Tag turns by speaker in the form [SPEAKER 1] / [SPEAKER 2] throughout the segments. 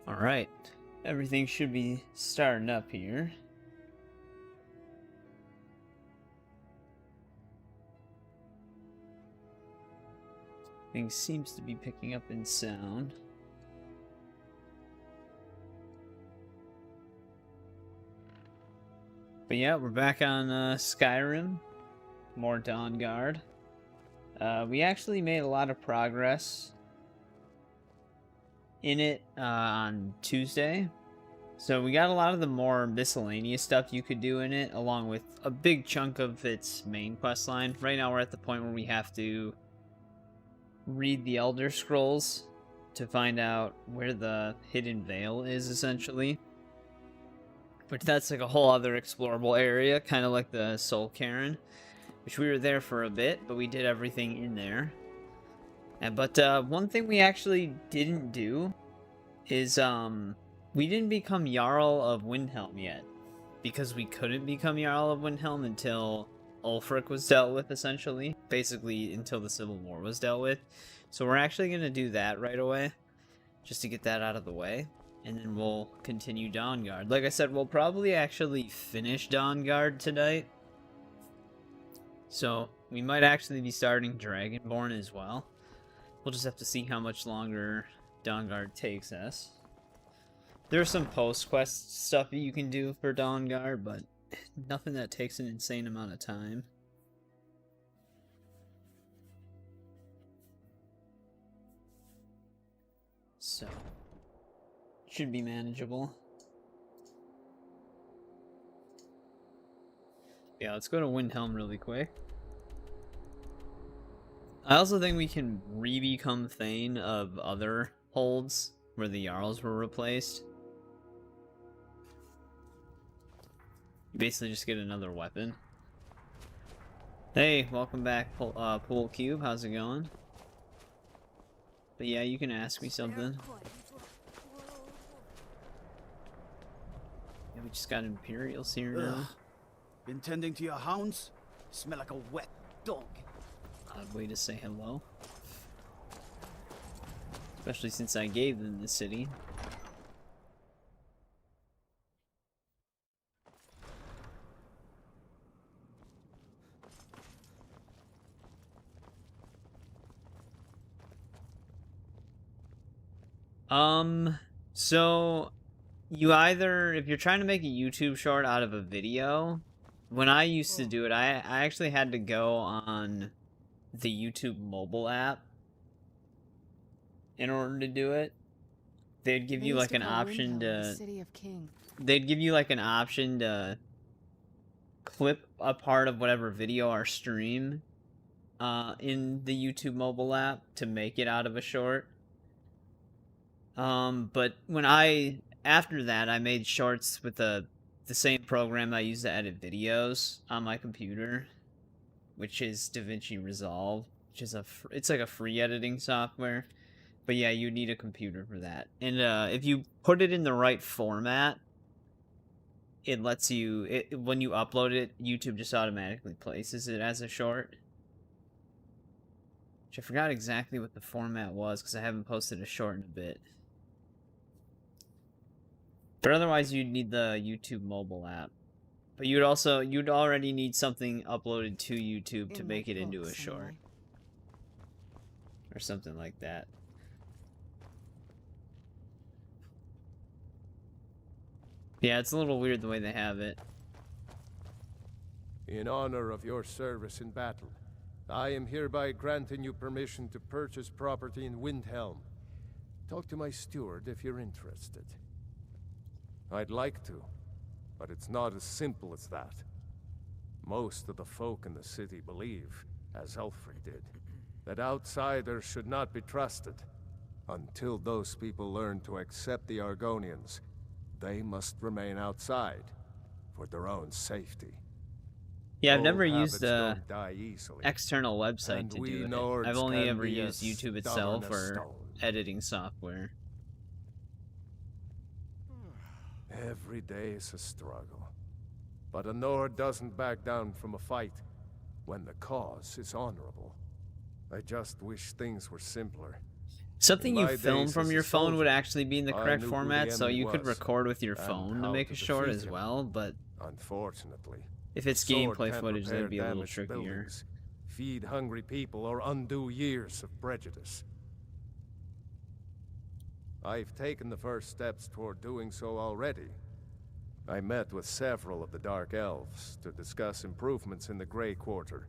[SPEAKER 1] Alright, everything should be starting up here. Things seems to be picking up in sound. But yeah, we're back on Skyrim. More Dawnguard. We actually made a lot of progress in it on Tuesday. So we got a lot of the more miscellaneous stuff you could do in it, along with a big chunk of its main quest line. Right now we're at the point where we have to read the Elder Scrolls to find out where the Hidden Vale is, essentially. But that's like a whole other explorable area, kind of like the Soul Cairn, which we were there for a bit, but we did everything in there. But one thing we actually didn't do is we didn't become Jarl of Windhelm yet, because we couldn't become Jarl of Windhelm until Ulfric was dealt with, essentially. Basically, until the Civil War was dealt with. So we're actually going to do that right away, just to get that out of the way. And then we'll continue Dawnguard. Like I said, we'll probably actually finish Dawnguard tonight. So we might actually be starting Dragonborn as well. We'll just have to see how much longer Dawnguard takes us. There's some post-quest stuff that you can do for Dawnguard, but nothing that takes an insane amount of time. So, should be manageable. Yeah, let's go to Windhelm really quick. I also think we can re-become Thane of other holds where the Jarls were replaced. You basically just get another weapon. Hey, welcome back, Pool Cube. How's it going? But yeah, you can ask me something. Yeah, we just got Imperials here now.
[SPEAKER 2] Been tending to your hounds? Smell like a wet dog.
[SPEAKER 1] Odd way to say hello. Especially since I gave them the city. So you either, if you're trying to make a YouTube short out of a video, when I used to do it, I actually had to go on the YouTube mobile app in order to do it. They'd give you like an option to, they'd give you like an option to clip a part of whatever video or stream in the YouTube mobile app to make it out of a short. But when after that, I made shorts with the same program I use to edit videos on my computer, which is DaVinci Resolve, which is it's like a free editing software. But yeah, you need a computer for that. And if you put it in the right format, it lets you, when you upload it, YouTube just automatically places it as a short. Which I forgot exactly what the format was, because I haven't posted a short in a bit. But otherwise, you'd need the YouTube mobile app. But you'd already need something uploaded to YouTube to make it into a short. Or something like that. Yeah, it's a little weird the way they have it.
[SPEAKER 3] In honor of your service in battle, I am hereby granting you permission to purchase property in Windhelm. Talk to my steward if you're interested. I'd like to, but it's not as simple as that. Most of the folk in the city believe, as Ulfric did, that outsiders should not be trusted. Until those people learn to accept the Argonians, they must remain outside for their own safety.
[SPEAKER 1] Yeah, I've never used a external website to do it. I've only ever used YouTube itself or editing software.
[SPEAKER 3] Every day is a struggle. But a Nord doesn't back down from a fight when the cause is honorable. I just wish things were simpler.
[SPEAKER 1] Something
[SPEAKER 3] In
[SPEAKER 1] you
[SPEAKER 3] my
[SPEAKER 1] film
[SPEAKER 3] days
[SPEAKER 1] from
[SPEAKER 3] as a
[SPEAKER 1] your phone would
[SPEAKER 3] soldier,
[SPEAKER 1] actually be in the
[SPEAKER 3] I
[SPEAKER 1] correct
[SPEAKER 3] knew who the
[SPEAKER 1] format, so
[SPEAKER 3] enemy
[SPEAKER 1] you could
[SPEAKER 3] was
[SPEAKER 1] record with your
[SPEAKER 3] and
[SPEAKER 1] phone to
[SPEAKER 3] how
[SPEAKER 1] make
[SPEAKER 3] to
[SPEAKER 1] a short
[SPEAKER 3] defeat
[SPEAKER 1] as
[SPEAKER 3] him.
[SPEAKER 1] well, but
[SPEAKER 3] Unfortunately,
[SPEAKER 1] if it's
[SPEAKER 3] sword
[SPEAKER 1] gameplay
[SPEAKER 3] can't
[SPEAKER 1] footage,
[SPEAKER 3] repair
[SPEAKER 1] that'd be a little
[SPEAKER 3] damaged
[SPEAKER 1] trickier.
[SPEAKER 3] buildings, feed hungry people, or undo years of prejudice. I've taken the first steps toward doing so already. I met with several of the Dark Elves to discuss improvements in the Grey Quarter.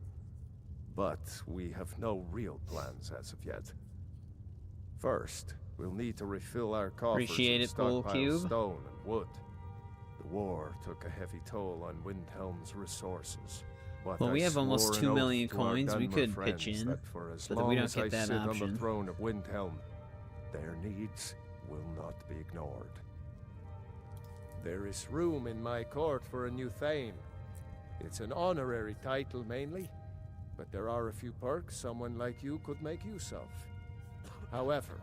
[SPEAKER 3] But we have no real plans as of yet. First, we'll need to refill our coffers
[SPEAKER 1] Appreciate
[SPEAKER 3] and
[SPEAKER 1] it, Bull
[SPEAKER 3] stockpile
[SPEAKER 1] Cube.
[SPEAKER 3] stone and wood. The war took a heavy toll on Windhelm's resources. But
[SPEAKER 1] Well, we
[SPEAKER 3] I
[SPEAKER 1] have almost
[SPEAKER 3] swore
[SPEAKER 1] 2
[SPEAKER 3] an
[SPEAKER 1] million
[SPEAKER 3] oath to our
[SPEAKER 1] coins. We
[SPEAKER 3] Dunmer
[SPEAKER 1] could
[SPEAKER 3] friends
[SPEAKER 1] pitch in,
[SPEAKER 3] that for as
[SPEAKER 1] so that
[SPEAKER 3] long
[SPEAKER 1] we don't
[SPEAKER 3] as
[SPEAKER 1] get
[SPEAKER 3] I
[SPEAKER 1] that
[SPEAKER 3] sit on
[SPEAKER 1] option.
[SPEAKER 3] the throne of Windhelm, their needs will not be ignored. There is room in my court for a new Thane. It's an honorary title mainly, but there are a few perks someone like you could make use of. However,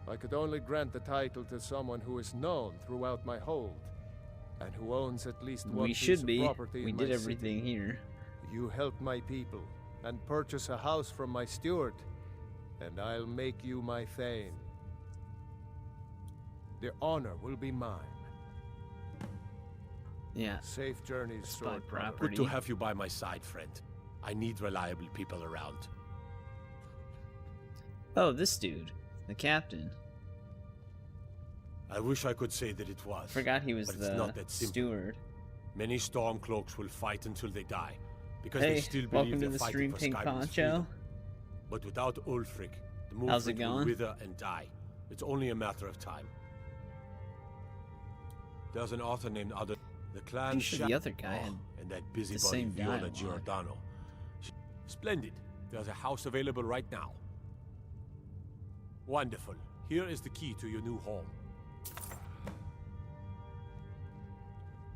[SPEAKER 3] I could only grant the title to someone who is known throughout my hold, and who owns at least one
[SPEAKER 1] We
[SPEAKER 3] piece
[SPEAKER 1] should
[SPEAKER 3] of
[SPEAKER 1] be.
[SPEAKER 3] property
[SPEAKER 1] We
[SPEAKER 3] in
[SPEAKER 1] did
[SPEAKER 3] my
[SPEAKER 1] everything
[SPEAKER 3] city.
[SPEAKER 1] here.
[SPEAKER 3] You help my people, and purchase a house from my steward, and I'll make you my Thane. The honor will be mine.
[SPEAKER 1] Yeah.
[SPEAKER 3] Safe journeys,
[SPEAKER 1] Spy
[SPEAKER 3] sword brother.
[SPEAKER 1] property.
[SPEAKER 4] Good to have you by my side, friend. I need reliable people around.
[SPEAKER 1] Oh, this dude. The captain.
[SPEAKER 4] I wish I could say that it was.
[SPEAKER 1] Forgot he was
[SPEAKER 4] but it's
[SPEAKER 1] the
[SPEAKER 4] not that simple.
[SPEAKER 1] steward.
[SPEAKER 4] Many Stormcloaks will fight until they die, because they
[SPEAKER 1] Hey,
[SPEAKER 4] still
[SPEAKER 1] welcome
[SPEAKER 4] believe
[SPEAKER 1] to
[SPEAKER 4] they're
[SPEAKER 1] the
[SPEAKER 4] fighting
[SPEAKER 1] stream,
[SPEAKER 4] for
[SPEAKER 1] Pink
[SPEAKER 4] Skyrim's
[SPEAKER 1] Poncho.
[SPEAKER 4] freedom. But without Ulfric, the
[SPEAKER 1] How's it
[SPEAKER 4] movement will
[SPEAKER 1] going?
[SPEAKER 4] wither and die. It's only a matter of time. There's an author named Alduin. The clan
[SPEAKER 1] Pretty sure the other guy had
[SPEAKER 4] and that busybody
[SPEAKER 1] same
[SPEAKER 4] Viola
[SPEAKER 1] dialogue.
[SPEAKER 4] Giordano. Splendid. There's a house available right now. Wonderful. Here is the key to your new home.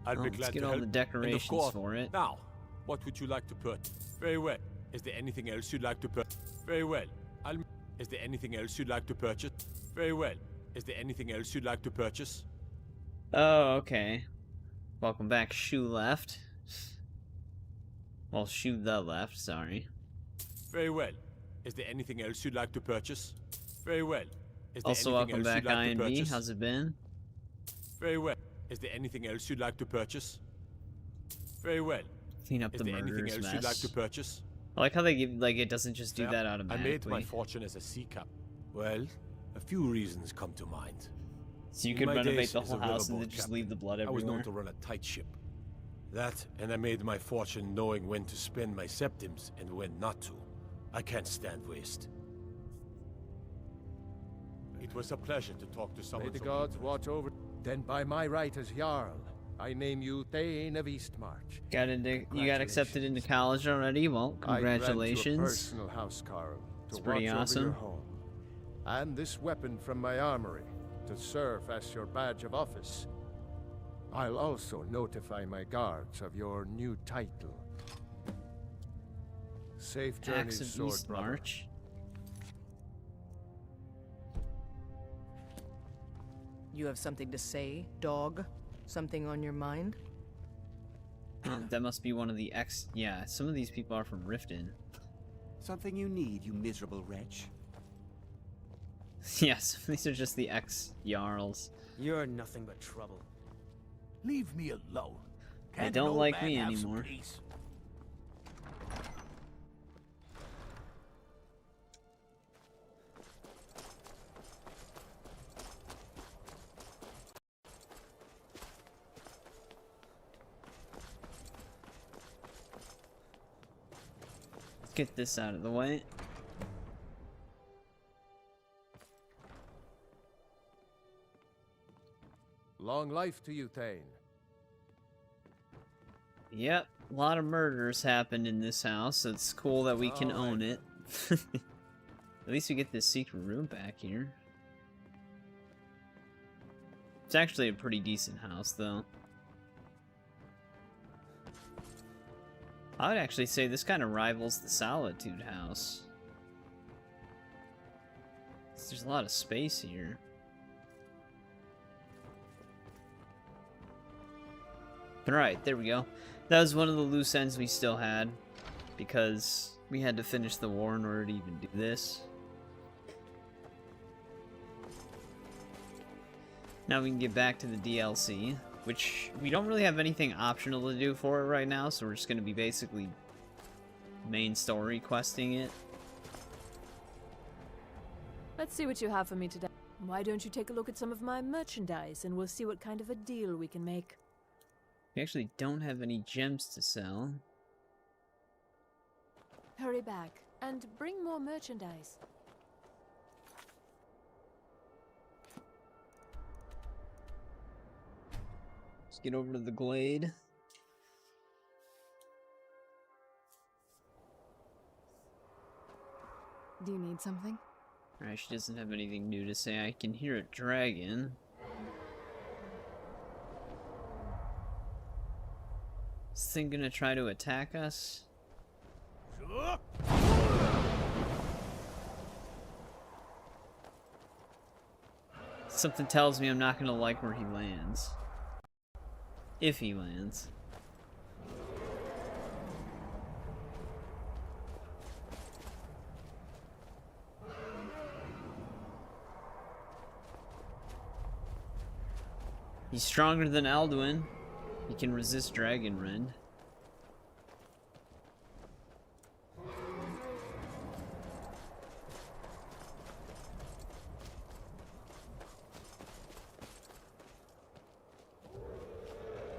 [SPEAKER 4] I'll be
[SPEAKER 1] Let's
[SPEAKER 4] glad
[SPEAKER 1] get
[SPEAKER 4] to
[SPEAKER 1] all
[SPEAKER 4] help.
[SPEAKER 1] the
[SPEAKER 4] And of
[SPEAKER 1] decorations
[SPEAKER 4] course,
[SPEAKER 1] for it.
[SPEAKER 4] Now, what would you like to put? Very well. Is there anything else you'd like to put? Very well. Is there anything else you'd like to purchase? Very well. Is there anything else you'd like to purchase?
[SPEAKER 1] Oh, okay. Welcome back, Shoe Left. Well, Shoe the Left, sorry.
[SPEAKER 4] Very well. Is there anything else you'd like to purchase? Very well. Is there
[SPEAKER 1] Also,
[SPEAKER 4] anything
[SPEAKER 1] welcome
[SPEAKER 4] else
[SPEAKER 1] back,
[SPEAKER 4] you'd like to
[SPEAKER 1] INB.
[SPEAKER 4] purchase?
[SPEAKER 1] How's it been?
[SPEAKER 4] Very well. Is there anything else you'd like to purchase? Very well.
[SPEAKER 1] Clean up
[SPEAKER 4] Is
[SPEAKER 1] the
[SPEAKER 4] there anything
[SPEAKER 1] murderer's
[SPEAKER 4] else
[SPEAKER 1] mess.
[SPEAKER 4] you'd like to purchase?
[SPEAKER 1] I like how they give, like, it doesn't just do
[SPEAKER 4] Fair.
[SPEAKER 1] that
[SPEAKER 4] I
[SPEAKER 1] automatically.
[SPEAKER 4] made my fortune as a sea cap. Well, a few reasons come to mind.
[SPEAKER 1] So you
[SPEAKER 4] In
[SPEAKER 1] could
[SPEAKER 4] my
[SPEAKER 1] renovate
[SPEAKER 4] days
[SPEAKER 1] the
[SPEAKER 4] as
[SPEAKER 1] whole
[SPEAKER 4] a
[SPEAKER 1] house and
[SPEAKER 4] riverboat
[SPEAKER 1] then just
[SPEAKER 4] captain,
[SPEAKER 1] leave the blood
[SPEAKER 4] I was known
[SPEAKER 1] everywhere.
[SPEAKER 4] to run a tight ship. That, and I made my fortune knowing when to spend my septims and when not to. I can't stand waste. It was a pleasure to talk to someone
[SPEAKER 3] May the
[SPEAKER 4] so
[SPEAKER 3] gods
[SPEAKER 4] interesting.
[SPEAKER 3] watch over. Then by my right as Jarl, I name you Thane of Eastmarch.
[SPEAKER 1] You got accepted into college already? Well,
[SPEAKER 3] I grant you a
[SPEAKER 1] congratulations.
[SPEAKER 3] personal house, Carl, to
[SPEAKER 1] It's pretty
[SPEAKER 3] watch
[SPEAKER 1] awesome.
[SPEAKER 3] over your home. And this weapon from my armory, to serve as your badge of office. I'll also notify my guards of your new title. Safe
[SPEAKER 1] Axe
[SPEAKER 3] journeys,
[SPEAKER 1] of
[SPEAKER 3] sword
[SPEAKER 1] East
[SPEAKER 3] brother.
[SPEAKER 1] March.
[SPEAKER 5] You have something to say, dog? Something on your mind?
[SPEAKER 1] That must be one of the ex. Yeah, some of these people are from Riften.
[SPEAKER 6] Something you need, you miserable wretch.
[SPEAKER 1] Yes, these are just the ex-Jarls.
[SPEAKER 7] You're nothing but trouble.
[SPEAKER 2] Leave me alone.
[SPEAKER 1] They
[SPEAKER 2] Can't
[SPEAKER 1] don't
[SPEAKER 2] an old
[SPEAKER 1] like
[SPEAKER 2] man
[SPEAKER 1] me
[SPEAKER 2] have some
[SPEAKER 1] anymore.
[SPEAKER 2] peace?
[SPEAKER 1] Let's get this out of the way.
[SPEAKER 3] Long life to you, Thane.
[SPEAKER 1] Yep, a lot of murders happened in this house. It's cool that we can
[SPEAKER 3] All right,
[SPEAKER 1] own it. At least we get this secret room back here. It's actually a pretty decent house, though. I would actually say this kind of rivals the Solitude house. There's a lot of space here. Alright, there we go. That was one of the loose ends we still had, because we had to finish the war in order to even do this. Now we can get back to the DLC, which we don't really have anything optional to do for it right now, so we're just going to be basically main story questing it.
[SPEAKER 8] Let's see what you have for me today. Why don't you take a look at some of my merchandise and we'll see what kind of a deal we can make.
[SPEAKER 1] We actually don't have any gems to sell.
[SPEAKER 8] Hurry back and bring more merchandise.
[SPEAKER 1] Let's get over to the glade.
[SPEAKER 8] Do you need something?
[SPEAKER 1] Alright, she doesn't have anything new to say. I can hear a dragon. Is this thing gonna try to attack us? Something tells me I'm not gonna like where he lands. If he lands. He's stronger than Alduin. He can resist Dragon Rend.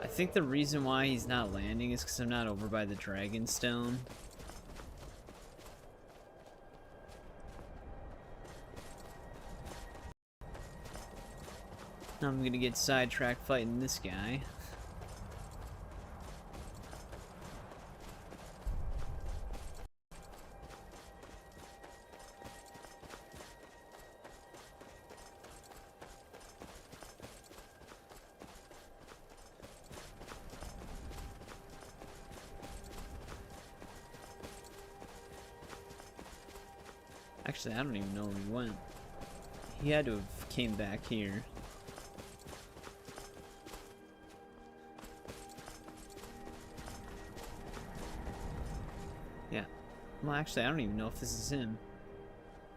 [SPEAKER 1] I think the reason why he's not landing is because I'm not over by the Dragon Stone. I'm gonna get sidetracked fighting this guy. Actually, I don't even know where he went. He had to have came back here. Yeah. Well, actually, I don't even know if this is him.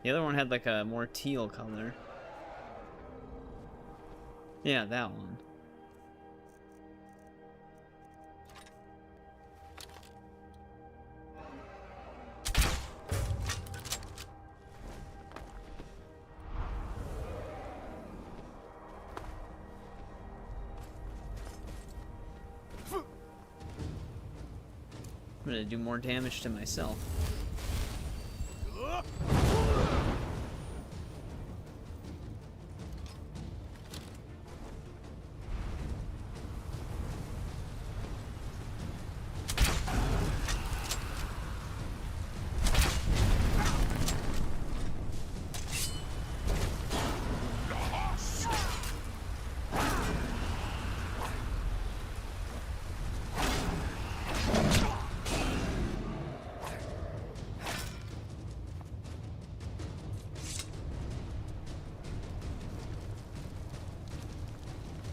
[SPEAKER 1] The other one had like a more teal color. Yeah, that one. I'm gonna do more damage to myself.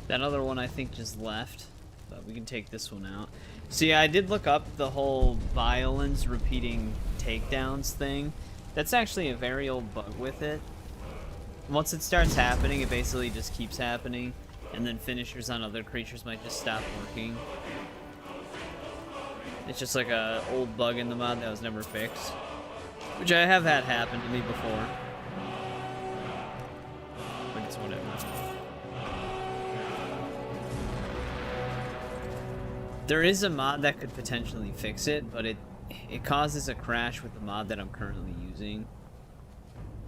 [SPEAKER 1] That other one I think just left, but we can take this one out. So yeah, I did look up the whole violins repeating takedowns thing. That's actually a very old bug with it. Once it starts happening, it basically just keeps happening, and then finishers on other creatures might just stop working. It's just like a old bug in the mod that was never fixed, which I have had happen to me before. But it's whatever. There is a mod that could potentially fix it, but it causes a crash with the mod that I'm currently using.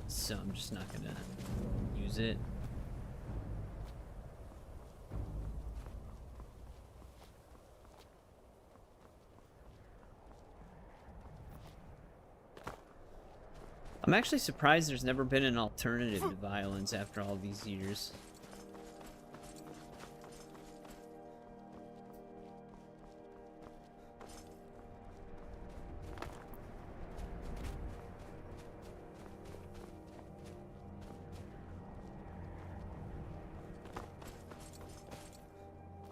[SPEAKER 1] So I'm just not gonna use it. I'm actually surprised there's never been an alternative to violence after all these years.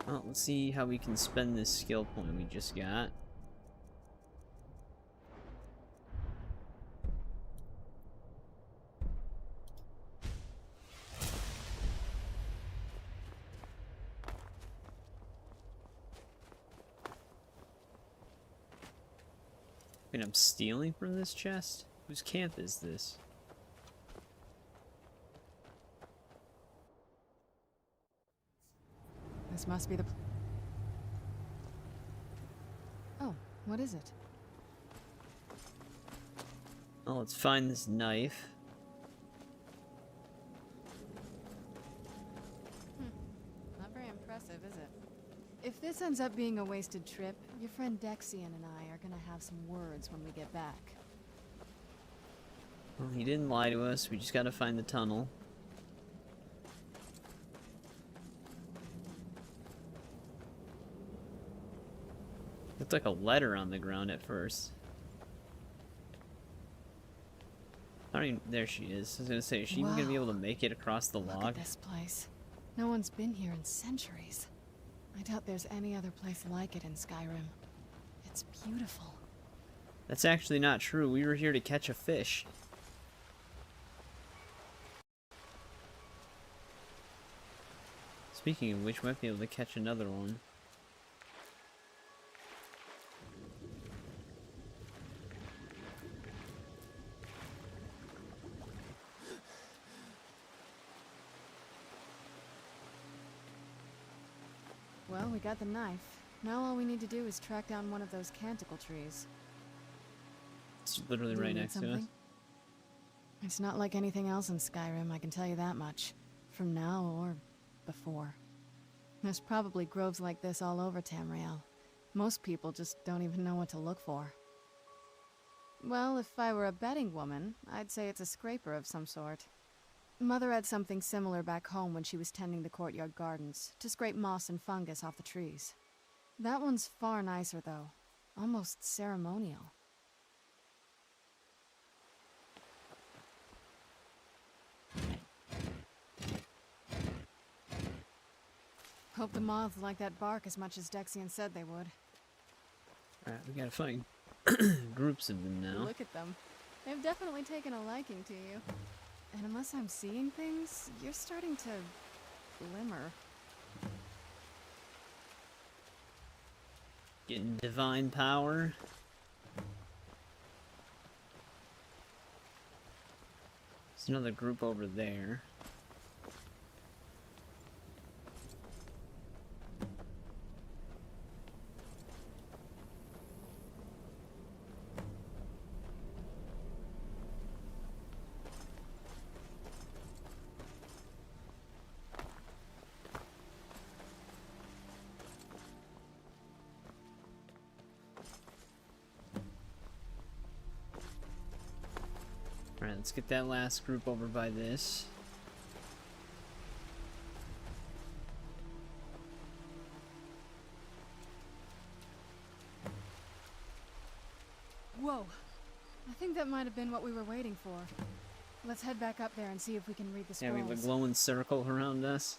[SPEAKER 1] Well, let's see how we can spend this skill point we just got. Wait, I'm stealing from this chest? Whose camp is this?
[SPEAKER 9] This must be the... Oh, what is it?
[SPEAKER 1] Well, let's find this knife.
[SPEAKER 9] Not very impressive, is it? If this ends up being a wasted trip, your friend Dexian and I are gonna have some words when we get back.
[SPEAKER 1] Well, he didn't lie to us. We just gotta find the tunnel. Looked like a letter on the ground at first. I don't even, there she is. I was gonna say, is she even gonna be able to make it across the log?
[SPEAKER 9] Look at this place. No one's been here in centuries. I doubt there's any other place like it in Skyrim. It's beautiful.
[SPEAKER 1] That's actually not true. We were here to catch a fish. Speaking of which, we might be able to catch another one.
[SPEAKER 9] Well, we got the knife. Now all we need to do is track down one of those canticle trees.
[SPEAKER 1] It's literally
[SPEAKER 9] Do you
[SPEAKER 1] right
[SPEAKER 9] need
[SPEAKER 1] next to us.
[SPEAKER 9] something? It's not like anything else in Skyrim, I can tell you that much. From now or before. There's probably groves like this all over Tamriel. Most people just don't even know what to look for. Well, if I were a betting woman, I'd say it's a scraper of some sort. Mother had something similar back home when she was tending the courtyard gardens, to scrape moss and fungus off the trees. That one's far nicer, though. Almost ceremonial. Hope the moths like that bark as much as Dexian said they would.
[SPEAKER 1] Alright, we gotta find groups of them now.
[SPEAKER 9] Look at them. They've definitely taken a liking to you. And unless I'm seeing things, you're starting to glimmer.
[SPEAKER 1] Getting divine power. There's another group over there. Alright, let's get that last group over by this.
[SPEAKER 9] Whoa! I think that might have been what we were waiting for. Let's head back up there and see if we can read the
[SPEAKER 1] Yeah,
[SPEAKER 9] scrolls.
[SPEAKER 1] we have a glowing circle around us.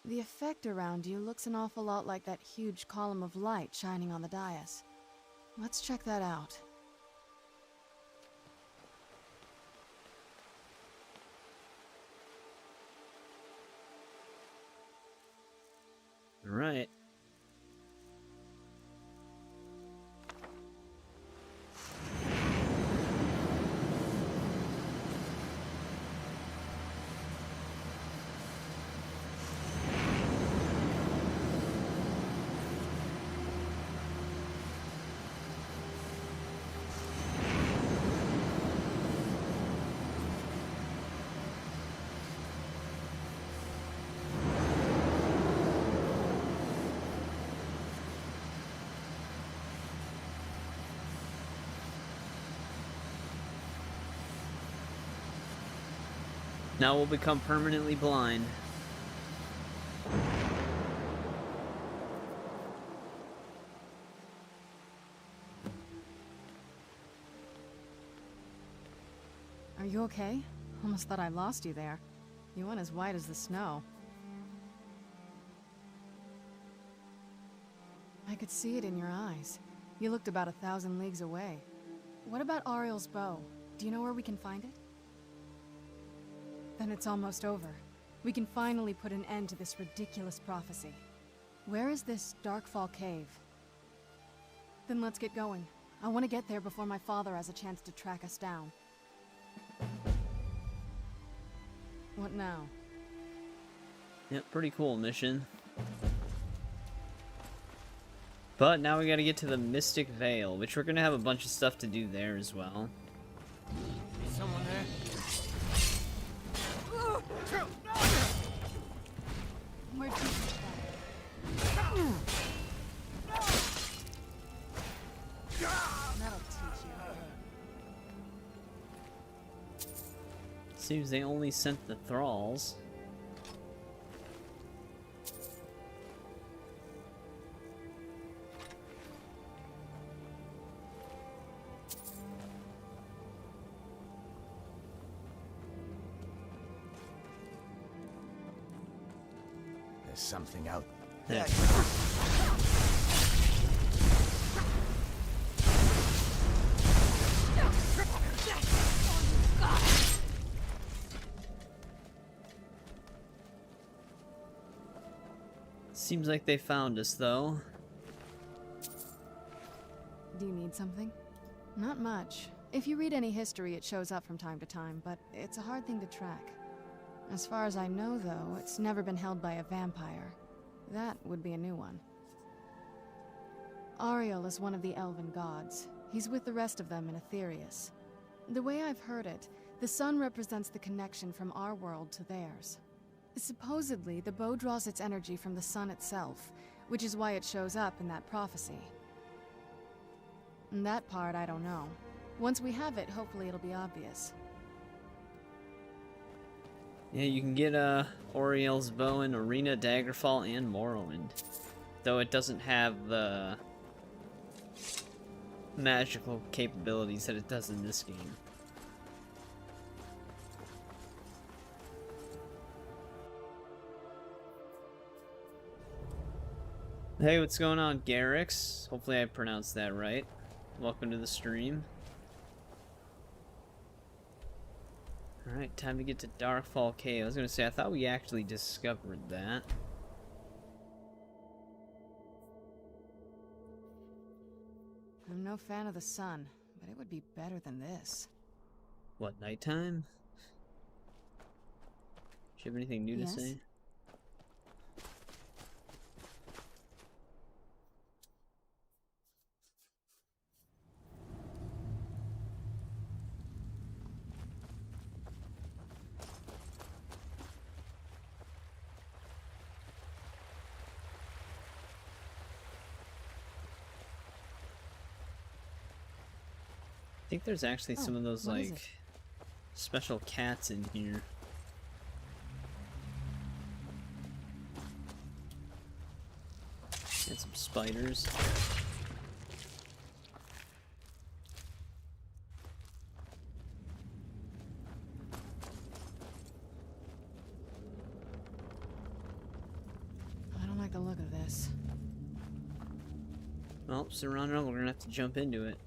[SPEAKER 9] The effect around you looks an awful lot like that huge column of light shining on the dais. Let's check that out.
[SPEAKER 1] Alright. Now we'll become permanently blind.
[SPEAKER 9] Are you okay? Almost thought I lost you there. You went as white as the snow. I could see it in your eyes. You looked about 1,000 leagues away. What about Ariel's bow? Do you know where we can find it? Then it's almost over. We can finally put an end to this ridiculous prophecy. Where is this Darkfall cave? Then let's get going. I want to get there before my father has a chance to track us down. What now?
[SPEAKER 1] Yep, pretty cool mission. But now we gotta get to the Mystic Vale, which we're gonna have a bunch of stuff to do there as well.
[SPEAKER 7] Someone there?
[SPEAKER 9] Where'd you That'll teach you.
[SPEAKER 1] Seems they only sent the thralls.
[SPEAKER 6] There's something out
[SPEAKER 1] Yeah. Seems like they found us, though.
[SPEAKER 9] Do you need something? Not much. If you read any history, it shows up from time to time, but it's a hard thing to track. As far as I know, though, it's never been held by a vampire. That would be a new one. Ariel is one of the elven gods. He's with the rest of them in Aetherius. The way I've heard it, the sun represents the connection from our world to theirs. Supposedly, the bow draws its energy from the sun itself, which is why it shows up in that prophecy. And that part, I don't know. Once we have it, hopefully it'll be obvious.
[SPEAKER 1] Yeah, you can get Oriel's bow in Arena, Daggerfall, and Morrowind. Though it doesn't have the magical capabilities that it does in this game. Hey, what's going on, Garrix? Hopefully I pronounced that right. Welcome to the stream. Alright, time to get to Darkfall Cave. I was gonna say, I thought we actually discovered that.
[SPEAKER 9] I'm no fan of the sun, but it would be better than this.
[SPEAKER 1] What, nighttime? Do you have anything new
[SPEAKER 9] Yes?
[SPEAKER 1] to say? I think there's actually some of those,
[SPEAKER 9] what is
[SPEAKER 1] like,
[SPEAKER 9] it?
[SPEAKER 1] special cats in here. And some spiders.
[SPEAKER 9] I don't like the look of this.
[SPEAKER 1] Well, surrounded up, we're gonna have to jump into it.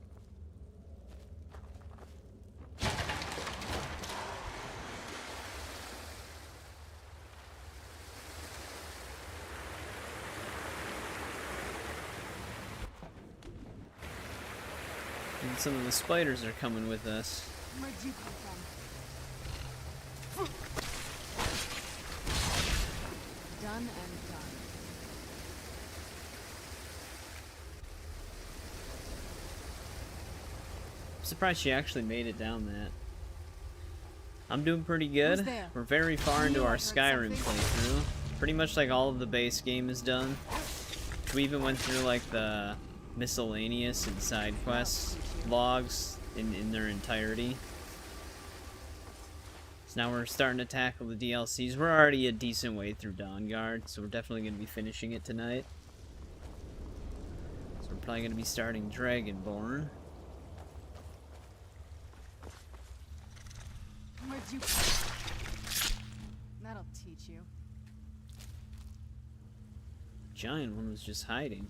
[SPEAKER 1] And some of the spiders are coming with us.
[SPEAKER 9] Where'd you come from? Done and done.
[SPEAKER 1] I'm surprised she actually made it down that. I'm doing pretty good.
[SPEAKER 9] Who's there?
[SPEAKER 1] We're very far into
[SPEAKER 9] Neil,
[SPEAKER 1] our
[SPEAKER 9] I heard
[SPEAKER 1] Skyrim
[SPEAKER 9] something.
[SPEAKER 1] playthrough. Pretty much like all of the base game is done. We even went through like the miscellaneous and side quest logs in their entirety. So now we're starting to tackle the DLCs. We're already a decent way through Dawnguard, so we're definitely going to be finishing it tonight. So we're probably going to be starting Dragonborn.
[SPEAKER 9] Where'd you... That'll teach you.
[SPEAKER 1] Giant one was just hiding.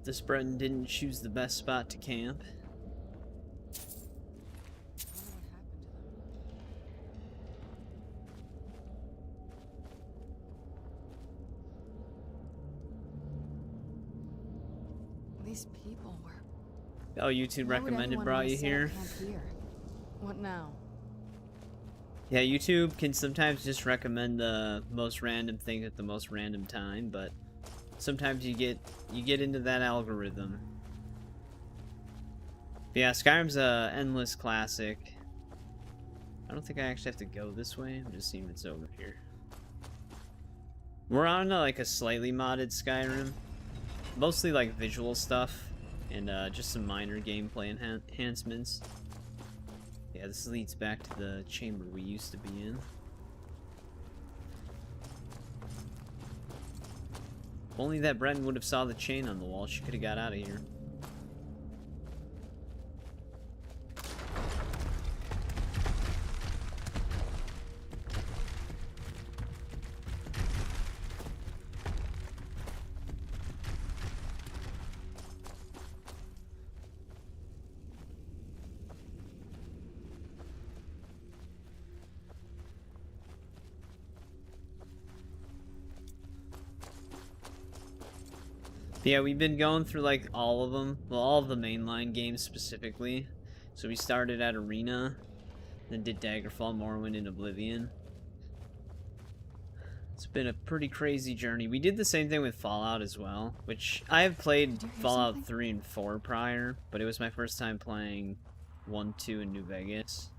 [SPEAKER 1] this Breton didn't choose the best spot to camp.
[SPEAKER 9] These people were...
[SPEAKER 1] Oh, YouTube
[SPEAKER 9] Why would
[SPEAKER 1] recommended
[SPEAKER 9] anyone
[SPEAKER 1] brought
[SPEAKER 9] wanna
[SPEAKER 1] you
[SPEAKER 9] set up
[SPEAKER 1] here.
[SPEAKER 9] camp here? What now?
[SPEAKER 1] Yeah, YouTube can sometimes just recommend the most random thing at the most random time, but sometimes you get into that algorithm. But yeah, Skyrim's a endless classic. I don't think I actually have to go this way. I'm just seeing what's over here. We're on like a slightly modded Skyrim. Mostly like visual stuff and just some minor gameplay enhancements. Yeah, this leads back to the chamber we used to be in. If only that Breton would have saw the chain on the wall, she could have got out of here. Yeah, we've been going through like all of them, well, all of the mainline games specifically. So we started at Arena, then did Daggerfall, Morrowind, and Oblivion. It's been a pretty crazy journey. We did the same thing with Fallout as well, which I have played Fallout 3 and 4 prior, but it was my first time playing 1, 2, and New Vegas.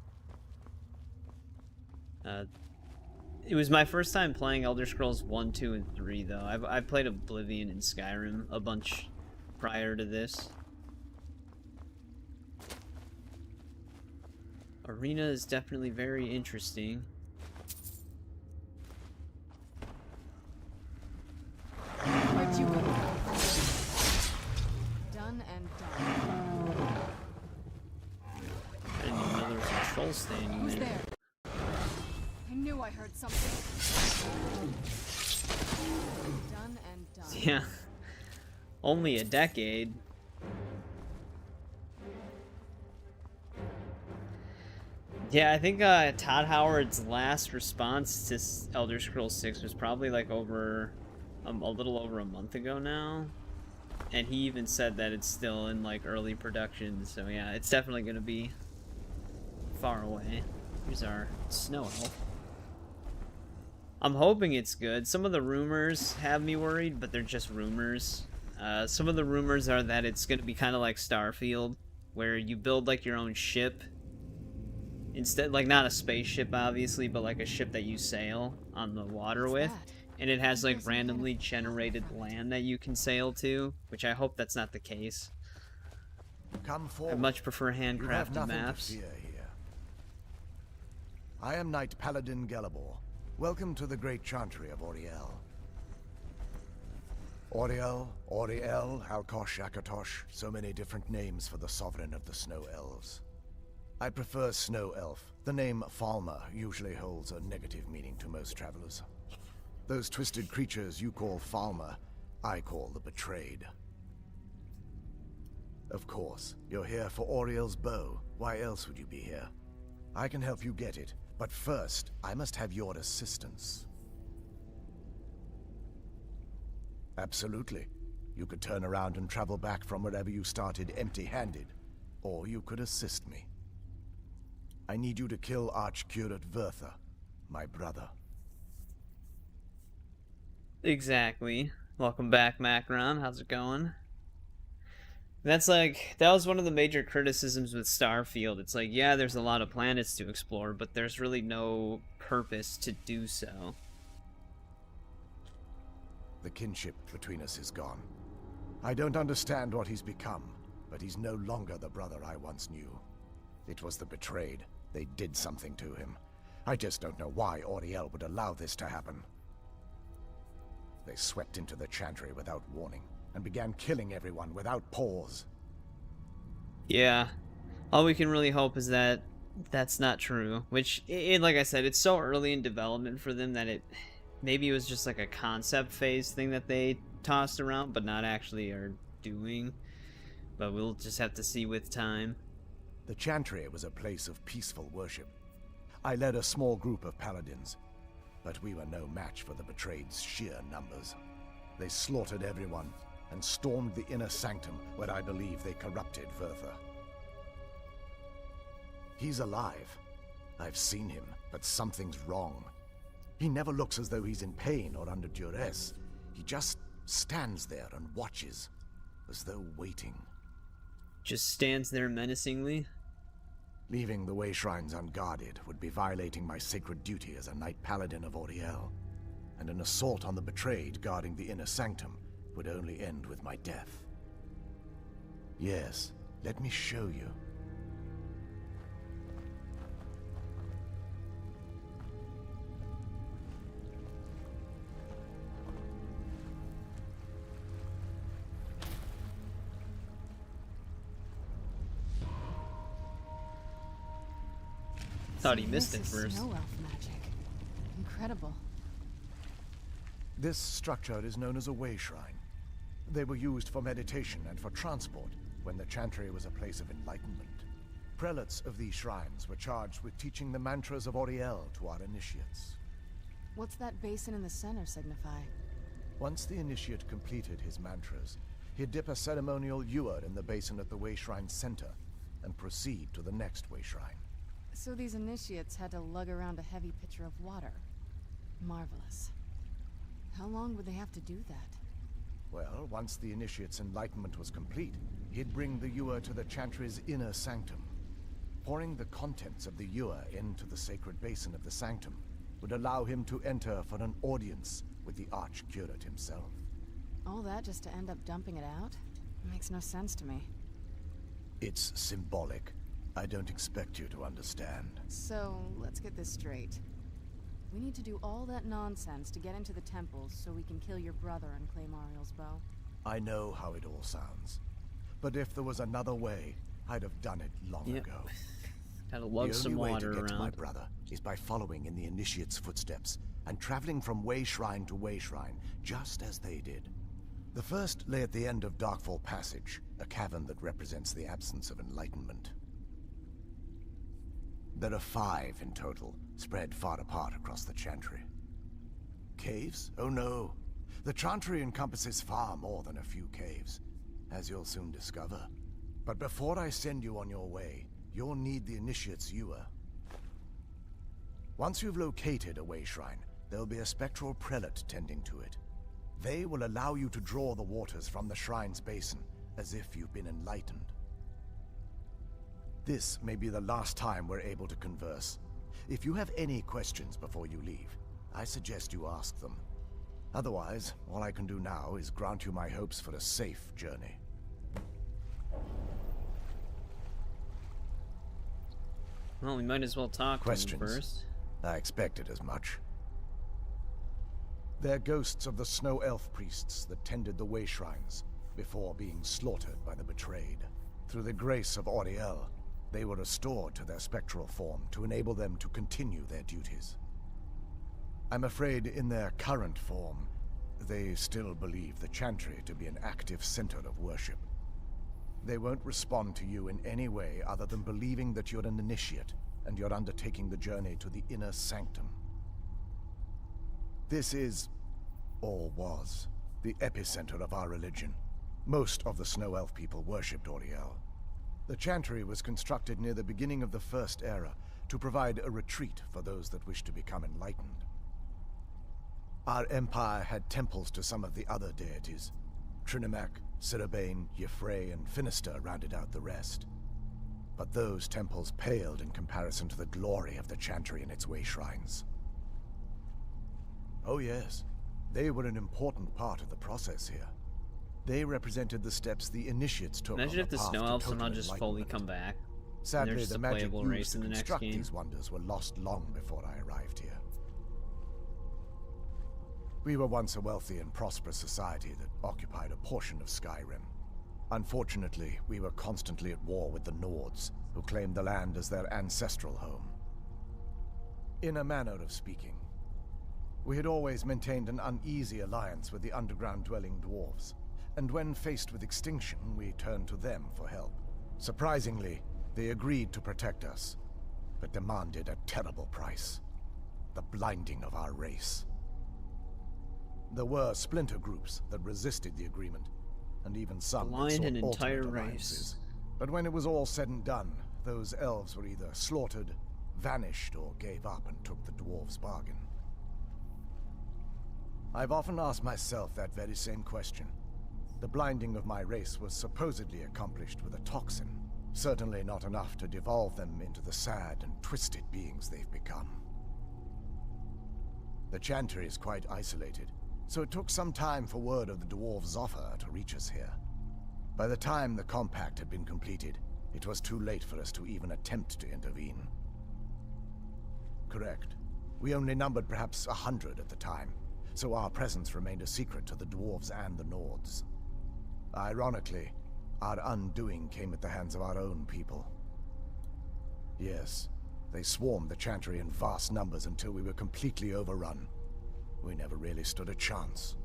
[SPEAKER 1] It was my first time playing Elder Scrolls 1, 2, and 3, though. I've played Oblivion and Skyrim a bunch prior to this. Arena is definitely very interesting.
[SPEAKER 9] Where'd you go? Done and done.
[SPEAKER 1] I didn't even know there was a troll standing
[SPEAKER 9] Who's
[SPEAKER 1] there.
[SPEAKER 9] there? I knew I heard something. Done and done.
[SPEAKER 1] Yeah. Only a decade. Yeah, I think Todd Howard's last response to Elder Scrolls 6 was probably like over a little over a month ago now. And he even said that it's still in like early production, so yeah, it's definitely gonna be far away. Here's our snow elf. I'm hoping it's good. Some of the rumors have me worried, but they're just rumors. Some of the rumors are that it's gonna be kind of like Starfield, where you build like your own ship. Instead, like not a spaceship obviously, but like a ship that you sail on the water with. And it has like randomly generated land that you can sail to, which I hope that's not the case.
[SPEAKER 6] Come forward.
[SPEAKER 1] I much prefer
[SPEAKER 6] You have
[SPEAKER 1] handcrafted
[SPEAKER 6] nothing
[SPEAKER 1] maps.
[SPEAKER 6] to fear here. I am Knight Paladin Gelabor. Welcome to the great chantry of Auriel. Auriel, Auriel, Alkosh, Akatosh, so many different names for the sovereign of the Snow Elves. I prefer Snow Elf. The name Falmer usually holds a negative meaning to most travelers. Those twisted creatures you call Falmer, I call the Betrayed. Of course, you're here for Auriel's bow. Why else would you be here? I can help you get it, but first, I must have your assistance. Absolutely. You could turn around and travel back from wherever you started empty-handed, or you could assist me. I need you to kill Archcurate Vertha, my brother.
[SPEAKER 1] Exactly. Welcome back, Macron. How's it going? That was one of the major criticisms with Starfield. It's like, yeah, there's a lot of planets to explore, but there's really no purpose to do so.
[SPEAKER 6] The kinship between us is gone. I don't understand what he's become, but he's no longer the brother I once knew. It was the Betrayed. They did something to him. I just don't know why Auriel would allow this to happen. They swept into the chantry without warning, and began killing everyone without pause.
[SPEAKER 1] Yeah. All we can really hope is that that's not true. Which, like I said, it's so early in development for them that maybe it was just like a concept phase thing that they tossed around, but not actually are doing, but we'll just have to see with time.
[SPEAKER 6] The Chantry was a place of peaceful worship. I led a small group of paladins, but we were no match for the Betrayed's sheer numbers. They slaughtered everyone and stormed the inner sanctum, where I believe they corrupted Vertha. He's alive. I've seen him, but something's wrong. He never looks as though he's in pain or under duress. He just stands there and watches, as though waiting.
[SPEAKER 1] Just stands there menacingly.
[SPEAKER 6] Leaving the way shrines unguarded would be violating my sacred duty as a knight paladin of Auriel, and an assault on the Betrayed guarding the inner sanctum would only end with my death. Yes, let me show you.
[SPEAKER 1] Thought he missed
[SPEAKER 9] This
[SPEAKER 1] it
[SPEAKER 9] is
[SPEAKER 1] first.
[SPEAKER 9] Snow elf magic. Incredible.
[SPEAKER 6] This structure is known as a way shrine. They were used for meditation and for transport when the Chantry was a place of enlightenment. Prelates of these shrines were charged with teaching the mantras of Auriel to our initiates.
[SPEAKER 9] What's that basin in the center signify?
[SPEAKER 6] Once the initiate completed his mantras, he'd dip a ceremonial ewer in the basin at the way shrine's center and proceed to the next way shrine.
[SPEAKER 9] So these initiates had to lug around a heavy pitcher of water. Marvelous. How long would they have to do that?
[SPEAKER 6] Well, once the initiate's enlightenment was complete, he'd bring the ewer to the Chantry's inner sanctum. Pouring the contents of the ewer into the sacred basin of the sanctum would allow him to enter for an audience with the Archcurate himself.
[SPEAKER 9] All that just to end up dumping it out? Makes no sense to me.
[SPEAKER 6] It's symbolic. I don't expect you to understand.
[SPEAKER 9] So, let's get this straight. We need to do all that nonsense to get into the temples so we can kill your brother and claim Ariel's bow.
[SPEAKER 6] I know how it all sounds. But if there was another way, I'd have done it long ago.
[SPEAKER 1] Gotta lug some
[SPEAKER 6] The only way
[SPEAKER 1] water
[SPEAKER 6] to get to my
[SPEAKER 1] around.
[SPEAKER 6] brother is by following in the initiate's footsteps and traveling from way shrine to way shrine, just as they did. The first lay at the end of Darkfall Passage, a cavern that represents the absence of enlightenment. There are 5 in total, spread far apart across the Chantry. Caves? Oh no. The Chantry encompasses far more than a few caves, as you'll soon discover. But before I send you on your way, you'll need the Initiate's ewer. Once you've located a way shrine, there'll be a spectral prelate tending to it. They will allow you to draw the waters from the shrine's basin, as if you've been enlightened. This may be the last time we're able to converse. If you have any questions before you leave, I suggest you ask them. Otherwise, all I can do now is grant you my hopes for a safe journey.
[SPEAKER 1] Well, we might as well talk to him
[SPEAKER 6] Questions?
[SPEAKER 1] first.
[SPEAKER 6] I expected as much. They're ghosts of the snow elf priests that tended the way shrines before being slaughtered by the Betrayed. Through the grace of Auriel, they were restored to their spectral form to enable them to continue their duties. I'm afraid in their current form, they still believe the Chantry to be an active center of worship. They won't respond to you in any way other than believing that you're an initiate and you're undertaking the journey to the inner sanctum. This is, or was, the epicenter of our religion. Most of the Snow Elf people worshipped Auriel. The Chantry was constructed near the beginning of the First Era to provide a retreat for those that wished to become enlightened. Our empire had temples to some of the other deities. Trinimac, Sirabane, Yffrey, and Finister rounded out the rest. But those temples paled in comparison to the glory of the Chantry and its way shrines. Oh yes, they were an important part of the process here. They represented the steps the initiates took
[SPEAKER 1] Imagine
[SPEAKER 6] on
[SPEAKER 1] if the
[SPEAKER 6] path
[SPEAKER 1] Snow
[SPEAKER 6] to
[SPEAKER 1] Elves
[SPEAKER 6] total
[SPEAKER 1] somehow just fully
[SPEAKER 6] enlightenment.
[SPEAKER 1] come back.
[SPEAKER 6] Sadly,
[SPEAKER 1] just
[SPEAKER 6] the
[SPEAKER 1] a
[SPEAKER 6] magic
[SPEAKER 1] playable
[SPEAKER 6] used
[SPEAKER 1] race
[SPEAKER 6] to
[SPEAKER 1] in the next
[SPEAKER 6] construct
[SPEAKER 1] game.
[SPEAKER 6] these wonders were lost long before I arrived here. We were once a wealthy and prosperous society that occupied a portion of Skyrim. Unfortunately, we were constantly at war with the Nords, who claimed the land as their ancestral home. In a manner of speaking, we had always maintained an uneasy alliance with the underground-dwelling dwarves. And when faced with extinction, we turned to them for help. Surprisingly, they agreed to protect us, but demanded a terrible price. The blinding of our race. There were splinter groups that resisted the agreement, and even some that
[SPEAKER 1] Blind
[SPEAKER 6] sought
[SPEAKER 1] an entire
[SPEAKER 6] alternate
[SPEAKER 1] race.
[SPEAKER 6] alliances. But when it was all said and done, those elves were either slaughtered, vanished, or gave up and took the dwarves' bargain. I've often asked myself that very same question. The blinding of my race was supposedly accomplished with a toxin. Certainly not enough to devolve them into the sad and twisted beings they've become. The Chantry is quite isolated, so it took some time for word of the dwarves' offer to reach us here. By the time the compact had been completed, it was too late for us to even attempt to intervene. Correct. We only numbered perhaps 100 at the time, so our presence remained a secret to the dwarves and the Nords. Ironically, our undoing came at the hands of our own people. Yes, they swarmed the Chantry in vast numbers until we were completely overrun. We never really stood a chance.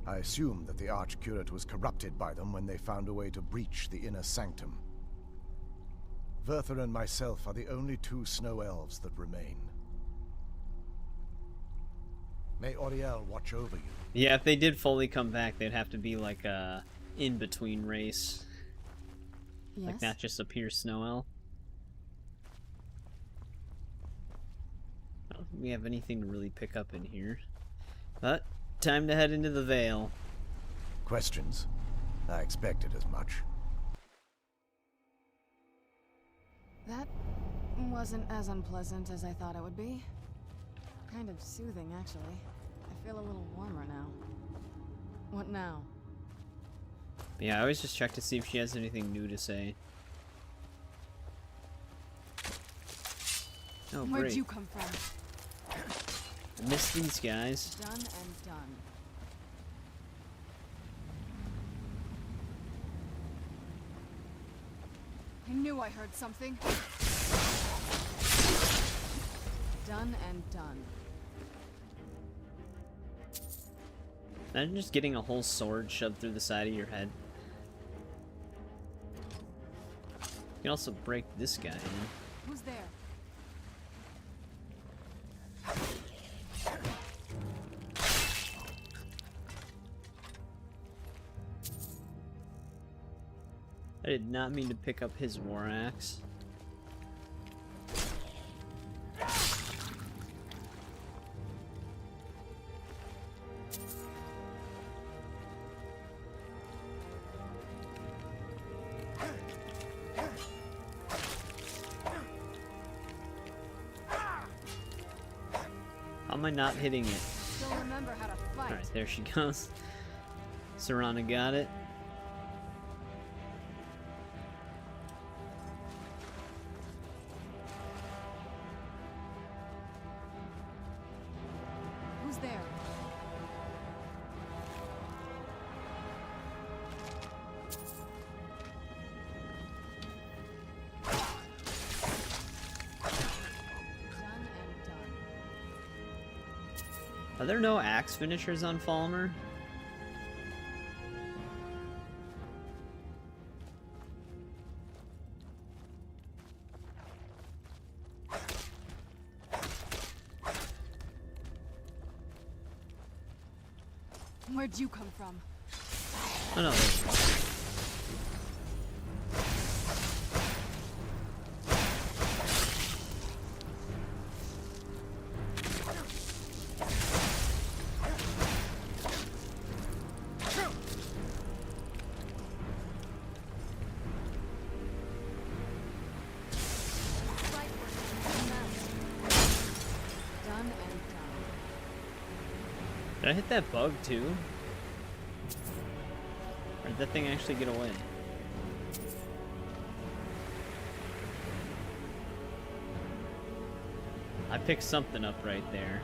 [SPEAKER 6] I assumed that the Archcurate was corrupted by them when they found a way to breach the inner sanctum. Verther and myself are the only two snow elves that remain. May Auriel watch over you.
[SPEAKER 1] Yeah, if they did fully come back, they'd have to be like a in-between race.
[SPEAKER 9] Yes?
[SPEAKER 1] Like not just a pure snow elf. I don't think we have anything to really pick up in here. But, time to head into the Vale.
[SPEAKER 6] Questions? I expected as much.
[SPEAKER 9] That wasn't as unpleasant as I thought it would be. Kind of soothing, actually. I feel a little warmer now. What now?
[SPEAKER 1] Yeah, I always just check to see if she has anything new to say. Oh,
[SPEAKER 9] Where'd
[SPEAKER 1] great.
[SPEAKER 9] you come from?
[SPEAKER 1] I missed these guys.
[SPEAKER 9] Done and done. I knew I heard something. Done and done.
[SPEAKER 1] Imagine just getting a whole sword shoved through the side of your head. You can also break this guy in.
[SPEAKER 9] Who's there?
[SPEAKER 1] I did not mean to pick up his war axe. How am I not hitting it?
[SPEAKER 9] Still remember how to fight.
[SPEAKER 1] Alright, there she goes. Serana got it.
[SPEAKER 9] Who's there? Done and done.
[SPEAKER 1] Are there no axe finishers on Falmer?
[SPEAKER 9] Where'd you come from?
[SPEAKER 1] Oh no, there we go.
[SPEAKER 9] Fight done and done.
[SPEAKER 1] Did I hit that bug too? Or did that thing actually get away? I picked something up right there.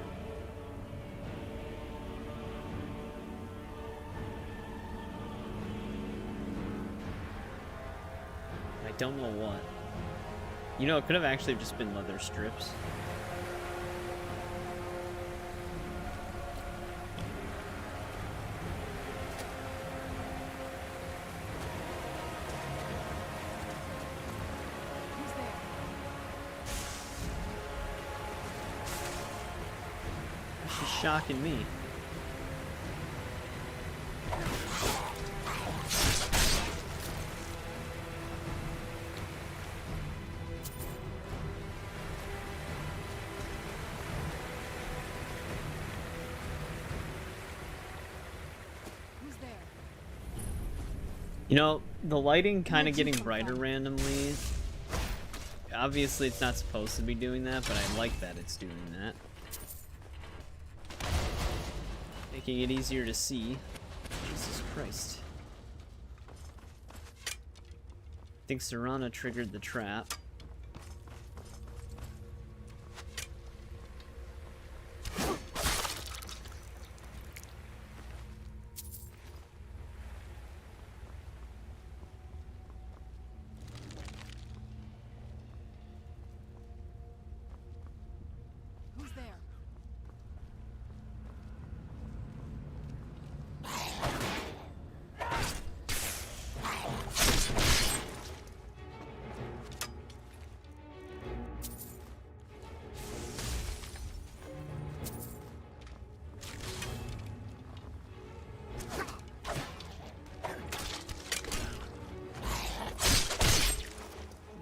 [SPEAKER 1] I don't know what. You know, it could have actually just been leather strips. shocking me.
[SPEAKER 9] Who's there?
[SPEAKER 1] You know, the lighting kind of
[SPEAKER 9] Where'd you
[SPEAKER 1] getting
[SPEAKER 9] come
[SPEAKER 1] brighter
[SPEAKER 9] from?
[SPEAKER 1] randomly. Obviously, it's not supposed to be doing that, but I like that it's doing that. Making it easier to see. Jesus Christ. I think Serana triggered the trap.
[SPEAKER 9] Who's there?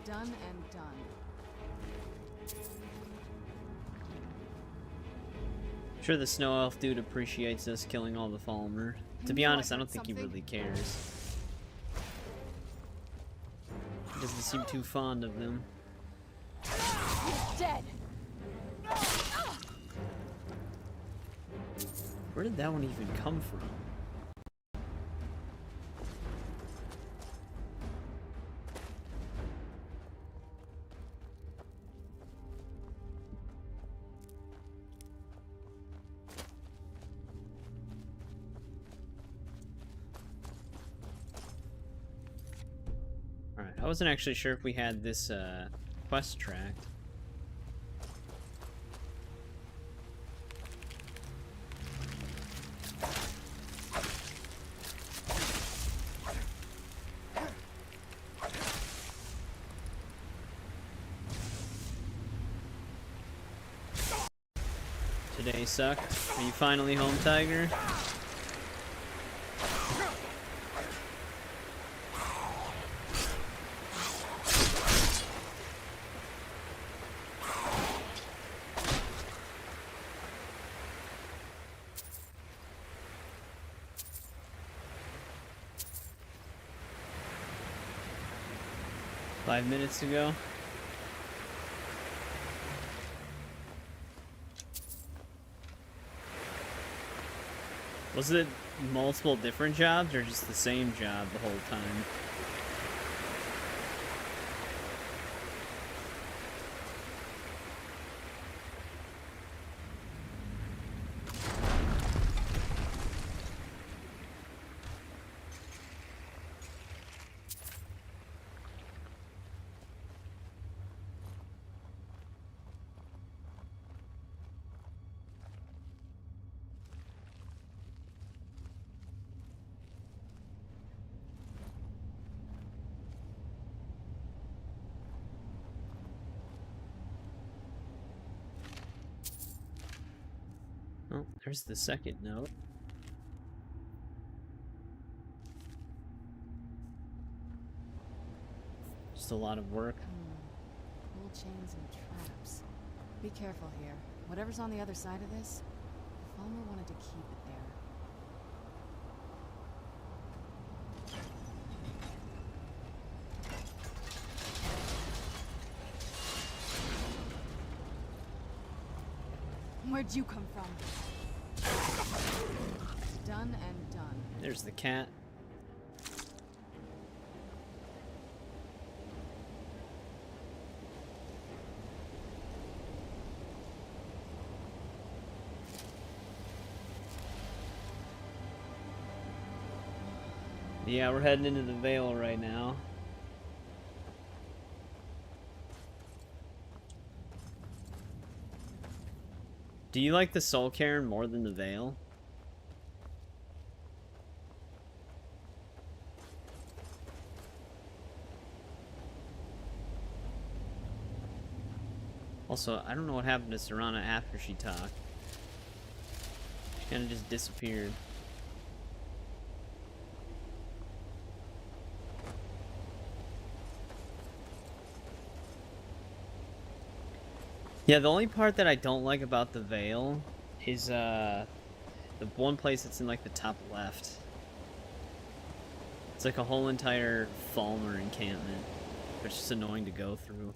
[SPEAKER 9] Done and done.
[SPEAKER 1] I'm sure the snow elf dude appreciates us killing all the Falmer. To be
[SPEAKER 9] knew I
[SPEAKER 1] honest, I
[SPEAKER 9] heard
[SPEAKER 1] don't think he
[SPEAKER 9] something.
[SPEAKER 1] really cares. He doesn't seem too fond of them.
[SPEAKER 8] Dead.
[SPEAKER 1] Where did that one even come from? Alright, I wasn't actually sure if we had this quest tracked. Today sucked. Are you finally home, Tiger? Five minutes to go. Was it multiple different jobs or just the same job the whole time? Oh, there's the second note. Just a lot of work.
[SPEAKER 9] Pull chains and traps. Be careful here. Whatever's on the other side of this, the Falmer wanted to keep it there. Where'd you come from? Done and done.
[SPEAKER 1] There's the cat. Yeah, we're heading into the Vale right now. Do you like the Soul Cairn more than the Vale? Also, I don't know what happened to Serana after she talked. Kind of just disappeared. Yeah, the only part that I don't like about the Vale is the one place that's in like the top left. It's like a whole entire Falmer encampment, which is annoying to go through.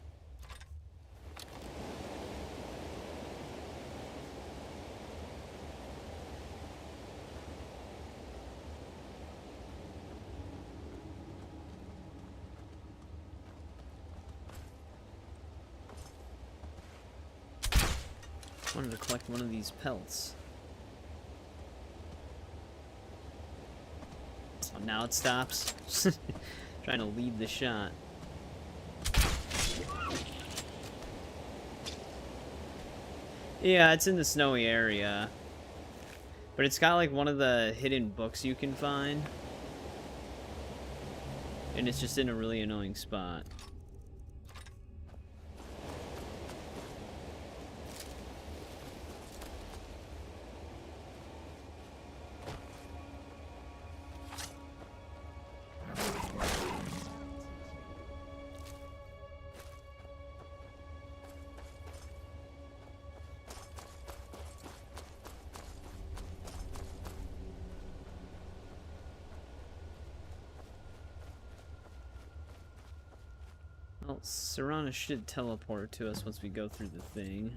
[SPEAKER 1] I wanted to collect one of these pelts. Oh, now it stops. Trying to lead the shot. Yeah, it's in the snowy area. But it's got like one of the hidden books you can find. And it's just in a really annoying spot. Well, Serana should teleport to us once we go through the thing.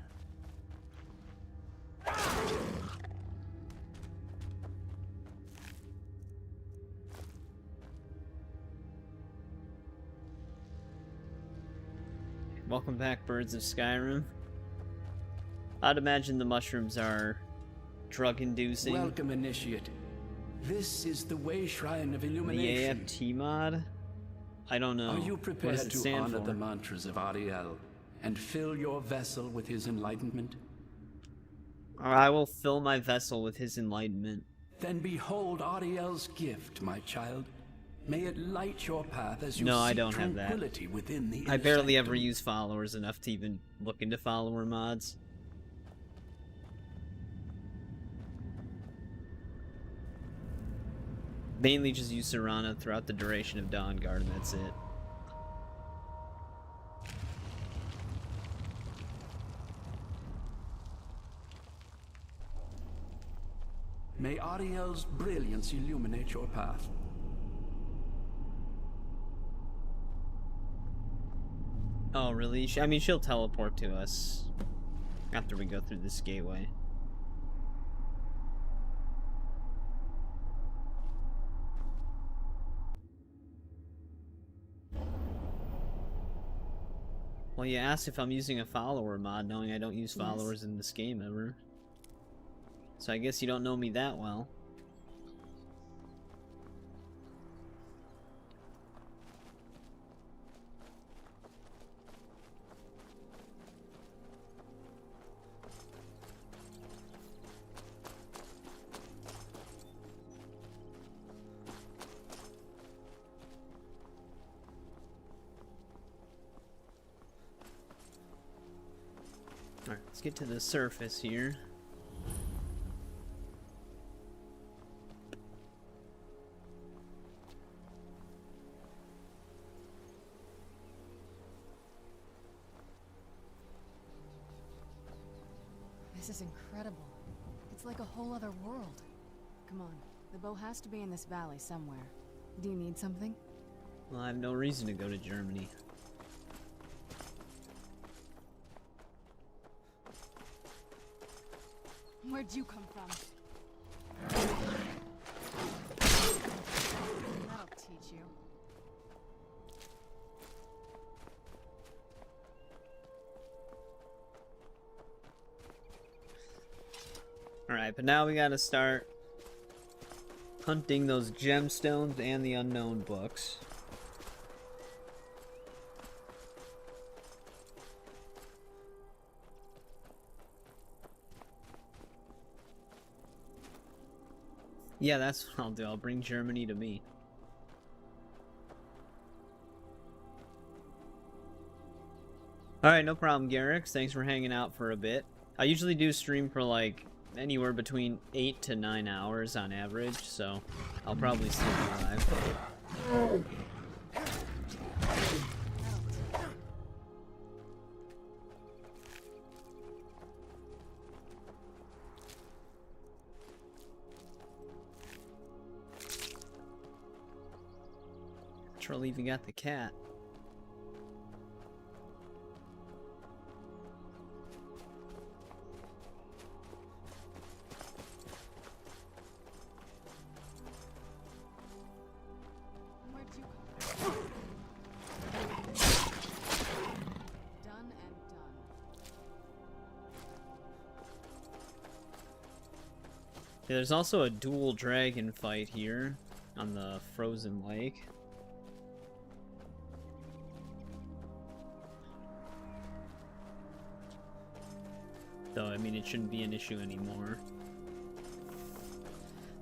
[SPEAKER 1] Welcome back, birds of Skyrim. I'd imagine the mushrooms are drug-inducing.
[SPEAKER 10] Welcome, Initiate. This is the Way Shrine of
[SPEAKER 1] The
[SPEAKER 10] Illumination.
[SPEAKER 1] AFT mod? I don't know.
[SPEAKER 10] Are you
[SPEAKER 1] What
[SPEAKER 10] prepared
[SPEAKER 1] does it
[SPEAKER 10] to
[SPEAKER 1] stand
[SPEAKER 10] honor
[SPEAKER 1] for?
[SPEAKER 10] the mantras of Ariel and fill your vessel with his enlightenment?
[SPEAKER 1] I will fill my vessel with his enlightenment.
[SPEAKER 10] Then behold Ariel's gift, my child. May it light your path as you
[SPEAKER 1] No,
[SPEAKER 10] seek
[SPEAKER 1] I don't have that.
[SPEAKER 10] tranquility within the
[SPEAKER 1] I barely
[SPEAKER 10] inner
[SPEAKER 1] ever
[SPEAKER 10] sanctum.
[SPEAKER 1] use followers enough to even look into follower mods. Mainly just use Serana throughout the duration of Dawnguard, and that's it.
[SPEAKER 10] May Ariel's brilliance illuminate your path.
[SPEAKER 1] Oh, really? I mean, she'll teleport to us after we go through this gateway. Well, you asked if I'm using a follower mod, knowing I don't use followers in this game ever. So I guess you don't know me that well. Alright, let's get to the surface here.
[SPEAKER 9] This is incredible. It's like a whole other world. Come on, the bow has to be in this valley somewhere. Do you need something?
[SPEAKER 1] Well, I have no reason to go to Germany.
[SPEAKER 9] Where'd you come from? That'll teach you.
[SPEAKER 1] Alright, but now we gotta start hunting those gemstones and the unknown books. Yeah, that's what I'll do. I'll bring Germany to me. Alright, no problem, Garrix. Thanks for hanging out for a bit. I usually do stream for like anywhere between 8 to 9 hours on average, so I'll probably still be alive. Troll even got the cat.
[SPEAKER 9] Where'd you come from? Done and done.
[SPEAKER 1] Yeah, there's also a dual dragon fight here on the frozen lake. Though, I mean, it shouldn't be an issue anymore.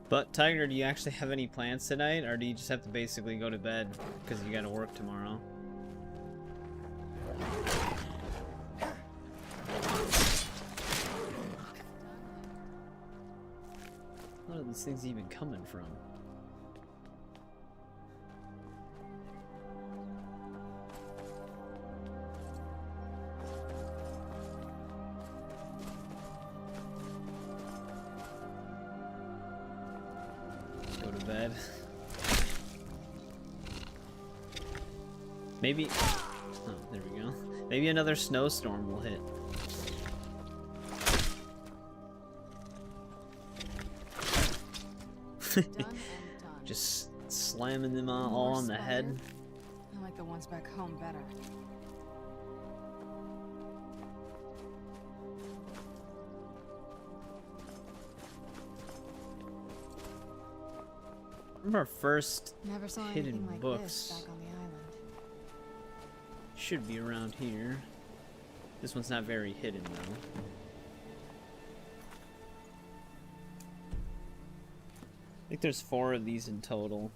[SPEAKER 1] But, Tiger, do you actually have any plans tonight, or do you just have to basically go to bed because you gotta work tomorrow? Where are these things even coming from? Bed. Maybe. Oh, there we go. Maybe another snowstorm will hit.
[SPEAKER 9] Done and done.
[SPEAKER 1] Just slamming them all on the head.
[SPEAKER 9] I like the ones back home better.
[SPEAKER 1] Our first
[SPEAKER 9] Never saw
[SPEAKER 1] hidden
[SPEAKER 9] anything like
[SPEAKER 1] books
[SPEAKER 9] this back on the island.
[SPEAKER 1] should be around here. This one's not very hidden though. I think there's 4 of these in total.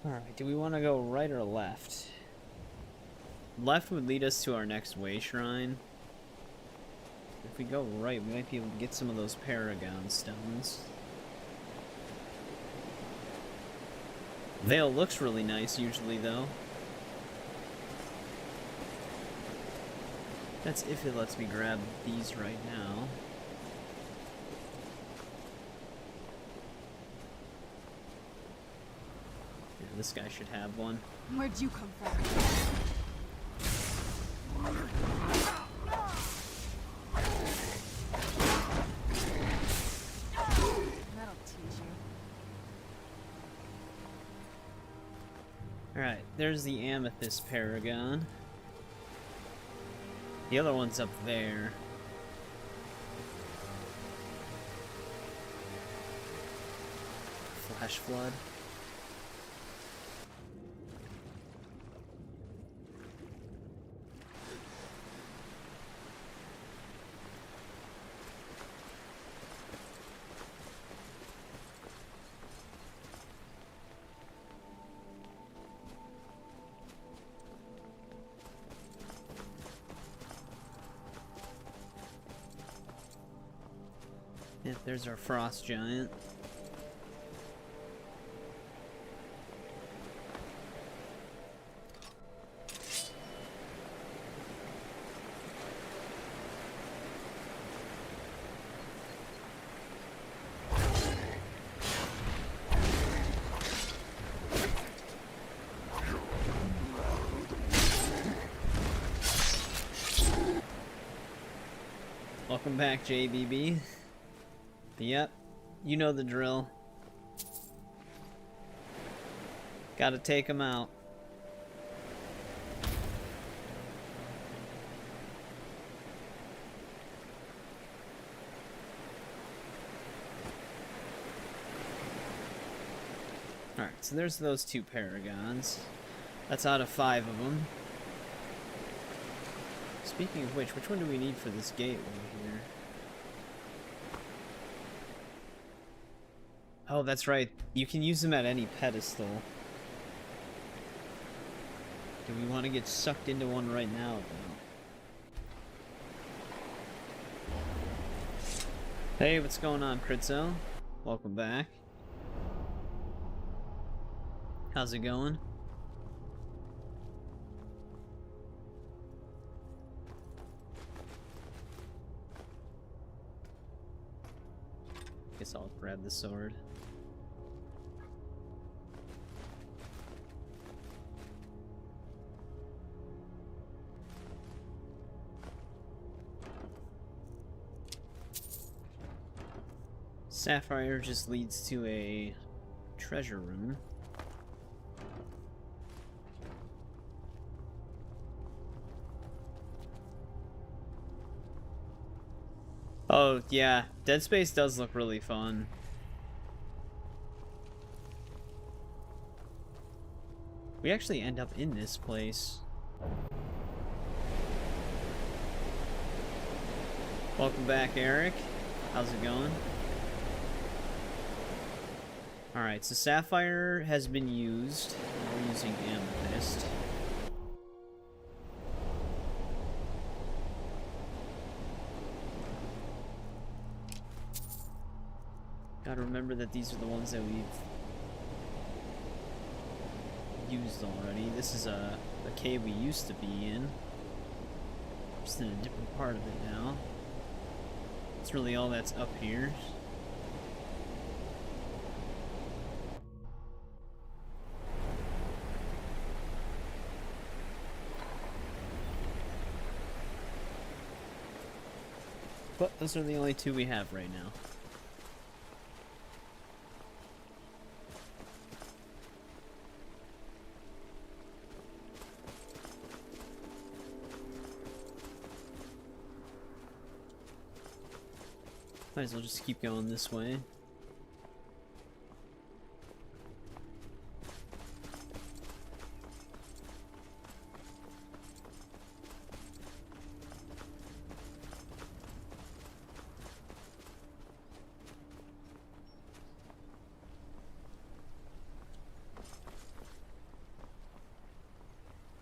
[SPEAKER 1] Alright, do we want to go right or left? Left would lead us to our next way shrine. If we go right, we might be able to get some of those Paragon stones. Veil looks really nice usually, though. That's if it lets me grab these right now. Yeah, this guy should have one.
[SPEAKER 9] Where'd you come from? That'll teach you.
[SPEAKER 1] Alright, there's the Amethyst Paragon. The other one's up there. Flash Flood. Yep, there's our Frost Giant. Welcome back, JBB. Yep, you know the drill. Gotta take them out. Alright, so there's those 2 Paragons. That's out of 5 of them. Speaking of which one do we need for this gateway here? Oh, that's right. You can use them at any pedestal. Do we want to get sucked into one right now, though? Hey, what's going on, Critzo? Welcome back. How's it going? Guess I'll grab the sword. Sapphire just leads to a treasure room. Oh, yeah. Dead Space does look really fun. We actually end up in this place. Welcome back, Eric. How's it going? Alright, so Sapphire has been used. We're using Amethyst. Gotta remember that these are the ones that we've used already. This is a cave we used to be in. Just in a different part of it now. That's really all that's up here. But those are the only two we have right now. Might as well just keep going this way.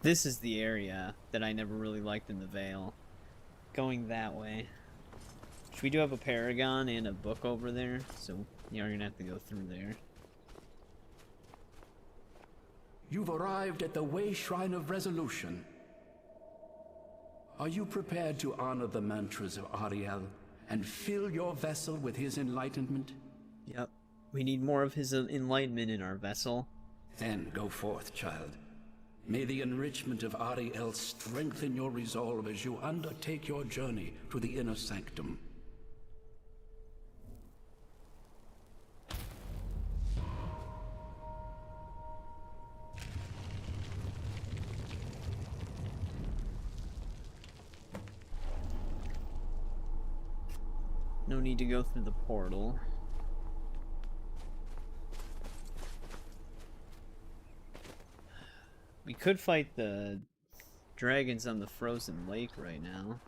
[SPEAKER 1] This is the area that I never really liked in the Vale. Going that way. Which we do have a Paragon and a book over there, so you're gonna have to go through there.
[SPEAKER 10] You've arrived at the Way Shrine of Resolution. Are you prepared to honor the mantras of Ariel and fill your vessel with his enlightenment?
[SPEAKER 1] Yep. We need more of his enlightenment in our vessel.
[SPEAKER 10] Then go forth, child. May the enrichment of Ariel strengthen your resolve as you undertake your journey to the inner sanctum.
[SPEAKER 1] No need to go through the portal. We could fight the dragons on the frozen lake right now.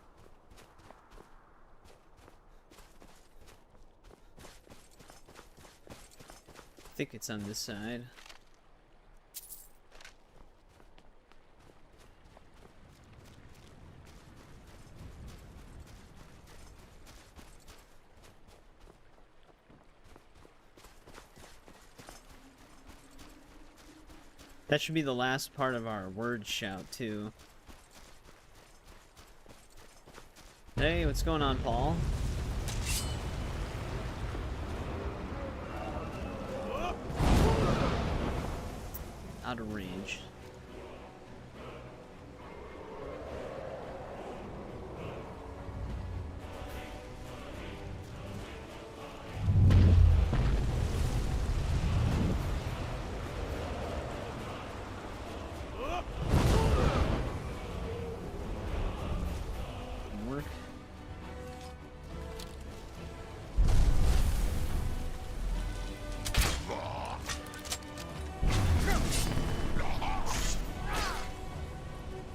[SPEAKER 1] I think it's on this side. That should be the last part of our word shout, too. Hey, what's going on, Paul? Out of range.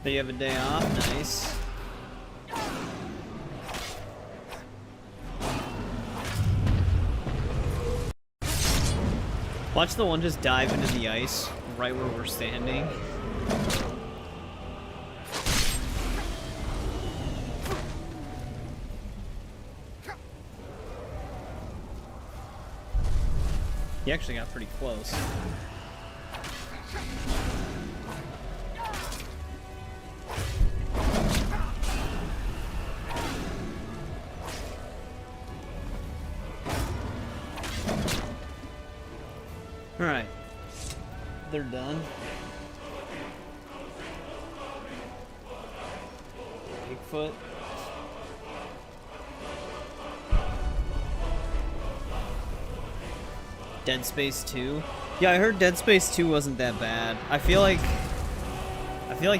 [SPEAKER 1] So you have a day off, nice. Watch the one just dive into the ice right where we're standing. He actually got pretty close. Alright. They're done. Bigfoot. Dead Space 2. Yeah, I heard Dead Space 2 wasn't that bad. I feel like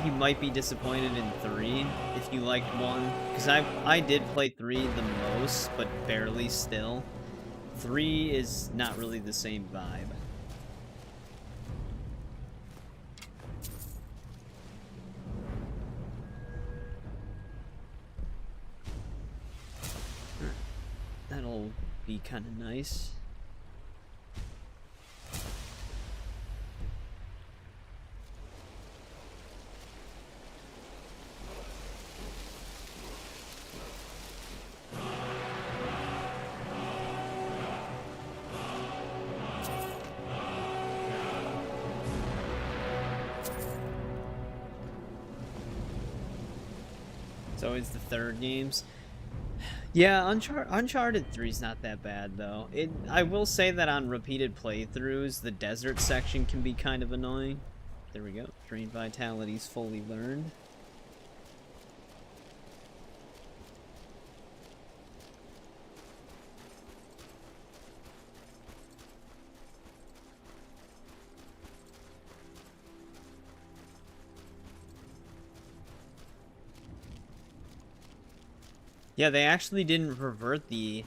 [SPEAKER 1] you might be disappointed in 3 if you liked 1, because I did play 3 the most, but barely still. 3 is not really the same vibe. That'll be kind of nice. It's always the third games. Yeah, Uncharted 3 is not that bad, though. I will say that on repeated playthroughs, the desert section can be kind of annoying. There we go. Drain Vitality's fully learned. Yeah, they actually didn't revert the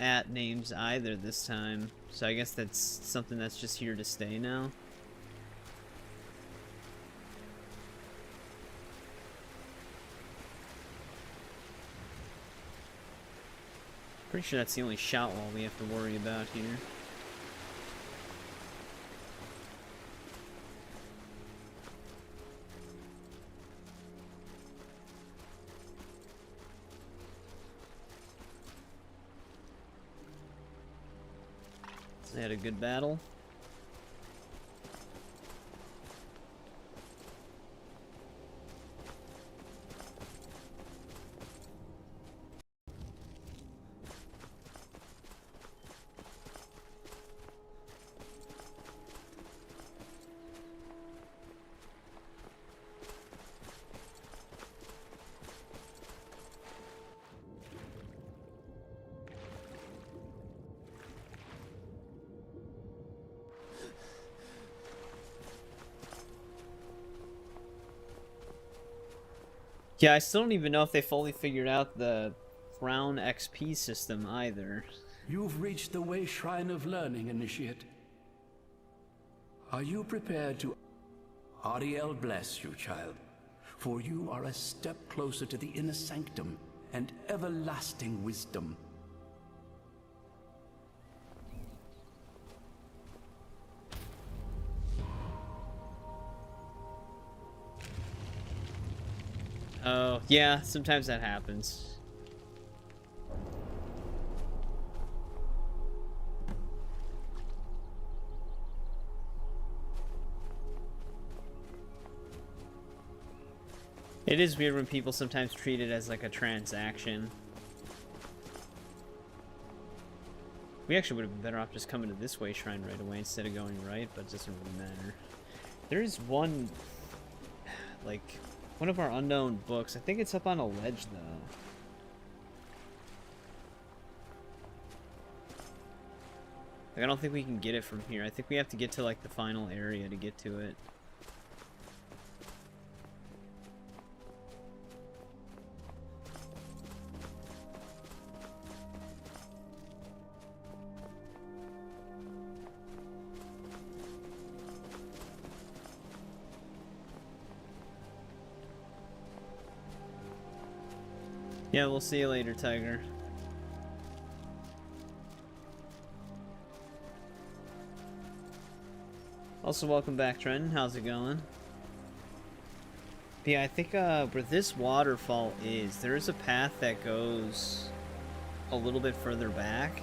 [SPEAKER 1] @ names either this time, so I guess that's something that's just here to stay now. Pretty sure that's the only shout wall we have to worry about here. They had a good battle. Yeah, I still don't even know if they fully figured out the Crown XP system either.
[SPEAKER 10] You've reached the Way Shrine of Learning, Initiate. Are you prepared to... Ariel bless you, child, for you are a step closer to the inner sanctum and everlasting wisdom.
[SPEAKER 1] Oh, yeah, sometimes that happens. It is weird when people sometimes treat it as like a transaction. We actually would have been better off just coming to this way shrine right away instead of going right, but it doesn't really matter. There is one, like... one of our unknown books. I think it's up on a ledge, though. Like, I don't think we can get it from here. I think we have to get to, like, the final area to get to it. Yeah, we'll see you later, Tiger. Also, welcome back, Trenton. How's it going? But yeah, I think where this waterfall is, there's a path that goes a little bit further back.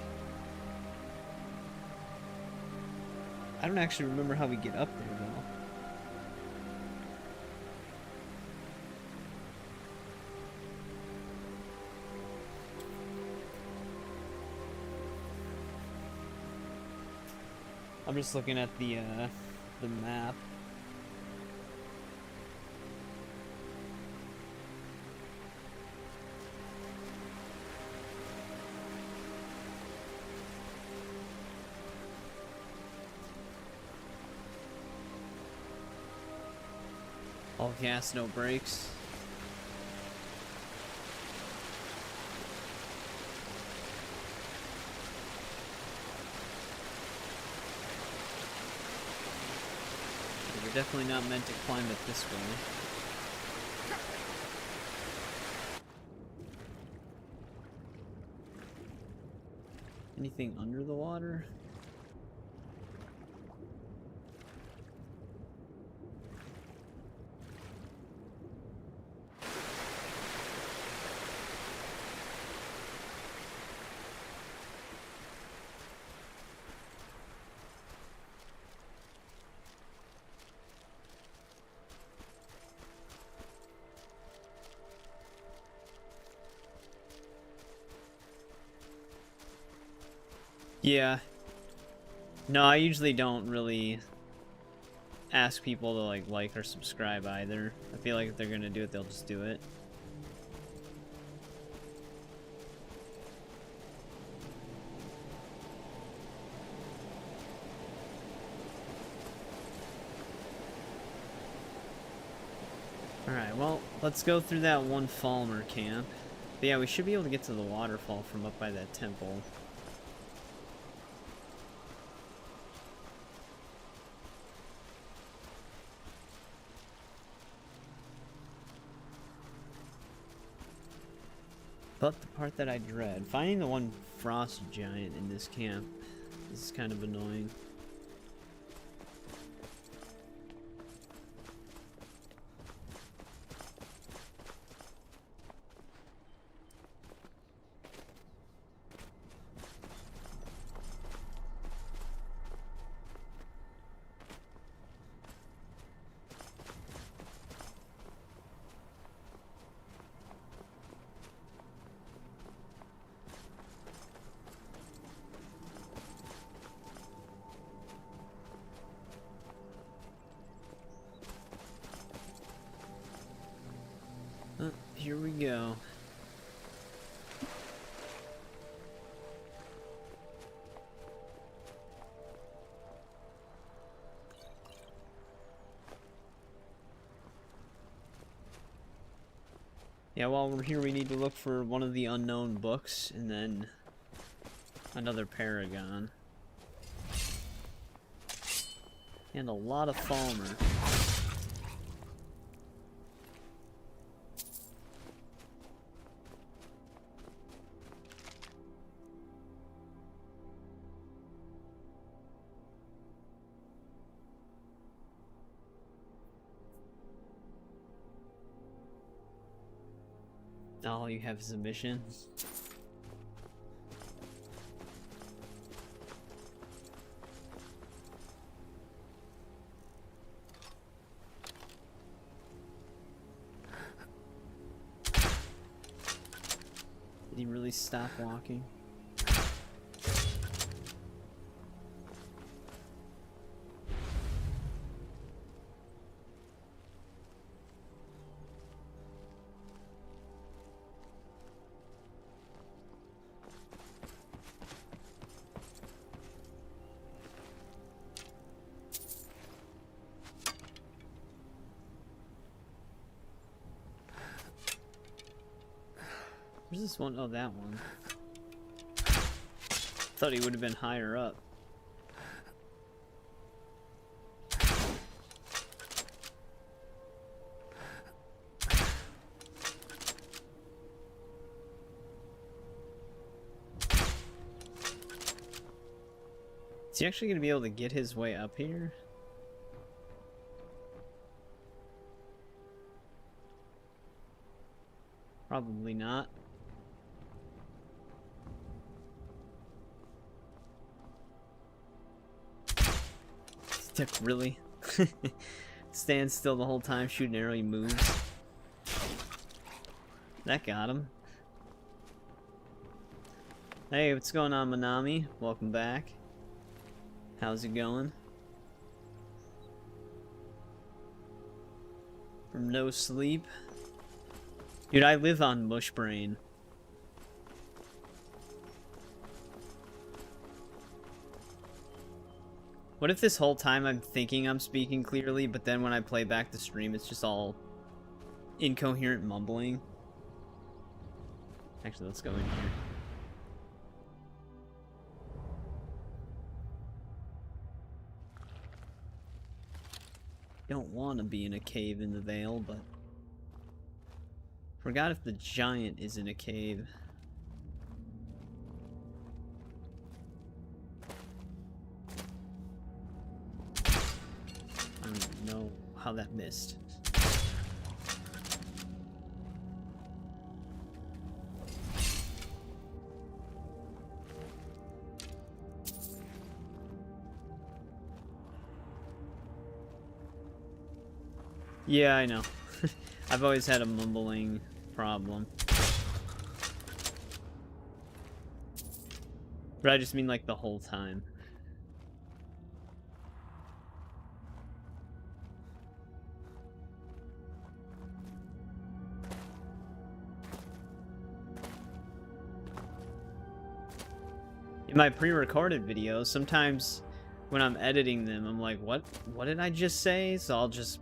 [SPEAKER 1] I don't actually remember how we get up there, though. I'm just looking at the map. All gas, no brakes. We're definitely not meant to climb it this way. Anything under the water? Yeah. No, I usually don't really ask people to like or subscribe either. I feel like if they're gonna do it, they'll just do it. Alright, well, let's go through that one Falmer camp. But yeah, we should be able to get to the waterfall from up by that temple. But the part that I dread, finding the one frost giant in this camp is kind of annoying. Here we go. Yeah, while we're here, we need to look for one of the unknown books and then another paragon. And a lot of Falmer. All you have is a mission. Did he really stop walking? Where's this one? Oh, that one. Thought he would have been higher up. Is he actually going to be able to get his way up here? Probably not. Really? Stand still the whole time, shoot an arrow, he moves. That got him. Hey, what's going on, Manami? Welcome back. How's it going? From no sleep. Dude, I live on mush brain. What if this whole time I'm thinking I'm speaking clearly, but then when I play back the stream, it's just all incoherent mumbling? Actually, let's go in here. Don't want to be in a cave in the Vale, but... Forgot if the giant is in a cave. I don't even know how that missed. Yeah, I know. I've always had a mumbling problem. But I just mean like the whole time. In my pre-recorded videos, sometimes when I'm editing them, I'm like, what did I just say? So I'll just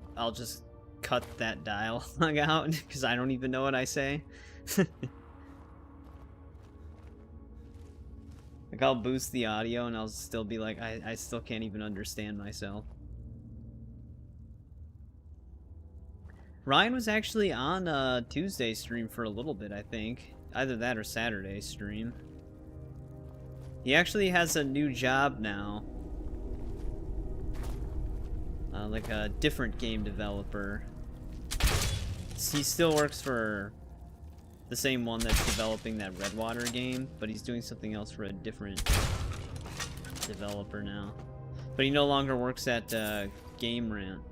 [SPEAKER 1] cut that dialogue out because I don't even know what I say. Like, I'll boost the audio and I'll still be like, I still can't even understand myself. Ryan was actually on Tuesday stream for a little bit, I think. Either that or Saturday stream. He actually has a new job now. Like a different game developer. He still works for the same one that's developing that Redwater game, but he's doing something else for a different developer now. But he no longer works at Game Rant.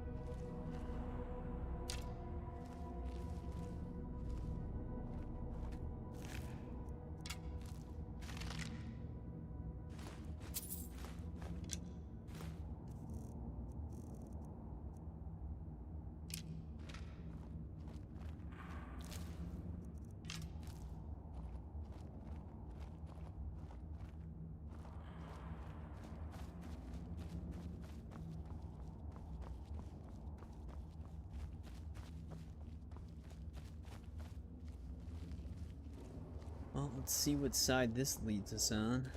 [SPEAKER 1] Well, let's see what side this leads us on.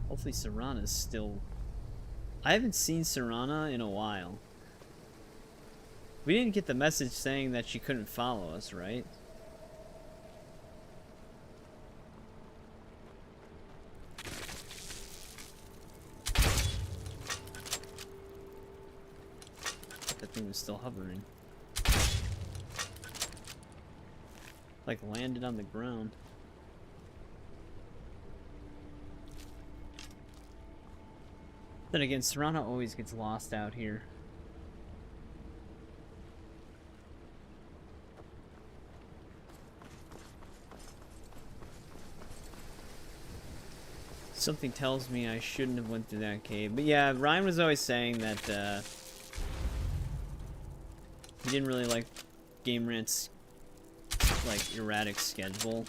[SPEAKER 1] Hopefully Serana's still... I haven't seen Serana in a while. We didn't get the message saying that she couldn't follow us, right? That thing was still hovering. Like landed on the ground. Then again, Serana always gets lost out here. Something tells me I shouldn't have went through that cave. But yeah, Ryan was always saying that he didn't really like Game Rant's like erratic schedule.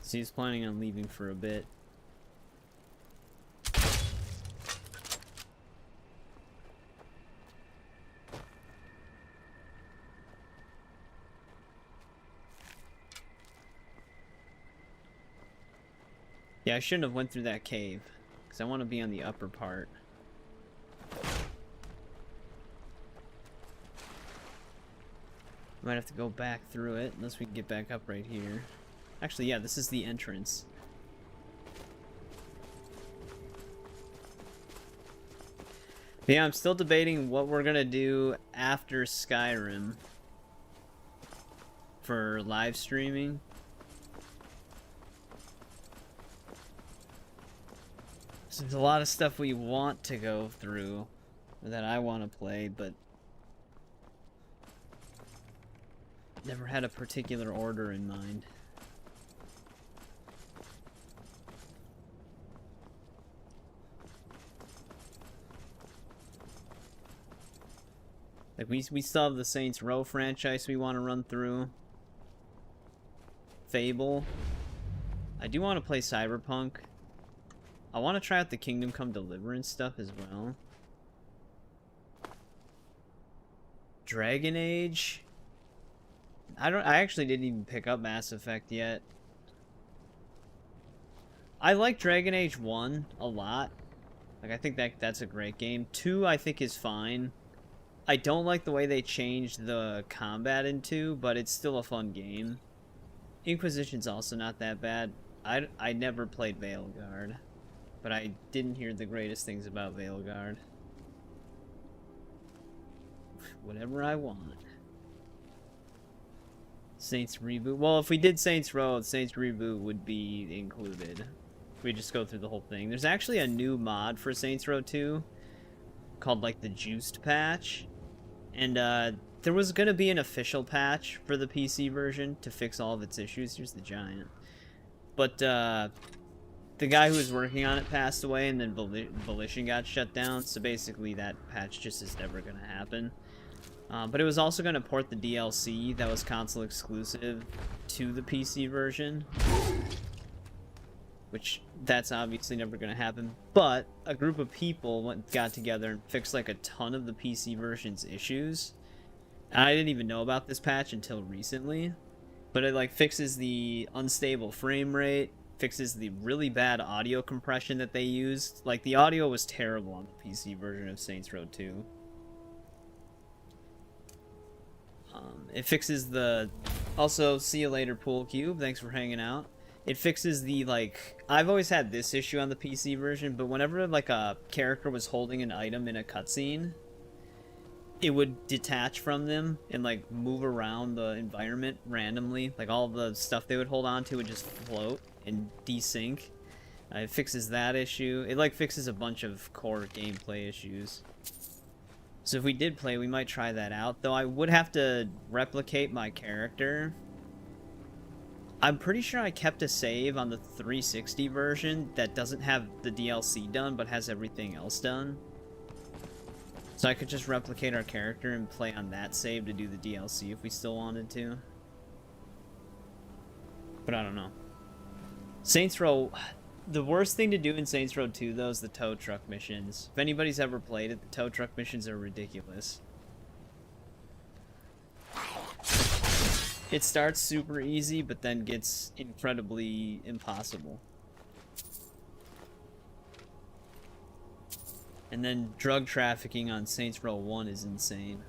[SPEAKER 1] So he's planning on leaving for a bit. Yeah, I shouldn't have went through that cave, because I want to be on the upper part. Might have to go back through it, unless we can get back up right here. Actually, yeah, this is the entrance. Yeah, I'm still debating what we're gonna do after Skyrim for live streaming. So there's a lot of stuff we want to go through that I want to play, but never had a particular order in mind. Like, we still have the Saints Row franchise we want to run through. Fable. I do want to play Cyberpunk. I want to try out the Kingdom Come Deliverance stuff as well. Dragon Age. I actually didn't even pick up Mass Effect yet. I like Dragon Age 1 a lot. Like, I think that's a great game. 2 I think is fine. I don't like the way they changed the combat in 2, but it's still a fun game. Inquisition's also not that bad. I never played Veilguard, but I didn't hear the greatest things about Veilguard. Whatever I want. Saints Reboot. Well, if we did Saints Row, Saints Reboot would be included. We just go through the whole thing. There's actually a new mod for Saints Row 2 called, like, the Juiced patch. And there was going to be an official patch for the PC version to fix all of its issues. Here's the giant. But the guy who was working on it passed away, and then Volition got shut down. So basically that patch just is never going to happen. But it was also going to port the DLC that was console exclusive to the PC version. Which, that's obviously never going to happen. But a group of people got together and fixed like a ton of the PC version's issues. And I didn't even know about this patch until recently. But it like fixes the unstable frame rate, fixes the really bad audio compression that they used. Like, the audio was terrible on the PC version of Saints Row 2. It fixes the... Also, see you later, Pool Cube. Thanks for hanging out. It fixes the, like... I've always had this issue on the PC version, but whenever, like, a character was holding an item in a cutscene, it would detach from them and, like, move around the environment randomly. Like, all the stuff they would hold on to would just float and desync. It fixes that issue. It, like, fixes a bunch of core gameplay issues. So if we did play, we might try that out. Though I would have to replicate my character. I'm pretty sure I kept a save on the 360 version that doesn't have the DLC done, but has everything else done. So I could just replicate our character and play on that save to do the DLC if we still wanted to. But I don't know. Saints Row... The worst thing to do in Saints Row 2, though, is the tow truck missions. If anybody's ever played it, the tow truck missions are ridiculous. It starts super easy, but then gets incredibly impossible. And then drug trafficking on Saints Row 1 is insane.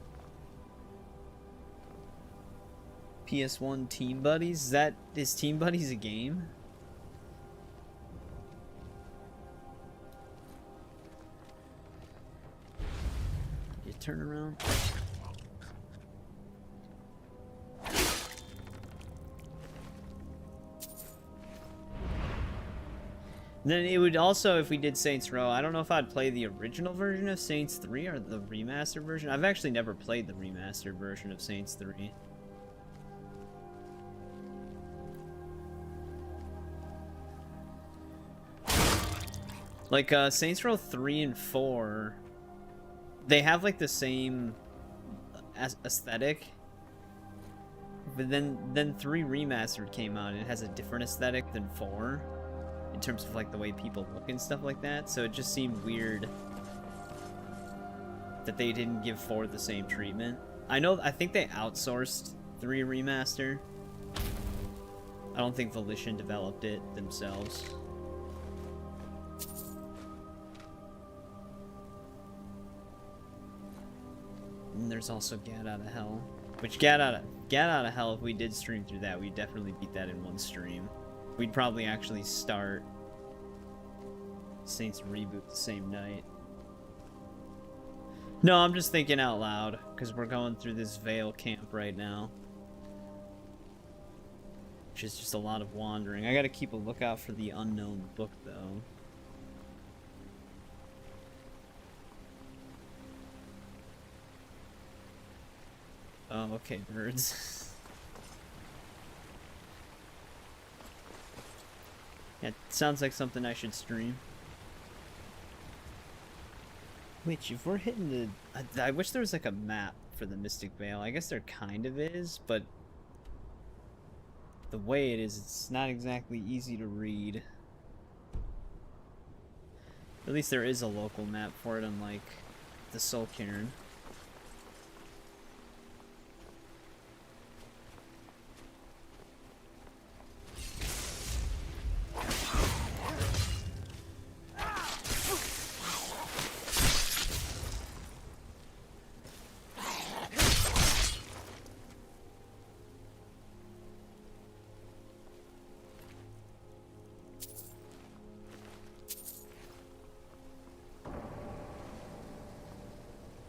[SPEAKER 1] PS1 Team Buddies? Is Team Buddies a game? You turn around. Then it would also, if we did Saints Row, I don't know if I'd play the original version of Saints 3 or the remastered version. I've actually never played the remastered version of Saints 3. Like, Saints Row 3 and 4, they have, like, the same aesthetic. But then 3 Remastered came out, and it has a different aesthetic than 4. In terms of, like, the way people look and stuff like that. So it just seemed weird that they didn't give 4 the same treatment. I think they outsourced 3 Remaster. I don't think Volition developed it themselves. And there's also Gat Out of Hell. Which Gat Out of Hell, if we did stream through that, we'd definitely beat that in one stream. We'd probably actually start Saints Reboot the same night. No, I'm just thinking out loud, because we're going through this Vale camp right now. Which is just a lot of wandering. I gotta keep a lookout for the unknown book, though. Oh, okay, birds. Yeah, it sounds like something I should stream. Which, if we're hitting the... I wish there was like a map for the Mystic Vale. I guess there kind of is, but... the way it is, it's not exactly easy to read. At least there is a local map for it, unlike the Soul Cairn.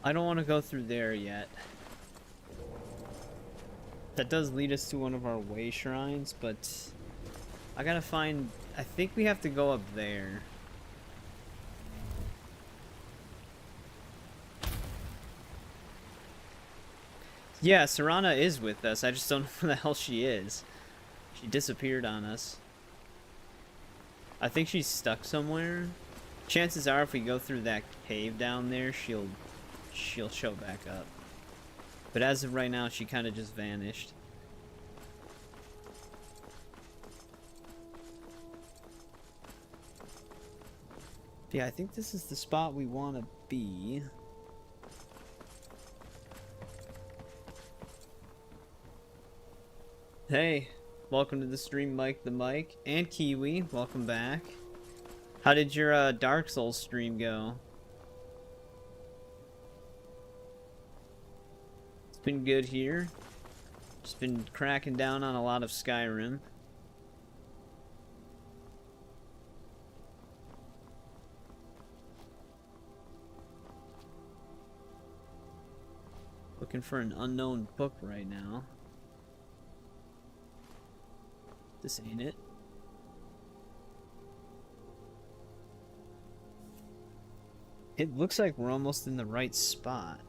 [SPEAKER 1] I don't want to go through there yet. That does lead us to one of our way shrines, but I gotta find... I think we have to go up there. Yeah, Serana is with us. I just don't know where the hell she is. She disappeared on us. I think she's stuck somewhere. Chances are if we go through that cave down there, she'll show back up. But as of right now, she kind of just vanished. Yeah, I think this is the spot we want to be. Hey, welcome to the stream, Mike the Mike, and Kiwi, welcome back. How did your Dark Souls stream go? Been good here. Just been cracking down on a lot of Skyrim. Looking for an unknown book right now. This ain't it. It looks like we're almost in the right spot.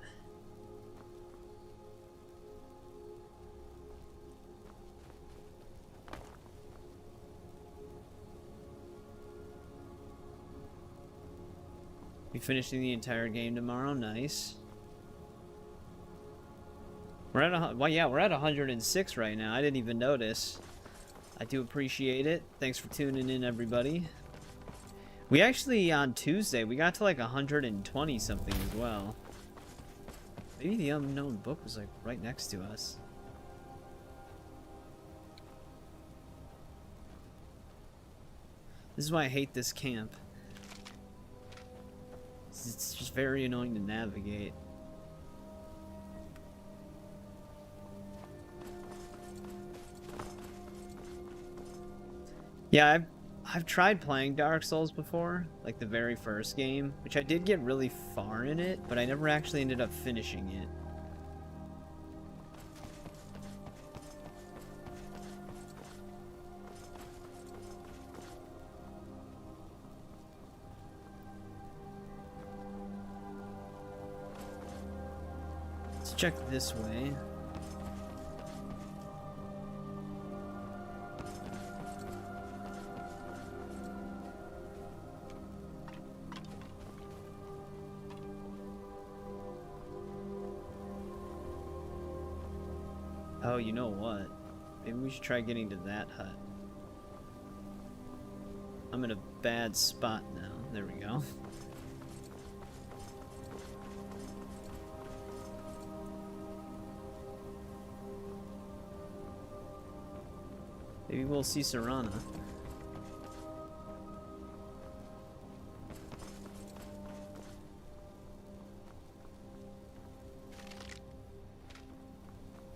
[SPEAKER 1] Be finishing the entire game tomorrow. Nice. We're at well, yeah, we're at 106 right now. I didn't even notice. I do appreciate it. Thanks for tuning in, everybody. We actually, on Tuesday, we got to like 120 something as well. Maybe the unknown book was like right next to us. This is why I hate this camp. It's just very annoying to navigate. Yeah, I've tried playing Dark Souls before, like the very first game, which I did get really far in it, but I never actually ended up finishing it. Check this way. Oh, you know what? Maybe we should try getting to that hut. I'm in a bad spot now. There we go. Maybe we'll see Serana.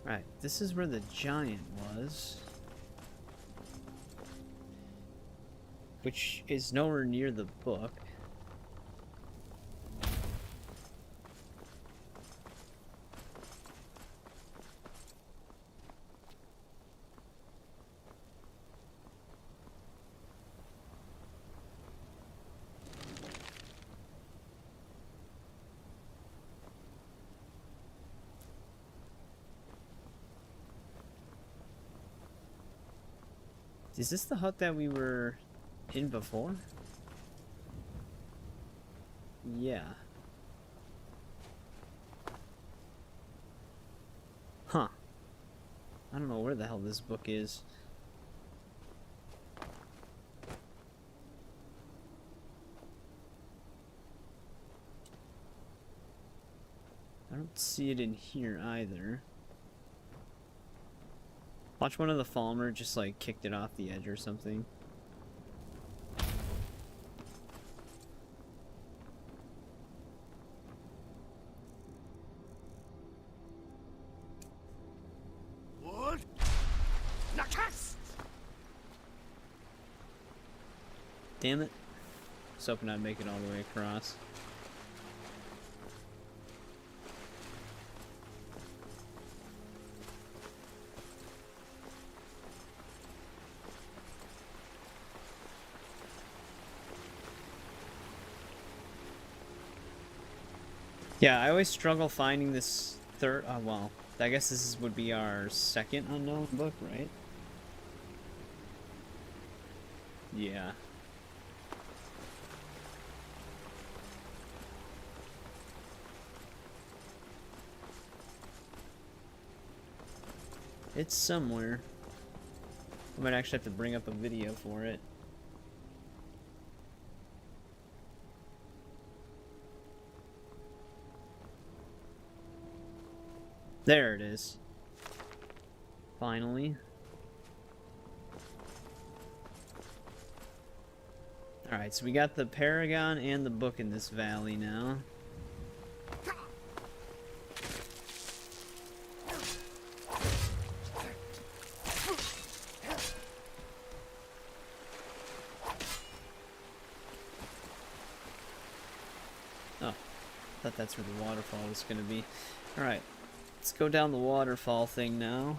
[SPEAKER 1] Right, this is where the giant was. Which is nowhere near the book. Is this the hut that we were in before? Yeah. Huh. I don't know where the hell this book is. I don't see it in here either. Watch one of the Falmer just like kicked it off the edge or something.
[SPEAKER 2] What? Nakas!
[SPEAKER 1] Damn it. I was hoping I'd make it all the way across. Yeah, I always struggle finding this third, well, I guess would be our second unknown book, right? Yeah. It's somewhere. I might actually have to bring up a video for it. There it is. Finally. Alright, so we got the Paragon and the book in this valley now. Oh, I thought that's where the waterfall was going to be. Alright. Let's go down the waterfall thing now.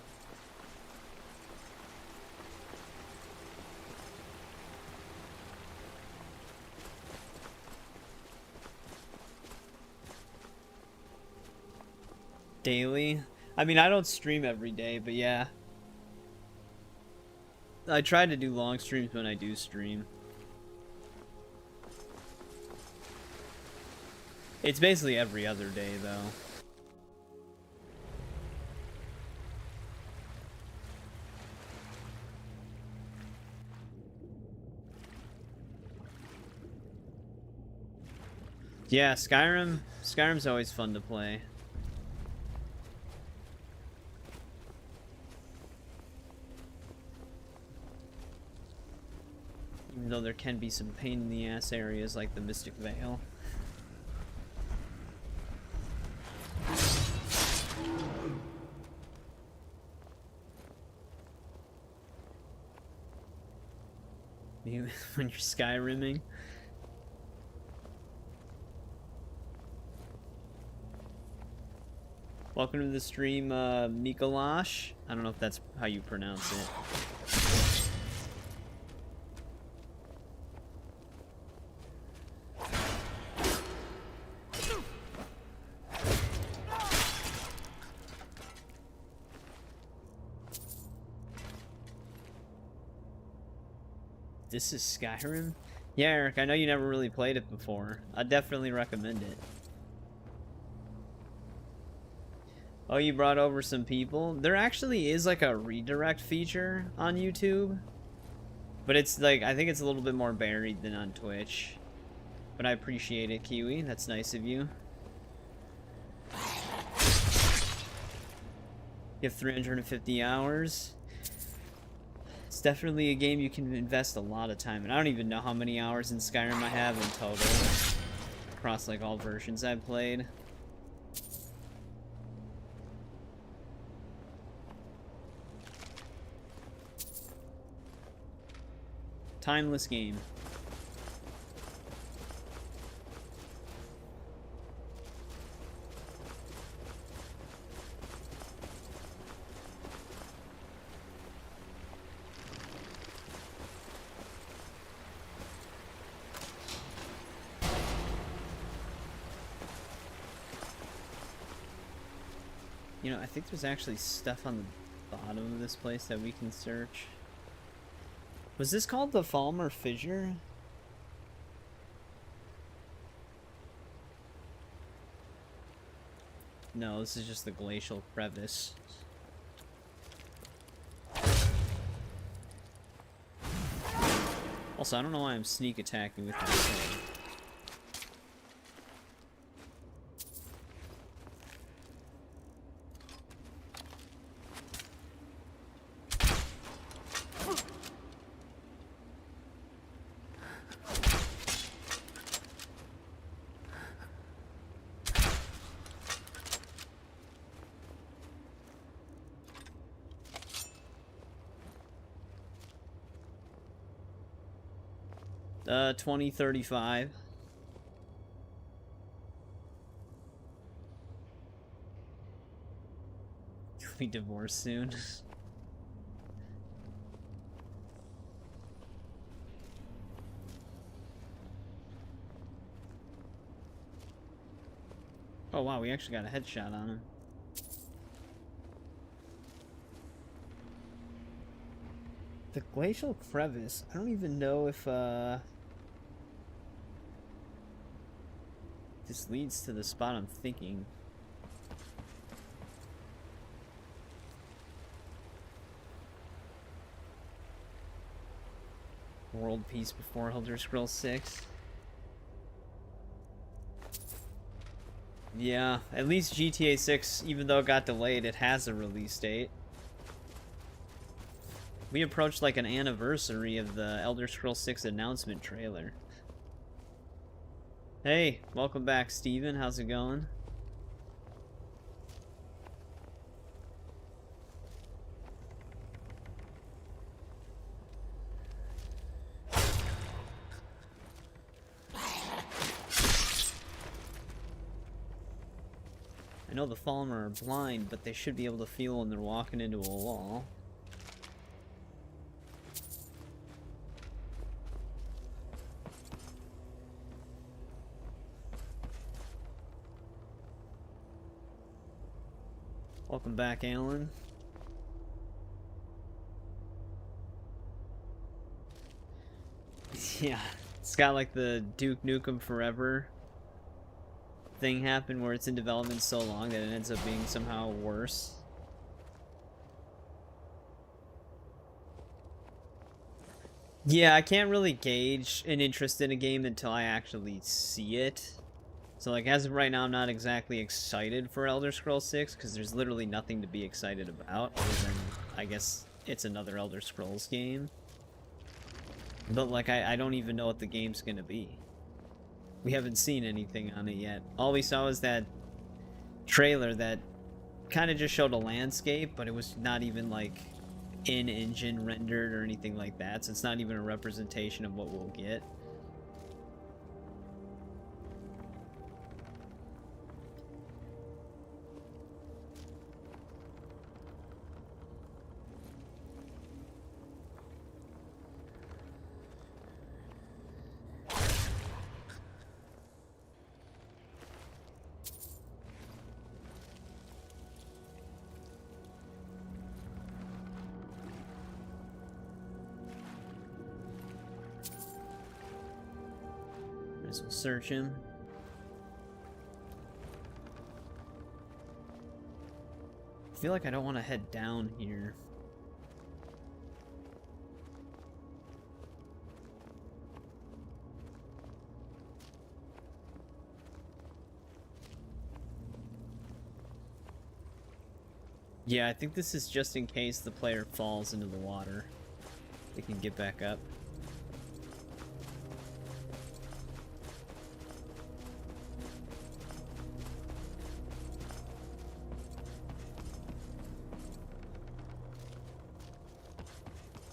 [SPEAKER 1] Daily? I mean, I don't stream every day, but yeah. I try to do long streams when I do stream. It's basically every other day, though. Yeah, Skyrim's always fun to play. Even though there can be some pain in the ass areas like the Mystic Vale. When you're Skyrimming. Welcome to the stream, Mikolash. I don't know if that's how you pronounce it. This is Skyrim? Yeah, Eric, I know you never really played it before. I definitely recommend it. Oh, you brought over some people? There actually is like a redirect feature on YouTube. But it's like, I think it's a little bit more buried than on Twitch. But I appreciate it, Kiwi. That's nice of you. You have 350 hours. It's definitely a game you can invest a lot of time in. I don't even know how many hours in Skyrim I have in total. Across like all versions I've played. Timeless game. You know, I think there's actually stuff on the bottom of this place that we can search. Was this called the Falmer Fissure? No, this is just the Glacial Crevice. Also, I don't know why I'm sneak attacking with my sword. Uh, 2035. You'll be divorced soon. Oh wow, we actually got a headshot on him. The Glacial Crevice, I don't even know if this leads to the spot I'm thinking. World Peace before Elder Scrolls 6. Yeah, at least GTA 6, even though it got delayed, it has a release date. We approached like an anniversary of the Elder Scrolls 6 announcement trailer. Hey, welcome back, Steven. How's it going? I know the Falmer are blind, but they should be able to feel when they're walking into a wall. Welcome back, Alan. Yeah, it's got like the Duke Nukem Forever thing happen where it's in development so long that it ends up being somehow worse. Yeah, I can't really gauge an interest in a game until I actually see it. So like as of right now, I'm not exactly excited for Elder Scrolls 6 because there's literally nothing to be excited about other than, I guess, it's another Elder Scrolls game. But like I don't even know what the game's gonna be. We haven't seen anything on it yet. All we saw was that trailer that kind of just showed a landscape, but it was not even like in-engine rendered or anything like that, so it's not even a representation of what we'll get. We'll search him. I feel like I don't want to head down here. Yeah, I think this is just in case the player falls into the water. They can get back up.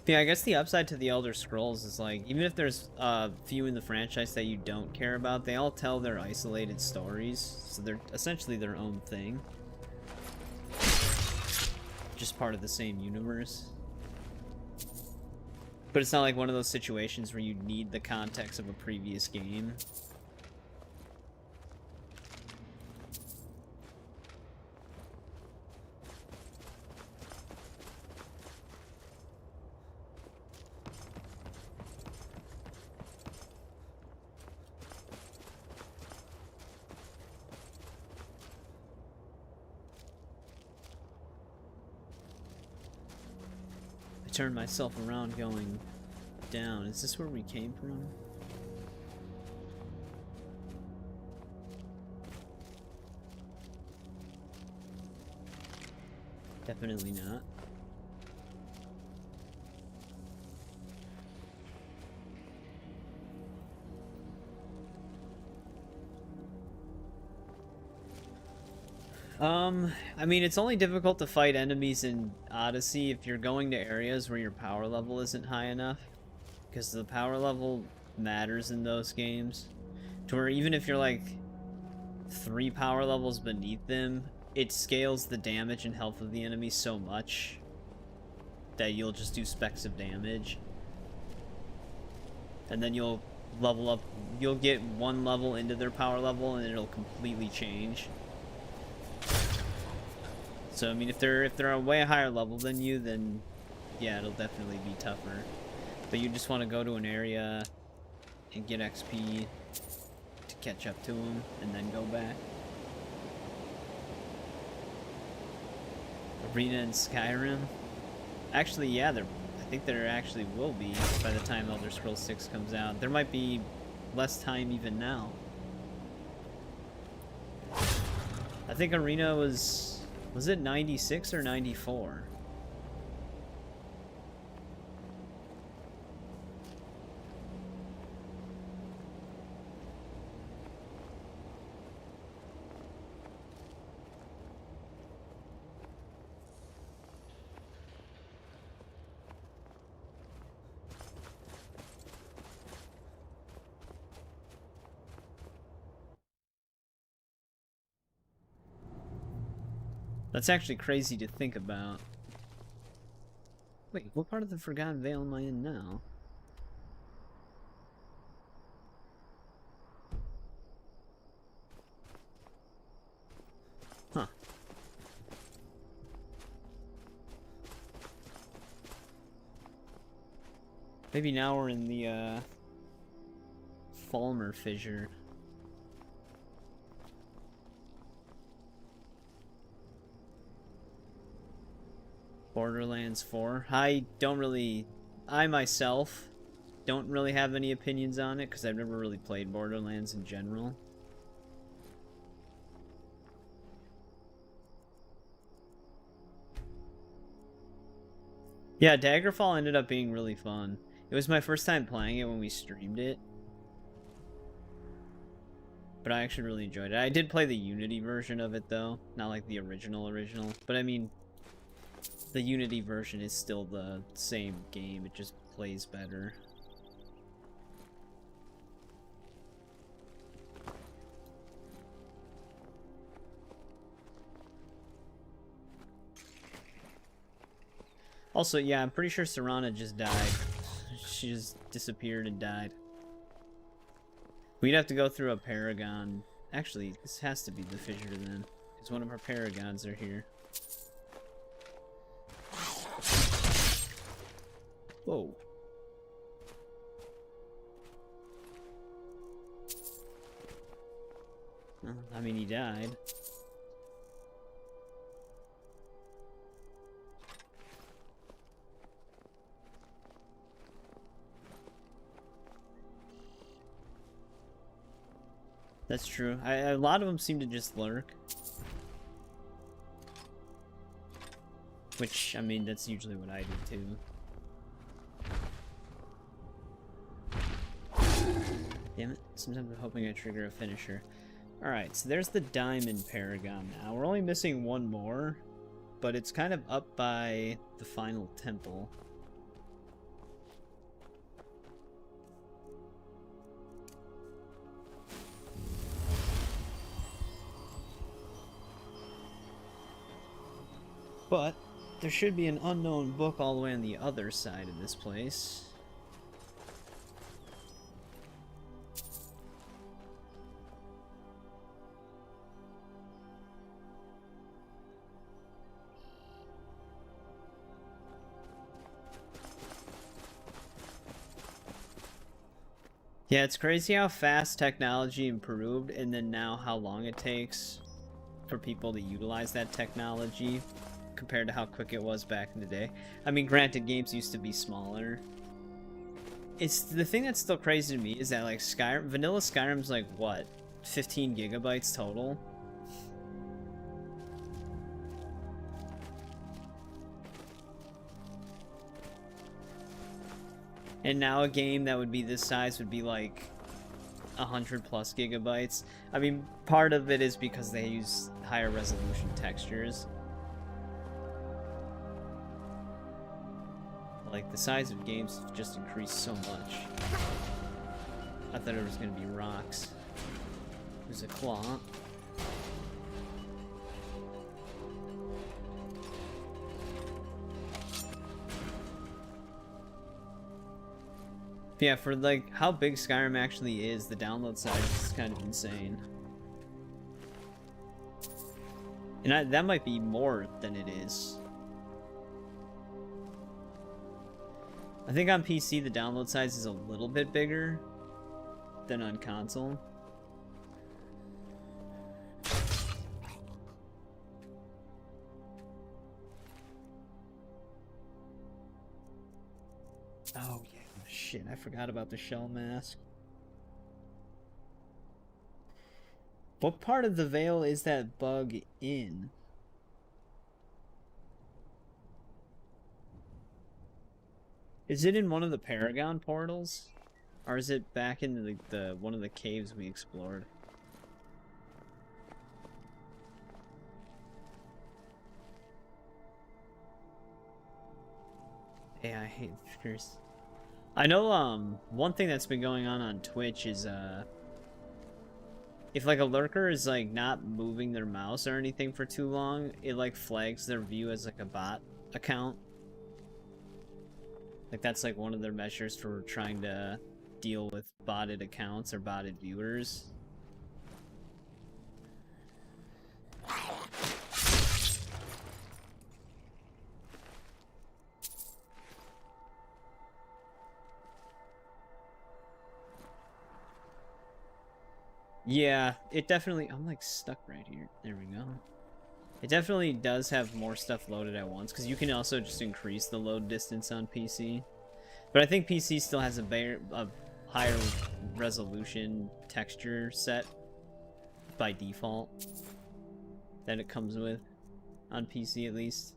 [SPEAKER 1] Yeah, I guess the upside to the Elder Scrolls is like, even if there's a few in the franchise that you don't care about, they all tell their isolated stories, so they're essentially their own thing. Just part of the same universe. But it's not like one of those situations where you need the context of a previous game. turn myself around going down. Is this where we came from? Definitely not. I mean, it's only difficult to fight enemies in Odyssey if you're going to areas where your power level isn't high enough. Because the power level matters in those games. To where even if you're like 3 power levels beneath them, it scales the damage and health of the enemy so much that you'll just do specks of damage. And then you'll level up, you'll get 1 level into their power level and it'll completely change. So, I mean, if they're a way higher level than you, then yeah, it'll definitely be tougher. But you just want to go to an area and get XP to catch up to them, and then go back. Arena in Skyrim? Actually, yeah, I think there actually will be by the time Elder Scrolls 6 comes out. There might be less time even now. I think Arena was it 96 or 94? That's actually crazy to think about. Wait, what part of the Forgotten Vale am I in now? Huh. Maybe now we're in the, Falmer Fissure. Borderlands 4. I myself don't really have any opinions on it because I've never really played Borderlands in general. Yeah, Daggerfall ended up being really fun. It was my first time playing it when we streamed it. But I actually really enjoyed it. I did play the Unity version of it though, not like the original. But I mean, the Unity version is still the same game, it just plays better. Also, yeah, I'm pretty sure Serana just died. She just disappeared and died. We'd have to go through a Paragon. Actually, this has to be the fissure then, because one of our Paragons are here. Whoa. I mean, he died. That's true. A lot of them seem to just lurk. Which, I mean, that's usually what I do too. Damn it. Sometimes I'm hoping I trigger a finisher. Alright, so there's the Diamond Paragon now. We're only missing one more, but it's kind of up by the final temple. But there should be an unknown book all the way on the other side of this place. Yeah, it's crazy how fast technology improved, and then now how long it takes for people to utilize that technology. compared to how quick it was back in the day. I mean, granted, games used to be smaller. It's the thing that's still crazy to me is that like Skyrim, vanilla Skyrim's like what, 15 gigabytes total? And now a game that would be this size would be like 100 plus gigabytes. I mean, part of it is because they use higher resolution textures. Like, the size of games have just increased so much. I thought it was gonna be rocks. There's a claw. Yeah, for like how big Skyrim actually is, the download size is kind of insane. And that might be more than it is. I think on PC the download size is a little bit bigger than on console. Oh yeah, shit, I forgot about the shell mask. What part of the Veil is that bug in? Is it in one of the Paragon portals? Or is it back in the one of the caves we explored? Yeah, I hate figures. I know one thing that's been going on Twitch is if like a lurker is like not moving their mouse or anything for too long, it like flags their view as like a bot account. Like that's like one of their measures for trying to deal with botted accounts or botted viewers. Yeah, it definitely... I'm like stuck right here. There we go. It definitely does have more stuff loaded at once, because you can also just increase the load distance on PC. But I think PC still has a higher resolution texture set by default that it comes with, on PC at least.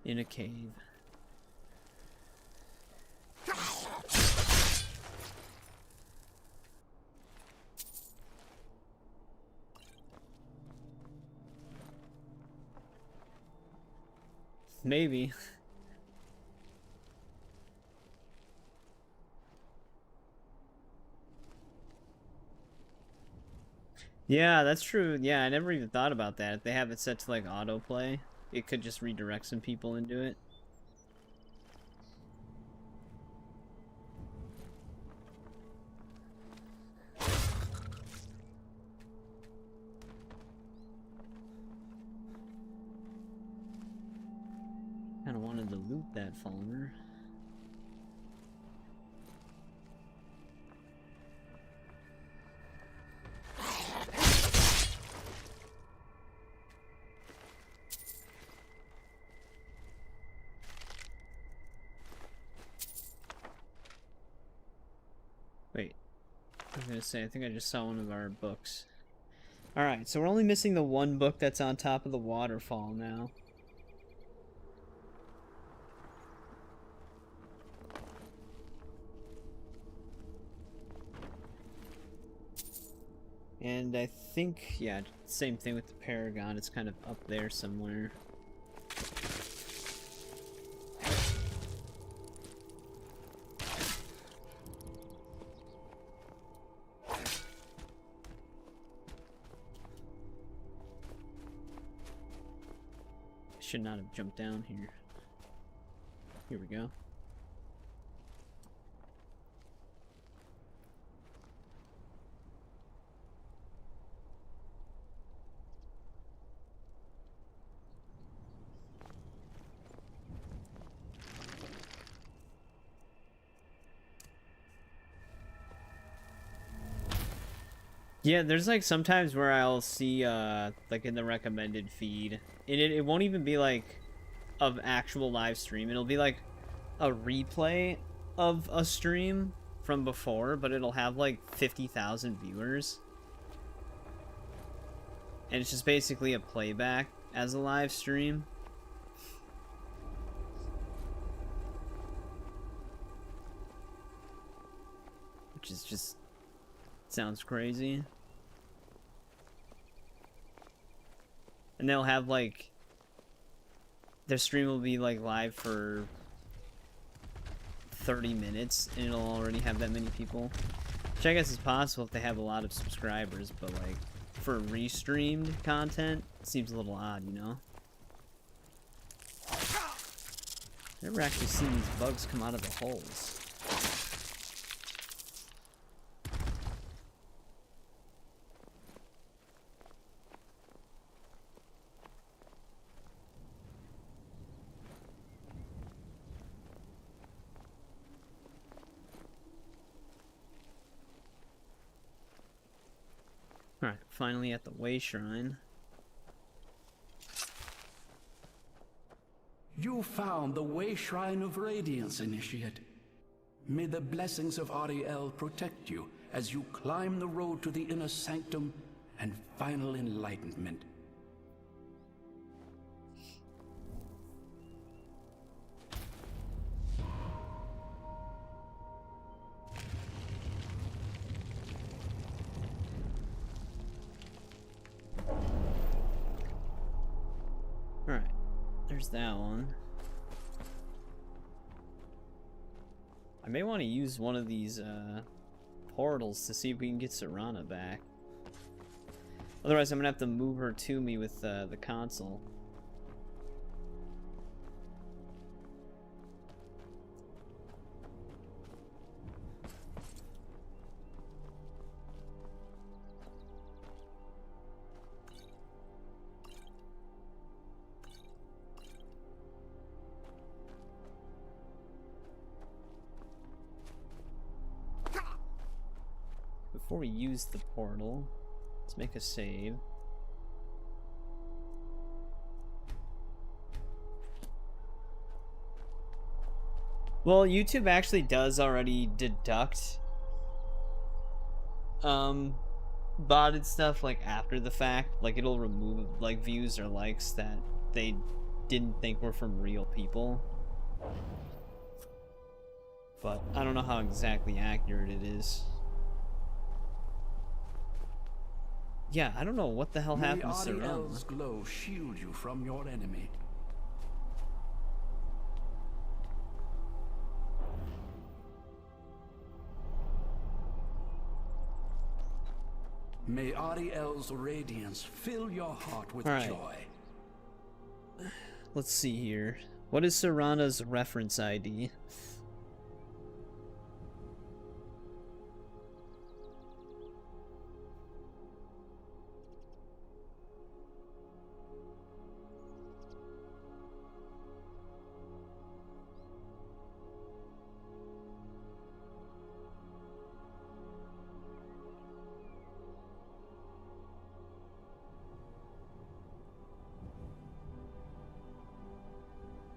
[SPEAKER 1] In a cave. Maybe. Yeah, that's true. Yeah, I never even thought about that. If they have it set to like autoplay, it could just redirect some people into it. Kinda wanted to loot that Falmer. Wait, I was gonna say, I think I just saw one of our books. Alright, so we're only missing the one book that's on top of the waterfall now. And I think, yeah, same thing with the Paragon, it's kind of up there somewhere. Should not have jumped down here. Here we go. Yeah, there's like sometimes where I'll see like in the recommended feed, and it won't even be like of actual live stream. It'll be like a replay of a stream from before, but it'll have like 50,000 viewers. And it's just basically a playback as a live stream. Which is just sounds crazy. And they'll have like their stream will be like live for 30 minutes and it'll already have that many people. Which I guess is possible if they have a lot of subscribers, but like for restreamed content, it seems a little odd, you know? Never actually seen these bugs come out of the holes. Alright, finally at the Way Shrine.
[SPEAKER 10] You found the Way Shrine of Radiance, Initiate. May the blessings of Ariel protect you as you climb the road to the inner sanctum and final enlightenment.
[SPEAKER 1] Alright, there's that one. I may want to use one of these portals to see if we can get Serana back. Otherwise I'm gonna have to move her to me with the console. Before we use the portal, let's make a save. Well, YouTube actually does already deduct botted stuff like after the fact. Like it'll remove like views or likes that they didn't think were from real people. But I don't know how exactly accurate it is. Yeah, I don't know what the hell happened to Serana.
[SPEAKER 10] May Ariel's glow shield you from your enemy. May Ariel's radiance fill your heart with joy.
[SPEAKER 1] Let's see here. What is Serana's reference ID?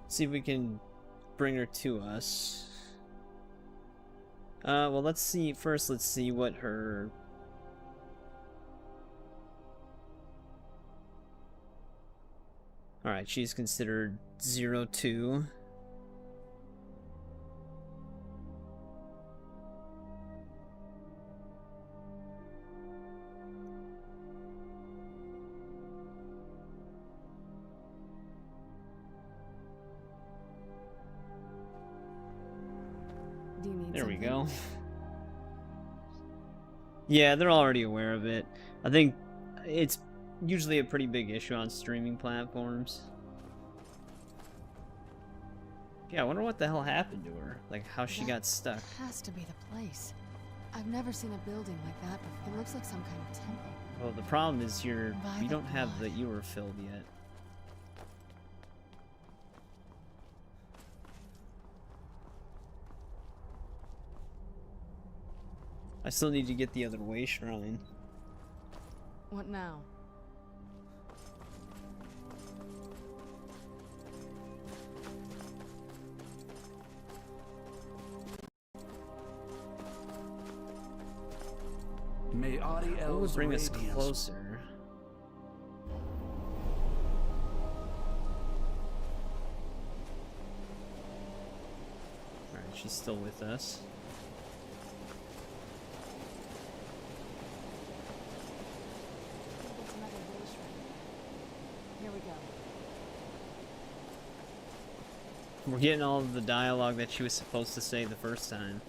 [SPEAKER 1] See if we can bring her to us. Well, let's see. First, let's see what her... Alright, she's considered 02. There we go. Yeah, they're already aware of it. I think it's usually a pretty big issue on streaming platforms. Yeah, I wonder what the hell happened to her. Like, how she got stuck.
[SPEAKER 9] Has to be the place. I've never seen a building like that before. It looks like some kind of temple.
[SPEAKER 1] Well, the problem is you don't have the ewer filled yet. I still need to get the other Way Shrine.
[SPEAKER 9] What now?
[SPEAKER 10] May
[SPEAKER 1] What would
[SPEAKER 10] Ariel's
[SPEAKER 1] bring us
[SPEAKER 10] radiance
[SPEAKER 1] closer? Alright, she's still with us.
[SPEAKER 9] That's another way shrine. Here we go.
[SPEAKER 1] We're getting all of the dialogue that she was supposed to say the first time.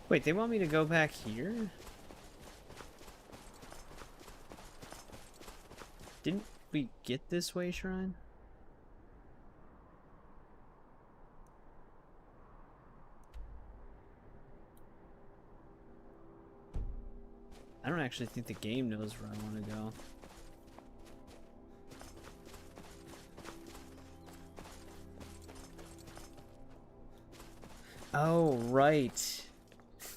[SPEAKER 1] Wait, they want me to go back here? Didn't we get this way shrine? I don't actually think the game knows where I want to go. Oh, right.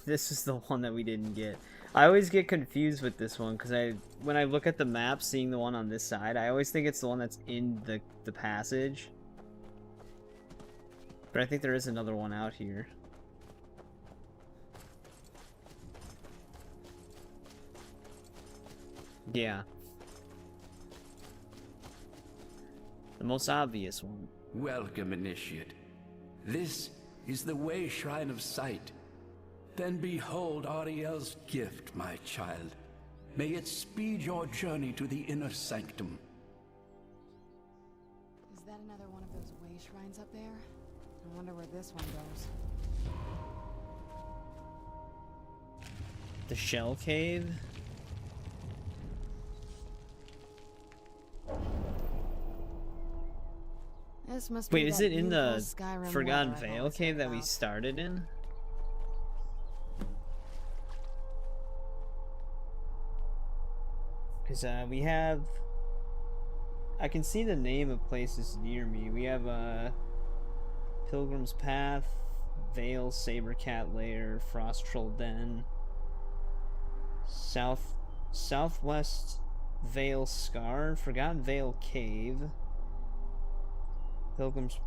[SPEAKER 1] This is the one that we didn't get. I always get confused with this one because when I look at the map, seeing the one on this side, I always think it's the one that's in the passage. But I think there is another one out here. Yeah. The most obvious one.
[SPEAKER 10] Welcome, Initiate. This is the Way Shrine of Sight. Then behold Ariel's gift, my child. May it speed your journey to the inner sanctum.
[SPEAKER 9] Is that another one of those way shrines up there? I wonder where this one goes.
[SPEAKER 1] The Shell Cave?
[SPEAKER 9] This must
[SPEAKER 1] Wait,
[SPEAKER 9] be
[SPEAKER 1] is
[SPEAKER 9] that
[SPEAKER 1] it in the
[SPEAKER 9] beautiful Skyrim
[SPEAKER 1] Forgotten
[SPEAKER 9] water I've
[SPEAKER 1] Vale
[SPEAKER 9] always
[SPEAKER 1] cave
[SPEAKER 9] heard
[SPEAKER 1] that we
[SPEAKER 9] about.
[SPEAKER 1] started in? Because we have... I can see the name of places near me. We have Pilgrim's Path, Vale, Sabercat Lair, Frost Troll Den, Southwest Vale Scar, Forgotten Vale Cave, Pilgrim's...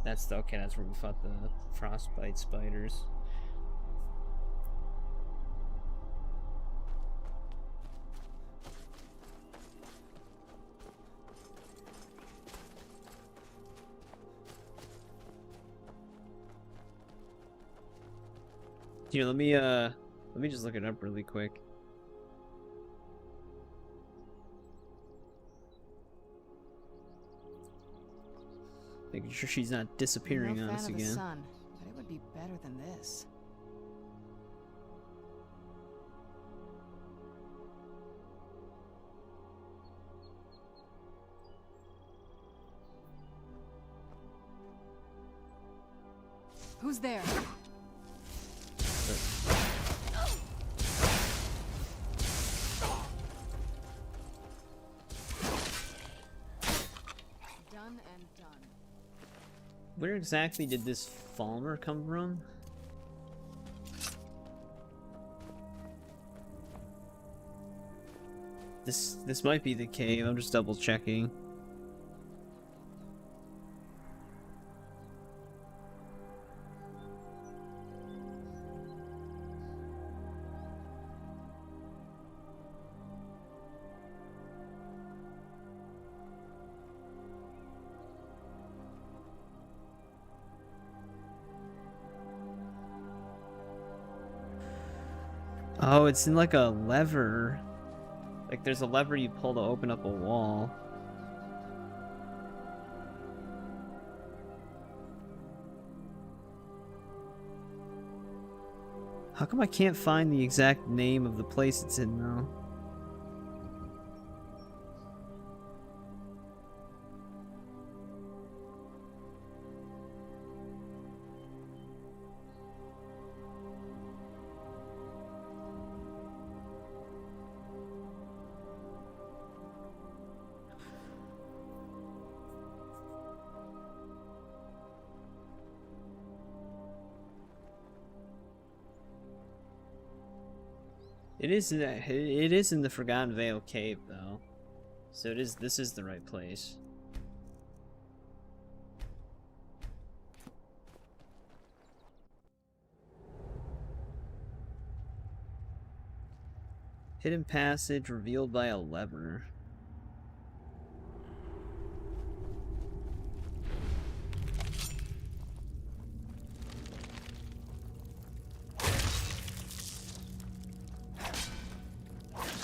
[SPEAKER 1] That's the... Okay, that's where we fought the frostbite spiders. Here, let me just look it up really quick. Making sure she's not disappearing on us
[SPEAKER 9] No fan of the
[SPEAKER 1] again.
[SPEAKER 9] sun, but it would be better than this. Who's there? Done and done.
[SPEAKER 1] Where exactly did this Falmer come from? This might be the cave. I'm just double checking. Oh, it's in like a lever. Like there's a lever you pull to open up a wall. How come I can't find the exact name of the place it's in though? It is in the Forgotten Vale cave though. So this is the right place. Hidden passage revealed by a lever.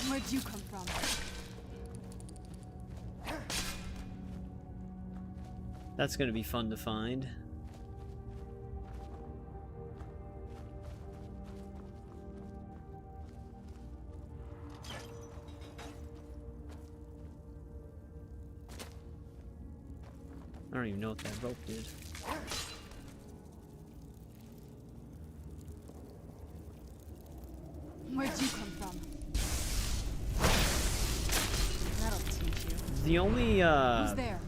[SPEAKER 9] Where'd you come from?
[SPEAKER 1] That's gonna be fun to find. I don't even know what that rope did.
[SPEAKER 9] Where'd you come from? That'll teach you.
[SPEAKER 1] The only
[SPEAKER 9] Who's there?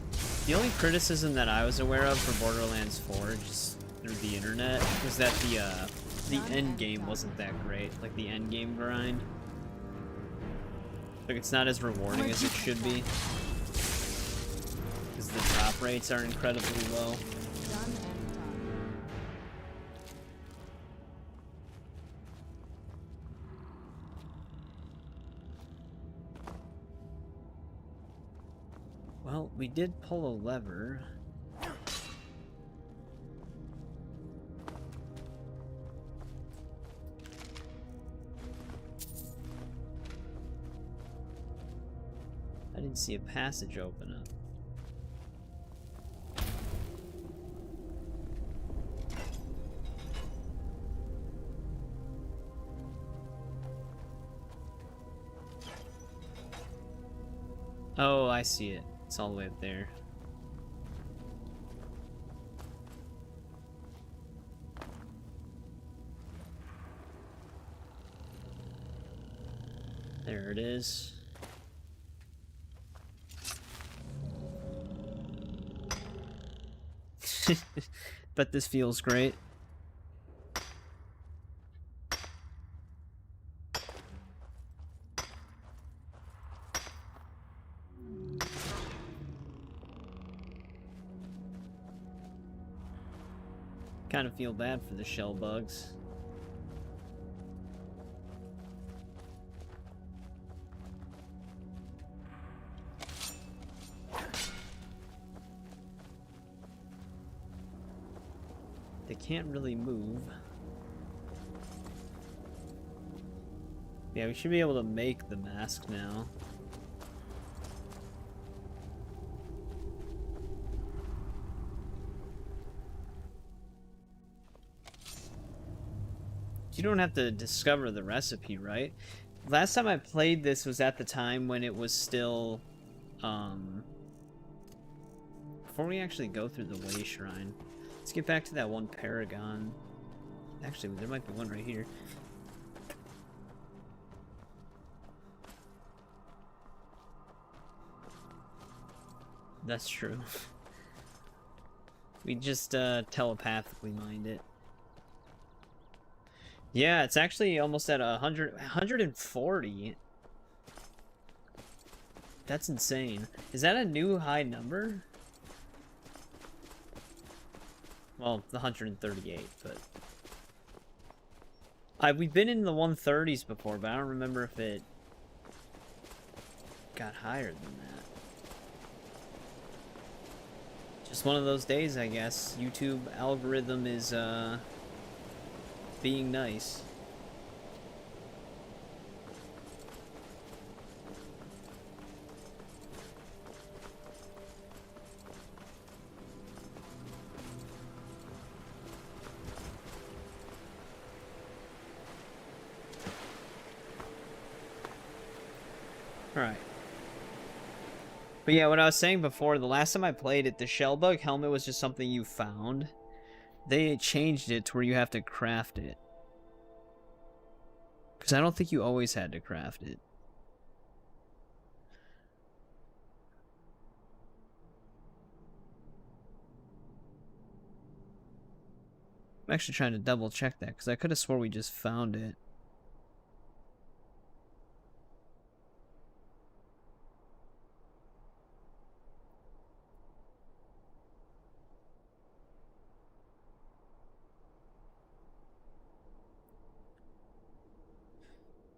[SPEAKER 1] The only criticism that I was aware of for Borderlands 4, just through the internet, was that the end game wasn't that great. Like the end game grind, like it's not as rewarding as it should be, because the drop rates are incredibly low. Well, we did pull a lever. I didn't see a passage open up. Oh, I see it. It's all the way up there. There it is. Bet this feels great. Kind of feel bad for the shell bugs. They can't really move. Yeah, we should be able to make the mask now. You don't have to discover the recipe, right? Last time I played this was at the time when it was still, before we actually go through the Way Shrine. Let's get back to that one Paragon. Actually, there might be one right here. That's true. We just, telepathically mined it. Yeah, it's actually almost at 140. That's insane. Is that a new high number? Well, the 138, but... we've been in the 130s before, but I don't remember if it got higher than that. Just one of those days, I guess. YouTube algorithm is, being nice. Alright. But yeah, what I was saying before, the last time I played it, the Shellbug helmet was just something you found. They changed it to where you have to craft it. Because I don't think you always had to craft it. I'm actually trying to double check that, because I could have swore we just found it.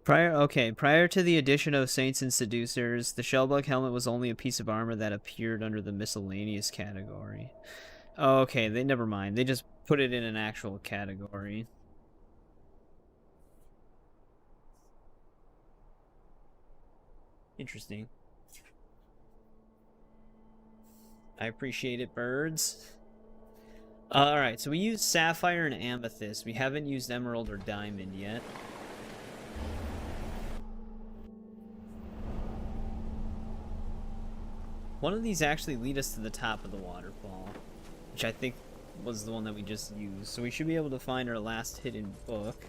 [SPEAKER 1] Prior to the addition of Saints and Seducers, the Shellbug helmet was only a piece of armor that appeared under the miscellaneous category. Okay, never mind. They just put it in an actual category. Interesting. I appreciate it, birds. Alright, so we used Sapphire and Amethyst. We haven't used Emerald or Diamond yet. One of these actually lead us to the top of the waterfall, which I think was the one that we just used. So we should be able to find our last hidden book.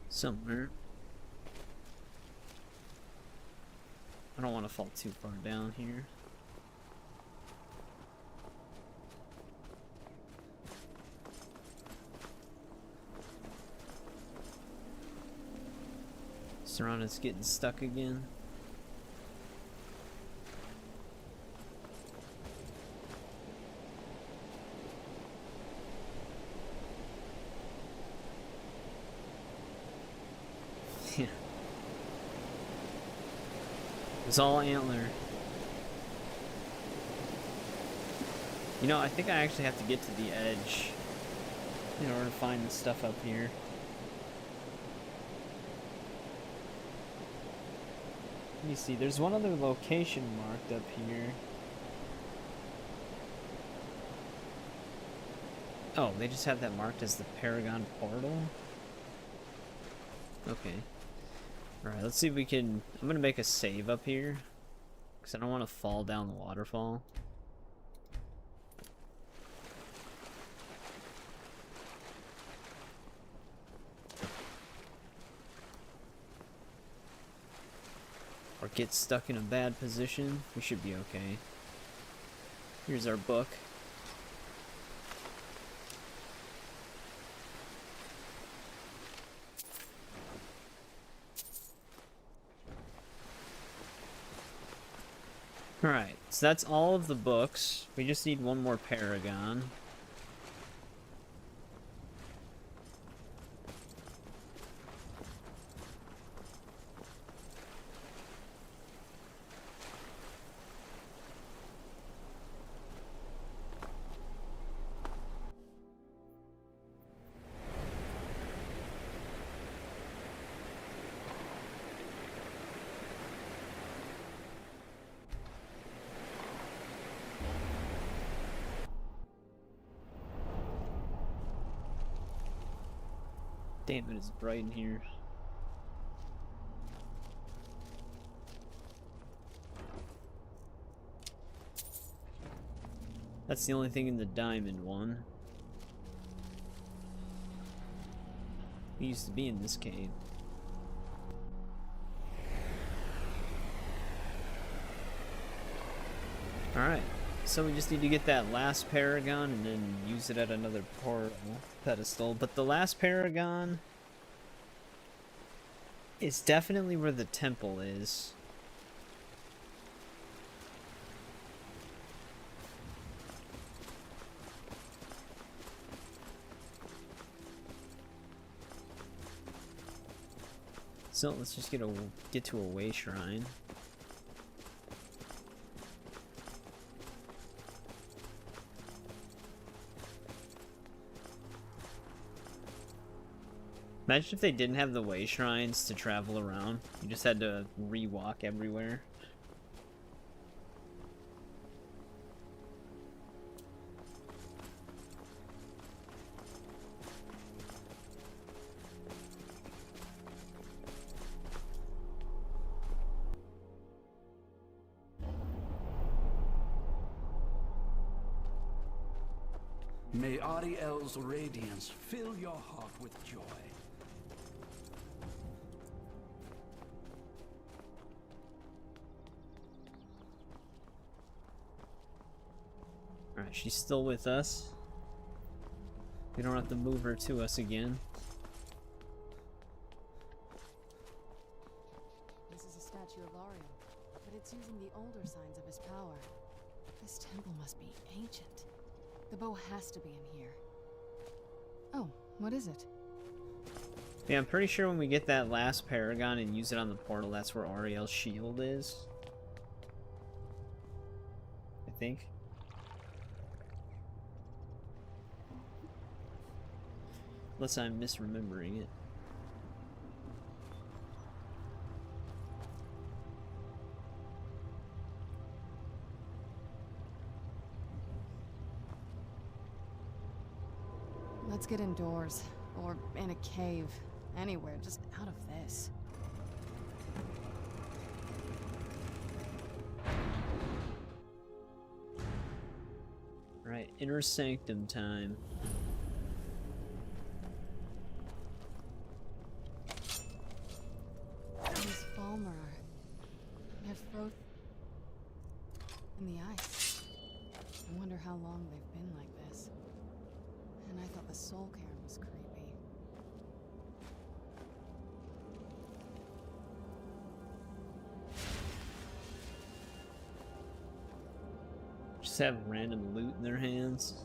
[SPEAKER 1] Somewhere. I don't want to fall too far down here. Serana's getting stuck again. Yeah. It's all antler. You know, I think I actually have to get to the edge in order to find the stuff up here. Let me see, there's one other location marked up here. Oh, they just have that marked as the Paragon Portal? Okay. Alright, let's see if we can... I'm gonna make a save up here, because I don't want to fall down the waterfall. Or get stuck in a bad position. We should be okay. Here's our book. Alright, so that's all of the books. We just need one more paragon. Damn it, it's bright in here. That's the only thing in the diamond one. We used to be in this cave. Alright, so we just need to get that last paragon and then use it at another portal pedestal. But the last paragon is definitely where the temple is. So let's just get to a way shrine. Imagine if they didn't have the way shrines to travel around. You just had to re-walk everywhere.
[SPEAKER 10] May Ariel's radiance fill your heart with joy.
[SPEAKER 1] Alright, she's still with us. We don't have to move her to us again.
[SPEAKER 9] This is a statue of Ariel, but it's using the older signs of his power. This temple must be ancient. The bow has to be in here. Oh, what is it?
[SPEAKER 1] Yeah, I'm pretty sure when we get that last Paragon and use it on the portal, that's where Ariel's shield is. I think. Unless I'm misremembering it.
[SPEAKER 9] Let's get indoors. Or in a cave. Anywhere, just out of this.
[SPEAKER 1] Right, inner sanctum time.
[SPEAKER 9] These Falmer have frozen in the ice. I wonder how long they've been like this. And I thought the soul cairn was creepy.
[SPEAKER 1] Just have random loot in their hands.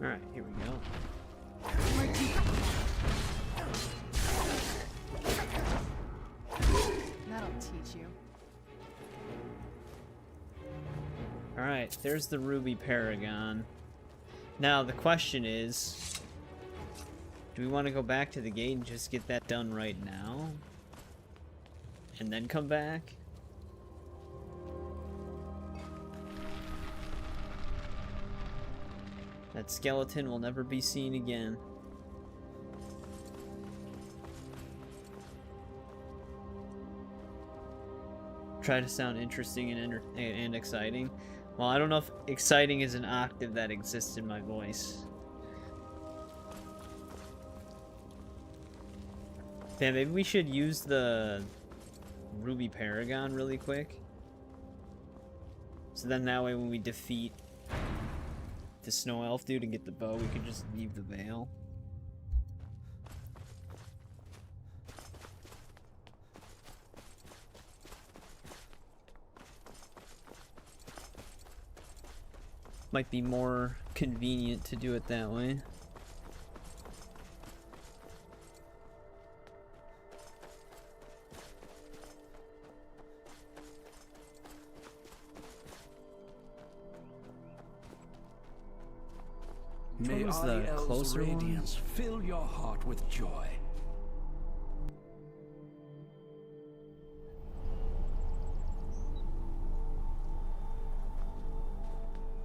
[SPEAKER 1] Alright, here we go.
[SPEAKER 9] That'll teach you.
[SPEAKER 1] Alright, there's the Ruby Paragon. Now, the question is, do we want to go back to the gate and just get that done right now? And then come back? That skeleton will never be seen again. Try to sound interesting and exciting. Well, I don't know if exciting is an octave that exists in my voice. Yeah, maybe we should use the Ruby Paragon really quick. So then that way when we defeat the Snow Elf dude and get the bow, we can just leave the veil. Might be more convenient to do it that way.
[SPEAKER 10] May
[SPEAKER 1] was the
[SPEAKER 10] Ariel's
[SPEAKER 1] closer one?
[SPEAKER 10] radiance fill your heart with joy.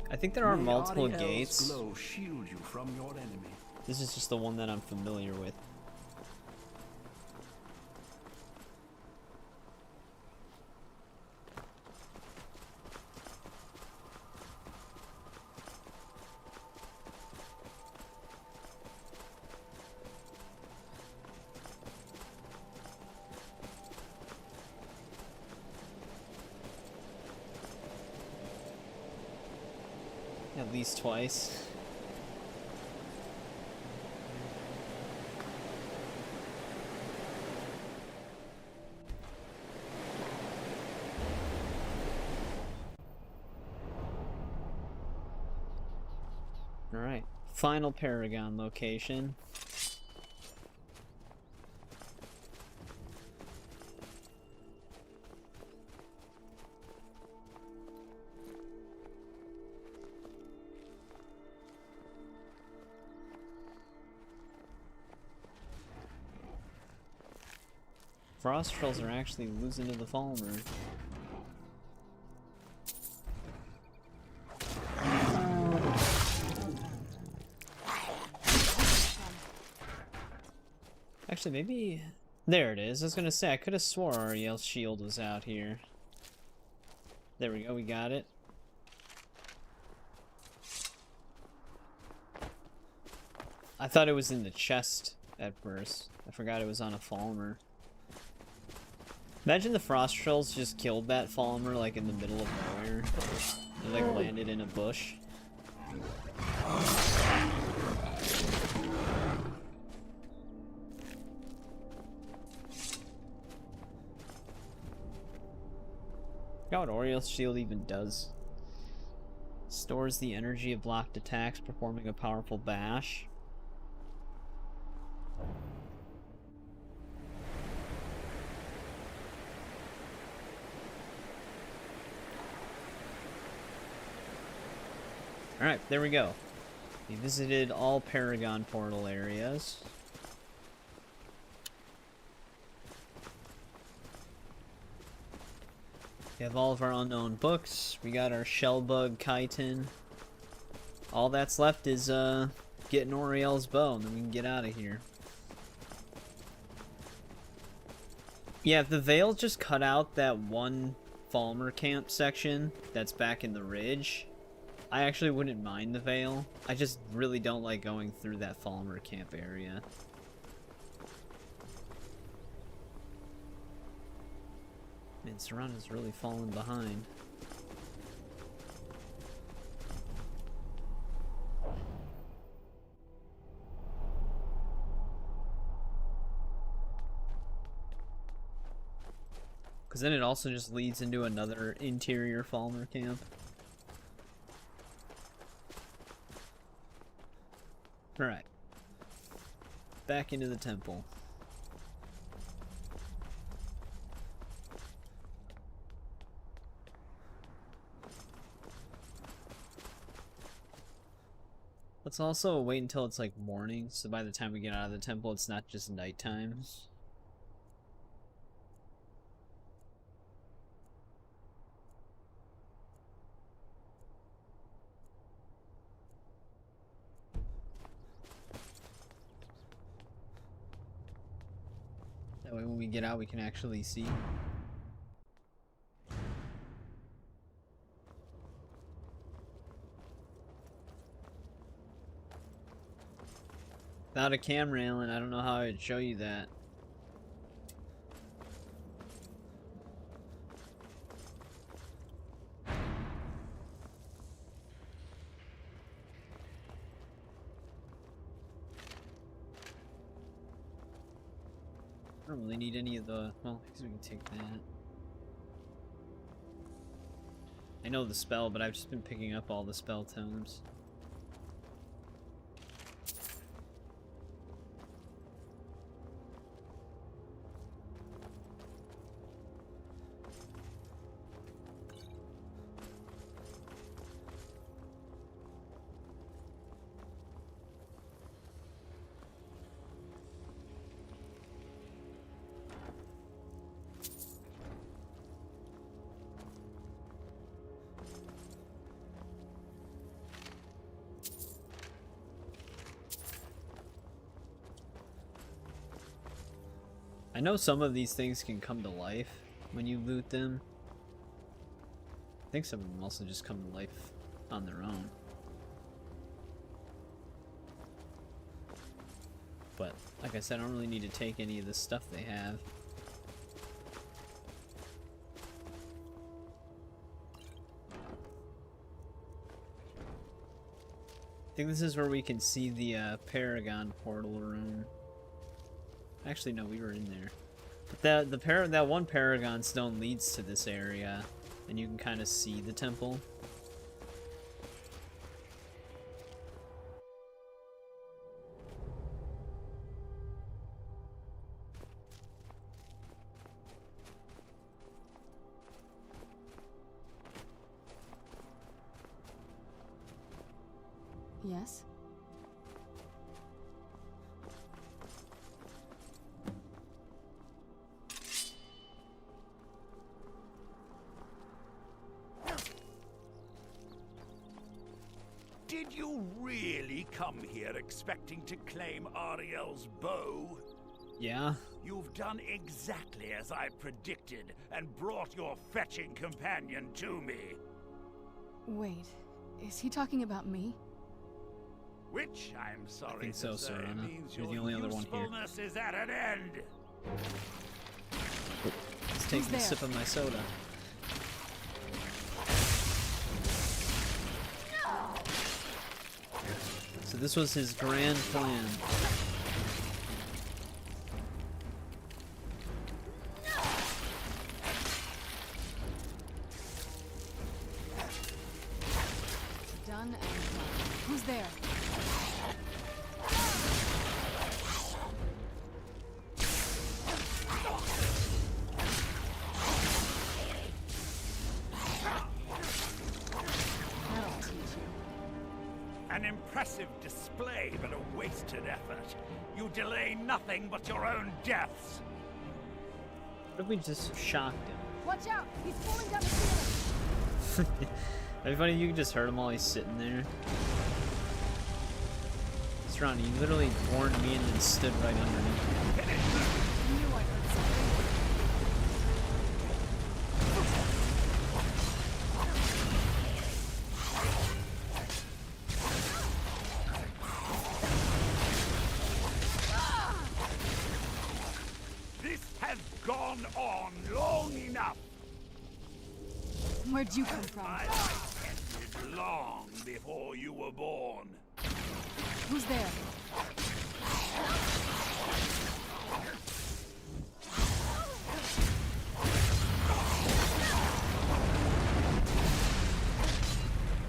[SPEAKER 1] I think there are
[SPEAKER 10] May
[SPEAKER 1] multiple
[SPEAKER 10] Ariel's
[SPEAKER 1] gates.
[SPEAKER 10] glow shield you from your enemy.
[SPEAKER 1] This is just the one that I'm familiar with. At least twice. Alright, final Paragon location. Frost trolls are actually losing to the Falmer. Actually, maybe... There it is. I was gonna say, I could have swore Ariel's shield was out here. There we go, we got it. I thought it was in the chest at first. I forgot it was on a Falmer. Imagine the Frost Trolls just killed that Falmer like in the middle of nowhere. It like landed in a bush. Forgot what Oriel's shield even does. Stores the energy of blocked attacks, performing a powerful bash. Alright, there we go. We visited all Paragon portal areas. We have all of our unknown books. We got our Shellbug chitin. All that's left is getting Oriel's bow, and then we can get out of here. Yeah, if the Veil just cut out that one Falmer camp section that's back in the ridge, I actually wouldn't mind the Veil. I just really don't like going through that Falmer camp area. Man, Serana's really fallen behind. Because then it also just leads into another interior Falmer camp. Alright. Back into the temple. Let's also wait until it's like morning, so by the time we get out of the temple, it's not just nighttime. That way when we get out, we can actually see. Without a cam railing, I don't know how I'd show you that. I don't really need any of the... Well, I guess we can take that. I know the spell, but I've just been picking up all the spell tomes. I know some of these things can come to life when you loot them. I think some of them also just come to life on their own. But, like I said, I don't really need to take any of the stuff they have. I think this is where we can see the Paragon portal room. Actually, no, we were in there. But that one Paragon stone leads to this area, and you can kind of see the temple.
[SPEAKER 9] Yes?
[SPEAKER 11] Did you really come here expecting to claim Ariel's bow?
[SPEAKER 1] Yeah.
[SPEAKER 11] You've done exactly as I predicted and brought your fetching companion to me.
[SPEAKER 9] Wait, is he talking about me?
[SPEAKER 11] Which, I'm sorry
[SPEAKER 1] I think so,
[SPEAKER 11] to say,
[SPEAKER 1] Serana.
[SPEAKER 11] means
[SPEAKER 1] You're the
[SPEAKER 11] your
[SPEAKER 1] only other one here.
[SPEAKER 11] usefulness is at an end.
[SPEAKER 1] Let's take a sip of my soda. So this was his grand plan.
[SPEAKER 9] Done and done. Who's there? That'll teach you.
[SPEAKER 11] An impressive display, but a wasted effort. You delay nothing but your own deaths.
[SPEAKER 1] What if we just shocked him?
[SPEAKER 9] Watch out! He's falling down the ceiling!
[SPEAKER 1] That'd be funny if you could just hurt him while he's sitting there. Serana, you literally warned me and then stood right underneath.
[SPEAKER 9] I knew I heard something.
[SPEAKER 11] This has gone on long enough.
[SPEAKER 9] Where'd you come from?
[SPEAKER 11] My life ended long before you were born.
[SPEAKER 9] Who's there?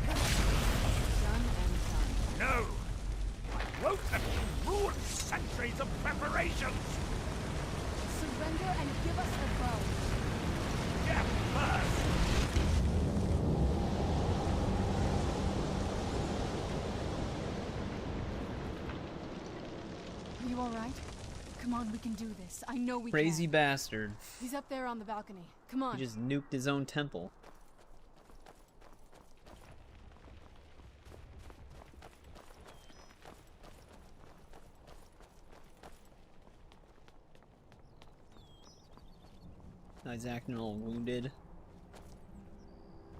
[SPEAKER 9] Done and done.
[SPEAKER 11] No! I won't let you ruin centuries of preparations!
[SPEAKER 9] Surrender and give us a bow.
[SPEAKER 11] Death first!
[SPEAKER 9] Are you alright? Come on, we can do this. I know we
[SPEAKER 1] Crazy
[SPEAKER 9] can.
[SPEAKER 1] bastard.
[SPEAKER 9] He's up there on the balcony. Come on.
[SPEAKER 1] He just nuked his own temple. Now he's acting all wounded.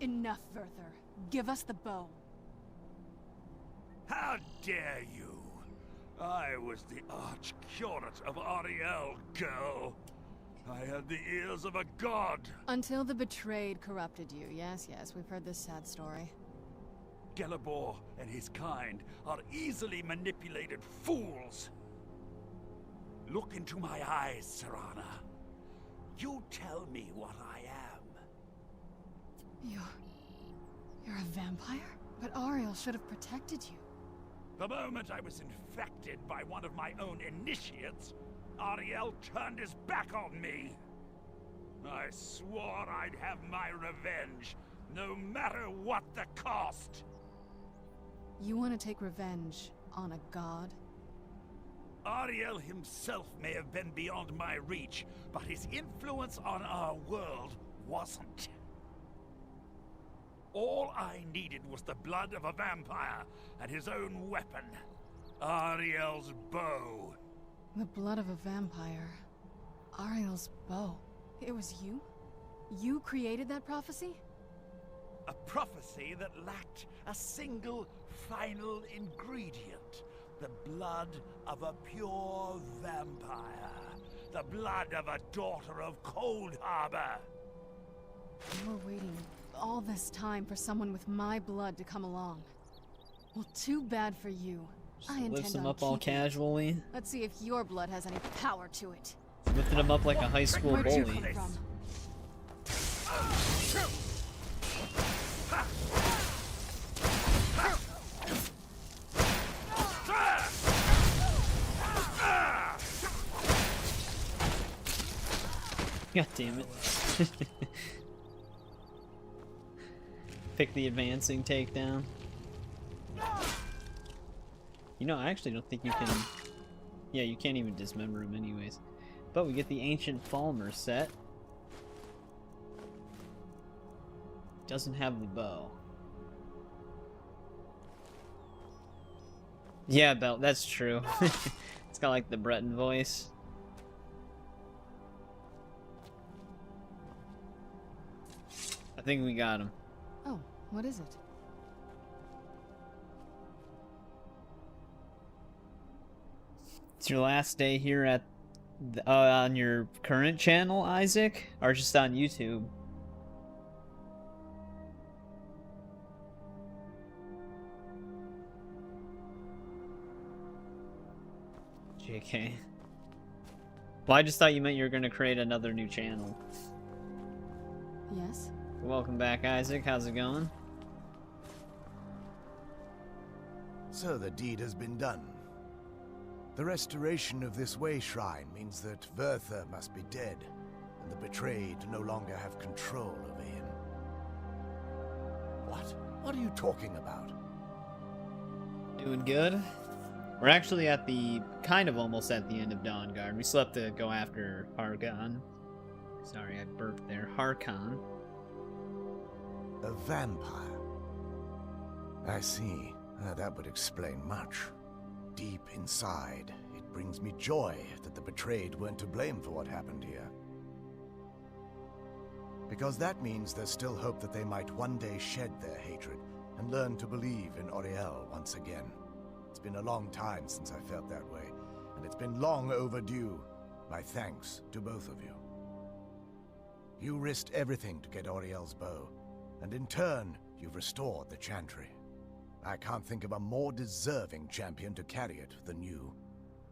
[SPEAKER 9] Enough, Werther. Give us the bow.
[SPEAKER 11] How dare you! I was the arch-curate of Ariel, girl. I had the ears of a god.
[SPEAKER 9] Until the betrayed corrupted you. Yes, yes, we've heard this sad story.
[SPEAKER 11] Gelibor and his kind are easily manipulated fools. Look into my eyes, Serana. You tell me what I am.
[SPEAKER 9] You're a vampire? But Ariel should have protected you.
[SPEAKER 11] The moment I was infected by one of my own initiates, Ariel turned his back on me. I swore I'd have my revenge, no matter what the cost.
[SPEAKER 9] You want to take revenge on a god?
[SPEAKER 11] Ariel himself may have been beyond my reach, but his influence on our world wasn't. All I needed was the blood of a vampire and his own weapon, Ariel's bow.
[SPEAKER 9] The blood of a vampire. Ariel's bow. It was you? You created that prophecy?
[SPEAKER 11] A prophecy that lacked a single final ingredient. The blood of a pure vampire. The blood of a daughter of Cold Harbor.
[SPEAKER 9] You were waiting all this time for someone with my blood to come along. Well, too bad for you. I intend
[SPEAKER 1] Lifts him
[SPEAKER 9] on
[SPEAKER 1] up all
[SPEAKER 9] keeping it.
[SPEAKER 1] casually.
[SPEAKER 9] Let's see if your blood has any power to it.
[SPEAKER 1] Lifted him up like a high school
[SPEAKER 9] Where'd you
[SPEAKER 1] bully.
[SPEAKER 9] come from?
[SPEAKER 1] God damn it. Pick the advancing takedown. You know, I actually don't think you can... Yeah, you can't even dismember him anyways. But we get the Ancient Falmer set. Doesn't have the bow. Yeah, Belt, that's true. It's got like the Breton voice. I think we got him.
[SPEAKER 9] Oh, what is it?
[SPEAKER 1] It's your last day here at on your current channel, Isaac, or just on YouTube? JK. Well, I just thought you meant you were going to create another new channel.
[SPEAKER 9] Yes?
[SPEAKER 1] Welcome back, Isaac. How's it going?
[SPEAKER 6] So the deed has been done. The restoration of this way shrine means that Verther must be dead, and the betrayed no longer have control over him. What? What are you talking about?
[SPEAKER 1] Doing good. We're actually at the, kind of almost at the end of Dawnguard. We still have to go after Hargon. Sorry, I burped there. Harkon.
[SPEAKER 6] A vampire. I see. That would explain much. Deep inside, it brings me joy that the betrayed weren't to blame for what happened here. Because that means there's still hope that they might one day shed their hatred and learn to believe in Auriel once again. It's been a long time since I felt that way, and it's been long overdue. My thanks to both of you. You risked everything to get Auriel's bow, and in turn, you've restored the Chantry. I can't think of a more deserving champion to carry it than you.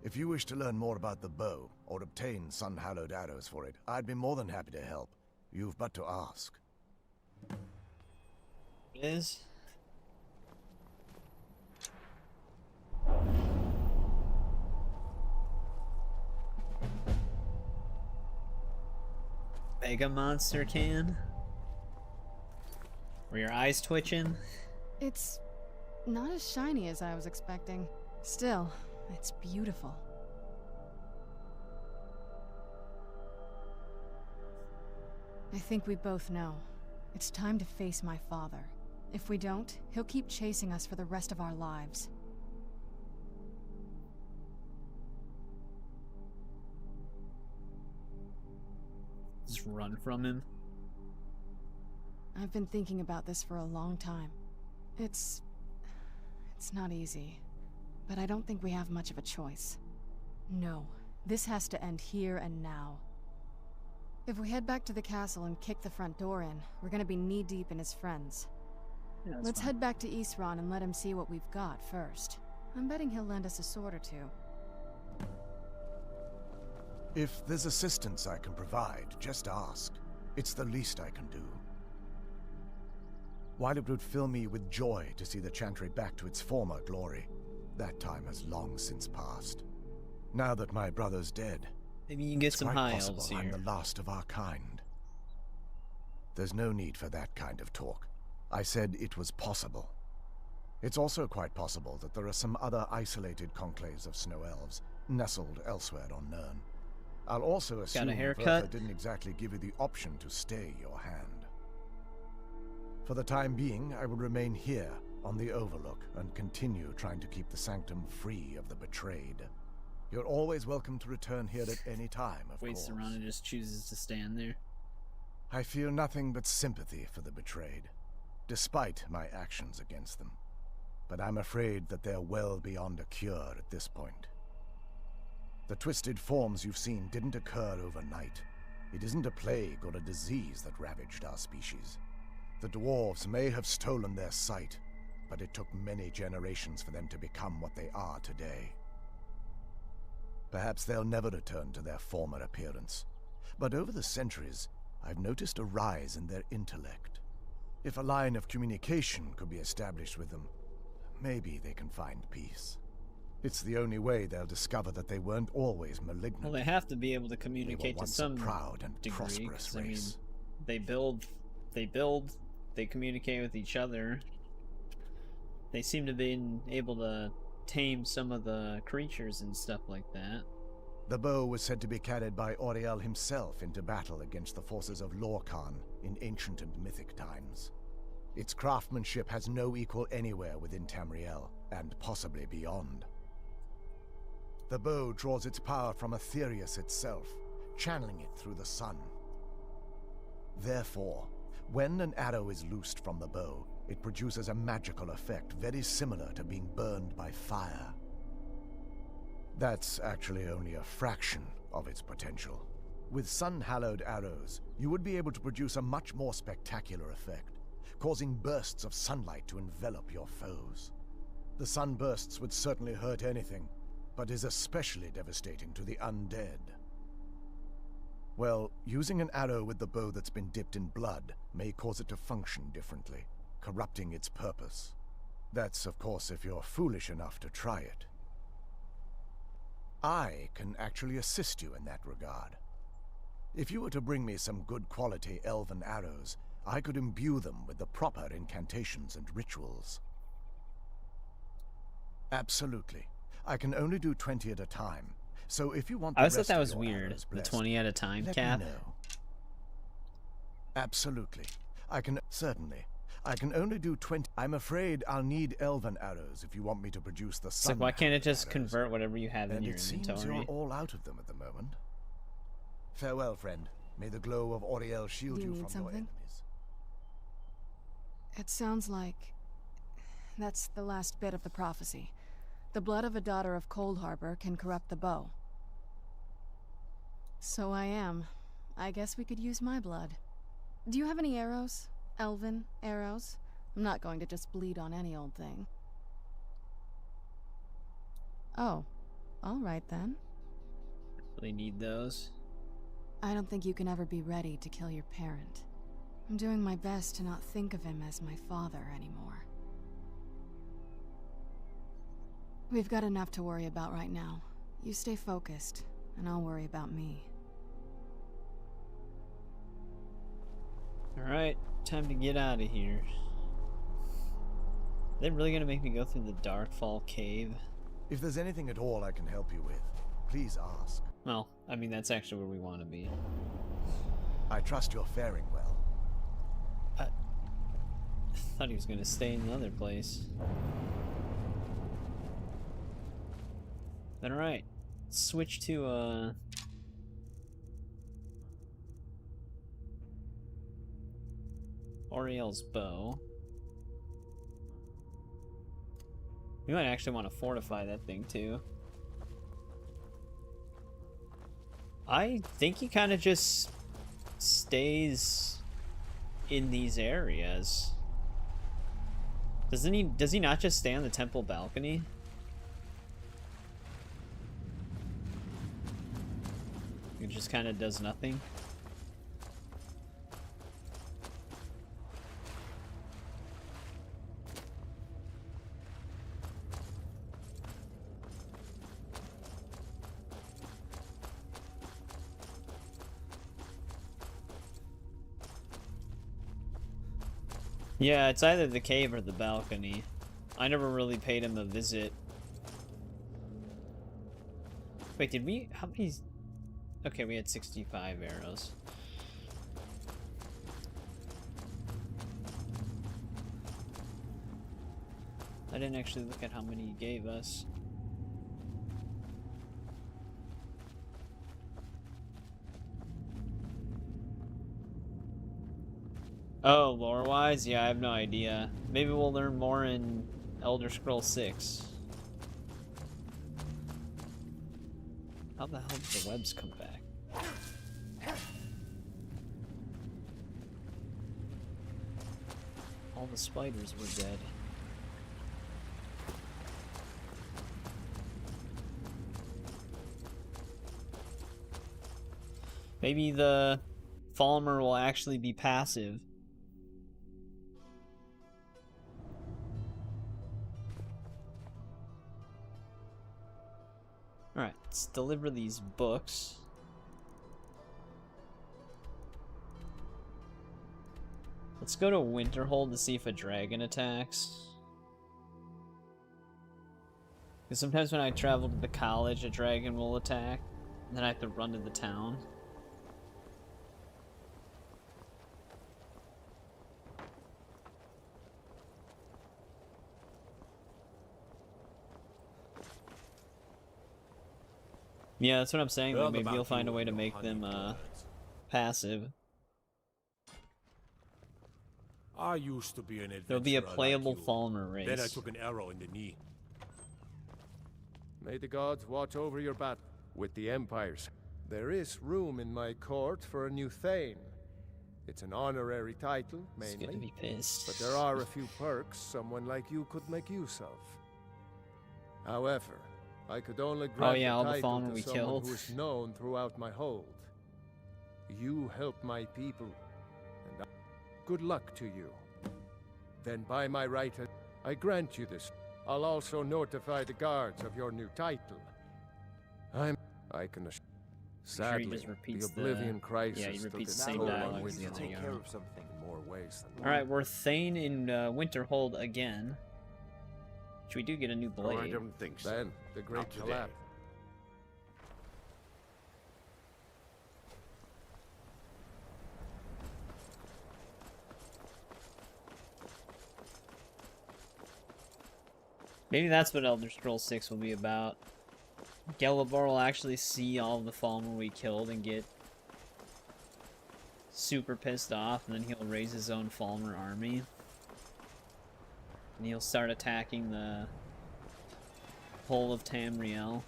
[SPEAKER 6] If you wish to learn more about the bow, or obtain sun-hallowed arrows for it, I'd be more than happy to help. You've but to ask.
[SPEAKER 1] It is. Mega monster can? Were your eyes twitching?
[SPEAKER 9] It's not as shiny as I was expecting. Still, it's beautiful. I think we both know. It's time to face my father. If we don't, he'll keep chasing us for the rest of our lives.
[SPEAKER 1] Just run from him.
[SPEAKER 9] I've been thinking about this for a long time. It's not easy, but I don't think we have much of a choice. No, this has to end here and now. If we head back to the castle and kick the front door in, we're gonna be knee-deep in his friends.
[SPEAKER 1] Yeah,
[SPEAKER 9] Let's
[SPEAKER 1] fine.
[SPEAKER 9] head back to Eastron and let him see what we've got first. I'm betting he'll lend us a sword or two.
[SPEAKER 6] If there's assistance I can provide, just ask. It's the least I can do. While it would fill me with joy to see the Chantry back to its former glory, that time has long since passed. Now that my brother's dead,
[SPEAKER 1] Maybe you can get
[SPEAKER 6] it's
[SPEAKER 1] some
[SPEAKER 6] quite
[SPEAKER 1] high
[SPEAKER 6] possible
[SPEAKER 1] elves
[SPEAKER 6] I'm
[SPEAKER 1] here.
[SPEAKER 6] the last of our kind. There's no need for that kind of talk. I said it was possible. It's also quite possible that there are some other isolated conclaves of snow elves nestled elsewhere on Nirn. I'll also assume
[SPEAKER 1] haircut?
[SPEAKER 6] Bertha didn't exactly give you the option to stay your hand. For the time being, I will remain here on the Overlook and continue trying to keep the Sanctum free of the betrayed. You're always welcome to return here at any time, of
[SPEAKER 1] Waits
[SPEAKER 6] course.
[SPEAKER 1] around and just chooses to stand there.
[SPEAKER 6] I feel nothing but sympathy for the betrayed, despite my actions against them. But I'm afraid that they're well beyond a cure at this point. The twisted forms you've seen didn't occur overnight. It isn't a plague or a disease that ravaged our species. The dwarves may have stolen their sight, but it took many generations for them to become what they are today. Perhaps they'll never return to their former appearance, but over the centuries, I've noticed a rise in their intellect. If a line of communication could be established with them, maybe they can find peace. It's the only way they'll discover that they weren't always malignant.
[SPEAKER 1] Well, they have to be able to communicate to
[SPEAKER 6] once a
[SPEAKER 1] some
[SPEAKER 6] proud and
[SPEAKER 1] degree.
[SPEAKER 6] prosperous
[SPEAKER 1] 'Cause, I mean,
[SPEAKER 6] race.
[SPEAKER 1] they communicate with each other. They seem to be able to tame some of the creatures and stuff like that.
[SPEAKER 6] The bow was said to be carried by Auriel himself into battle against the forces of Lorkhan in ancient and mythic times. Its craftsmanship has no equal anywhere within Tamriel, and possibly beyond. The bow draws its power from Aetherius itself, channeling it through the sun. Therefore, when an arrow is loosed from the bow, it produces a magical effect very similar to being burned by fire. That's actually only a fraction of its potential. With sun-hallowed arrows, you would be able to produce a much more spectacular effect, causing bursts of sunlight to envelop your foes. The sunbursts would certainly hurt anything, but is especially devastating to the undead. Well, using an arrow with the bow that's been dipped in blood may cause it to function differently, corrupting its purpose. That's, of course, if you're foolish enough to try it. I can actually assist you in that regard. If you were to bring me some good quality elven arrows, I could imbue them with the proper incantations and rituals. Absolutely. I can only do 20 at a time, so if you want the
[SPEAKER 1] I always thought
[SPEAKER 6] rest
[SPEAKER 1] that
[SPEAKER 6] of
[SPEAKER 1] was
[SPEAKER 6] your
[SPEAKER 1] weird,
[SPEAKER 6] arrows
[SPEAKER 1] the
[SPEAKER 6] blessed,
[SPEAKER 1] 20 at a time
[SPEAKER 6] let
[SPEAKER 1] cap.
[SPEAKER 6] me know. Absolutely. Certainly. I can only do 20. I'm afraid I'll need elven arrows if you want me to produce the
[SPEAKER 1] It's like, why can't it just convert whatever you have in
[SPEAKER 6] and
[SPEAKER 1] your
[SPEAKER 6] it seems you're
[SPEAKER 1] inventory?
[SPEAKER 6] all out of them at the moment. Farewell, friend. May the glow of Auriel shield
[SPEAKER 9] Do you
[SPEAKER 6] you
[SPEAKER 9] need
[SPEAKER 6] from
[SPEAKER 9] something?
[SPEAKER 6] your enemies.
[SPEAKER 9] It sounds like that's the last bit of the prophecy. The blood of a daughter of Cold Harbor can corrupt the bow. So I guess we could use my blood. Do you have any arrows? Elven arrows? I'm not going to just bleed on any old thing. Oh, all right then.
[SPEAKER 1] Really need those.
[SPEAKER 9] I don't think you can ever be ready to kill your parent. I'm doing my best to not think of him as my father anymore. We've got enough to worry about right now. You stay focused, and I'll worry about me.
[SPEAKER 1] Alright, time to get out of here. Are they really gonna make me go through the Darkfall cave?
[SPEAKER 6] If there's anything at all I can help you with, please ask.
[SPEAKER 1] Well, I mean, that's actually where we want to be.
[SPEAKER 6] I trust you're faring well.
[SPEAKER 1] I thought he was gonna stay in the other place. Then alright, switch to Auriel's bow. We might actually want to fortify that thing too. I think he kind of just stays in these areas. Does he not just stay on the temple balcony? He just kind of does nothing. Yeah, it's either the cave or the balcony. I never really paid him a visit. Wait, did we... How many... Okay, we had 65 arrows. I didn't actually look at how many he gave us. Oh, lore-wise? Yeah, I have no idea. Maybe we'll learn more in Elder Scrolls 6. How the hell did the webs come back? All the spiders were dead. Maybe the Falmer will actually be passive. Alright, let's deliver these books. Let's go to Winterhold to see if a dragon attacks. Because sometimes when I travel to the college, a dragon will attack. And then I have to run to the town. Yeah, that's what I'm saying. Like, maybe you'll find a way to make them passive.
[SPEAKER 4] I used to be an adventurer.
[SPEAKER 1] There'll be a playable
[SPEAKER 4] like you.
[SPEAKER 1] Falmer race.
[SPEAKER 4] Then I took an arrow in the knee.
[SPEAKER 3] May the gods watch over your battle with the empires. There is room in my court for a new Thane. It's an honorary title,
[SPEAKER 1] He's gonna
[SPEAKER 3] mainly.
[SPEAKER 1] be pissed.
[SPEAKER 3] But there are a few perks someone like you could make use of. However, I could only grant
[SPEAKER 1] all
[SPEAKER 3] the
[SPEAKER 1] the
[SPEAKER 3] title
[SPEAKER 1] Fallen
[SPEAKER 3] to
[SPEAKER 1] we
[SPEAKER 3] someone
[SPEAKER 1] killed.
[SPEAKER 3] who is known throughout my hold. You help my people, and good luck to you. Then by my right, I grant you this. I'll also notify the guards of your new title. I can assure. Sadly,
[SPEAKER 1] just repeats
[SPEAKER 3] the Oblivion Crisis
[SPEAKER 1] he
[SPEAKER 3] took
[SPEAKER 1] repeats
[SPEAKER 3] its
[SPEAKER 1] the same
[SPEAKER 3] toll on
[SPEAKER 1] dialogue as the
[SPEAKER 3] Windhelm.
[SPEAKER 1] other
[SPEAKER 6] Take
[SPEAKER 1] guy.
[SPEAKER 6] care of something in more ways than
[SPEAKER 1] Alright, we're Thane in Winterhold again. Which we do get a new blade.
[SPEAKER 6] I don't think so.
[SPEAKER 3] Then the great
[SPEAKER 6] Not today.
[SPEAKER 3] collapse.
[SPEAKER 1] Maybe that's what Elder Scrolls 6 will be about. Gelibor will actually see all of the Fallen we killed and get super pissed off, and then he'll raise his own Falmer army. And he'll start attacking the whole of Tamriel.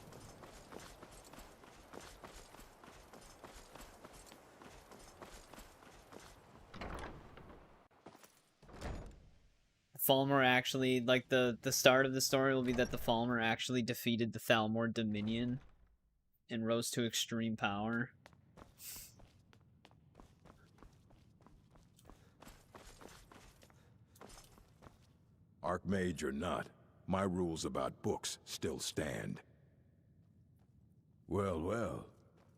[SPEAKER 1] Falmer actually, like, the start of the story will be that the Falmer actually defeated the Thalmor Dominion and rose to extreme power.
[SPEAKER 12] Archmage or not, my rules about books still stand. Well, well,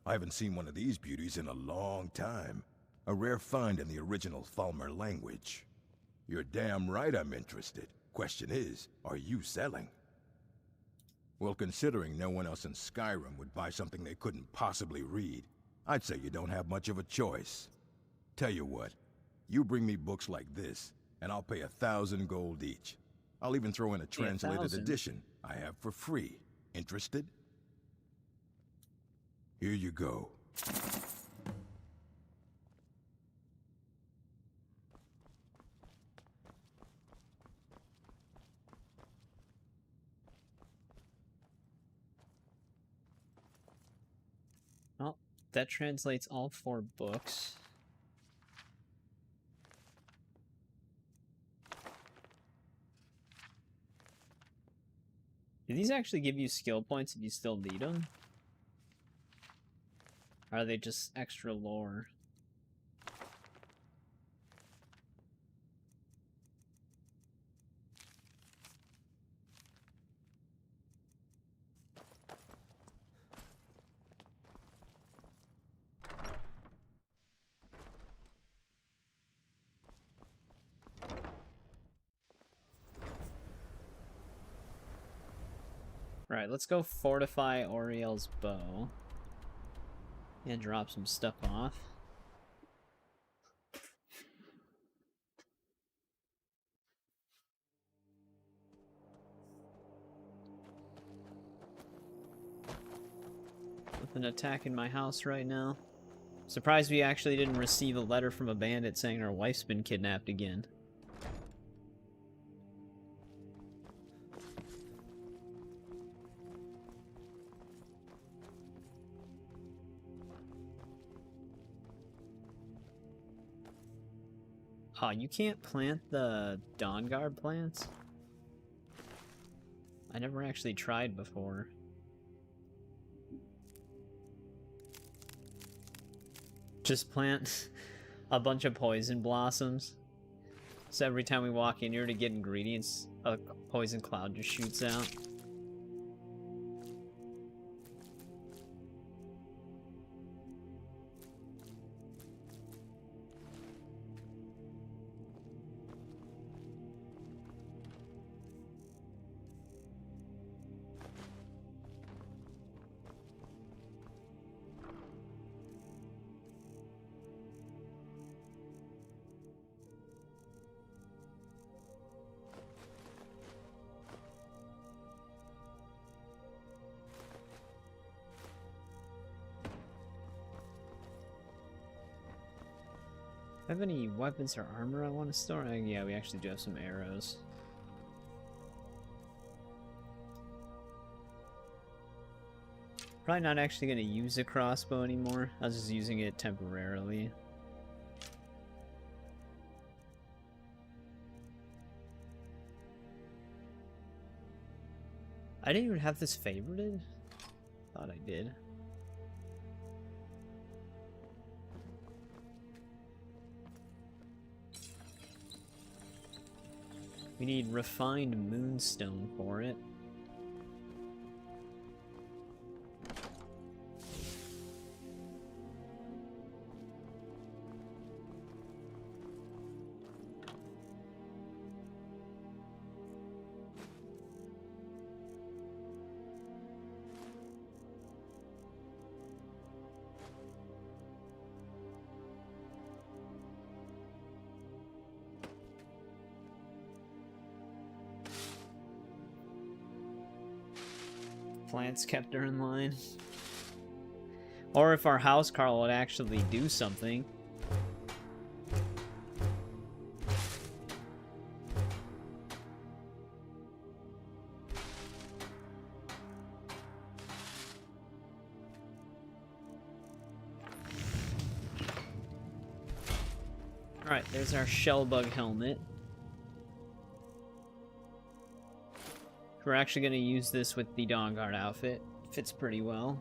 [SPEAKER 12] I haven't seen one of these beauties in a long time. A rare find in the original Falmer language. You're damn right I'm interested. Question is, are you selling? Well, considering no one else in Skyrim would buy something they couldn't possibly read, I'd say you don't have much of a choice. Tell you what, you bring me books like this, and I'll pay 1,000 gold each. I'll even throw in a translated
[SPEAKER 1] 1,000?
[SPEAKER 12] edition I have for free. Interested? Here you go.
[SPEAKER 1] Well, that translates all 4 books. Do these actually give you skill points if you still need them? Or are they just extra lore? Right, let's go fortify Oriel's bow. And drop some stuff off. With an attack in my house right now. Surprised we actually didn't receive a letter from a bandit saying our wife's been kidnapped again. Oh, you can't plant the Dawnguard plants? I never actually tried before. Just plant a bunch of poison blossoms. So every time we walk in here to get ingredients, a poison cloud just shoots out. Have any weapons or armor I want to store? Yeah, we actually do have some arrows. Probably not actually going to use a crossbow anymore. I was just using it temporarily. I didn't even have this favorited? Thought I did. We need refined moonstone for it. Plants kept her in line. Or if our house Carl would actually do something. Alright, there's our shellbug helmet. We're actually going to use this with the Dawnguard outfit. Fits pretty well.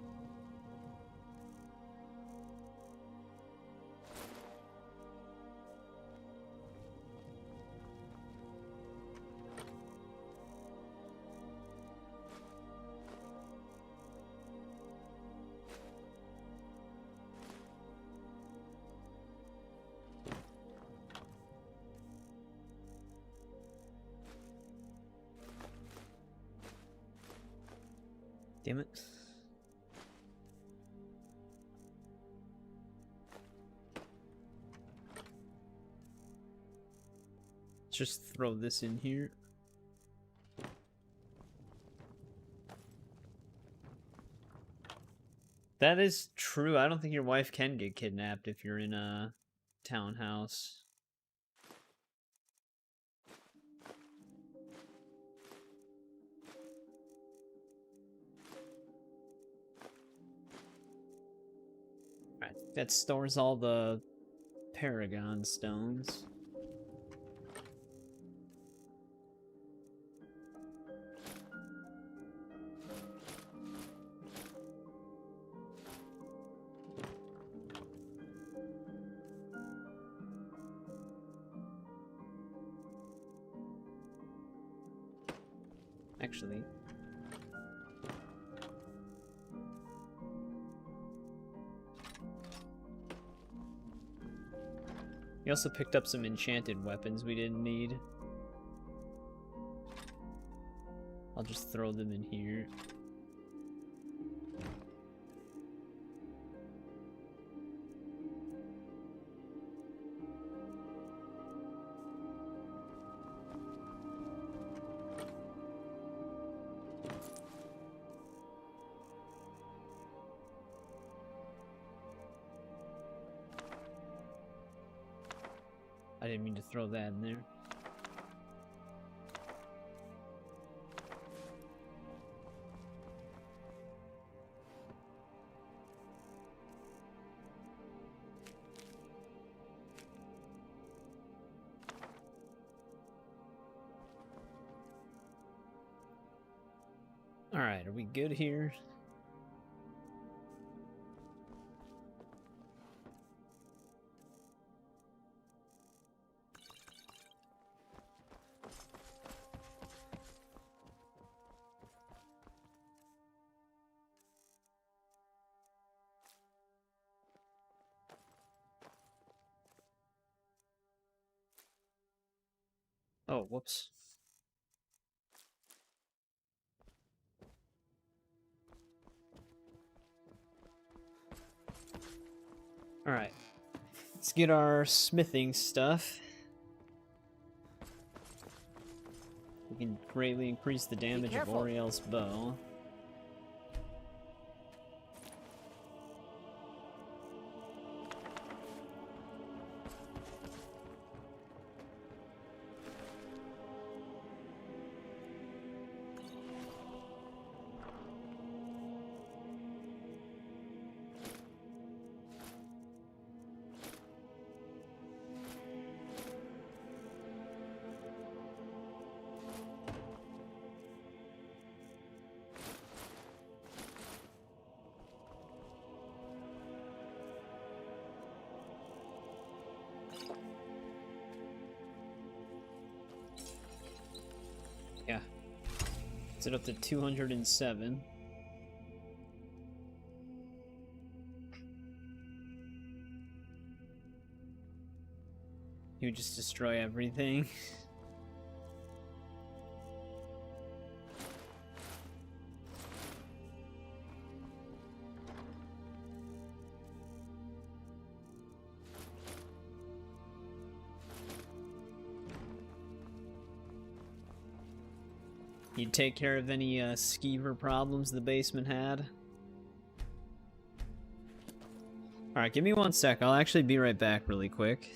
[SPEAKER 1] Damn it. Let's just throw this in here. That is true. I don't think your wife can get kidnapped if you're in a townhouse. That stores all the Paragon stones. Actually, we also picked up some enchanted weapons we didn't need. I'll just throw them in here. I didn't mean to throw that in there. All right, are we good here? Oh, whoops. Alright. Let's get our smithing stuff. We can greatly increase the damage of Oriel's bow. Yeah. It's up to 207. You would just destroy everything. You'd take care of any skeever problems the basement had. Alright, give me 1 sec. I'll actually be right back really quick.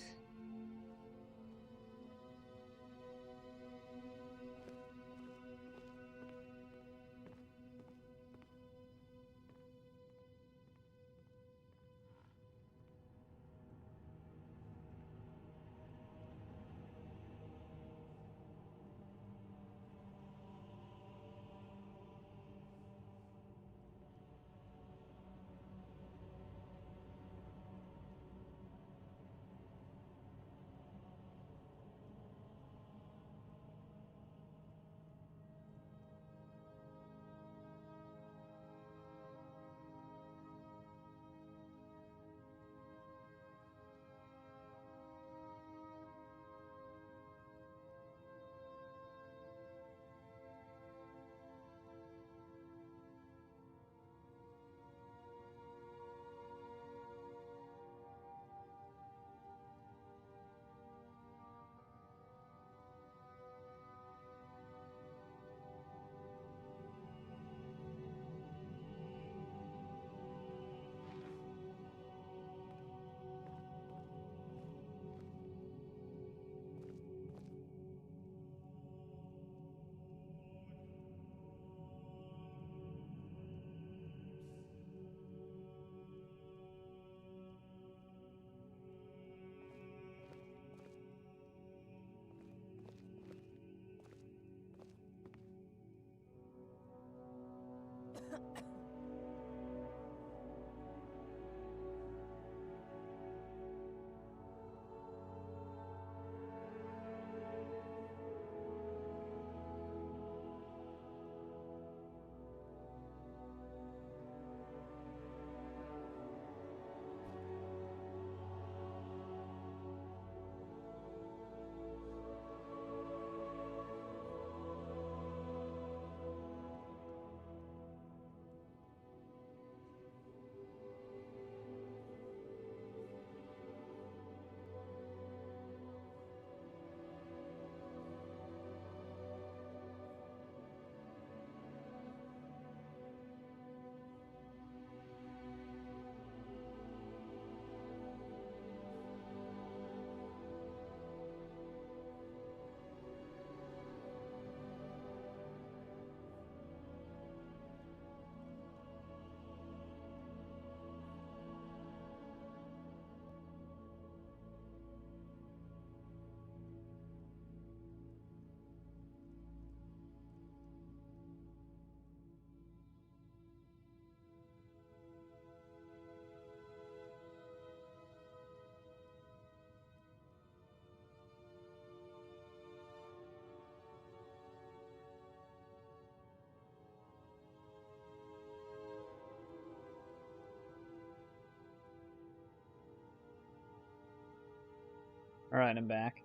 [SPEAKER 1] Alright, I'm back.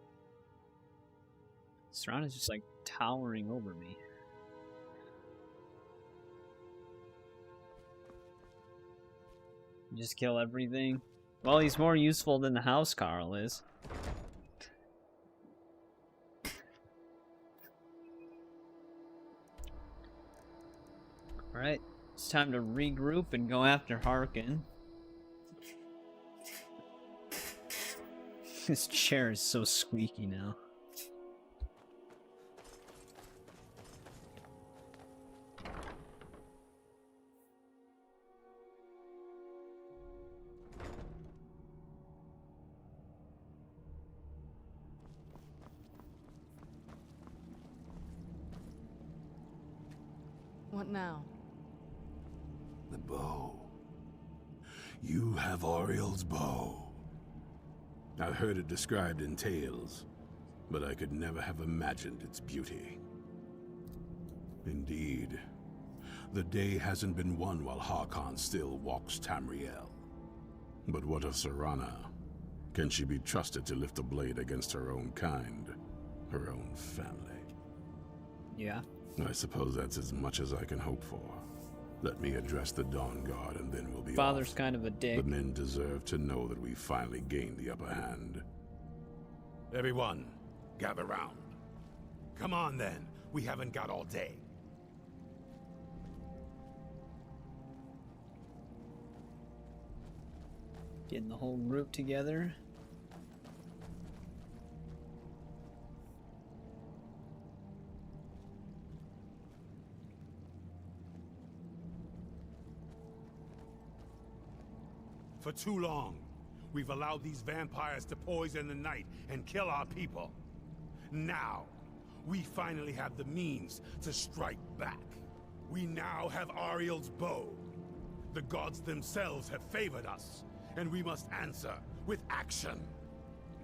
[SPEAKER 1] Serana is just like towering over me. Just kill everything. Well, he's more useful than the house Carl is. Alright, it's time to regroup and go after Harkin. This chair is so squeaky now.
[SPEAKER 9] What now?
[SPEAKER 13] The bow. You have Oriel's bow. I've heard it described in tales, but I could never have imagined its beauty. Indeed. The day hasn't been won while Harkon still walks Tamriel. But what of Serana? Can she be trusted to lift a blade against her own kind, her own family?
[SPEAKER 1] Yeah.
[SPEAKER 13] I suppose that's as much as I can hope for. Let me address the Dawnguard and then we'll be
[SPEAKER 1] Father's
[SPEAKER 13] off.
[SPEAKER 1] kind of a dick.
[SPEAKER 13] The men deserve to know that we finally gained the upper hand.
[SPEAKER 4] Everyone, gather round. Come on then, we haven't got all day.
[SPEAKER 1] Getting the whole group together.
[SPEAKER 11] For too long, we've allowed these vampires to poison the night and kill our people. Now, we finally have the means to strike back. We now have Ariel's bow. The gods themselves have favored us, and we must answer with action.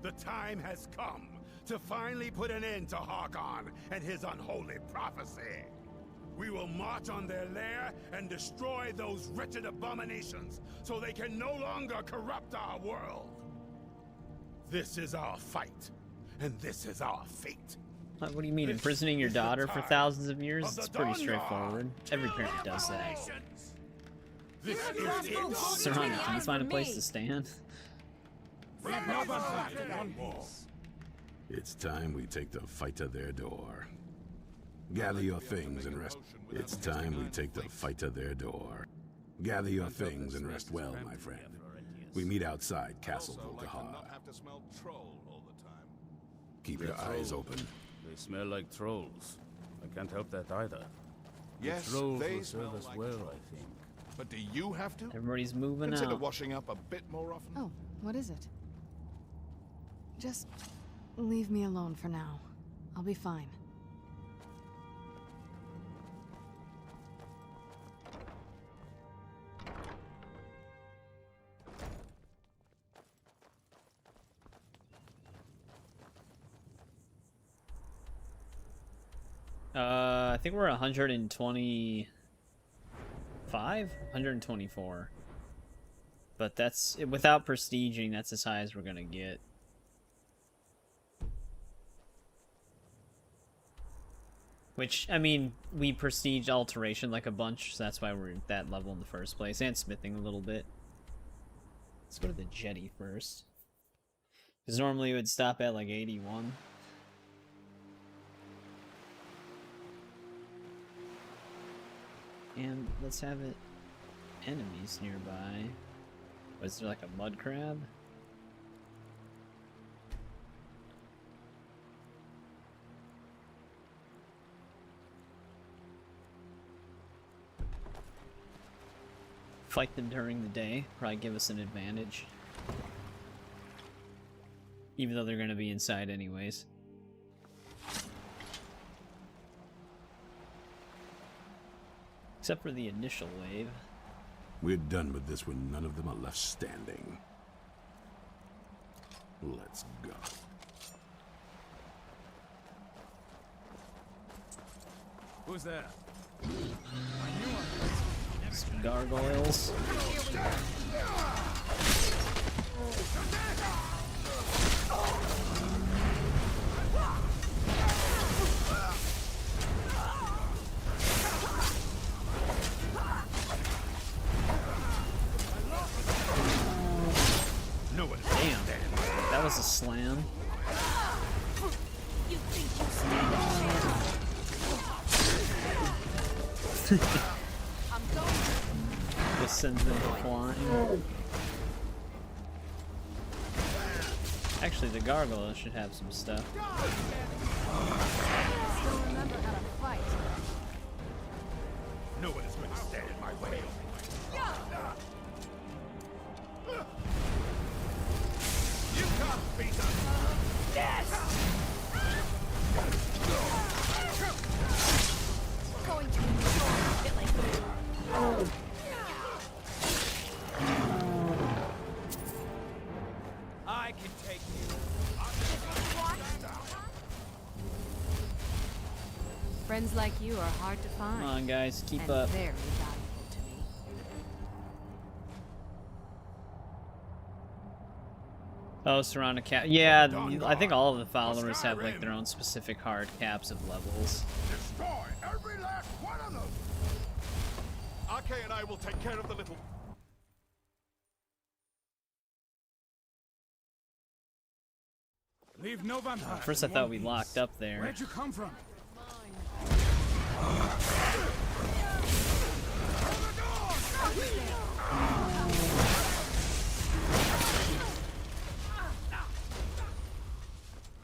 [SPEAKER 11] The time has come to finally put an end to Harkon and his unholy prophecy. We will march on their lair and destroy those wretched abominations so they can no longer corrupt our world. This is our fight, and this is our fate.
[SPEAKER 1] What do you mean, imprisoning your daughter for thousands of years? It's pretty straightforward. Every parent does that. Serana, can you find a place to stand?
[SPEAKER 13] It's time we take the fight to their door. Gather your things and rest. It's time we take the fight to their door. Gather your things and rest well, my friend. We meet outside Castle Volkahar. Keep your eyes open.
[SPEAKER 14] They smell like trolls. I can't help that either.
[SPEAKER 15] Yes,
[SPEAKER 14] the trolls
[SPEAKER 15] they
[SPEAKER 14] will serve us well, I think.
[SPEAKER 15] But do you have to?
[SPEAKER 1] Everybody's moving
[SPEAKER 15] Consider
[SPEAKER 1] out.
[SPEAKER 15] washing up a bit more often?
[SPEAKER 9] Oh, what is it? Just leave me alone for now. I'll be fine.
[SPEAKER 1] I think we're 125, 124. But that's without prestiging. That's as high as we're gonna get. Which, I mean, we prestiged alteration like a bunch, so that's why we're at that level in the first place, and smithing a little bit. Let's go to the jetty first, because normally it would stop at like 81. And let's have it enemies nearby. Was there like a mud crab? Fight them during the day, probably give us an advantage. Even though they're going to be inside anyways. Except for the initial wave.
[SPEAKER 13] We're done with this when none of them are left standing. Let's go.
[SPEAKER 14] Who's there?
[SPEAKER 1] Some gargoyles. Damn, that was a slam. This sends them flying. Actually, the gargoyle should have some stuff.
[SPEAKER 16] Still remember how to fight.
[SPEAKER 11] No one is going to stand in my way. You can't beat us. Yes.
[SPEAKER 16] Going to enjoy killing.
[SPEAKER 11] I can take you.
[SPEAKER 16] Friends like you are hard to find.
[SPEAKER 1] Come on, guys, keep
[SPEAKER 16] and
[SPEAKER 1] up.
[SPEAKER 16] Very valuable to me.
[SPEAKER 1] Oh, surround a cap. Yeah, I think all of the followers have like their own specific hard caps of levels.
[SPEAKER 15] Destroy every last one of them! RK and I will take care of the little...
[SPEAKER 2] Leave no vampire.
[SPEAKER 1] First, I thought we locked up there.
[SPEAKER 2] Where'd you come from?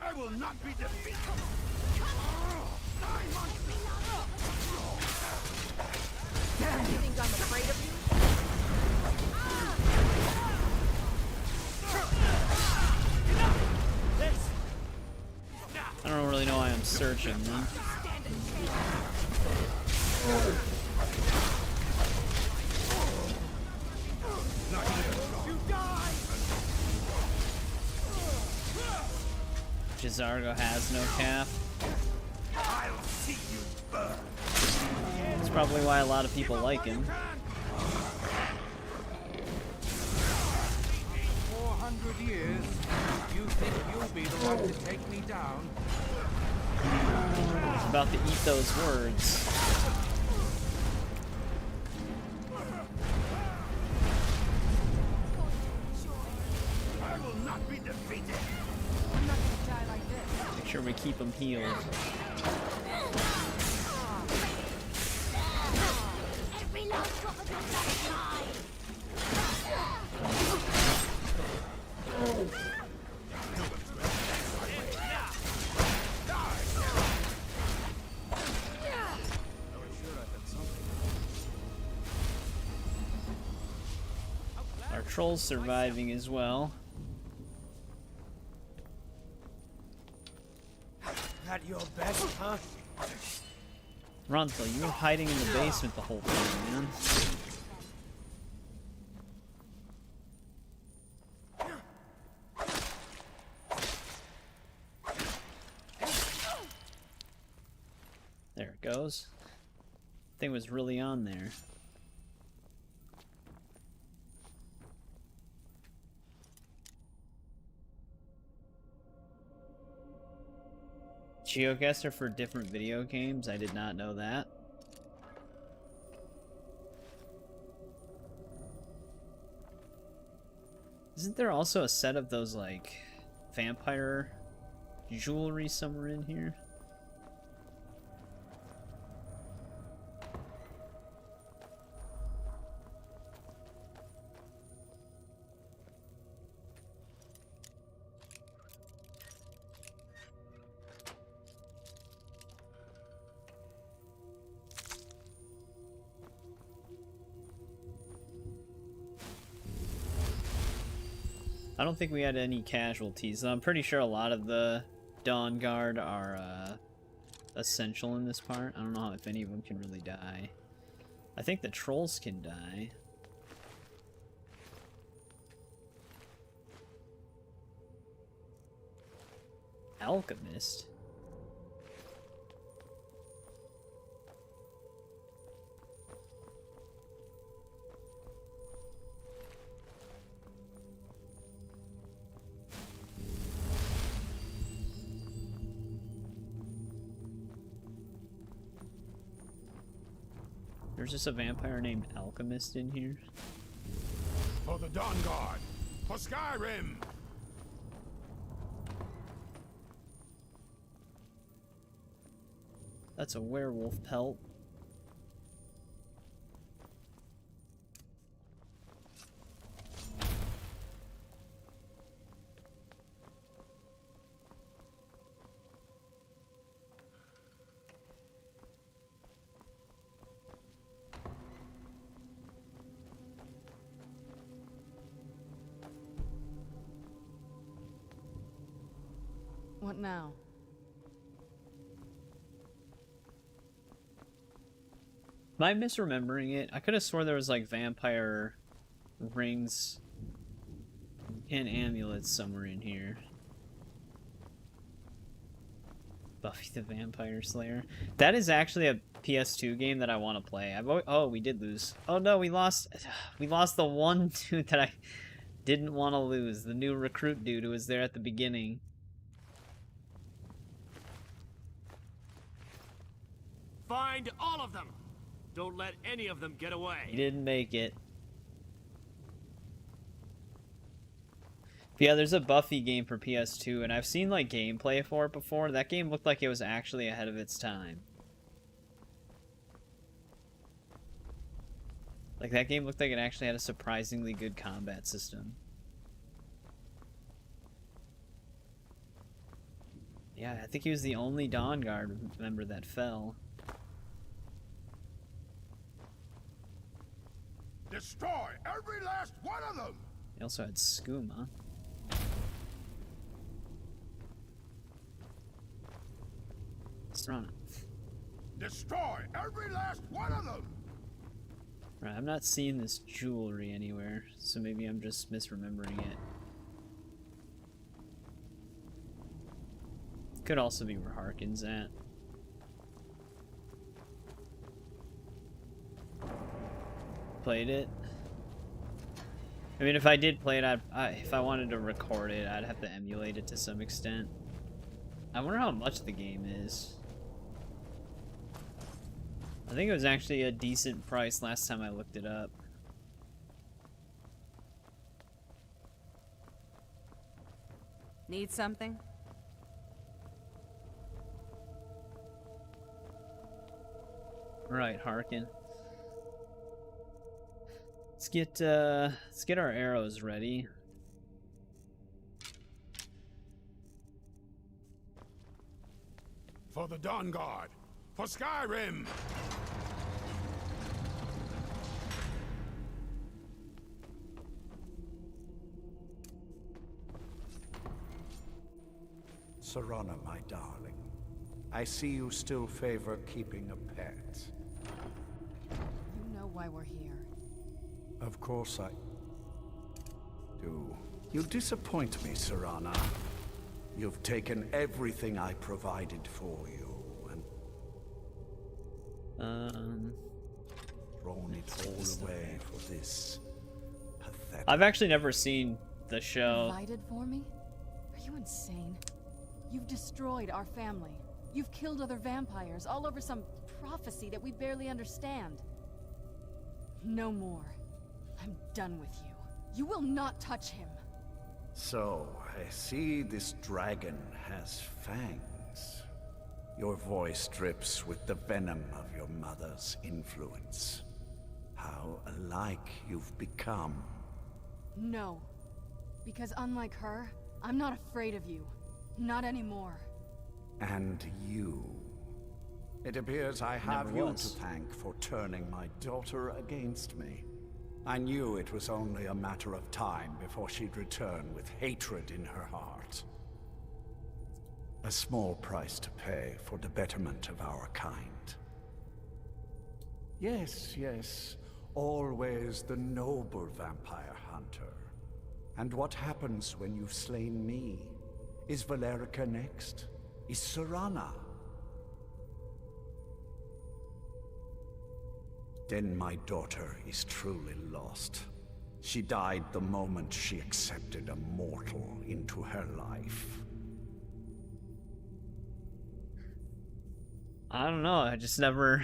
[SPEAKER 11] I will not be defeated.
[SPEAKER 16] Damn, you think I'm afraid of you?
[SPEAKER 1] I don't really know why I'm searching them. Jizargo has no cap.
[SPEAKER 11] I'll see you burn.
[SPEAKER 1] That's probably why a lot of people like him.
[SPEAKER 7] 400 years. You think you'll be the one to take me down?
[SPEAKER 1] It's about to eat those words.
[SPEAKER 11] I will not be defeated.
[SPEAKER 16] I'm not gonna die like this.
[SPEAKER 1] Make sure we keep him healed.
[SPEAKER 16] Every last drop of your blood.
[SPEAKER 1] Our troll's surviving as well.
[SPEAKER 2] That your best, huh?
[SPEAKER 1] Ronthal, you were hiding in the basement the whole time, man. There it goes. Thing was really on there. Geoguesser for different video games? I did not know that. Isn't there also a set of those, like, vampire jewelry somewhere in here? I don't think we had any casualties. I'm pretty sure a lot of the Dawnguard are essential in this part. I don't know if any of them can really die. I think the trolls can die. Alchemist? There's just a vampire named Alchemist in here.
[SPEAKER 15] For the Dawnguard! For Skyrim!
[SPEAKER 1] That's a werewolf pelt.
[SPEAKER 9] What now?
[SPEAKER 1] Am I misremembering it? I could have sworn there was like vampire rings and amulets somewhere in here. Buffy the Vampire Slayer. That is actually a PS2 game that I want to play. Oh, we did lose. Oh no, we lost the one dude that I didn't want to lose. The new recruit dude who was there at the beginning.
[SPEAKER 17] Find all of them. Don't let any of them get away.
[SPEAKER 1] He didn't make it. But yeah, there's a Buffy game for PS2, and I've seen like gameplay for it before. That game looked like it was actually ahead of its time. Like, that game looked like it actually had a surprisingly good combat system. Yeah, I think he was the only Dawnguard member that fell.
[SPEAKER 15] Destroy every last one of them!
[SPEAKER 1] He also had skooma. Serana.
[SPEAKER 15] Destroy every last one of them!
[SPEAKER 1] Right, I'm not seeing this jewelry anywhere, so maybe I'm just misremembering it. Could also be where Harkin's at. Played it. I mean, if I did play it, if I wanted to record it, I'd have to emulate it to some extent. I wonder how much the game is. I think it was actually a decent price last time I looked it up.
[SPEAKER 16] Need something?
[SPEAKER 1] Right, Harkin. Let's get our arrows ready.
[SPEAKER 15] For the Dawnguard! For Skyrim!
[SPEAKER 18] Serana, my darling. I see you still favor keeping a pet.
[SPEAKER 9] You know why we're here.
[SPEAKER 18] Of course I do. You disappoint me, Serana. You've taken everything I provided for you, and thrown it all away for this pathetic...
[SPEAKER 1] I've actually never seen the show.
[SPEAKER 9] Provided for me? Are you insane? You've destroyed our family. You've killed other vampires, all over some prophecy that we barely understand. No more. I'm done with you. You will not touch him.
[SPEAKER 18] So, I see this dragon has fangs. Your voice drips with the venom of your mother's influence. How alike you've become.
[SPEAKER 9] No. Because unlike her, I'm not afraid of you. Not anymore.
[SPEAKER 18] And you. It appears I have you to thank for turning my daughter against me. I knew it was only a matter of time before she'd return with hatred in her heart. A small price to pay for the betterment of our kind. Yes, yes, always the noble vampire hunter. And what happens when you've slain me? Is Valerica next? Is Serana? Then my daughter is truly lost. She died the moment she accepted a mortal into her life.
[SPEAKER 1] I don't know. It just never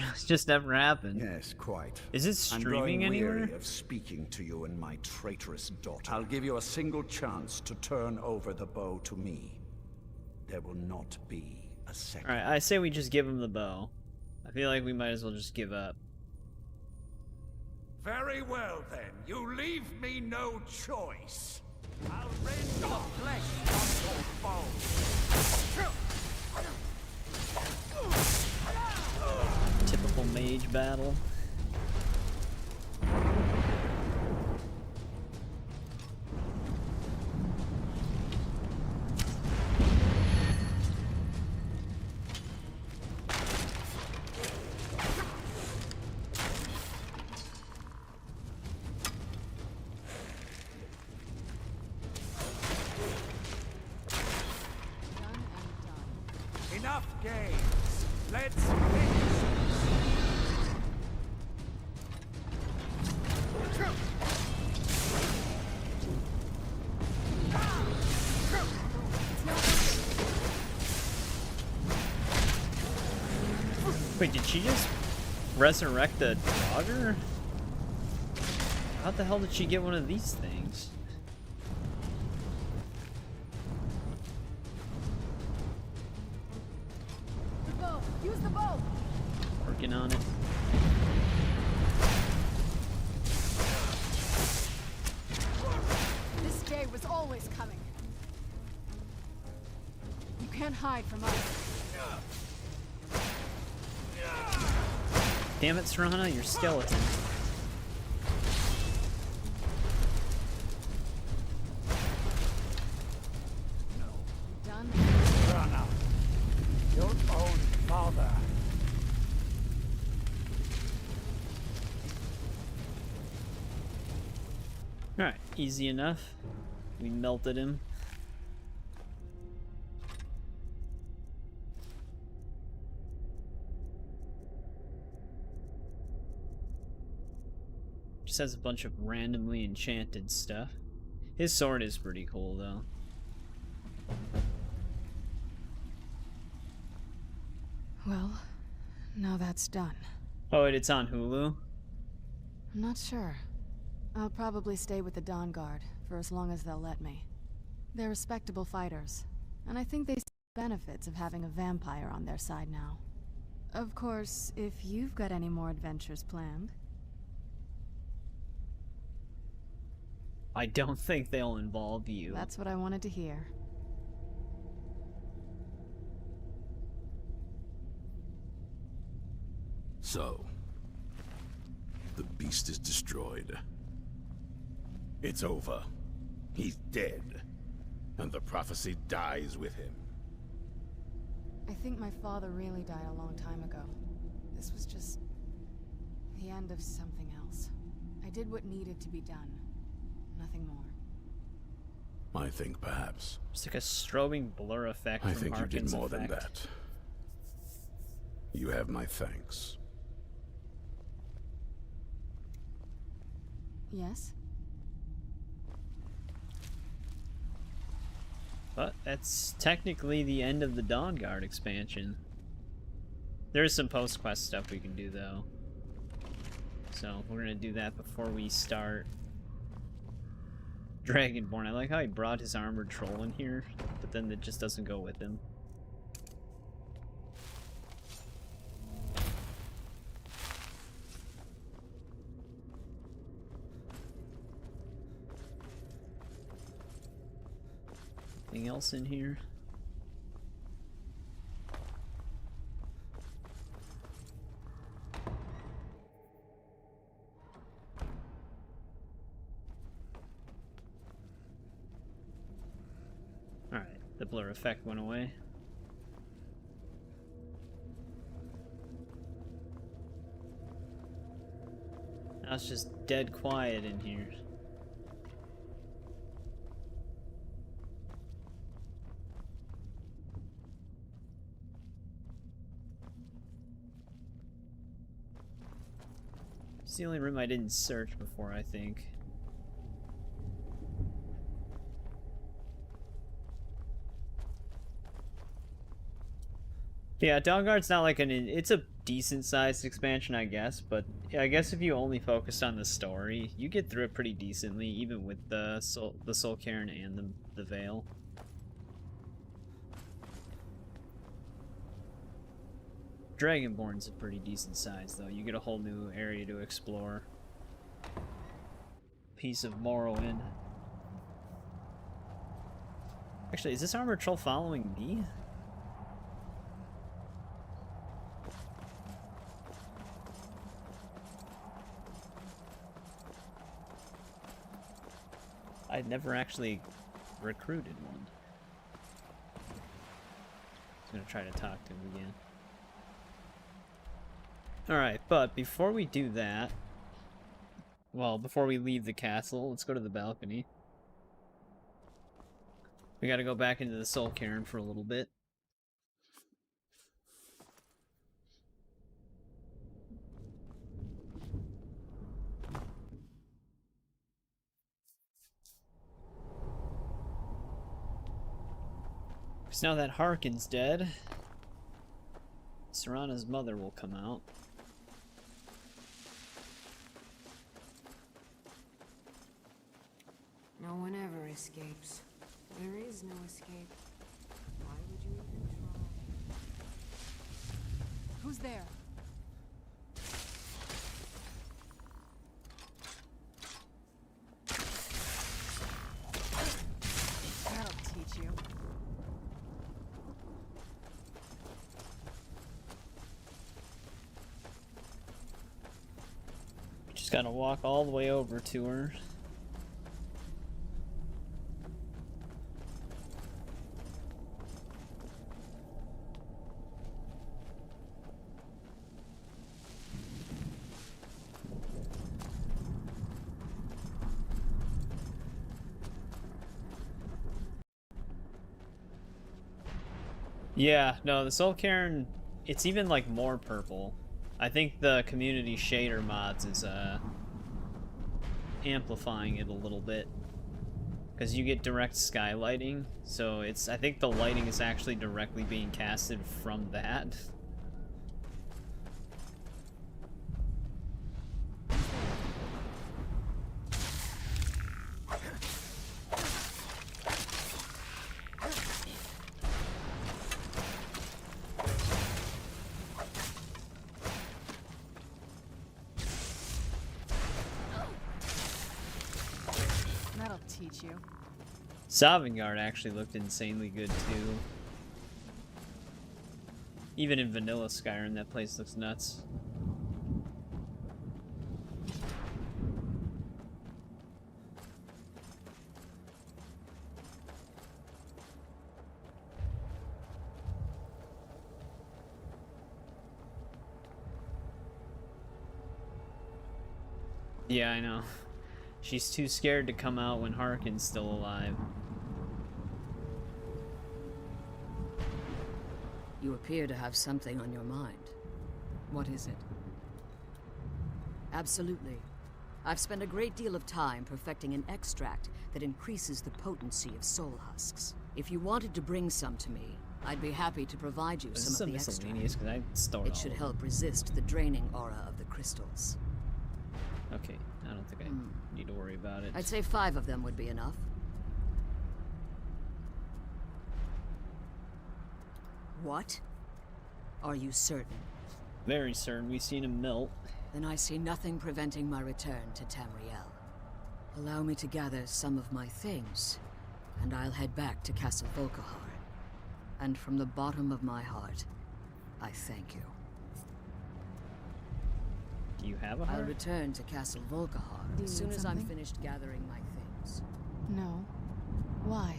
[SPEAKER 1] happened.
[SPEAKER 18] Yes, quite.
[SPEAKER 1] Is it streaming anywhere?
[SPEAKER 18] I'm growing weary of speaking to you and my traitorous daughter. I'll give you a single chance to turn over the bow to me. There will not be a second.
[SPEAKER 1] All right, I say we just give him the bow. I feel like we might as well just give up.
[SPEAKER 15] Very well, then. You leave me no choice. I'll rend your flesh from your bones.
[SPEAKER 1] Typical mage battle.
[SPEAKER 15] Enough game. Let's finish.
[SPEAKER 1] Wait, did she just resurrect the dogger? How the hell did she get one of these things?
[SPEAKER 9] The bow! Use the bow!
[SPEAKER 1] Working on it.
[SPEAKER 9] This day was always coming. You can't hide from us.
[SPEAKER 1] Damn it, Serana, your skeleton.
[SPEAKER 9] Done?
[SPEAKER 15] Rana, your own father.
[SPEAKER 1] Alright, easy enough. We melted him. Just has a bunch of randomly enchanted stuff. His sword is pretty cool, though.
[SPEAKER 9] Well, now that's done.
[SPEAKER 1] Oh, and it's on Hulu?
[SPEAKER 9] I'm not sure. I'll probably stay with the Dawnguard for as long as they'll let me. They're respectable fighters, and I think they see the benefits of having a vampire on their side now. Of course, if you've got any more adventures planned.
[SPEAKER 1] I don't think they'll involve you.
[SPEAKER 9] That's what I wanted to hear.
[SPEAKER 13] So, the beast is destroyed.
[SPEAKER 12] It's over. He's dead.
[SPEAKER 13] And the prophecy dies with him.
[SPEAKER 9] I think my father really died a long time ago. This was just the end of something else. I did what needed to be done. Nothing more.
[SPEAKER 13] I think perhaps.
[SPEAKER 1] It's like a strobing blur effect.
[SPEAKER 13] I
[SPEAKER 1] from
[SPEAKER 13] think you did
[SPEAKER 1] Harkin's
[SPEAKER 13] more than
[SPEAKER 1] effect.
[SPEAKER 13] that. You have my thanks.
[SPEAKER 9] Yes?
[SPEAKER 1] But that's technically the end of the Dawnguard expansion. There's some post-quest stuff we can do, though. So we're gonna do that before we start Dragonborn. I like how he brought his armored troll in here, but then it just doesn't go with him. Anything else in here? Alright, the blur effect went away. Now it's just dead quiet in here. It's the only room I didn't search before, I think. Yeah, Dawnguard's not like it's a decent sized expansion, I guess, but I guess if you only focused on the story, you get through it pretty decently, even with the Soul Cairn and the Veil. Dragonborn's a pretty decent size, though. You get a whole new area to explore. Piece of Morrowind. Actually, is this armored troll following me? I'd never actually recruited one. I'm gonna try to talk to him again. Alright, but before we do that, well, before we leave the castle, let's go to the balcony. We gotta go back into the Soul Cairn for a little bit. Because now that Harkin's dead, Serana's mother will come out.
[SPEAKER 16] No one ever escapes. There is no escape. Why would you even try?
[SPEAKER 9] Who's there? That'll teach you.
[SPEAKER 1] Just gotta walk all the way over to her. Yeah, no, the Soul Cairn, it's even like more purple. I think the community shader mods is amplifying it a little bit. Because you get direct skylighting, so I think the lighting is actually directly being casted from that. Sovngarde actually looked insanely good too. Even in vanilla Skyrim, that place looks nuts. Yeah, I know. She's too scared to come out when Harkin's still alive.
[SPEAKER 19] You appear to have something on your mind. What is it? Absolutely. I've spent a great deal of time perfecting an extract that increases the potency of soul husks. If you wanted to bring some to me, I'd be happy to provide you some of the extract. It should help resist the draining aura of the crystals.
[SPEAKER 1] Okay, I don't think I need to worry about it.
[SPEAKER 19] I'd say 5 of them would be enough. What? Are you certain?
[SPEAKER 1] Very certain. We've seen him melt.
[SPEAKER 19] Then I see nothing preventing my return to Tamriel. Allow me to gather some of my things, and I'll head back to Castle Volkihar. And from the bottom of my heart, I thank you.
[SPEAKER 1] Do you have a heart?
[SPEAKER 19] I'll return to Castle Volkihar as soon as I'm finished gathering my things.
[SPEAKER 9] No. Why?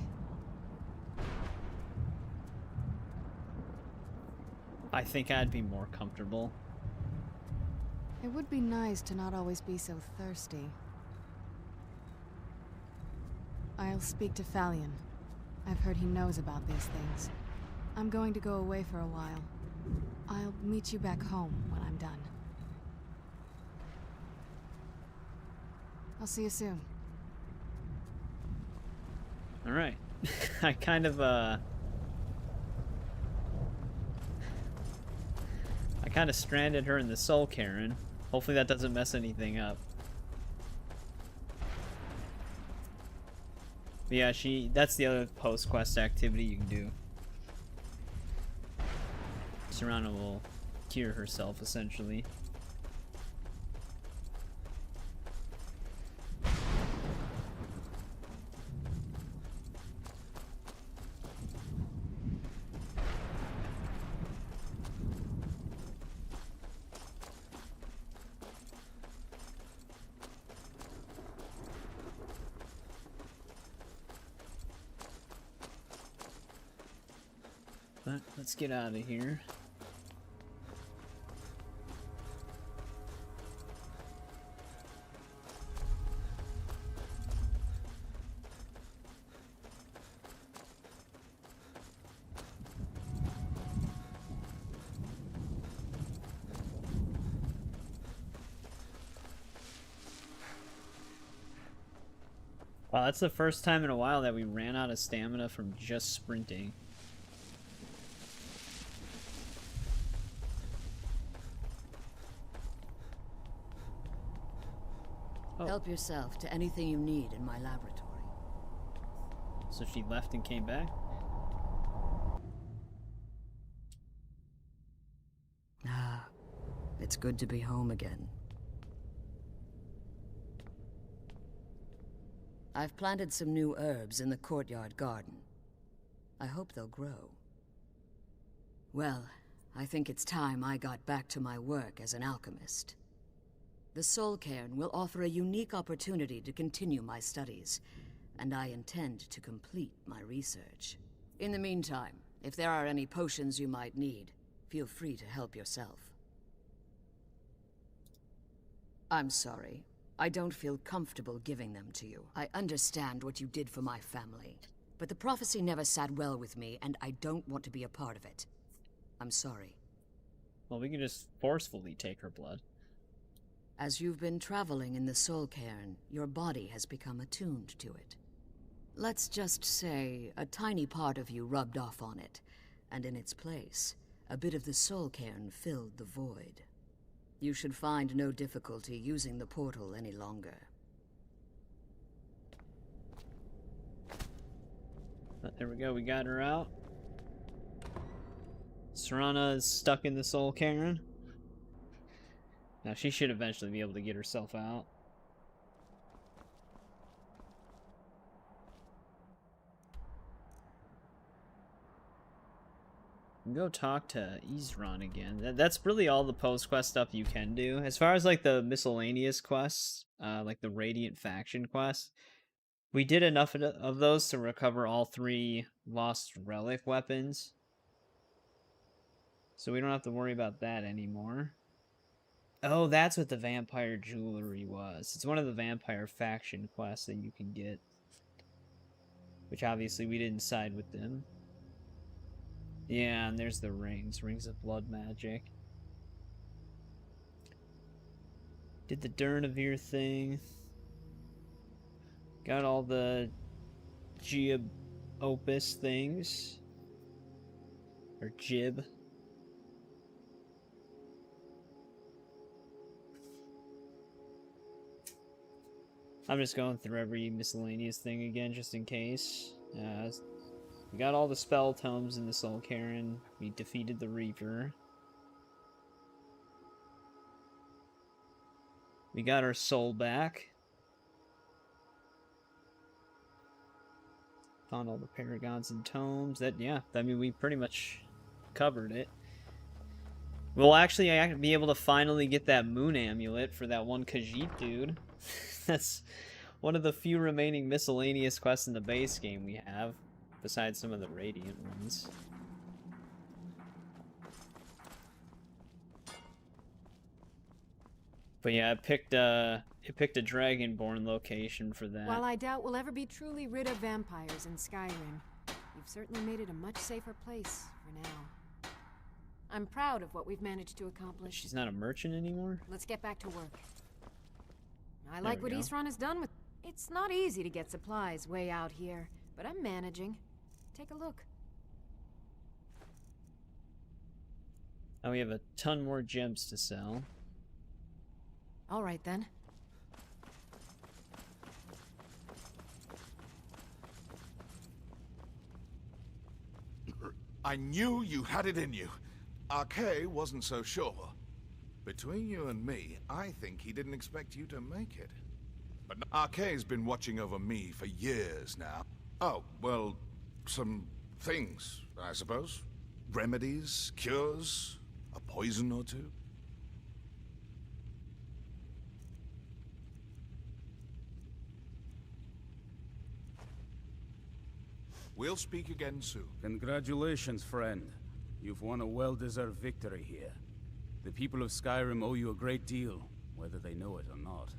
[SPEAKER 1] I think I'd be more comfortable.
[SPEAKER 9] It would be nice to not always be so thirsty. I'll speak to Falion. I've heard he knows about these things. I'm going to go away for a while. I'll meet you back home when I'm done. I'll see you soon.
[SPEAKER 1] Alright. I kind of stranded her in the Soul Cairn. Hopefully that doesn't mess anything up. But yeah, that's the other post-quest activity you can do. Serana will cure herself, essentially. But let's get out of here. Wow, that's the first time in a while that we ran out of stamina from just sprinting.
[SPEAKER 19] Help yourself to anything you need in my laboratory.
[SPEAKER 1] So she left and came back?
[SPEAKER 19] Ah, it's good to be home again. I've planted some new herbs in the courtyard garden. I hope they'll grow. Well, I think it's time I got back to my work as an alchemist. The Soul Cairn will offer a unique opportunity to continue my studies, and I intend to complete my research. In the meantime, if there are any potions you might need, feel free to help yourself. I'm sorry. I don't feel comfortable giving them to you. I understand what you did for my family, but the prophecy never sat well with me, and I don't want to be a part of it. I'm sorry.
[SPEAKER 1] Well, we can just forcefully take her blood.
[SPEAKER 19] As you've been traveling in the Soul Cairn, your body has become attuned to it. Let's just say a tiny part of you rubbed off on it, and in its place, a bit of the Soul Cairn filled the void. You should find no difficulty using the portal any longer.
[SPEAKER 1] There we go, we got her out. Serana is stuck in the Soul Cairn. Now she should eventually be able to get herself out. Go talk to Isran again. That's really all the post-quest stuff you can do. As far as like the miscellaneous quests, like the Radiant Faction quest, we did enough of those to recover all 3 Lost Relic weapons. So we don't have to worry about that anymore. Oh, that's what the vampire jewelry was. It's one of the vampire faction quests that you can get. Which obviously we didn't side with them. Yeah, and there's the rings. Rings of blood magic. Did the Durnavir thing. Got all the Gib Opus things. Or Jib. I'm just going through every miscellaneous thing again, just in case. We got all the spell tomes in the Soul Cairn. We defeated the Reaper. We got our soul back. Found all the paragons and tomes. I mean, we pretty much covered it. We'll actually be able to finally get that moon amulet for that one Khajiit dude. That's one of the few remaining miscellaneous quests in the base game we have, besides some of the Radiant ones. But yeah, it picked a Dragonborn location for that.
[SPEAKER 16] While I doubt we'll ever be truly rid of vampires in Skyrim, you've certainly made it a much safer place for now. I'm proud of what we've managed to accomplish.
[SPEAKER 1] She's not a merchant anymore?
[SPEAKER 16] Let's get back to work. I like what Isran has done with... It's not easy to get supplies way out here, but I'm managing. Take a look.
[SPEAKER 1] Now we have a ton more gems to sell.
[SPEAKER 16] All right, then.
[SPEAKER 20] I knew you had it in you. Arkay wasn't so sure. Between you and me, I think he didn't expect you to make it. But Arkay's been watching over me for years now. Oh, well, some things, I suppose. Remedies, cures, a poison or two. We'll speak again soon.
[SPEAKER 14] Congratulations, friend. You've won a well-deserved victory here. The people of Skyrim owe you a great deal, whether they know it or not.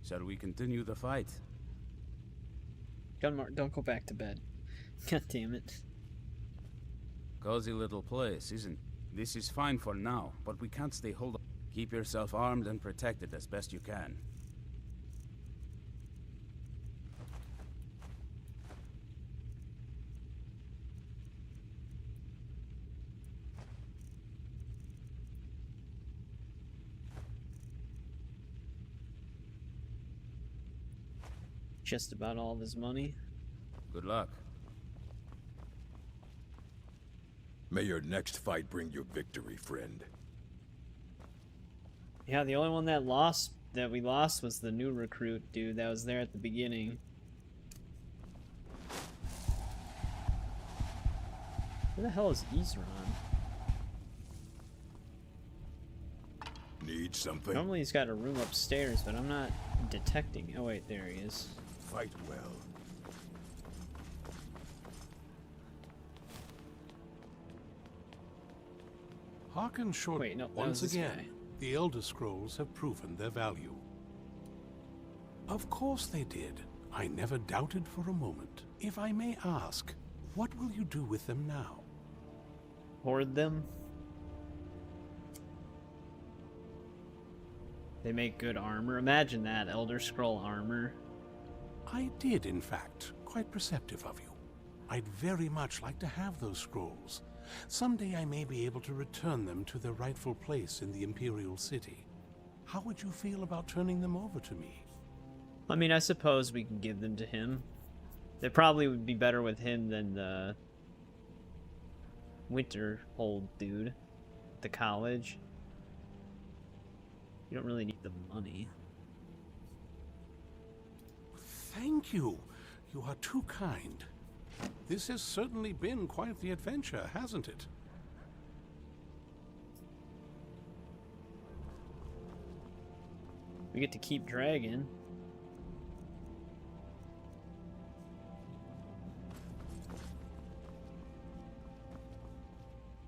[SPEAKER 14] Shall we continue the fight?
[SPEAKER 1] Gunmar, don't go back to bed. God damn it.
[SPEAKER 14] Cozy little place, isn't it? This is fine for now, but we can't stay holed up. Keep yourself armed and protected as best you can.
[SPEAKER 1] just about all of his money.
[SPEAKER 14] Good luck.
[SPEAKER 12] May your next fight bring you victory, friend.
[SPEAKER 1] Yeah, the only one that we lost was the new recruit dude that was there at the beginning. Where the hell is Isran?
[SPEAKER 12] Need something?
[SPEAKER 1] Normally he's got a room upstairs, but I'm not detecting. Oh wait, there he is.
[SPEAKER 12] Fight well.
[SPEAKER 21] Hearken short.
[SPEAKER 1] Wait, no,
[SPEAKER 21] Once again,
[SPEAKER 1] guy.
[SPEAKER 21] the Elder Scrolls have proven their value. Of course they did. I never doubted for a moment. If I may ask, what will you do with them now?
[SPEAKER 1] Hoard them. They make good armor. Imagine that, Elder Scroll armor.
[SPEAKER 21] I did, in fact. Quite perceptive of you. I'd very much like to have those scrolls. Someday I may be able to return them to their rightful place in the Imperial City. How would you feel about turning them over to me?
[SPEAKER 1] I mean, I suppose we can give them to him. They probably would be better with him than the Winterhold dude at the college. You don't really need the money.
[SPEAKER 21] Thank you. You are too kind. This has certainly been quite the adventure, hasn't it?
[SPEAKER 1] We get to keep Dragon.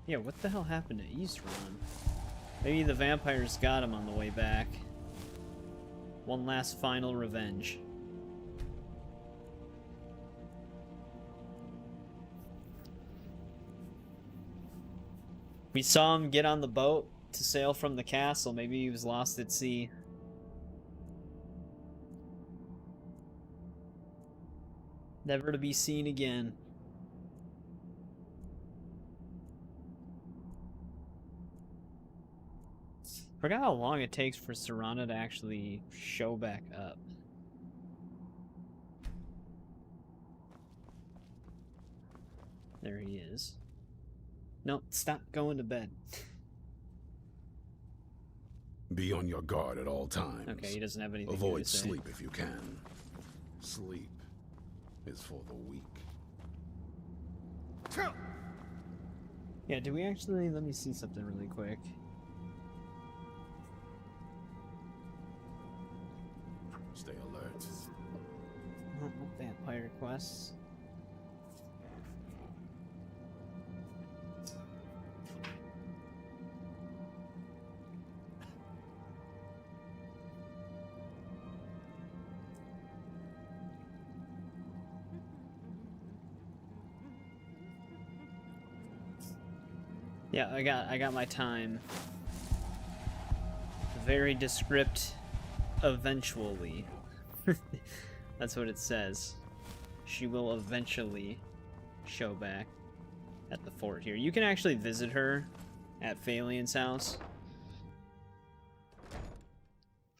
[SPEAKER 1] Yeah, what the hell happened to Isran? Maybe the vampires got him on the way back. One last final revenge. We saw him get on the boat to sail from the castle. Maybe he was lost at sea. Never to be seen again. Forgot how long it takes for Serana to actually show back up. There he is. No, stop going to bed.
[SPEAKER 13] Be on your guard at all times.
[SPEAKER 1] Okay, he doesn't have anything
[SPEAKER 13] Avoid
[SPEAKER 1] new to say.
[SPEAKER 13] sleep if you can. Sleep is for the weak.
[SPEAKER 1] Yeah, do we actually... Let me see something really quick.
[SPEAKER 13] Stay alert.
[SPEAKER 1] Vampire quests. Yeah, I got my time. Very descript eventually. That's what it says. She will eventually show back at the fort here. You can actually visit her at Phalian's house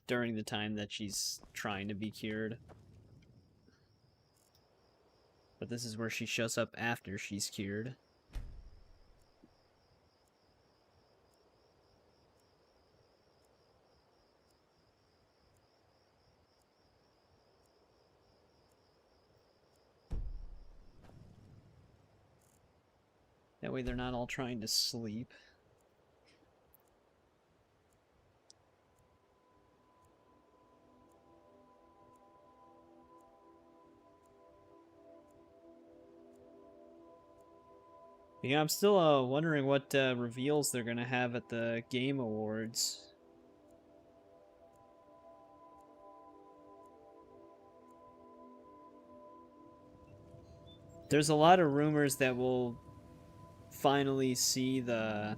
[SPEAKER 1] during the time that she's trying to be cured. But this is where she shows up after she's cured. That way they're not all trying to sleep. Yeah, I'm still wondering what reveals they're gonna have at the Game Awards. There's a lot of rumors that we'll finally see the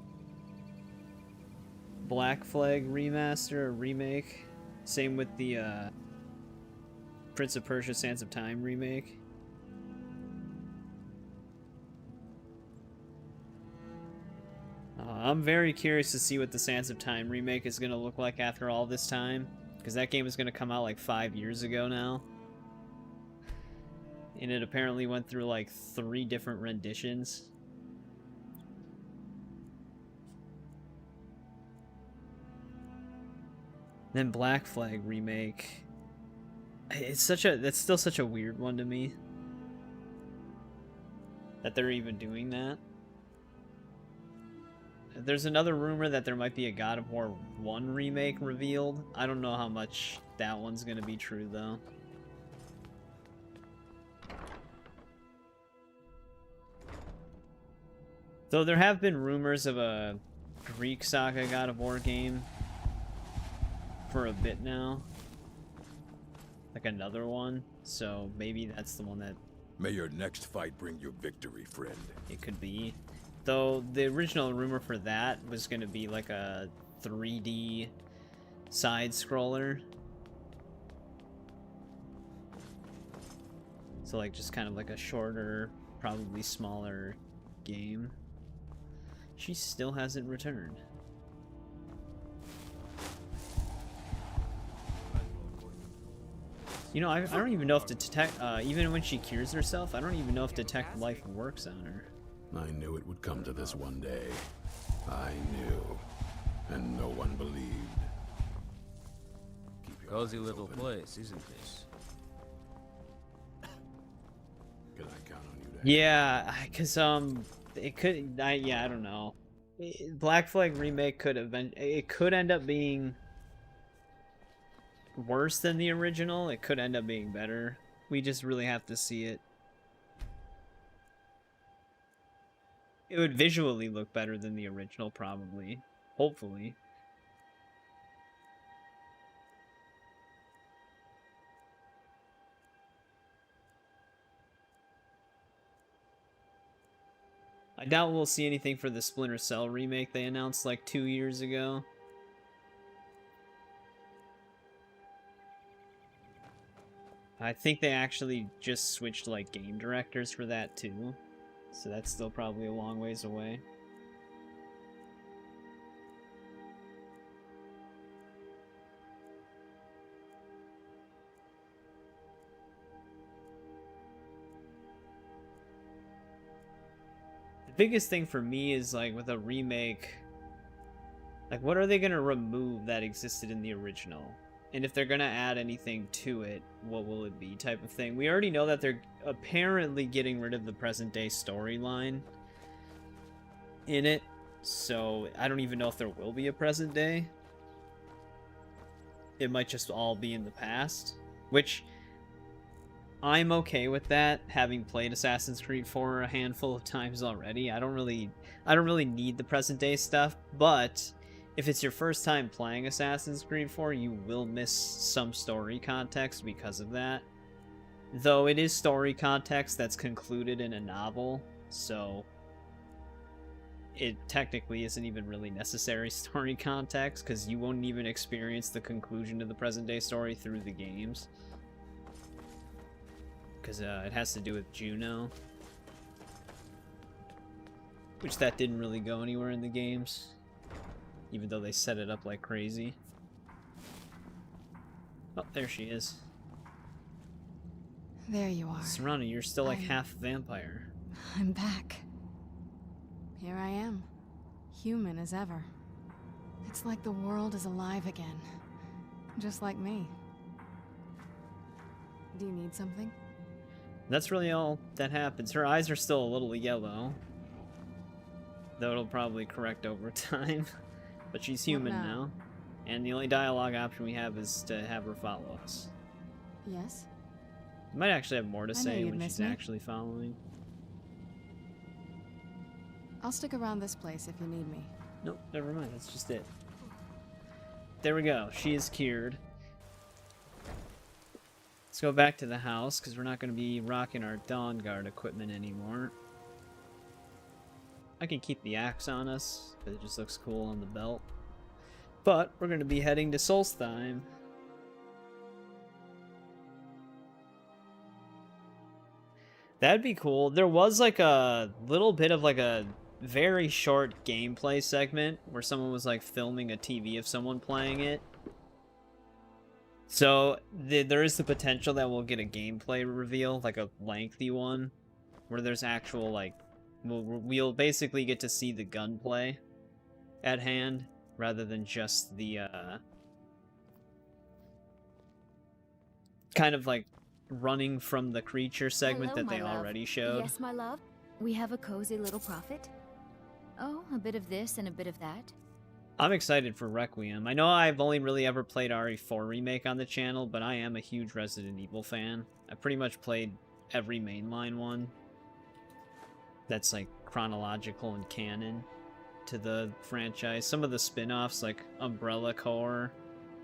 [SPEAKER 1] Black Flag remaster or remake. Same with the Prince of Persia Sands of Time remake. I'm very curious to see what the Sands of Time remake is going to look like after all this time, because that game is going to come out like 5 years ago now. and it apparently went through like 3 different renditions. Then Black Flag remake. That's still such a weird one to me. That they're even doing that. There's another rumor that there might be a God of War 1 remake revealed. I don't know how much that one's gonna be true though. Though there have been rumors of a Greek Saga God of War game for a bit now. Like another one. So maybe that's the one that...
[SPEAKER 12] May your next fight bring you victory, friend.
[SPEAKER 1] It could be. Though the original rumor for that was going to be like a 3D side-scroller. So like just kind of like a shorter, probably smaller game. She still hasn't returned. You know, I don't even know if the detect, even when she cures herself, I don't even know if detect life works on her.
[SPEAKER 13] I knew it would come to this one day. I knew, and no one believed.
[SPEAKER 14] Cozy little place, isn't this?
[SPEAKER 13] Can I count on you to...
[SPEAKER 1] Yeah, because it could. Yeah, I don't know. Black Flag remake could have been. It could end up being worse than the original. It could end up being better. We just really have to see it. It would visually look better than the original, probably. Hopefully. I doubt we'll see anything for the Splinter Cell remake they announced like 2 years ago. I think they actually just switched like game directors for that too. So that's still probably a long ways away. The biggest thing for me is like with a remake, like what are they going to remove that existed in the original? And if they're going to add anything to it, what will it be type of thing? We already know that they're apparently getting rid of the present day storyline in it. So I don't even know if there will be a present day. It might just all be in the past, which I'm okay with that, having played Assassin's Creed 4 a handful of times already. I don't really need the present day stuff, but if it's your first time playing Assassin's Creed 4, you will miss some story context because of that. Though it is story context that's concluded in a novel, so it technically isn't even really necessary story context, because you won't even experience the conclusion of the present day story through the games. Because it has to do with Juno. Which that didn't really go anywhere in the games. Even though they set it up like crazy. Oh, there she is.
[SPEAKER 9] There you are.
[SPEAKER 1] Serana, you're still like half vampire.
[SPEAKER 9] I'm back. Here I am. Human as ever. It's like the world is alive again. Just like me. Do you need something?
[SPEAKER 1] That's really all that happens. Her eyes are still a little yellow. Though it'll probably correct over time. But she's human now. And the only dialogue option we have is to have her follow us.
[SPEAKER 9] Yes?
[SPEAKER 1] You might actually have more to say when she's
[SPEAKER 9] me.
[SPEAKER 1] actually following.
[SPEAKER 9] I'll stick around this place if you need me.
[SPEAKER 1] Nope, never mind. That's just it. There we go. She is cured. Let's go back to the house, because we're not going to be rocking our Dawnguard equipment anymore. I can keep the axe on us, because it just looks cool on the belt. But we're going to be heading to Solstheim. That'd be cool. There was like a little bit of like a very short gameplay segment where someone was like filming a TV of someone playing it. So there is the potential that we'll get a gameplay reveal, like a lengthy one, where there's actual, like, we'll basically get to see the gunplay at hand, rather than just the, kind of like running from the creature segment
[SPEAKER 5] Hello,
[SPEAKER 1] that they
[SPEAKER 5] my love.
[SPEAKER 1] already showed.
[SPEAKER 5] Yes, my love. We have a cozy little prophet. Oh, a bit of this and a bit of that.
[SPEAKER 1] I'm excited for Requiem. I know I've only really ever played RE4 Remake on the channel, but I am a huge Resident Evil fan. I pretty much played every mainline one that's like chronological and canon to the franchise. Some of the spin-offs like Umbrella Corps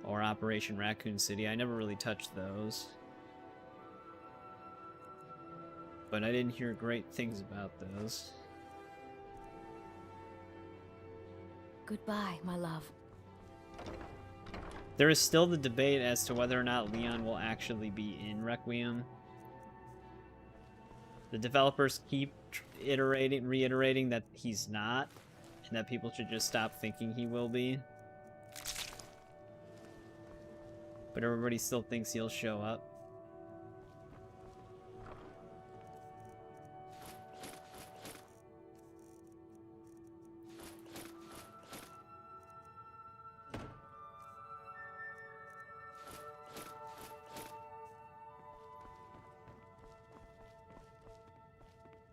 [SPEAKER 1] or Operation Raccoon City, I never really touched those. But I didn't hear great things about those.
[SPEAKER 5] Goodbye, my love.
[SPEAKER 1] There is still the debate as to whether or not Leon will actually be in Requiem. The developers keep reiterating that he's not, and that people should just stop thinking he will be. But everybody still thinks he'll show up.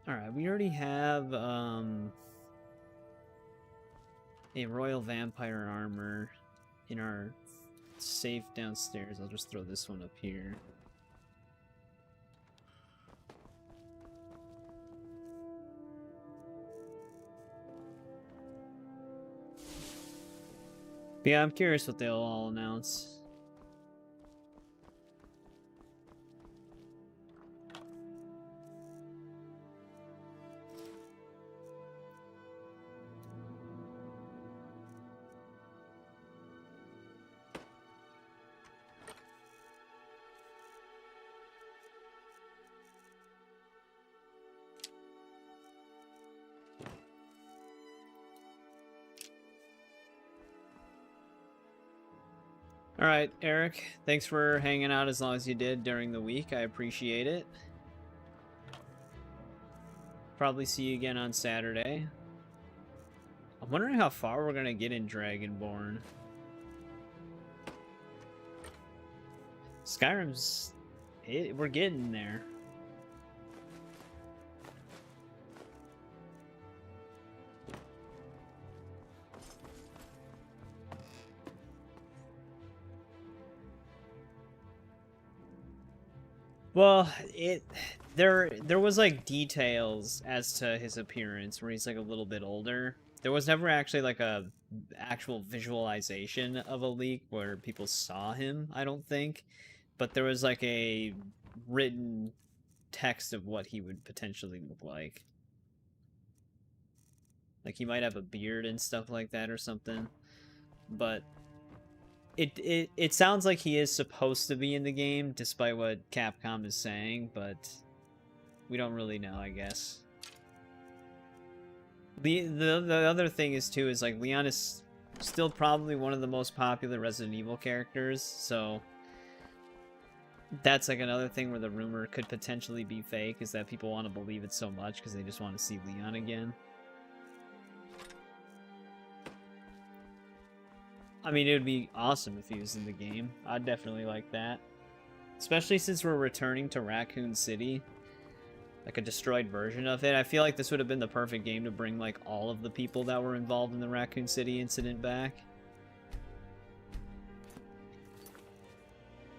[SPEAKER 1] Alright, we already have a Royal Vampire armor in our safe downstairs. I'll just throw this one up here. But yeah, I'm curious what they'll all announce. Alright, Eric, thanks for hanging out as long as you did during the week. I appreciate it. Probably see you again on Saturday. I'm wondering how far we're gonna get in Dragonborn. Skyrim's... we're getting there. Well, there was like details as to his appearance where he's like a little bit older. There was never actually like a actual visualization of a leak where people saw him, I don't think. But there was like a written text of what he would potentially look like. Like he might have a beard and stuff like that or something. But it sounds like he is supposed to be in the game, despite what Capcom is saying, but we don't really know, I guess. The other thing is, too, is like Leon is still probably one of the most popular Resident Evil characters, so that's like another thing where the rumor could potentially be fake, is that people want to believe it so much because they just want to see Leon again. I mean, it would be awesome if he was in the game. I'd definitely like that. Especially since we're returning to Raccoon City. Like a destroyed version of it. I feel like this would have been the perfect game to bring, like, all of the people that were involved in the Raccoon City incident back.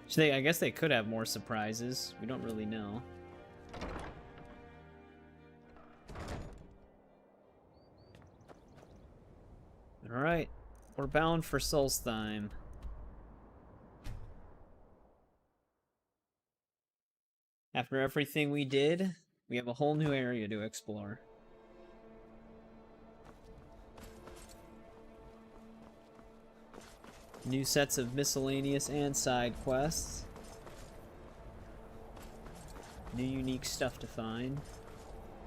[SPEAKER 1] So I guess they could have more surprises. We don't really know. Alright. We're bound for Solstheim. After everything we did, we have a whole new area to explore. New sets of miscellaneous and side quests. New unique stuff to find.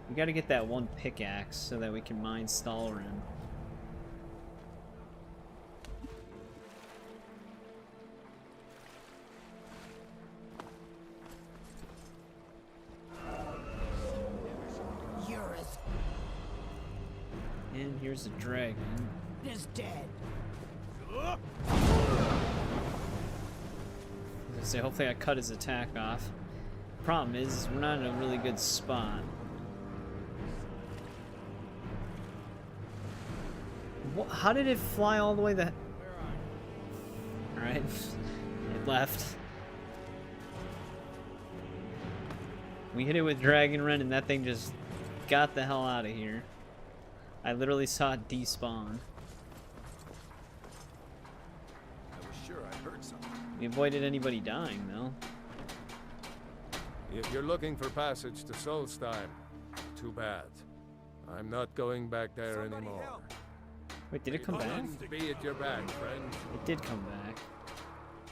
[SPEAKER 1] We gotta get that one pickaxe so that we can mine Stalrim. Here's a dragon.
[SPEAKER 15] Is dead.
[SPEAKER 1] I was gonna say, hopefully I cut his attack off. Problem is we're not in a really good spot. What, how did it fly all the way that... Alright. It left. We hit it with Dragon Rend and that thing just got the hell out of here. I literally saw it despawn.
[SPEAKER 20] I was sure I heard something.
[SPEAKER 1] We avoided anybody dying, though.
[SPEAKER 3] If you're looking for passage to Solstheim, too bad. I'm not going back there anymore.
[SPEAKER 1] Wait, did it come back?
[SPEAKER 3] Be at your back, friend.
[SPEAKER 1] It did come back.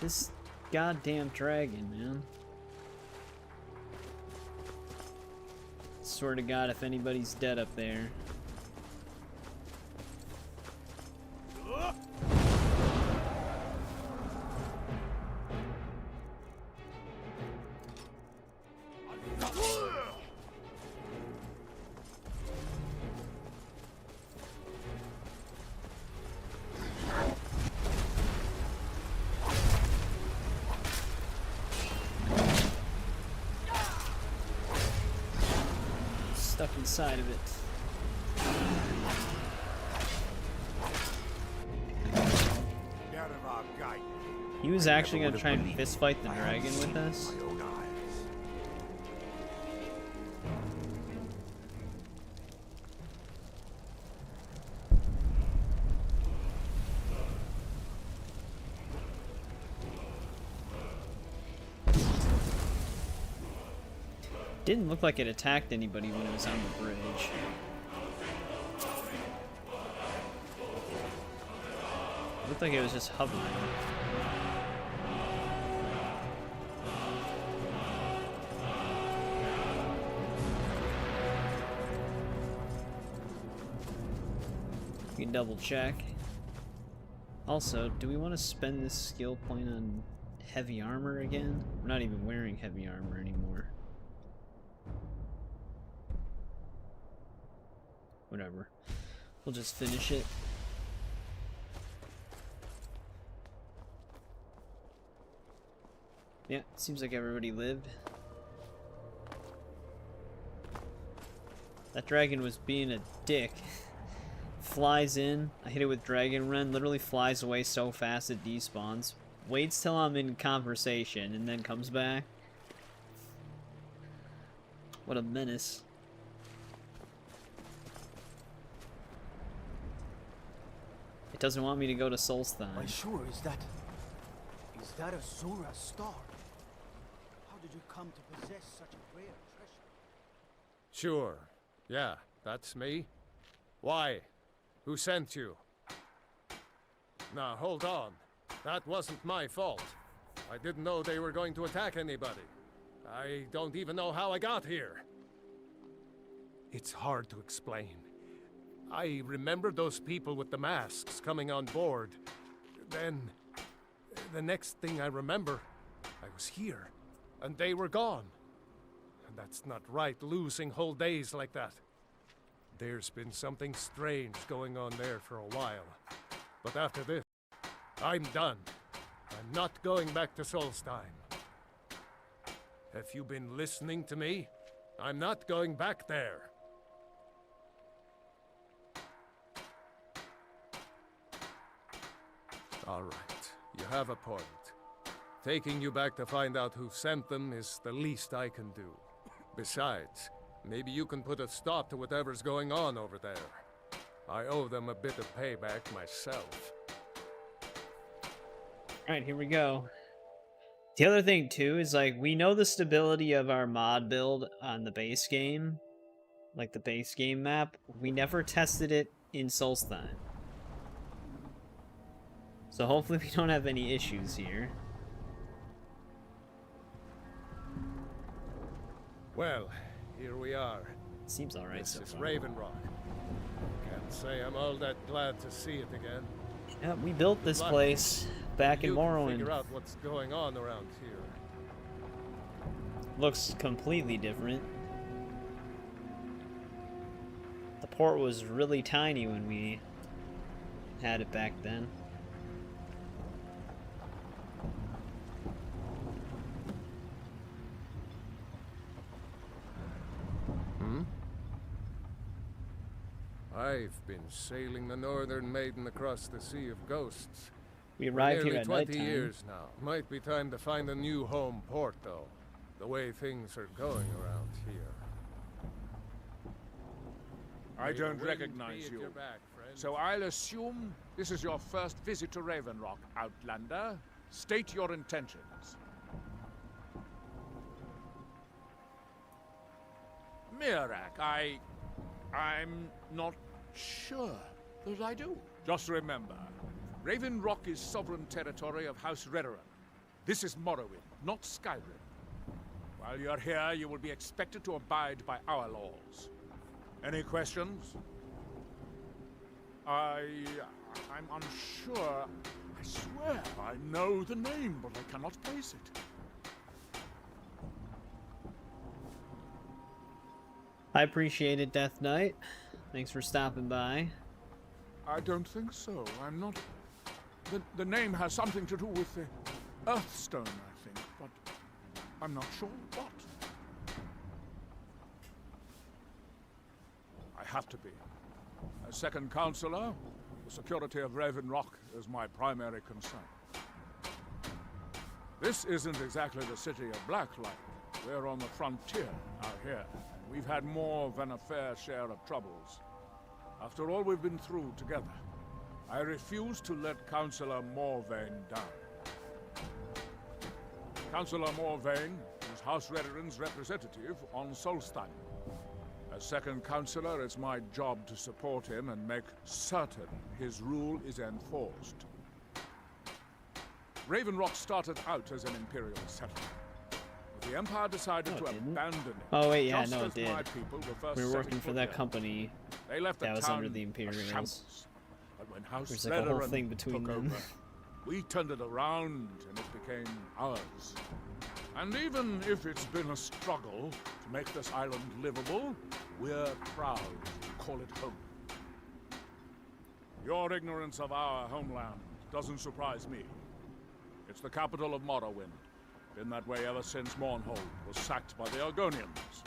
[SPEAKER 1] This goddamn dragon, man. Swear to God, if anybody's dead up there. Stuck inside of it. He was actually gonna try and fist fight the dragon with us. Didn't look like it attacked anybody when it was on the bridge. It looked like it was just hovering. We can double check. Also, do we want to spend this skill point on heavy armor again? We're not even wearing heavy armor anymore. Whatever. We'll just finish it. Yeah, seems like everybody lived. That dragon was being a dick. Flies in, I hit it with Dragon Rend, literally flies away so fast it despawns. Waits till I'm in conversation and then comes back. What a menace. It doesn't want me to go to Solstheim.
[SPEAKER 2] Why sure, is that a Zora star? How did you come to possess such a rare treasure?
[SPEAKER 3] Sure. Yeah, that's me. Why? Who sent you? Now, hold on. That wasn't my fault. I didn't know they were going to attack anybody. I don't even know how I got here. It's hard to explain. I remember those people with the masks coming on board. Then, the next thing I remember, I was here, and they were gone. And that's not right, losing whole days like that. There's been something strange going on there for a while. But after this, I'm done. I'm not going back to Solstheim. Have you been listening to me? I'm not going back there. All right, you have a point. Taking you back to find out who sent them is the least I can do. Besides, maybe you can put a stop to whatever's going on over there. I owe them a bit of payback myself.
[SPEAKER 1] Alright, here we go. The other thing, too, is, like, we know the stability of our mod build on the base game. Like, the base game map. We never tested it in Solstheim. So hopefully we don't have any issues here.
[SPEAKER 3] Well, here we are.
[SPEAKER 1] Seems alright
[SPEAKER 3] This
[SPEAKER 1] so
[SPEAKER 3] is
[SPEAKER 1] far.
[SPEAKER 3] Raven Rock. Can't say I'm all that glad to see it again.
[SPEAKER 1] Yeah, we built this place back in
[SPEAKER 3] You can
[SPEAKER 1] Morrowind.
[SPEAKER 3] figure out what's going on around here.
[SPEAKER 1] Looks completely different. The port was really tiny when we had it back then.
[SPEAKER 3] I've been sailing the Northern Maiden across the Sea of Ghosts.
[SPEAKER 1] We arrived here at
[SPEAKER 3] nearly 20
[SPEAKER 1] nighttime.
[SPEAKER 3] years now. Might be time to find a new home port, though. The way things are going around here.
[SPEAKER 8] I don't recognize you. So I'll assume this is your first visit to Raven Rock, Outlander. State your intentions. Mirak, I'm not sure that I do. Just remember, Raven Rock is sovereign territory of House Redoran. This is Morrowind, not Skyrim. While you're here, you will be expected to abide by our laws. Any questions? I'm unsure. I swear I know the name, but I cannot place it.
[SPEAKER 1] I appreciate it, Death Knight. Thanks for stopping by.
[SPEAKER 8] I don't think so. I'm not... The name has something to do with the Earthstone, I think, but I'm not sure what. I have to be. As second counselor, the security of Raven Rock is my primary concern. This isn't exactly the city of Blacklight. We're on the frontier out here. We've had more than a fair share of troubles. After all we've been through together, I refuse to let Councillor Morvain down. Councillor Morvain is House Redoran's representative on Solstein. As second councillor, it's my job to support him and make certain his rule is enforced. Raven Rock started out as an Imperial settlement. But the Empire decided to abandon it.
[SPEAKER 1] Oh wait, yeah,
[SPEAKER 8] just
[SPEAKER 1] no, it
[SPEAKER 8] as
[SPEAKER 1] did.
[SPEAKER 8] my people were first
[SPEAKER 1] We were working
[SPEAKER 8] setting
[SPEAKER 1] for
[SPEAKER 8] foot
[SPEAKER 1] that
[SPEAKER 8] here.
[SPEAKER 1] company
[SPEAKER 8] They left the
[SPEAKER 1] that was
[SPEAKER 8] town
[SPEAKER 1] under the
[SPEAKER 8] a
[SPEAKER 1] Imperials.
[SPEAKER 8] shambles. But when House
[SPEAKER 1] There's like a whole
[SPEAKER 8] Redoran
[SPEAKER 1] thing between
[SPEAKER 8] took
[SPEAKER 1] them.
[SPEAKER 8] over, we turned it around and it became ours. And even if it's been a struggle to make this island livable, we're proud to call it home. Your ignorance of our homeland doesn't surprise me. It's the capital of Morrowind. Been that way ever since Mournhold was sacked by the Argonians.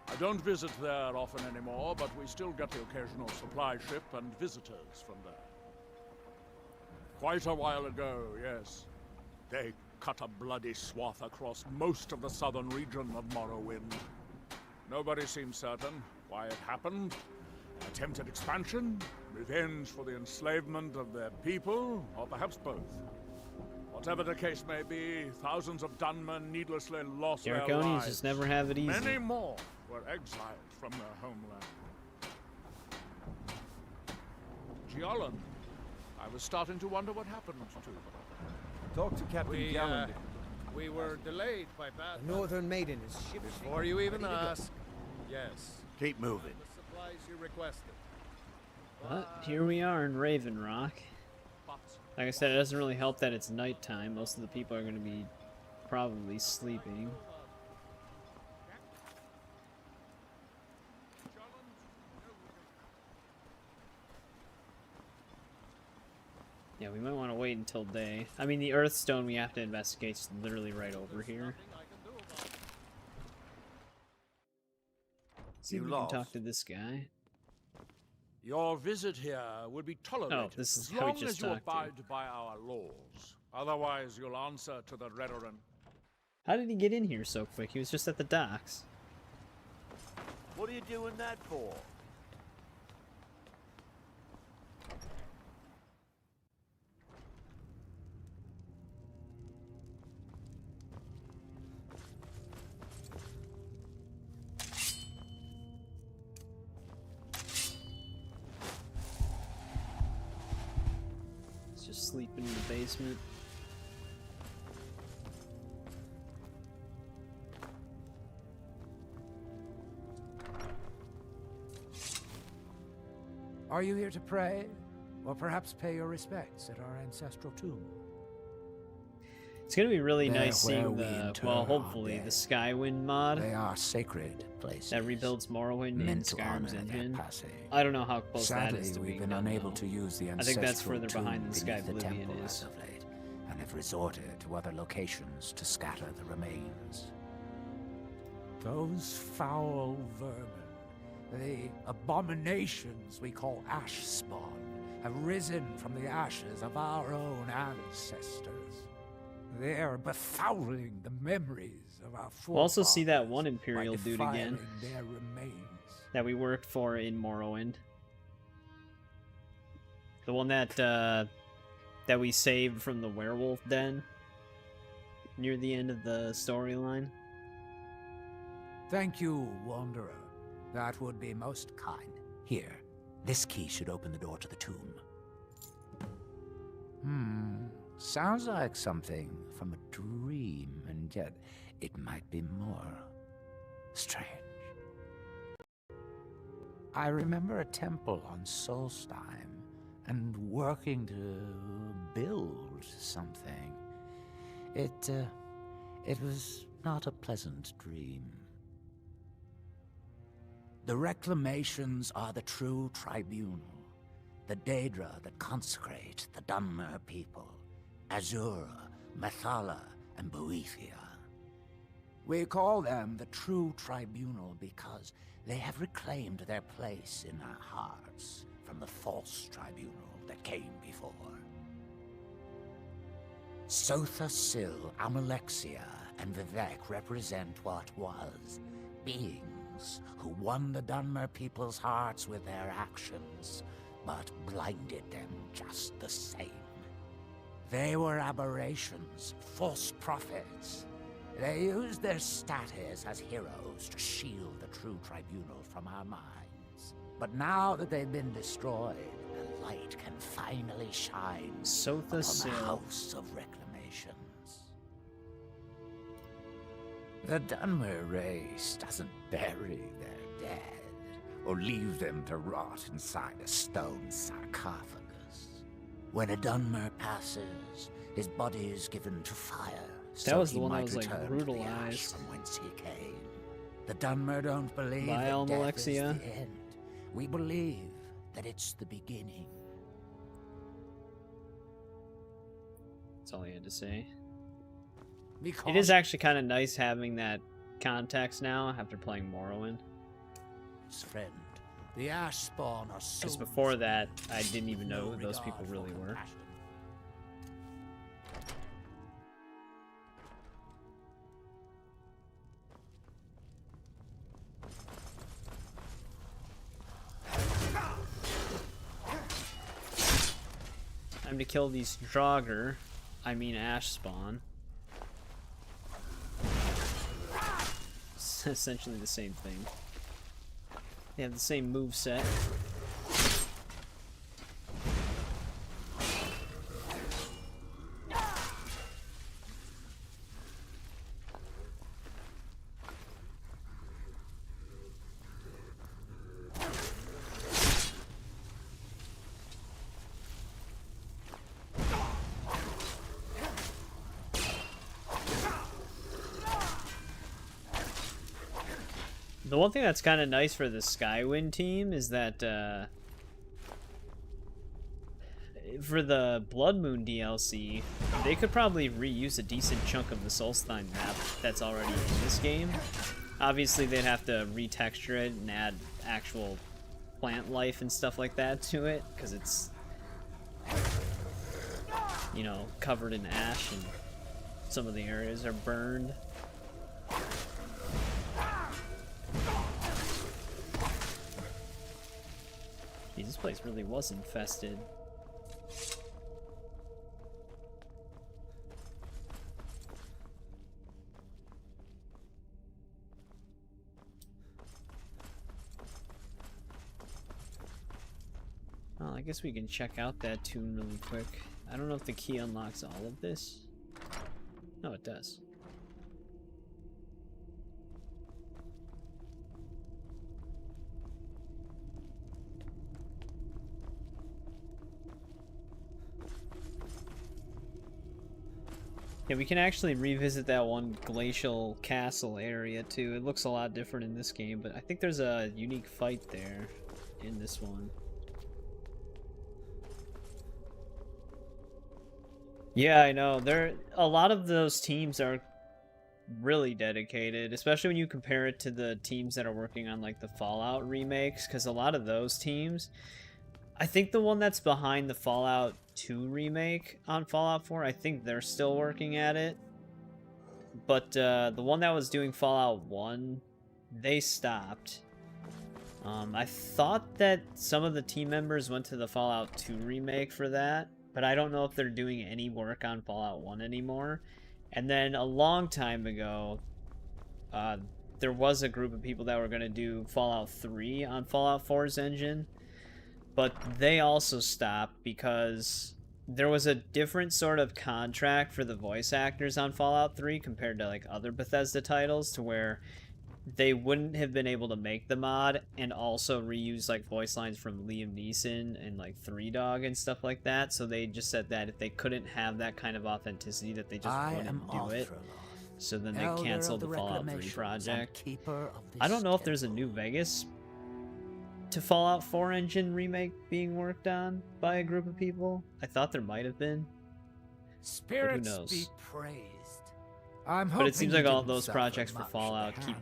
[SPEAKER 8] I don't visit there often anymore, but we still get the occasional supply ship and visitors from there. Quite a while ago, yes. They cut a bloody swath across most of the southern region of Morrowind. Nobody seems certain why it happened. Attempted expansion, revenge for the enslavement of their people, or perhaps both. Whatever the case may be, thousands of Dunmen needlessly lost their
[SPEAKER 1] Argonians
[SPEAKER 8] lives.
[SPEAKER 1] just never have it easy.
[SPEAKER 8] Many more were exiled from their homeland. Giallan, I was starting to wonder what happened to.
[SPEAKER 2] Talk to Captain Galland.
[SPEAKER 3] We were delayed by bad
[SPEAKER 2] The Northern Maiden is ship
[SPEAKER 3] Before you even
[SPEAKER 2] ready to go.
[SPEAKER 3] ask, yes.
[SPEAKER 18] Keep moving.
[SPEAKER 3] The supplies you requested.
[SPEAKER 1] But here we are in Raven Rock. Like I said, it doesn't really help that it's nighttime. Most of the people are going to be probably sleeping. Yeah, we might want to wait until day. I mean, the Earthstone we have to investigate is literally right over here. See if we can talk to this guy.
[SPEAKER 8] Your visit here will be tolerated
[SPEAKER 1] this is
[SPEAKER 8] as
[SPEAKER 1] how we
[SPEAKER 8] long
[SPEAKER 1] just
[SPEAKER 8] as you
[SPEAKER 1] talked to
[SPEAKER 8] abide by our laws. Otherwise, you'll answer to the Redoran.
[SPEAKER 1] How did he get in here so quick? He was just at the docks.
[SPEAKER 15] What are you doing that for?
[SPEAKER 1] He's just sleeping in the basement.
[SPEAKER 2] Are you here to pray? Or perhaps pay your respects at our ancestral tomb?
[SPEAKER 1] It's gonna be really
[SPEAKER 18] They're
[SPEAKER 1] nice seeing
[SPEAKER 18] where we
[SPEAKER 1] the,
[SPEAKER 18] inter
[SPEAKER 1] well,
[SPEAKER 18] our
[SPEAKER 1] hopefully,
[SPEAKER 18] dead.
[SPEAKER 1] the Skywind mod.
[SPEAKER 18] They are sacred places.
[SPEAKER 1] That rebuilds Morrowind in
[SPEAKER 18] meant to
[SPEAKER 1] Skyrim's
[SPEAKER 18] honor their
[SPEAKER 1] engine.
[SPEAKER 18] passing.
[SPEAKER 1] I don't know how close
[SPEAKER 18] Sadly,
[SPEAKER 1] that is to
[SPEAKER 18] we've
[SPEAKER 1] being
[SPEAKER 18] been
[SPEAKER 1] done,
[SPEAKER 18] unable
[SPEAKER 1] though.
[SPEAKER 18] to use the
[SPEAKER 1] I think that's
[SPEAKER 18] ancestral
[SPEAKER 1] further behind than
[SPEAKER 18] tomb
[SPEAKER 1] Sky
[SPEAKER 18] beneath the
[SPEAKER 1] Oblivion
[SPEAKER 18] temple
[SPEAKER 1] is.
[SPEAKER 18] as of late, and have resorted to other locations to scatter the remains. Those foul vermin, the abominations we call ash spawn, have risen from the ashes of our own ancestors. They're befouling the memories of our forefathers.
[SPEAKER 1] We'll also see that one Imperial
[SPEAKER 18] by
[SPEAKER 1] dude again
[SPEAKER 18] defiling their remains.
[SPEAKER 1] that we worked for in Morrowind. The one that that we saved from the werewolf den near the end of the storyline.
[SPEAKER 18] Thank you, Wanderer. That would be most kind. Here, this key should open the door to the tomb. Sounds like something from a dream, and yet it might be more strange. I remember a temple on Solstheim, and working to build something. It was not a pleasant dream. The reclamations are the true tribunal, the Daedra that consecrate the Dunmer people, Azura, Methala, and Boethia. We call them the true tribunal because they have reclaimed their place in our hearts from the false tribunal that came before. Sotha Sil, Amalexia, and Vivek represent what was, beings who won the Dunmer people's hearts with their actions, but blinded them just the same. They were aberrations, false prophets. They used their status as heroes to shield the true tribunal from our minds. But now that they've been destroyed, the light can finally shine upon the House of Reclamations. The Dunmer race doesn't bury their dead, or leave them to rot inside a stone sarcophagus. When a Dunmer passes, his body is given to fire,
[SPEAKER 1] That was
[SPEAKER 18] so
[SPEAKER 1] the
[SPEAKER 18] he
[SPEAKER 1] one that
[SPEAKER 18] might
[SPEAKER 1] was like
[SPEAKER 18] return to the ash
[SPEAKER 1] brutalized
[SPEAKER 18] from whence he came. The Dunmer don't believe
[SPEAKER 1] by
[SPEAKER 18] that death is the
[SPEAKER 1] Almalexia.
[SPEAKER 18] end. We believe that it's the beginning.
[SPEAKER 1] That's all he had to say.
[SPEAKER 18] Because
[SPEAKER 1] It is actually kind of nice having that context now after playing Morrowind.
[SPEAKER 18] friend, the ash spawn are so
[SPEAKER 1] Because before that, I didn't even know who those people really were. Time to kill these Draugr, I mean Ash spawn. It's essentially the same thing. They have the same moveset. The one thing that's kind of nice for the Skywind team is that for the Blood Moon DLC, they could probably reuse a decent chunk of the Solstheim map that's already in this game. Obviously, they'd have to retexture it and add actual plant life and stuff like that to it, because it's, you know, covered in ash and some of the areas are burned. Jeez, this place really was infested. Well, I guess we can check out that tune really quick. I don't know if the key unlocks all of this. No, it does. Yeah, we can actually revisit that one glacial castle area too. It looks a lot different in this game, but I think there's a unique fight there in this one. Yeah, I know. A lot of those teams are really dedicated, especially when you compare it to the teams that are working on like the Fallout remakes, because a lot of those teams, I think the one that's behind the Fallout 2 remake on Fallout 4, I think they're still working at it. But the one that was doing Fallout 1, they stopped. I thought that some of the team members went to the Fallout 2 remake for that, but I don't know if they're doing any work on Fallout 1 anymore. And then a long time ago, there was a group of people that were going to do Fallout 3 on Fallout 4's engine. But they also stopped because there was a different sort of contract for the voice actors on Fallout 3 compared to like other Bethesda titles, to where they wouldn't have been able to make the mod and also reuse like voice lines from Liam Neeson and like Three Dog and stuff like that. So they just said that if they couldn't have that kind of authenticity, that they just wouldn't do it. So then they canceled the Fallout 3 project. I don't know if there's a New Vegas to Fallout 4 engine remake being worked on by a group of people. I thought there might have been.
[SPEAKER 15] Spirits
[SPEAKER 1] but who knows?
[SPEAKER 15] Be praised.
[SPEAKER 1] But it seems like all those projects for Fallout keep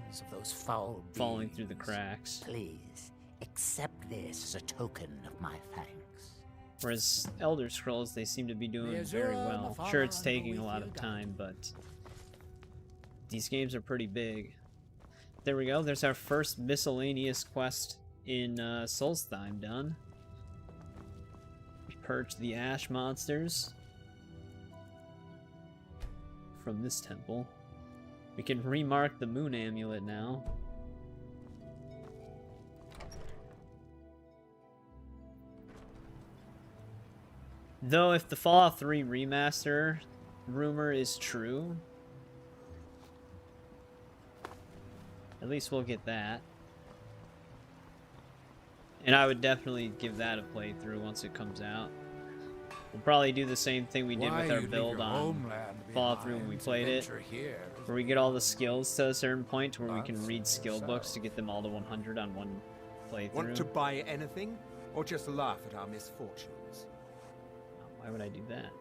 [SPEAKER 1] falling through the cracks.
[SPEAKER 10] Please, accept this as a token of my thanks.
[SPEAKER 1] Whereas Elder Scrolls, they seem to be doing very well. Sure, it's taking a lot of time, but these games are pretty big. There we go. There's our first miscellaneous quest in Solstheim done. We purged the ash monsters from this temple. We can remark the moon amulet now. Though if the Fallout 3 remaster rumor is true, at least we'll get that. And I would definitely give that a playthrough once it comes out. We'll probably do the same thing we did with our build on Fallout 3 when we played it, where we get all the skills to a certain point to where we can read skill books to get them all to 100 on one playthrough.
[SPEAKER 22] Want to buy anything, or just laugh at our misfortunes?
[SPEAKER 1] Why would I do that?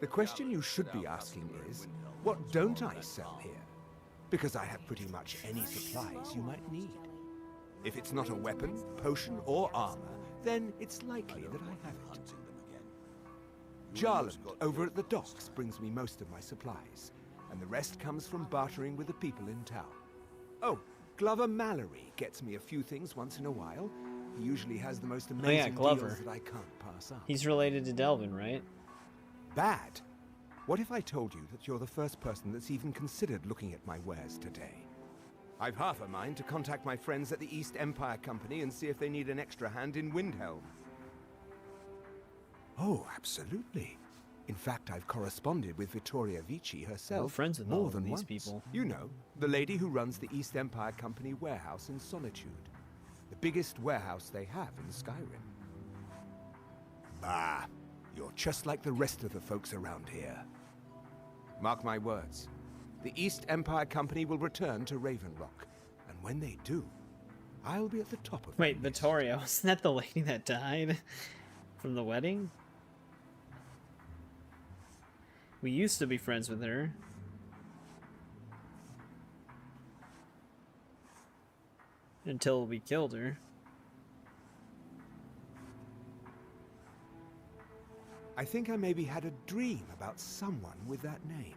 [SPEAKER 22] The question you should be asking is, what don't I sell here? Because I have pretty much any supplies you might need. If it's not a weapon, potion, or armor, then it's likely that I have it. Jarl over at the docks brings me most of my supplies, and the rest comes from bartering with the people in town. Oh, Glover Mallory gets me a few things once in a while. He usually has the most amazing deals that I can't pass up.
[SPEAKER 1] He's related to Delvin, right?
[SPEAKER 22] Bad? What if I told you that you're the first person that's even considered looking at my wares today? I've half a mind to contact my friends at the East Empire Company and see if they need an extra hand in Windhelm. Oh, absolutely. In fact, I've corresponded with Vittoria Vici herself
[SPEAKER 1] We're friends with
[SPEAKER 22] more
[SPEAKER 1] all
[SPEAKER 22] than
[SPEAKER 1] these
[SPEAKER 22] once.
[SPEAKER 1] people.
[SPEAKER 22] You know, the lady who runs the East Empire Company warehouse in Solitude. The biggest warehouse they have in Skyrim. Bah, you're just like the rest of the folks around here. Mark my words. The East Empire Company will return to Raven Rock, and when they do, I'll be at the top of
[SPEAKER 1] Wait, Vittoria, wasn't that the lady that died from the wedding? We used to be friends with her. Until we killed her.
[SPEAKER 22] I think I maybe had a dream about someone with that name.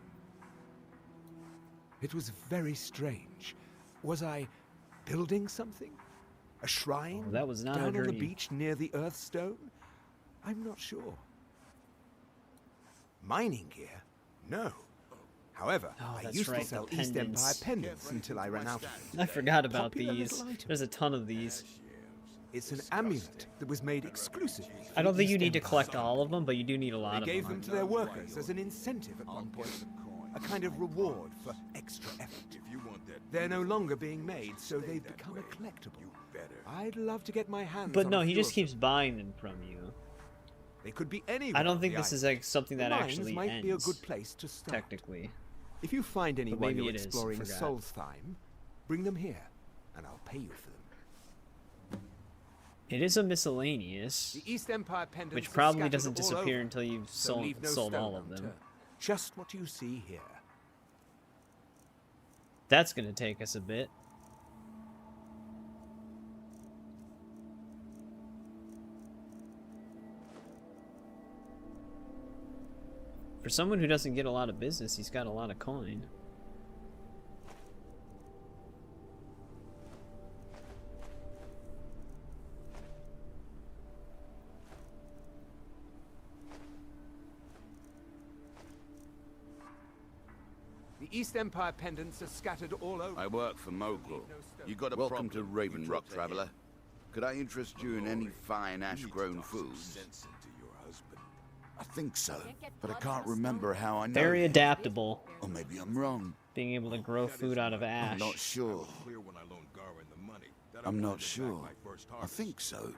[SPEAKER 22] It was very strange. Was I building something? A shrine?
[SPEAKER 1] Oh, that was not
[SPEAKER 22] down
[SPEAKER 1] a dream.
[SPEAKER 22] on the beach near the Earthstone? I'm not sure. Mining gear? No. However, I
[SPEAKER 1] that's
[SPEAKER 22] used
[SPEAKER 1] right,
[SPEAKER 22] to sell
[SPEAKER 1] the
[SPEAKER 22] East Empire
[SPEAKER 1] pendants.
[SPEAKER 22] pendants until I ran out of them.
[SPEAKER 1] I forgot about
[SPEAKER 22] Popular
[SPEAKER 1] these.
[SPEAKER 22] little item.
[SPEAKER 1] There's a ton of these.
[SPEAKER 22] It's an amulet that was made exclusively for
[SPEAKER 1] I don't
[SPEAKER 22] the
[SPEAKER 1] think you
[SPEAKER 22] East
[SPEAKER 1] need to
[SPEAKER 22] Empire.
[SPEAKER 1] collect all of them, but you do need a lot
[SPEAKER 22] They
[SPEAKER 1] of
[SPEAKER 22] gave
[SPEAKER 1] them.
[SPEAKER 22] them to their workers as an incentive at one point. A kind of reward for extra effort. They're no longer being made, so they've become a collectible. I'd love to get my hands
[SPEAKER 1] But
[SPEAKER 22] on
[SPEAKER 1] no,
[SPEAKER 22] a
[SPEAKER 1] he
[SPEAKER 22] few
[SPEAKER 1] just
[SPEAKER 22] of them.
[SPEAKER 1] keeps buying them from you.
[SPEAKER 22] They could be anywhere.
[SPEAKER 1] I don't think
[SPEAKER 22] on the
[SPEAKER 1] this is
[SPEAKER 22] island.
[SPEAKER 1] like something
[SPEAKER 22] The
[SPEAKER 1] that
[SPEAKER 22] mines
[SPEAKER 1] actually
[SPEAKER 22] might
[SPEAKER 1] ends.
[SPEAKER 22] be a good place to start.
[SPEAKER 1] Technically.
[SPEAKER 22] If you find anyone
[SPEAKER 1] maybe
[SPEAKER 22] you're
[SPEAKER 1] it is,
[SPEAKER 22] exploring
[SPEAKER 1] forgot.
[SPEAKER 22] Solstheim, bring them here, and I'll pay you for them.
[SPEAKER 1] It is a miscellaneous,
[SPEAKER 22] The East Empire pendants
[SPEAKER 1] which
[SPEAKER 22] are
[SPEAKER 1] probably
[SPEAKER 22] scattered
[SPEAKER 1] doesn't
[SPEAKER 22] all
[SPEAKER 1] disappear
[SPEAKER 22] over,
[SPEAKER 1] until you've
[SPEAKER 22] so
[SPEAKER 1] sold,
[SPEAKER 22] leave no
[SPEAKER 1] sold
[SPEAKER 22] stone
[SPEAKER 1] all of them.
[SPEAKER 22] unturned. Just what you see here.
[SPEAKER 1] That's going to take us a bit. For someone who doesn't get a lot of business, he's got a lot of coin.
[SPEAKER 22] The East Empire pendants are scattered all over.
[SPEAKER 4] I work for Mogul. You got a Welcome to Raven Rock, traveler. Could I interest you in any fine ash-grown foods? I think so, but I can't remember how I know.
[SPEAKER 1] Very adaptable.
[SPEAKER 4] Or maybe I'm wrong.
[SPEAKER 1] Being able to grow food out of ash.
[SPEAKER 4] I'm not sure. I'm not sure. I think so.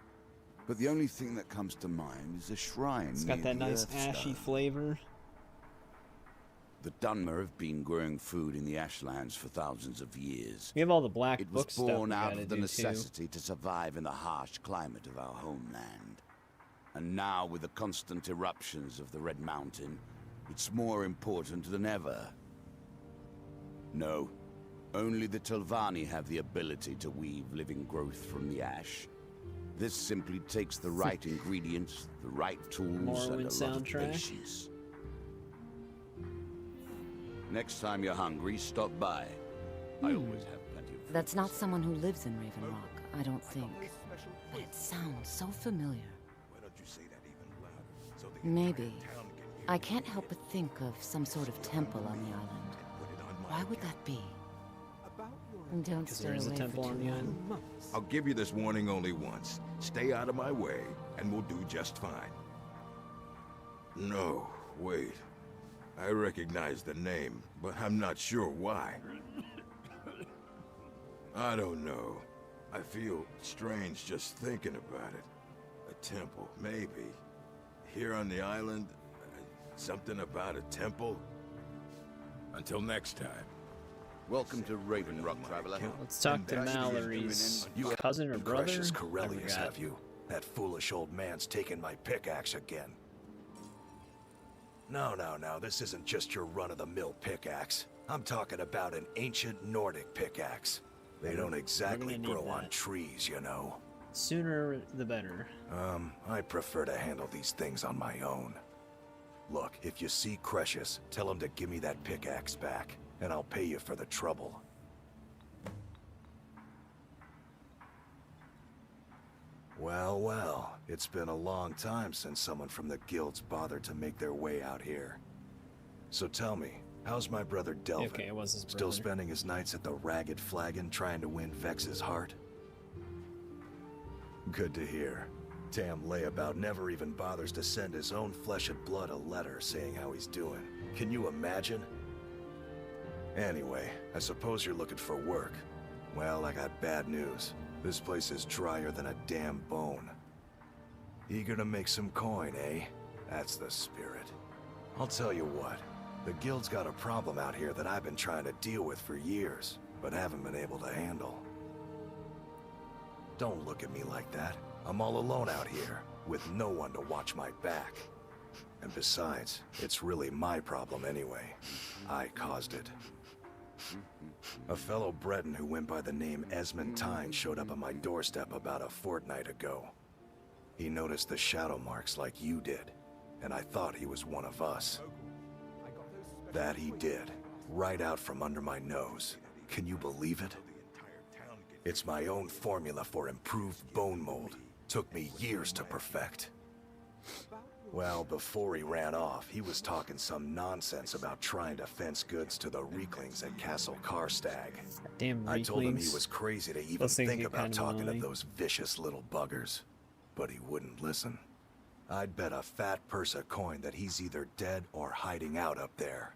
[SPEAKER 4] But the only thing that comes to mind is a shrine.
[SPEAKER 1] It's got that nice ashy flavor.
[SPEAKER 4] The Dunmer have been growing food in the Ashlands for thousands of years.
[SPEAKER 1] We have all the black
[SPEAKER 4] It
[SPEAKER 1] book
[SPEAKER 4] was
[SPEAKER 1] stuff
[SPEAKER 4] born
[SPEAKER 1] we
[SPEAKER 4] out
[SPEAKER 1] gotta
[SPEAKER 4] of the
[SPEAKER 1] do,
[SPEAKER 4] necessity to survive in the harsh climate of our homeland. And now, with the constant eruptions of the Red Mountain, it's more important than ever. No, only the Telvanni have the ability to weave living growth from the ash. This simply takes the right ingredients, the right tools, and a lot of patience. Next time you're hungry, stop by. I always have plenty of food.
[SPEAKER 19] That's not someone who lives in Raven Rock, I don't think. But it sounds so familiar. Maybe. I can't help but think of some sort of temple on the island. Why would that be? Don't stay
[SPEAKER 1] there is a
[SPEAKER 19] away
[SPEAKER 1] temple
[SPEAKER 19] for
[SPEAKER 1] on
[SPEAKER 19] too
[SPEAKER 1] the
[SPEAKER 19] long.
[SPEAKER 1] island.
[SPEAKER 12] I'll give you this warning only once. Stay out of my way, and we'll do just fine. No, wait. I recognize the name, but I'm not sure why. I don't know. I feel strange just thinking about it. A temple, maybe. Here on the island, something about a temple? Until next time.
[SPEAKER 4] Welcome to Raven Rock, traveler.
[SPEAKER 1] Let's talk to Mallory's cousin or brother?
[SPEAKER 6] Precious
[SPEAKER 1] I
[SPEAKER 6] Corellius,
[SPEAKER 1] forgot.
[SPEAKER 6] have you? That foolish old man's taken my pickaxe again. No, this isn't just your run-of-the-mill pickaxe. I'm talking about an ancient Nordic pickaxe. They don't exactly grow on trees, you know.
[SPEAKER 1] Sooner the better.
[SPEAKER 6] I prefer to handle these things on my own. Look, if you see Precious, tell him to give me that pickaxe back, and I'll pay you for the trouble. Well, it's been a long time since someone from the guilds bothered to make their way out here. So tell me, how's my brother Delvin?
[SPEAKER 1] Okay, it was his
[SPEAKER 6] Still
[SPEAKER 1] brother.
[SPEAKER 6] spending his nights at the Ragged Flagon trying to win Vex's heart? Good to hear. Tam Layabout never even bothers to send his own flesh and blood a letter saying how he's doing. Can you imagine? Anyway, I suppose you're looking for work. Well, I got bad news. This place is drier than a damn bone. Eager to make some coin, eh? That's the spirit. I'll tell you what. The guild's got a problem out here that I've been trying to deal with for years, but haven't been able to handle. Don't look at me like that. I'm all alone out here, with no one to watch my back. And besides, it's really my problem anyway. I caused it. A fellow Breton who went by the name Esmond Tyne showed up at my doorstep about a fortnight ago. He noticed the shadow marks like you did, and I thought he was one of us. That he did, right out from under my nose. Can you believe it? It's my own formula for improved bone mold. Took me years to perfect. Well, before he ran off, he was talking some nonsense about trying to fence goods to the Reeklings at Castle Karstag.
[SPEAKER 1] Damn
[SPEAKER 6] I told him he
[SPEAKER 1] Reeklings.
[SPEAKER 6] was crazy to even
[SPEAKER 1] Those things
[SPEAKER 6] think
[SPEAKER 1] get
[SPEAKER 6] about
[SPEAKER 1] kinda
[SPEAKER 6] talking to
[SPEAKER 1] annoying.
[SPEAKER 6] those vicious little buggers. But he wouldn't listen. I'd bet a fat purse of coin that he's either dead or hiding out up there.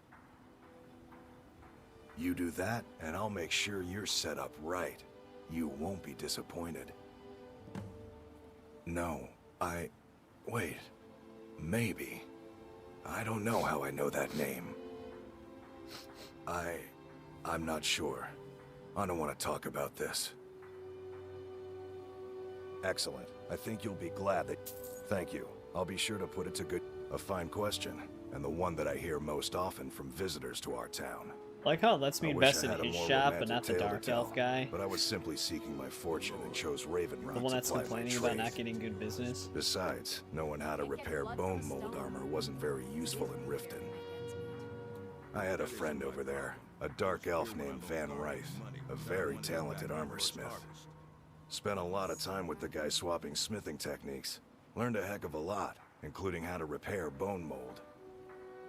[SPEAKER 6] You do that, and I'll make sure you're set up right. You won't be disappointed. No, wait. Maybe. I don't know how I know that name. I'm not sure. I don't want to talk about this. Excellent. I think you'll be glad that... Thank you. I'll be sure to put it to good... A fine question, and the one that I hear most often from visitors to our town.
[SPEAKER 1] Like how it lets me
[SPEAKER 6] I wish
[SPEAKER 1] invest
[SPEAKER 6] I
[SPEAKER 1] in
[SPEAKER 6] had a
[SPEAKER 1] his
[SPEAKER 6] more
[SPEAKER 1] shop, but
[SPEAKER 6] romantic
[SPEAKER 1] not the
[SPEAKER 6] tale to
[SPEAKER 1] Dark
[SPEAKER 6] tell,
[SPEAKER 1] Elf guy.
[SPEAKER 6] But I was simply seeking my fortune and chose Raven Rock
[SPEAKER 1] The one that's
[SPEAKER 6] to ply my
[SPEAKER 1] complaining about
[SPEAKER 6] trade.
[SPEAKER 1] not getting good business.
[SPEAKER 6] Besides, knowing how to repair bone mold armor wasn't very useful in Riften. I had a friend over there, a dark elf named Van Rythe, a very talented armor smith. Spent a lot of time with the guy swapping smithing techniques. Learned a heck of a lot, including how to repair bone mold.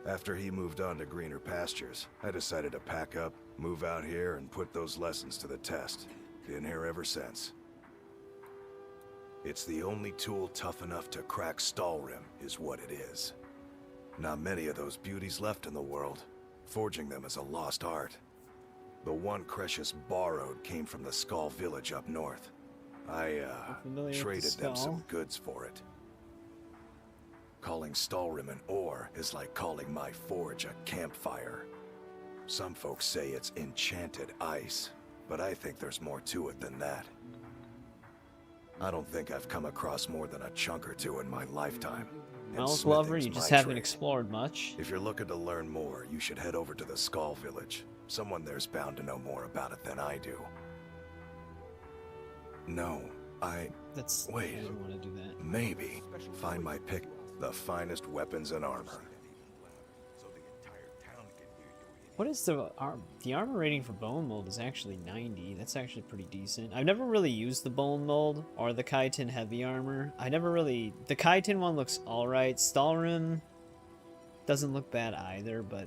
[SPEAKER 6] After he moved on to greener pastures, I decided to pack up, move out here, and put those lessons to the test. Been here ever since. It's the only tool tough enough to crack Stalrim, is what it is. Not many of those beauties left in the world. Forging them is a lost art. The one Cresius borrowed came from the Skull village up north. I, traded them some goods for it. Calling Stalrim an ore is like calling my forge a campfire. Some folks say it's enchanted ice, but I think there's more to it than that. I don't think I've come across more than a chunk or two in my lifetime.
[SPEAKER 1] Mouse lover, you just haven't explored much.
[SPEAKER 6] If you're looking to learn more, you should head over to the Skull village. Someone there's bound to know more about it than I do. No, wait.
[SPEAKER 1] I didn't want to do that.
[SPEAKER 6] Maybe find my pick. The finest weapons and armor.
[SPEAKER 1] What is the armor rating for bone mold is actually 90. That's actually pretty decent. I've never really used the bone mold or the chitin heavy armor. The chitin one looks alright. Stalrim doesn't look bad either, but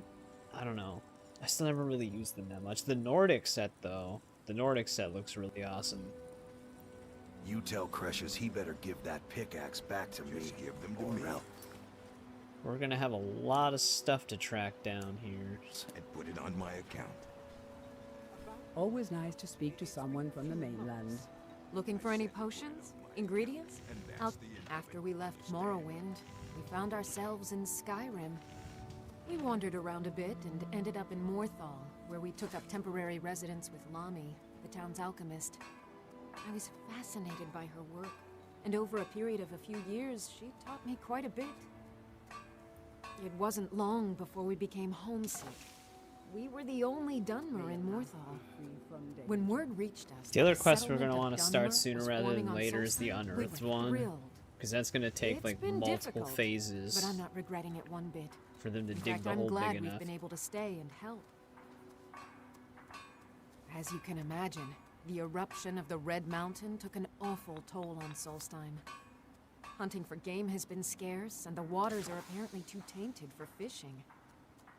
[SPEAKER 1] I don't know. I still never really used them that much. The Nordic set though, the Nordic set looks really awesome.
[SPEAKER 6] You tell Cresius he better give that pickaxe back to me. Give them to me.
[SPEAKER 1] We're gonna have a lot of stuff to track down here.
[SPEAKER 12] And put it on my account.
[SPEAKER 7] Always nice to speak to someone from the mainland.
[SPEAKER 16] Looking for any potions? Ingredients? After we left Morrowind, we found ourselves in Skyrim. We wandered around a bit and ended up in Morthal, where we took up temporary residence with Lami, the town's alchemist. I was fascinated by her work, and over a period of a few years, she taught me quite a bit. It wasn't long before we became homesick. We were the only Dunmer in Morthal. When word reached us,
[SPEAKER 1] the other quest we're going to want to start sooner rather than later is the Unearthed one, because that's going to take like multiple phases.
[SPEAKER 16] But I'm not regretting it one bit.
[SPEAKER 1] For them to dig the
[SPEAKER 16] I'm
[SPEAKER 1] hole
[SPEAKER 16] glad
[SPEAKER 1] big
[SPEAKER 16] we've
[SPEAKER 1] enough.
[SPEAKER 16] been able to stay and help. As you can imagine, the eruption of the Red Mountain took an awful toll on Solstheim. Hunting for game has been scarce, and the waters are apparently too tainted for fishing.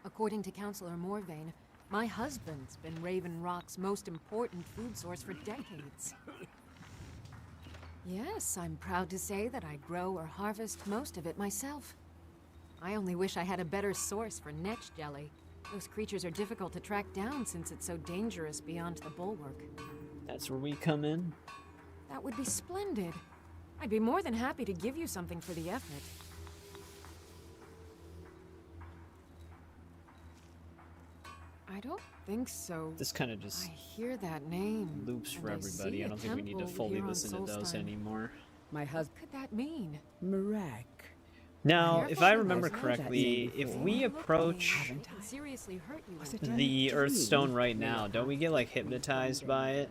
[SPEAKER 16] According to Councillor Morvain, my husband's been Raven Rock's most important food source for decades. Yes, I'm proud to say that I grow or harvest most of it myself. I only wish I had a better source for netch jelly. Those creatures are difficult to track down since it's so dangerous beyond the bulwark.
[SPEAKER 1] That's where we come in.
[SPEAKER 16] That would be splendid. I'd be more than happy to give you something for the effort. I don't think so.
[SPEAKER 1] This kind of just
[SPEAKER 16] I hear that name.
[SPEAKER 1] loops for everybody. I don't think we need to fully listen to those anymore.
[SPEAKER 7] My husband.
[SPEAKER 16] What could that mean?
[SPEAKER 7] Marek.
[SPEAKER 1] Now, if I remember correctly, if we approach
[SPEAKER 16] Seriously hurt you.
[SPEAKER 1] the Earthstone right now, don't we get like hypnotized by it?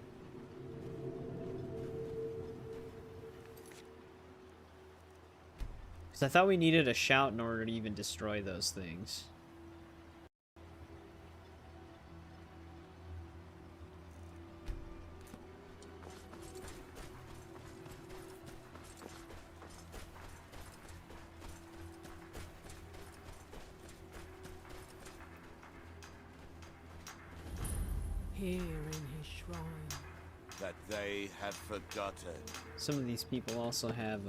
[SPEAKER 1] Because I thought we needed a shout in order to even destroy those things.
[SPEAKER 16] Here in his shrine.
[SPEAKER 4] That they have forgotten.
[SPEAKER 1] Some of these people also have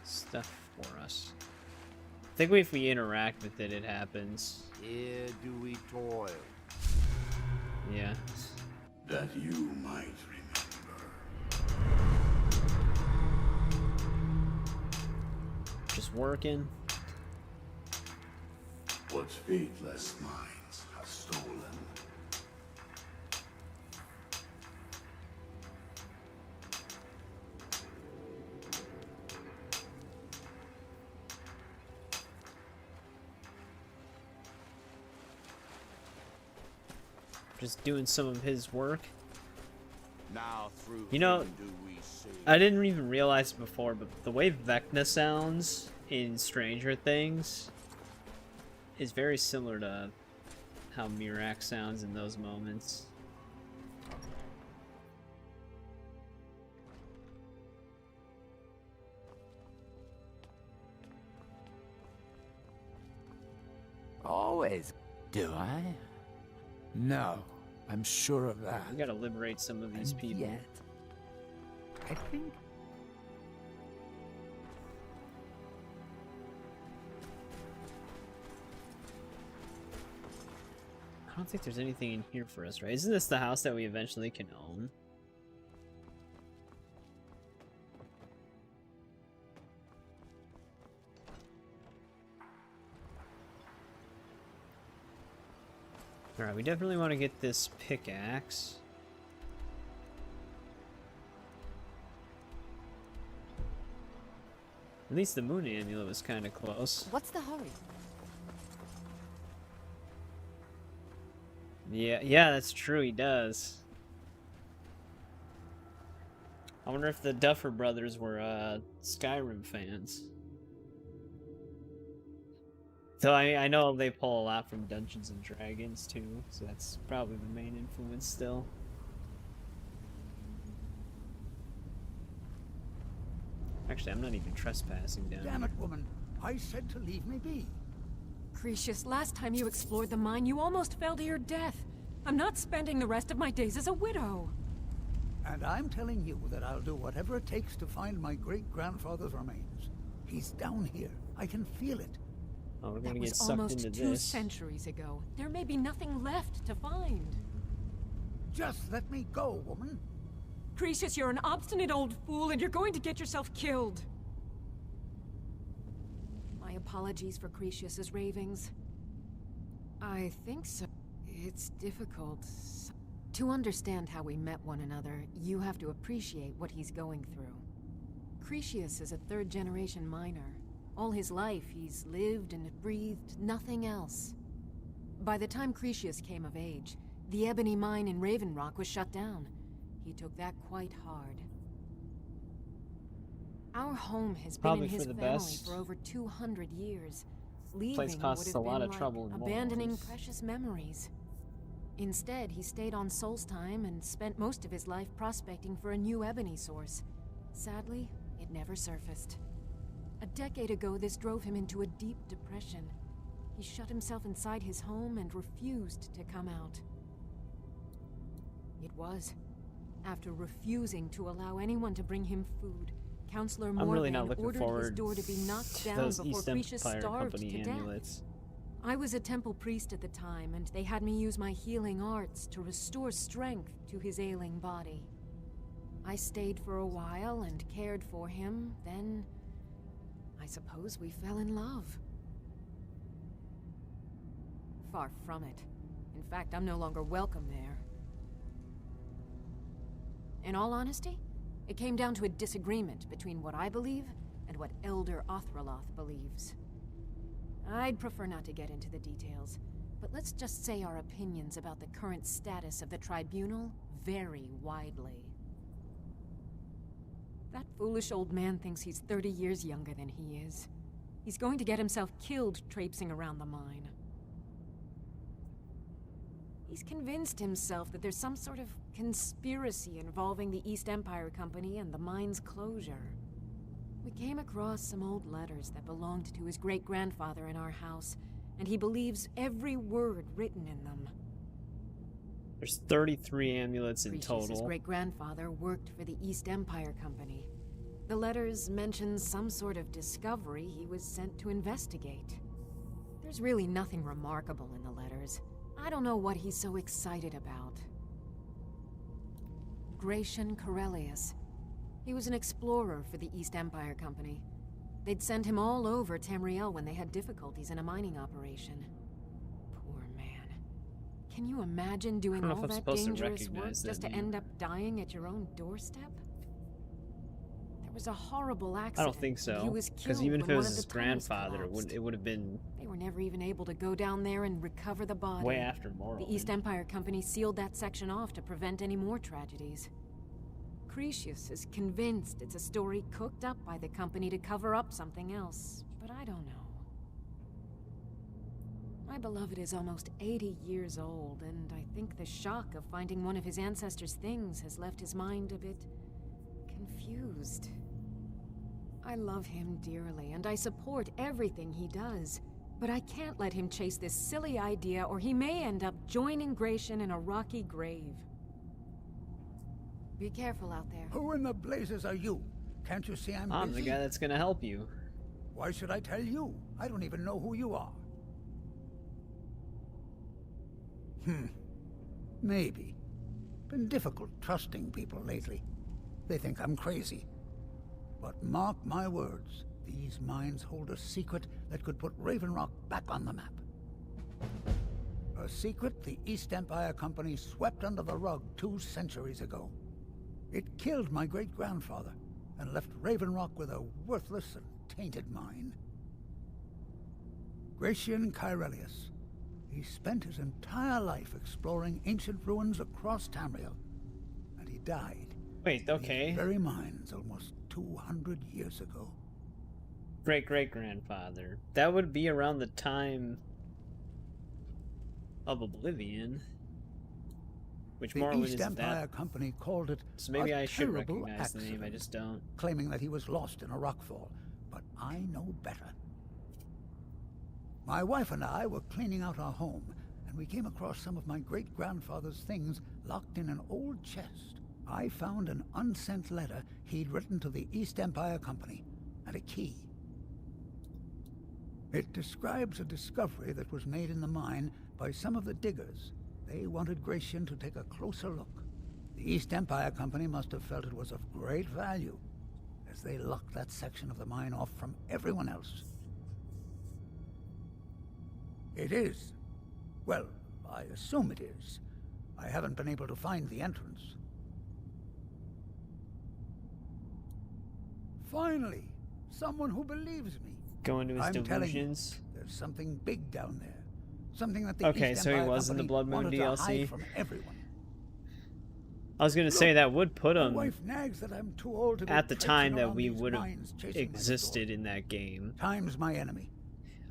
[SPEAKER 1] stuff for us. I think if we interact with it, it happens.
[SPEAKER 15] Here do we toil.
[SPEAKER 1] Yeah.
[SPEAKER 13] That you might remember.
[SPEAKER 1] just working.
[SPEAKER 13] What faithless minds have stolen.
[SPEAKER 1] Just doing some of his work.
[SPEAKER 4] Now through
[SPEAKER 1] you know,
[SPEAKER 4] do we see.
[SPEAKER 1] I didn't even realize before, but the way Vecna sounds in Stranger Things is very similar to how Miraak sounds in those moments.
[SPEAKER 15] Always, do I? No, I'm sure of that.
[SPEAKER 1] We gotta liberate some of these people.
[SPEAKER 15] Yet, I think
[SPEAKER 1] I don't think there's anything in here for us, right? Isn't this the house that we eventually can own? Alright, we definitely want to get this pickaxe. At least the moon amulet was kind of close.
[SPEAKER 16] What's the hurry?
[SPEAKER 1] Yeah, that's true, he does. I wonder if the Duffer brothers were Skyrim fans. So I know they pull a lot from Dungeons and Dragons too, so that's probably the main influence still. Actually, I'm not even trespassing down
[SPEAKER 2] Damn
[SPEAKER 1] here.
[SPEAKER 2] it, woman. I said to leave me be.
[SPEAKER 16] Cretius, last time you explored the mine, you almost fell to your death. I'm not spending the rest of my days as a widow.
[SPEAKER 2] And I'm telling you that I'll do whatever it takes to find my great-grandfather's remains. He's down here. I can feel it.
[SPEAKER 1] Oh, we're
[SPEAKER 16] That
[SPEAKER 1] gonna
[SPEAKER 16] was
[SPEAKER 1] get sucked
[SPEAKER 16] almost
[SPEAKER 1] into
[SPEAKER 16] 2
[SPEAKER 1] this.
[SPEAKER 16] centuries ago. There may be nothing left to find.
[SPEAKER 2] Just let me go, woman.
[SPEAKER 16] Cretius, you're an obstinate old fool, and you're going to get yourself killed. My apologies for Cretius's ravings. I think so. It's difficult. To understand how we met one another, you have to appreciate what he's going through. Cretius is a 3rd-generation miner. All his life, he's lived and breathed nothing else. By the time Cretius came of age, the ebony mine in Raven Rock was shut down. He took that quite hard. Our home has been in his family for over 200 years. Leaving
[SPEAKER 1] Place costs a lot of trouble and
[SPEAKER 16] abandoning
[SPEAKER 1] morals.
[SPEAKER 16] precious memories. Instead, he stayed on Solstheim and spent most of his life prospecting for a new ebony source. Sadly, it never surfaced. A decade ago, this drove him into a deep depression. He shut himself inside his home and refused to come out. It was after refusing to allow anyone to bring him food, Counselor
[SPEAKER 1] I'm really not
[SPEAKER 16] Morvan
[SPEAKER 1] looking
[SPEAKER 16] ordered his
[SPEAKER 1] forward
[SPEAKER 16] door to be knocked
[SPEAKER 1] to
[SPEAKER 16] down
[SPEAKER 1] those
[SPEAKER 16] before
[SPEAKER 1] East
[SPEAKER 16] Cretius
[SPEAKER 1] Empire
[SPEAKER 16] starved
[SPEAKER 1] Company
[SPEAKER 16] to death.
[SPEAKER 1] amulets.
[SPEAKER 16] I was a temple priest at the time, and they had me use my healing arts to restore strength to his ailing body. I stayed for a while and cared for him, then I suppose we fell in love. Far from it. In fact, I'm no longer welcome there. In all honesty, it came down to a disagreement between what I believe and what Elder Othraloth believes. I'd prefer not to get into the details, but let's just say our opinions about the current status of the Tribunal vary widely. That foolish old man thinks he's 30 years younger than he is. He's going to get himself killed traipsing around the mine. He's convinced himself that there's some sort of conspiracy involving the East Empire Company and the mine's closure. We came across some old letters that belonged to his great-grandfather in our house, and he believes every word written in them.
[SPEAKER 1] There's 33 amulets in
[SPEAKER 16] Cretius's
[SPEAKER 1] total.
[SPEAKER 16] great-grandfather worked for the East Empire Company. The letters mention some sort of discovery he was sent to investigate. There's really nothing remarkable in the letters. I don't know what he's so excited about. Gratian Corellius. He was an explorer for the East Empire Company. They'd send him all over Tamriel when they had difficulties in a mining operation. Poor man. Can you imagine doing all that dangerous work just to end up dying at your own doorstep? There was a horrible accident.
[SPEAKER 1] I don't think so.
[SPEAKER 16] He was
[SPEAKER 1] Because
[SPEAKER 16] killed
[SPEAKER 1] even if
[SPEAKER 16] when
[SPEAKER 1] it
[SPEAKER 16] one
[SPEAKER 1] was
[SPEAKER 16] of
[SPEAKER 1] his
[SPEAKER 16] the tunnels
[SPEAKER 1] grandfather,
[SPEAKER 16] collapsed.
[SPEAKER 1] it would have been
[SPEAKER 16] They were never even able to go down there and recover the body.
[SPEAKER 1] way after Morrowind.
[SPEAKER 16] The East Empire Company sealed that section off to prevent any more tragedies. Cretius is convinced it's a story cooked up by the company to cover up something else, but I don't know. My beloved is almost 80 years old, and I think the shock of finding one of his ancestors' things has left his mind a bit confused. I love him dearly, and I support everything he does, but I can't let him chase this silly idea, or he may end up joining Gratian in a rocky grave. Be careful out there.
[SPEAKER 11] Who in the blazes are you? Can't you see I'm
[SPEAKER 1] the
[SPEAKER 11] busy?
[SPEAKER 1] guy that's gonna help you.
[SPEAKER 11] Why should I tell you? I don't even know who you are. Maybe. Been difficult trusting people lately. They think I'm crazy. But mark my words, these mines hold a secret that could put Raven Rock back on the map. A secret the East Empire Company swept under the rug 2 centuries ago. It killed my great-grandfather and left Raven Rock with a worthless and tainted mine. Gratian Kyrelius. He spent his entire life exploring ancient ruins across Tamriel, and he died.
[SPEAKER 1] Wait, okay.
[SPEAKER 11] These very mines almost 200 years ago.
[SPEAKER 1] Great-great-grandfather. That would be around the time of Oblivion. Which
[SPEAKER 11] the
[SPEAKER 1] Morrowind
[SPEAKER 11] East
[SPEAKER 1] isn't
[SPEAKER 11] Empire
[SPEAKER 1] that.
[SPEAKER 11] Company called it
[SPEAKER 1] So maybe
[SPEAKER 11] a
[SPEAKER 1] I should
[SPEAKER 11] terrible
[SPEAKER 1] recognize the name, I
[SPEAKER 11] accident,
[SPEAKER 1] just don't.
[SPEAKER 11] claiming that he was lost in a rockfall, but I know better. My wife and I were cleaning out our home, and we came across some of my great-grandfather's things locked in an old chest. I found an unsent letter he'd written to the East Empire Company, and a key. It describes a discovery that was made in the mine by some of the diggers. They wanted Gratian to take a closer look. The East Empire Company must have felt it was of great value, as they locked that section of the mine off from everyone else. It is. Well, I assume it is. I haven't been able to find the entrance. Finally, someone who believes me.
[SPEAKER 1] Go into his
[SPEAKER 11] I'm telling you,
[SPEAKER 1] delusions.
[SPEAKER 11] there's something big down there. Something that the
[SPEAKER 1] Okay,
[SPEAKER 11] East
[SPEAKER 1] so he
[SPEAKER 11] Empire
[SPEAKER 1] was in the
[SPEAKER 11] Company
[SPEAKER 1] Blood Moon
[SPEAKER 11] wanted to hide
[SPEAKER 1] DLC.
[SPEAKER 11] from everyone.
[SPEAKER 1] I was gonna say that would put
[SPEAKER 11] My
[SPEAKER 1] him
[SPEAKER 11] wife nags that I'm too old to go
[SPEAKER 1] at the
[SPEAKER 11] traipsing
[SPEAKER 1] time that
[SPEAKER 11] around
[SPEAKER 1] we
[SPEAKER 11] these
[SPEAKER 1] would have
[SPEAKER 11] mines chasing my
[SPEAKER 1] existed in that game.
[SPEAKER 11] Time's my enemy.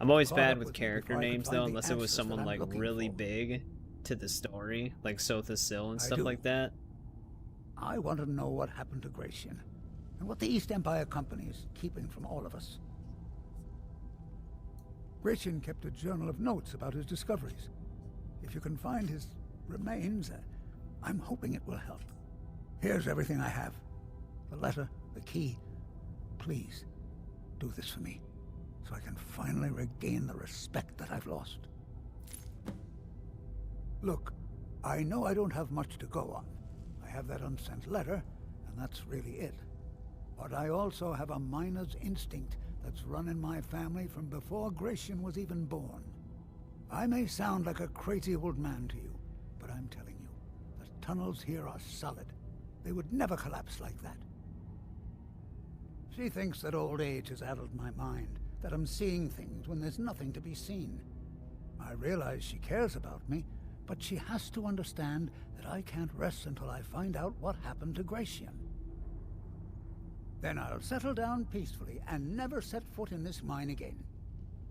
[SPEAKER 1] I'm always
[SPEAKER 11] Caught
[SPEAKER 1] bad
[SPEAKER 11] up
[SPEAKER 1] with
[SPEAKER 11] with me
[SPEAKER 1] character
[SPEAKER 11] before I could
[SPEAKER 1] names
[SPEAKER 11] find
[SPEAKER 1] though,
[SPEAKER 11] the
[SPEAKER 1] unless it was
[SPEAKER 11] answers that
[SPEAKER 1] someone
[SPEAKER 11] I'm
[SPEAKER 1] like
[SPEAKER 11] looking
[SPEAKER 1] really
[SPEAKER 11] for.
[SPEAKER 1] big to the story, like Sotha Sil and
[SPEAKER 11] I
[SPEAKER 1] stuff
[SPEAKER 11] do.
[SPEAKER 1] like that.
[SPEAKER 11] I want to know what happened to Gratian, and what the East Empire Company is keeping from all of us. Gratian kept a journal of notes about his discoveries. If you can find his remains, I'm hoping it will help. Here's everything I have. The letter, the key. Please, do this for me, so I can finally regain the respect that I've lost. Look, I know I don't have much to go on. I have that unsent letter, and that's really it. But I also have a miner's instinct that's run in my family from before Gratian was even born. I may sound like a crazy old man to you, but I'm telling you, the tunnels here are solid. They would never collapse like that. She thinks that old age has addled my mind, that I'm seeing things when there's nothing to be seen. I realize she cares about me, but she has to understand that I can't rest until I find out what happened to Gratian. Then I'll settle down peacefully and never set foot in this mine again.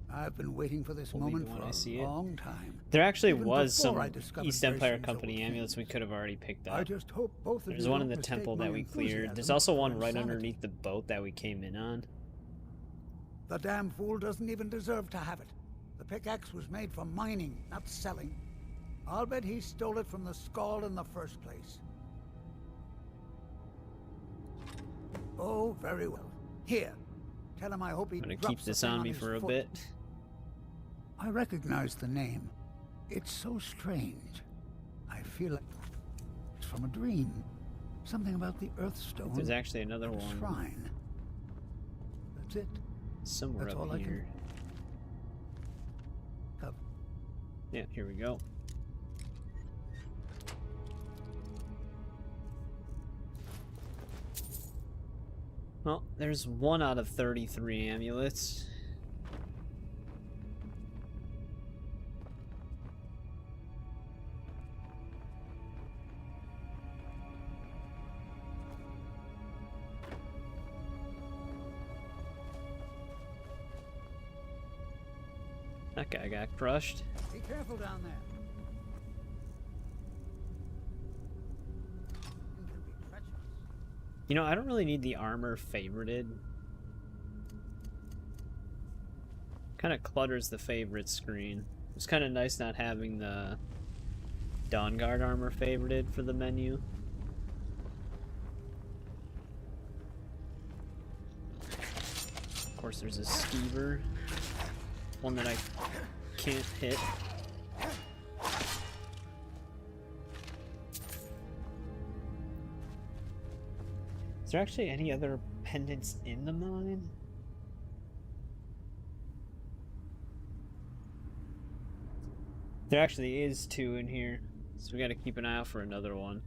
[SPEAKER 11] I've been waiting for this moment for a long time.
[SPEAKER 1] There actually
[SPEAKER 11] even
[SPEAKER 1] was some
[SPEAKER 11] before I discovered
[SPEAKER 1] East Empire
[SPEAKER 11] Gratian's
[SPEAKER 1] Company
[SPEAKER 11] old
[SPEAKER 1] amulets we
[SPEAKER 11] things.
[SPEAKER 1] could have already picked up.
[SPEAKER 11] I just hope both of
[SPEAKER 1] There's
[SPEAKER 11] you
[SPEAKER 1] one in
[SPEAKER 11] don't
[SPEAKER 1] the
[SPEAKER 11] mistake
[SPEAKER 1] temple
[SPEAKER 11] my
[SPEAKER 1] that we cleared. There's
[SPEAKER 11] enthusiasm
[SPEAKER 1] also
[SPEAKER 11] for
[SPEAKER 1] one right
[SPEAKER 11] insanity.
[SPEAKER 1] underneath the boat that we came in on.
[SPEAKER 11] The damn fool doesn't even deserve to have it. The pickaxe was made for mining, not selling. I'll bet he stole it from the Skald in the first place. Oh, very well. Here, tell him I hope he
[SPEAKER 1] I'm gonna
[SPEAKER 11] drops
[SPEAKER 1] keep
[SPEAKER 11] the
[SPEAKER 1] this
[SPEAKER 11] thing
[SPEAKER 1] on me
[SPEAKER 11] his
[SPEAKER 1] for a
[SPEAKER 11] foot.
[SPEAKER 1] bit.
[SPEAKER 11] I recognize the name. It's so strange. I feel like it's from a dream. Something about the Earthstone.
[SPEAKER 1] There's actually another
[SPEAKER 11] and a
[SPEAKER 1] one.
[SPEAKER 11] Shrine. That's it.
[SPEAKER 1] somewhere
[SPEAKER 11] That's all
[SPEAKER 1] up
[SPEAKER 11] I
[SPEAKER 1] here.
[SPEAKER 11] Have.
[SPEAKER 1] Yeah, here we go. Well, there's 1 out of 33 amulets. That guy got crushed.
[SPEAKER 11] Be careful down there.
[SPEAKER 1] You know, I don't really need the armor favorited. Kind of clutters the favorite screen. It's kind of nice not having the Dawnguard armor favorited for the menu. Of course, there's a skeever. One that I can't hit. Is there actually any other pendants in the mine? There actually is 2 in here, so we gotta keep an eye out for another one.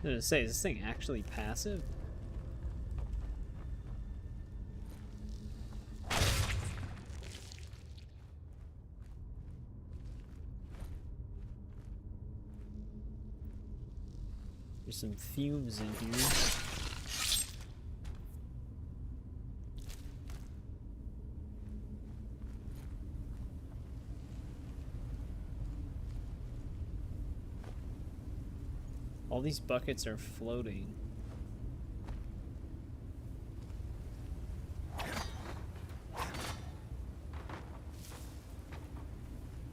[SPEAKER 1] I was gonna say, is this thing actually passive? There's some fumes in here. All these buckets are floating.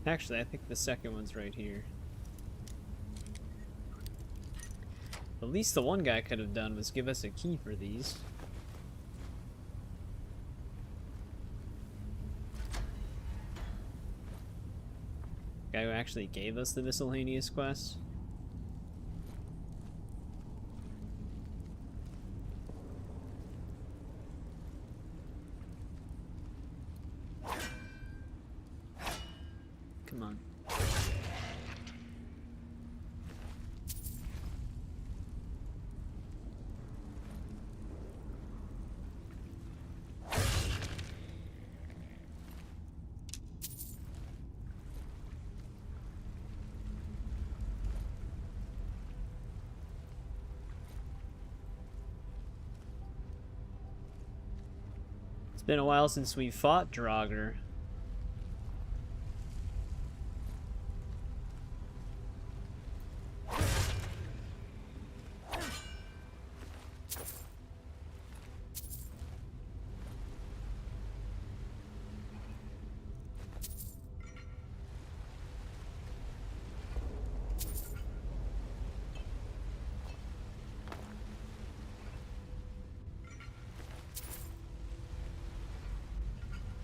[SPEAKER 1] Actually, I think the second one's right here. The least the one guy could have done was give us a key for these. Guy who actually gave us the miscellaneous quest. Come on. It's been a while since we fought Draugr.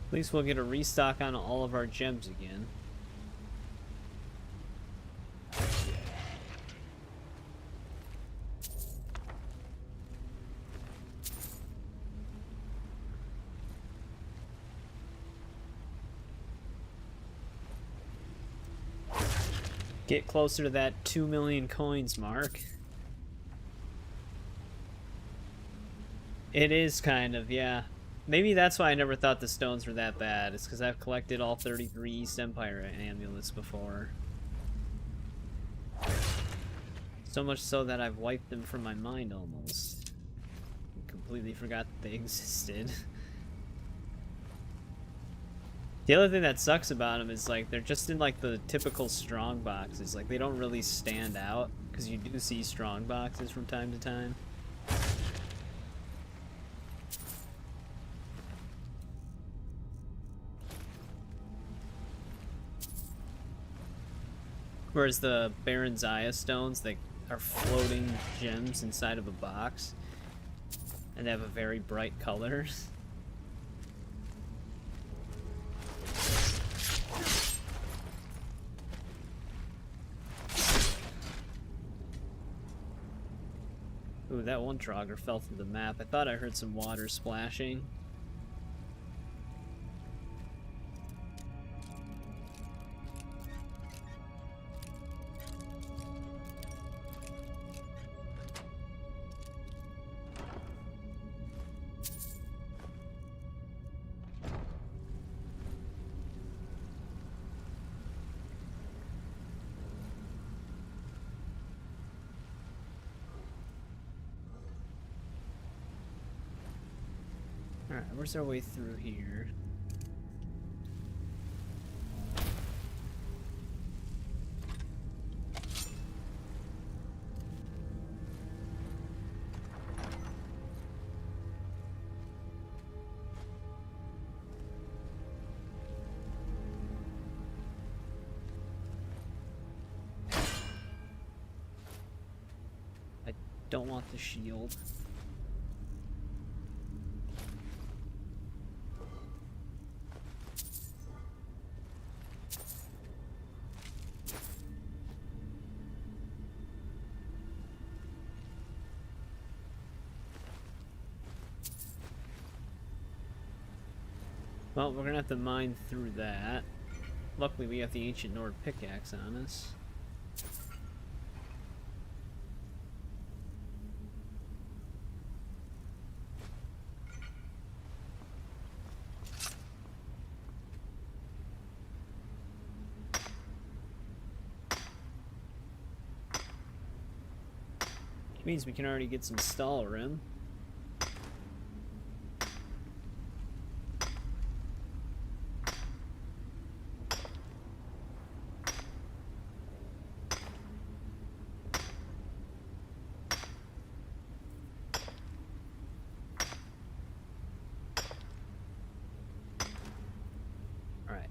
[SPEAKER 1] At least we'll get a restock on all of our gems again. Get closer to that 2 million coins mark. It is kind of, yeah. Maybe that's why I never thought the stones were that bad. It's because I've collected all 33 East Empire amulets before. So much so that I've wiped them from my mind almost. Completely forgot that they existed. The other thing that sucks about them is like they're just in like the typical strong boxes. Like they don't really stand out because you do see strong boxes from time to time. Whereas the Baron Zaya stones, they are floating gems inside of a box. And they have a very bright color. Ooh, that one Draugr fell through the map. I thought I heard some water splashing. Alright, where's our way through here? I don't want the shield. Well, we're gonna have to mine through that. Luckily, we have the Ancient Nord pickaxe on us. Which means we can already get some Stalrim.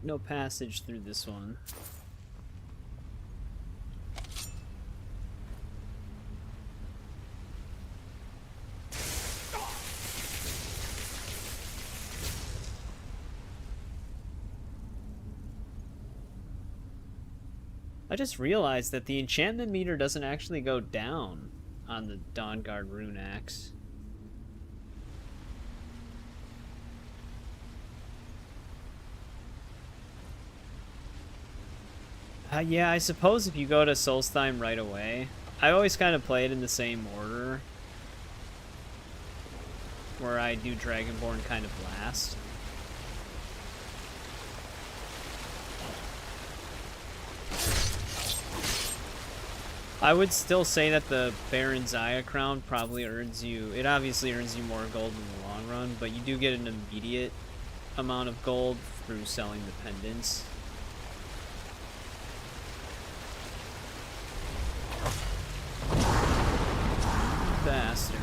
[SPEAKER 1] No passage through this one. I just realized that the enchantment meter doesn't actually go down on the Dawnguard rune axe. Yeah, I suppose if you go to Solstheim right away. I always kind of play it in the same order, where I do Dragonborn kind of last. I would still say that the Baron Zaya crown probably earns you, it obviously earns you more gold in the long run, but you do get an immediate amount of gold through selling the pendants. Bastard.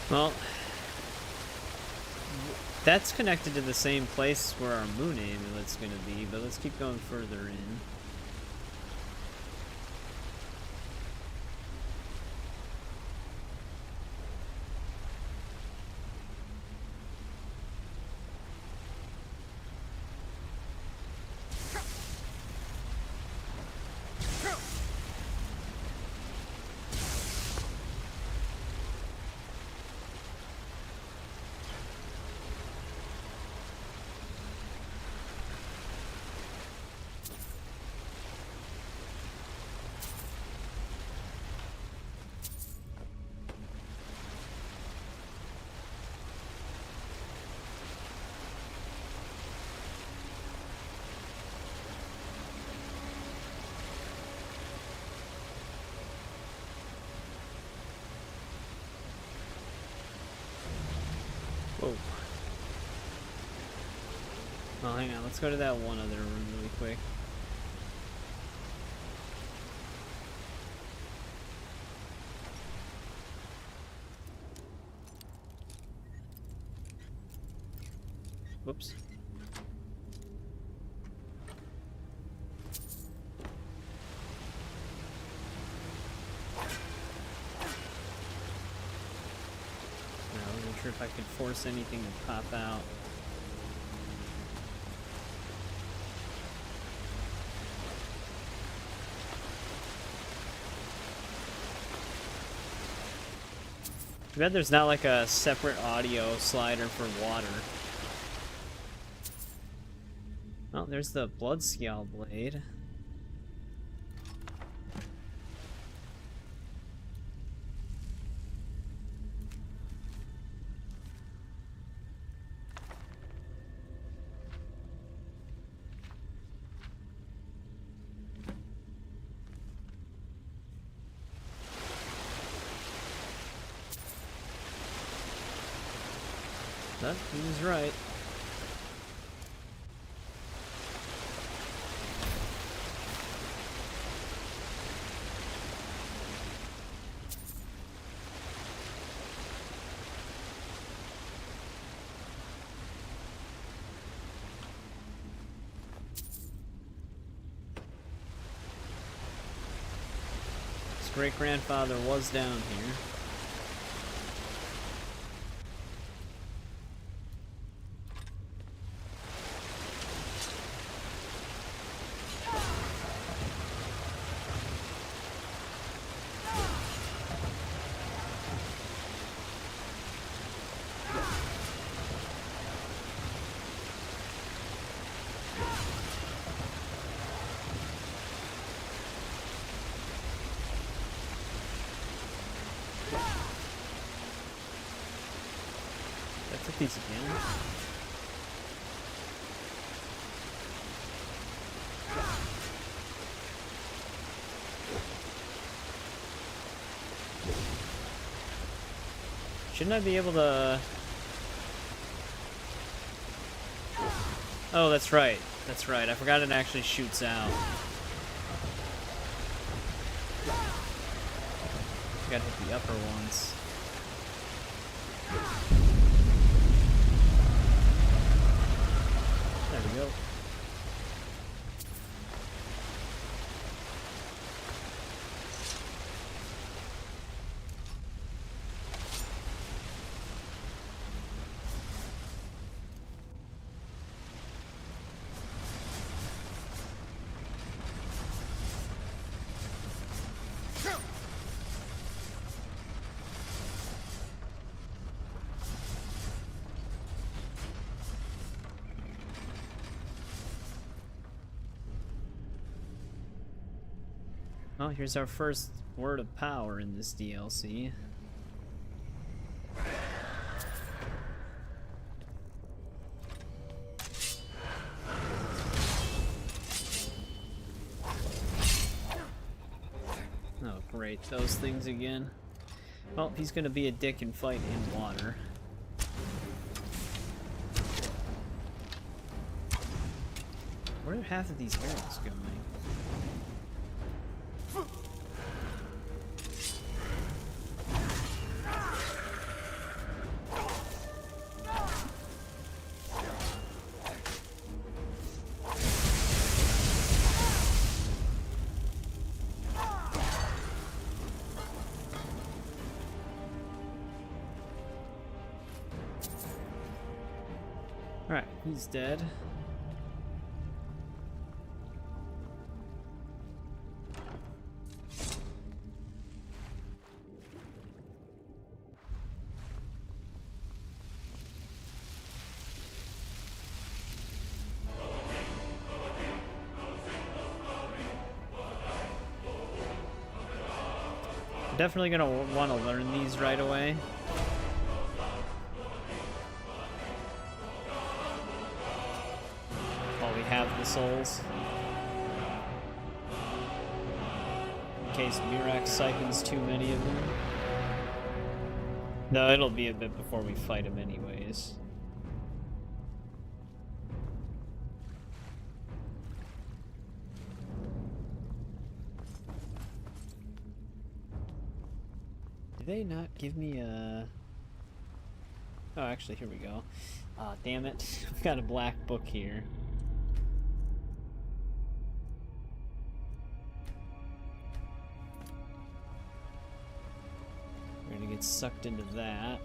[SPEAKER 1] Well, that's connected to the same place where our moon amulet's gonna be, but let's keep going further in. Whoa. Well, hang on. Let's go to that one other room really quick. Whoops. I wasn't sure if I could force anything to pop out. Too bad there's not like a separate audio slider for water. Oh, there's the Bloodscale blade. That seems right. His great-grandfather was down here. That's a piece of damage. Shouldn't I be able to... Oh, that's right. That's right. I forgot it actually shoots out. I gotta hit the upper ones. There we go. Well, here's our first word of power in this DLC. Oh, great. Those things again. Well, he's gonna be a dick and fight in water. Where are half of these arrows going? Alright, he's dead. Definitely gonna want to learn these right away. While we have the souls. In case Mirax siphons too many of them. No, it'll be a bit before we fight him anyways. Did they not give me a... Oh, actually, here we go. Damn it. I've got a black book here. We're gonna get sucked into that.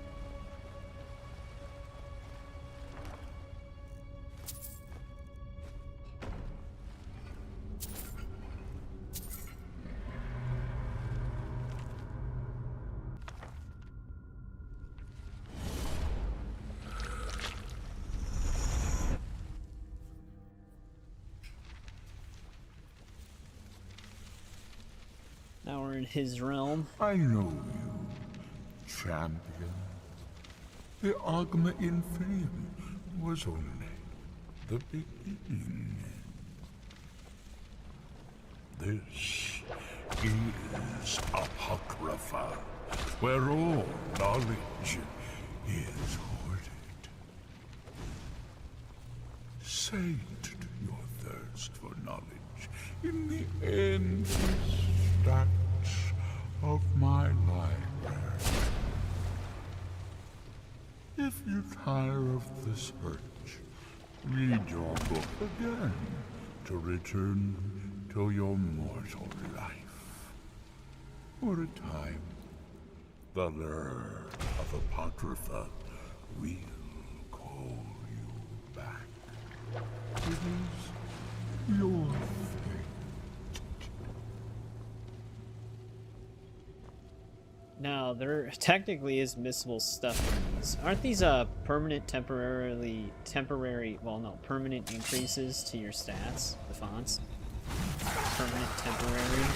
[SPEAKER 1] Now we're in his realm.
[SPEAKER 17] I know you, champion. The Ogma in Fame was only the beginning. This is Apocrypha, where all knowledge is hoarded. Sate your thirst for knowledge in the endless stacks of my library. If you tire of the search, read your book again to return to your mortal life. For a time, the lure of Apocrypha will call you back. It is your fate.
[SPEAKER 1] Now, there technically is missable stuff in these. Aren't these permanent permanent increases to your stats, the fonts? Permanent temporary.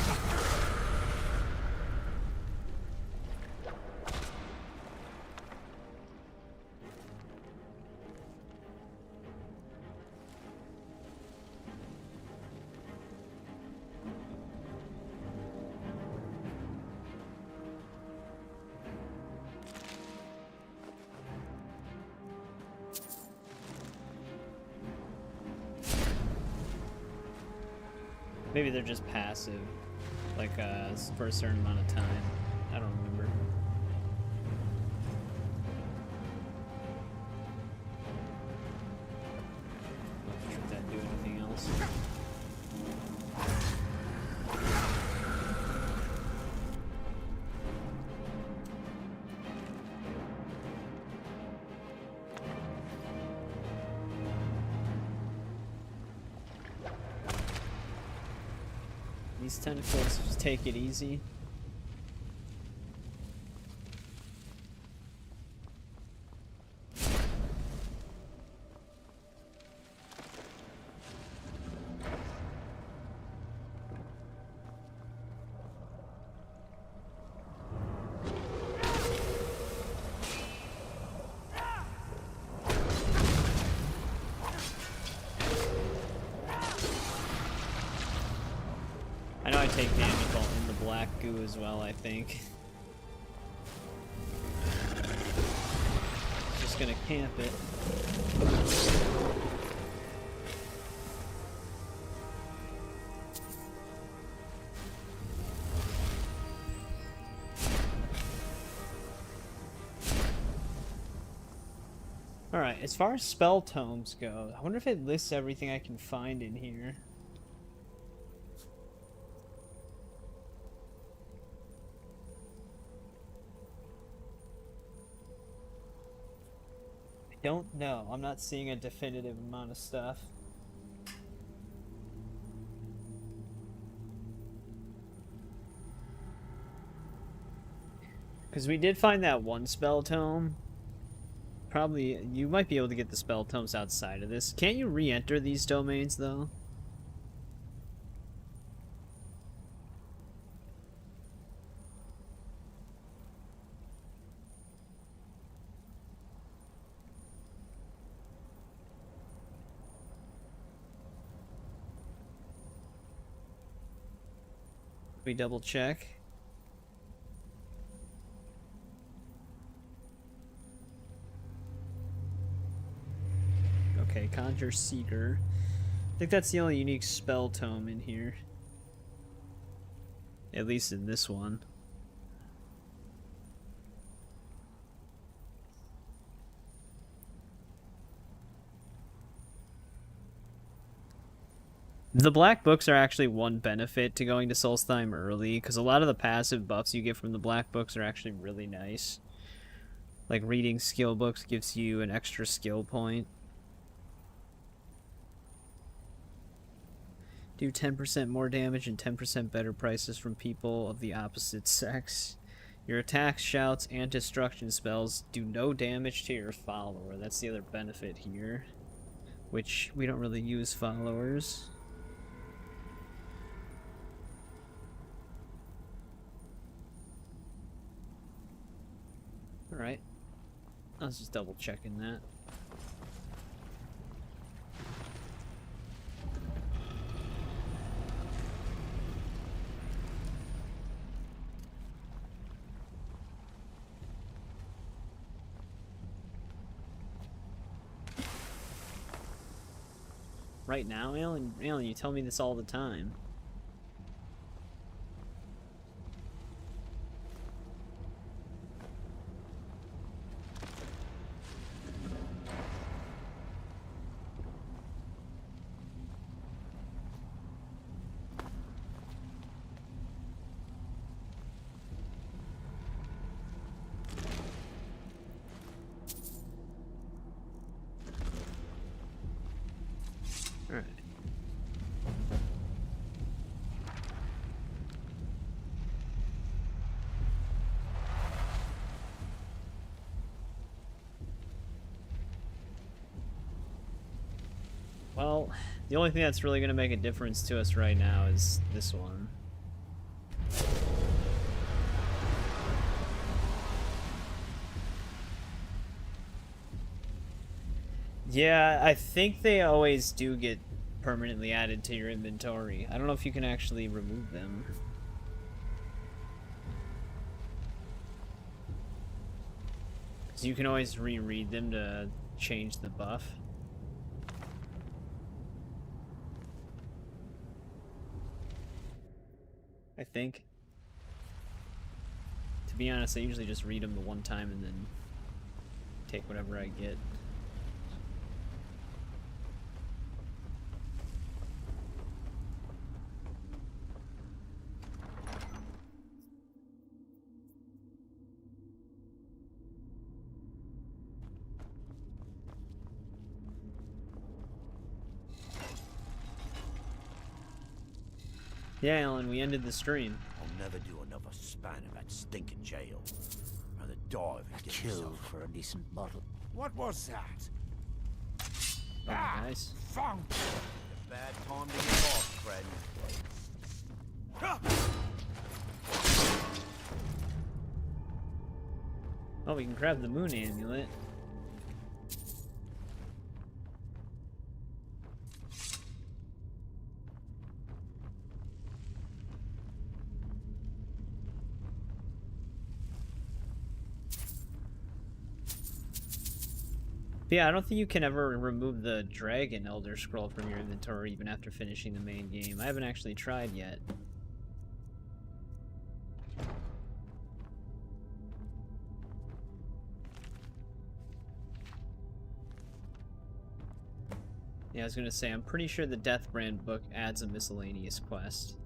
[SPEAKER 1] Maybe they're just passive, like for a certain amount of time. I don't remember. Not sure if that do anything else. These tentacles just take it easy. I know I take damage while in the black goo as well, I think. Just gonna camp it. Alright, as far as spell tomes go, I wonder if it lists everything I can find in here. Don't know. I'm not seeing a definitive amount of stuff. Because we did find that one spell tome. Probably, you might be able to get the spell tomes outside of this. Can't you re-enter these domains, though? We double check. Okay, Conjure Seeker. I think that's the only unique spell tome in here. At least in this one. The black books are actually one benefit to going to Solstheim early, because a lot of the passive buffs you get from the black books are actually really nice. Like reading skill books gives you an extra skill point. Do 10% more damage and 10% better prices from people of the opposite sex. Your attacks, shouts, and destruction spells do no damage to your follower. That's the other benefit here. Which, we don't really use followers. Alright. I was just double checking that. Right now, Alan, you tell me this all the time. Alright. Well, the only thing that's really going to make a difference to us right now is this one. Yeah, I think they always do get permanently added to your inventory. I don't know if you can actually remove them. So you can always reread them to change the buff. I think. To be honest, I usually just read them the one time and then take whatever I get. Yeah, Alan, we ended the stream.
[SPEAKER 15] I'll never do another span in that stinking jail. Rather die than get
[SPEAKER 10] Kill
[SPEAKER 15] myself
[SPEAKER 10] for a decent bottle.
[SPEAKER 15] What was that?
[SPEAKER 1] Oh, nice.
[SPEAKER 15] Funk! A bad time to get off, friend.
[SPEAKER 1] Oh, we can grab the moon amulet. But yeah, I don't think you can ever remove the Dragon Elder Scroll from your inventory even after finishing the main game. I haven't actually tried yet. Yeah, I was gonna say, I'm pretty sure the Deathbrand book adds a miscellaneous quest.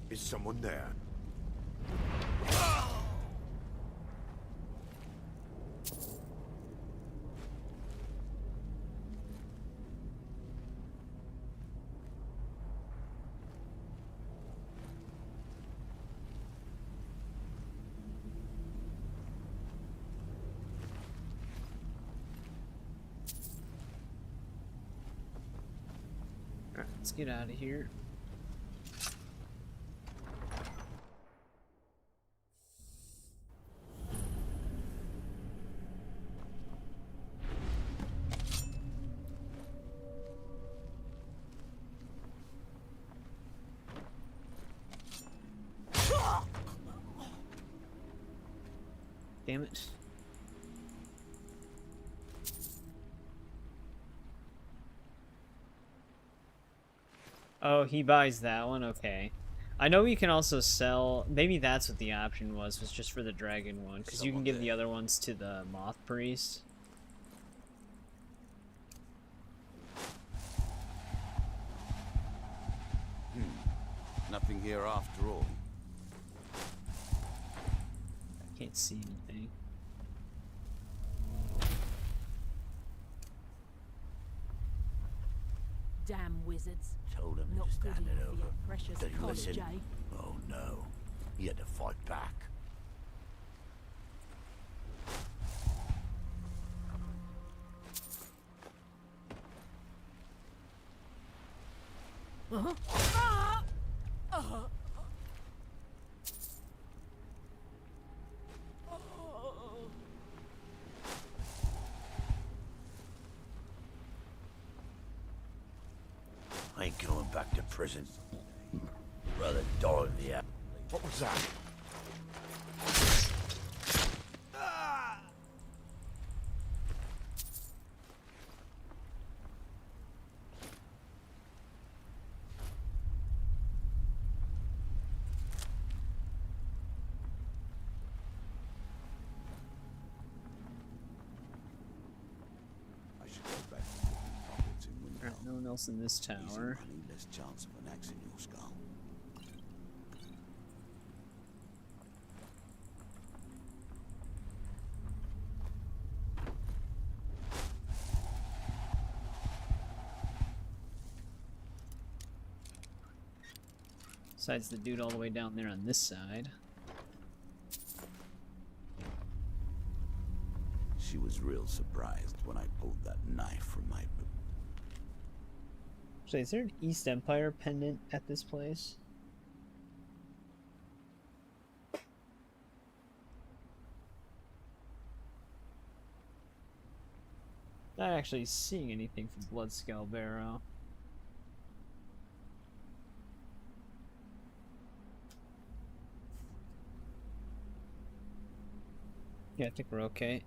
[SPEAKER 22] Is someone there?
[SPEAKER 1] Alright, let's get out of here. damn it. Oh, he buys that one? Okay. I know we can also sell... Maybe that's what the option was just for the dragon one. Because you can give the other ones to the moth priest.
[SPEAKER 4] Nothing here after all.
[SPEAKER 1] I can't see anything.
[SPEAKER 14] Damn wizards.
[SPEAKER 15] Told him
[SPEAKER 14] Not
[SPEAKER 15] to
[SPEAKER 14] good
[SPEAKER 15] stand it
[SPEAKER 14] enough for your
[SPEAKER 15] over.
[SPEAKER 14] precious
[SPEAKER 15] Did he
[SPEAKER 14] college,
[SPEAKER 15] listen?
[SPEAKER 14] eh?
[SPEAKER 15] Oh no. He had to fight back.
[SPEAKER 14] Uh-huh.
[SPEAKER 15] I ain't going back to prison. Rather die in the air. What was that?
[SPEAKER 4] I should go back to putting pockets in Windhelm.
[SPEAKER 1] Alright, no one else in this tower.
[SPEAKER 4] Less chance of an axe in your skull.
[SPEAKER 1] Besides the dude all the way down there on this side.
[SPEAKER 4] She was real surprised when I pulled that knife from my boot.
[SPEAKER 1] So is there an East Empire pendant at this place? Not actually seeing anything from Bloodscale Barrow. Yeah, I think we're okay.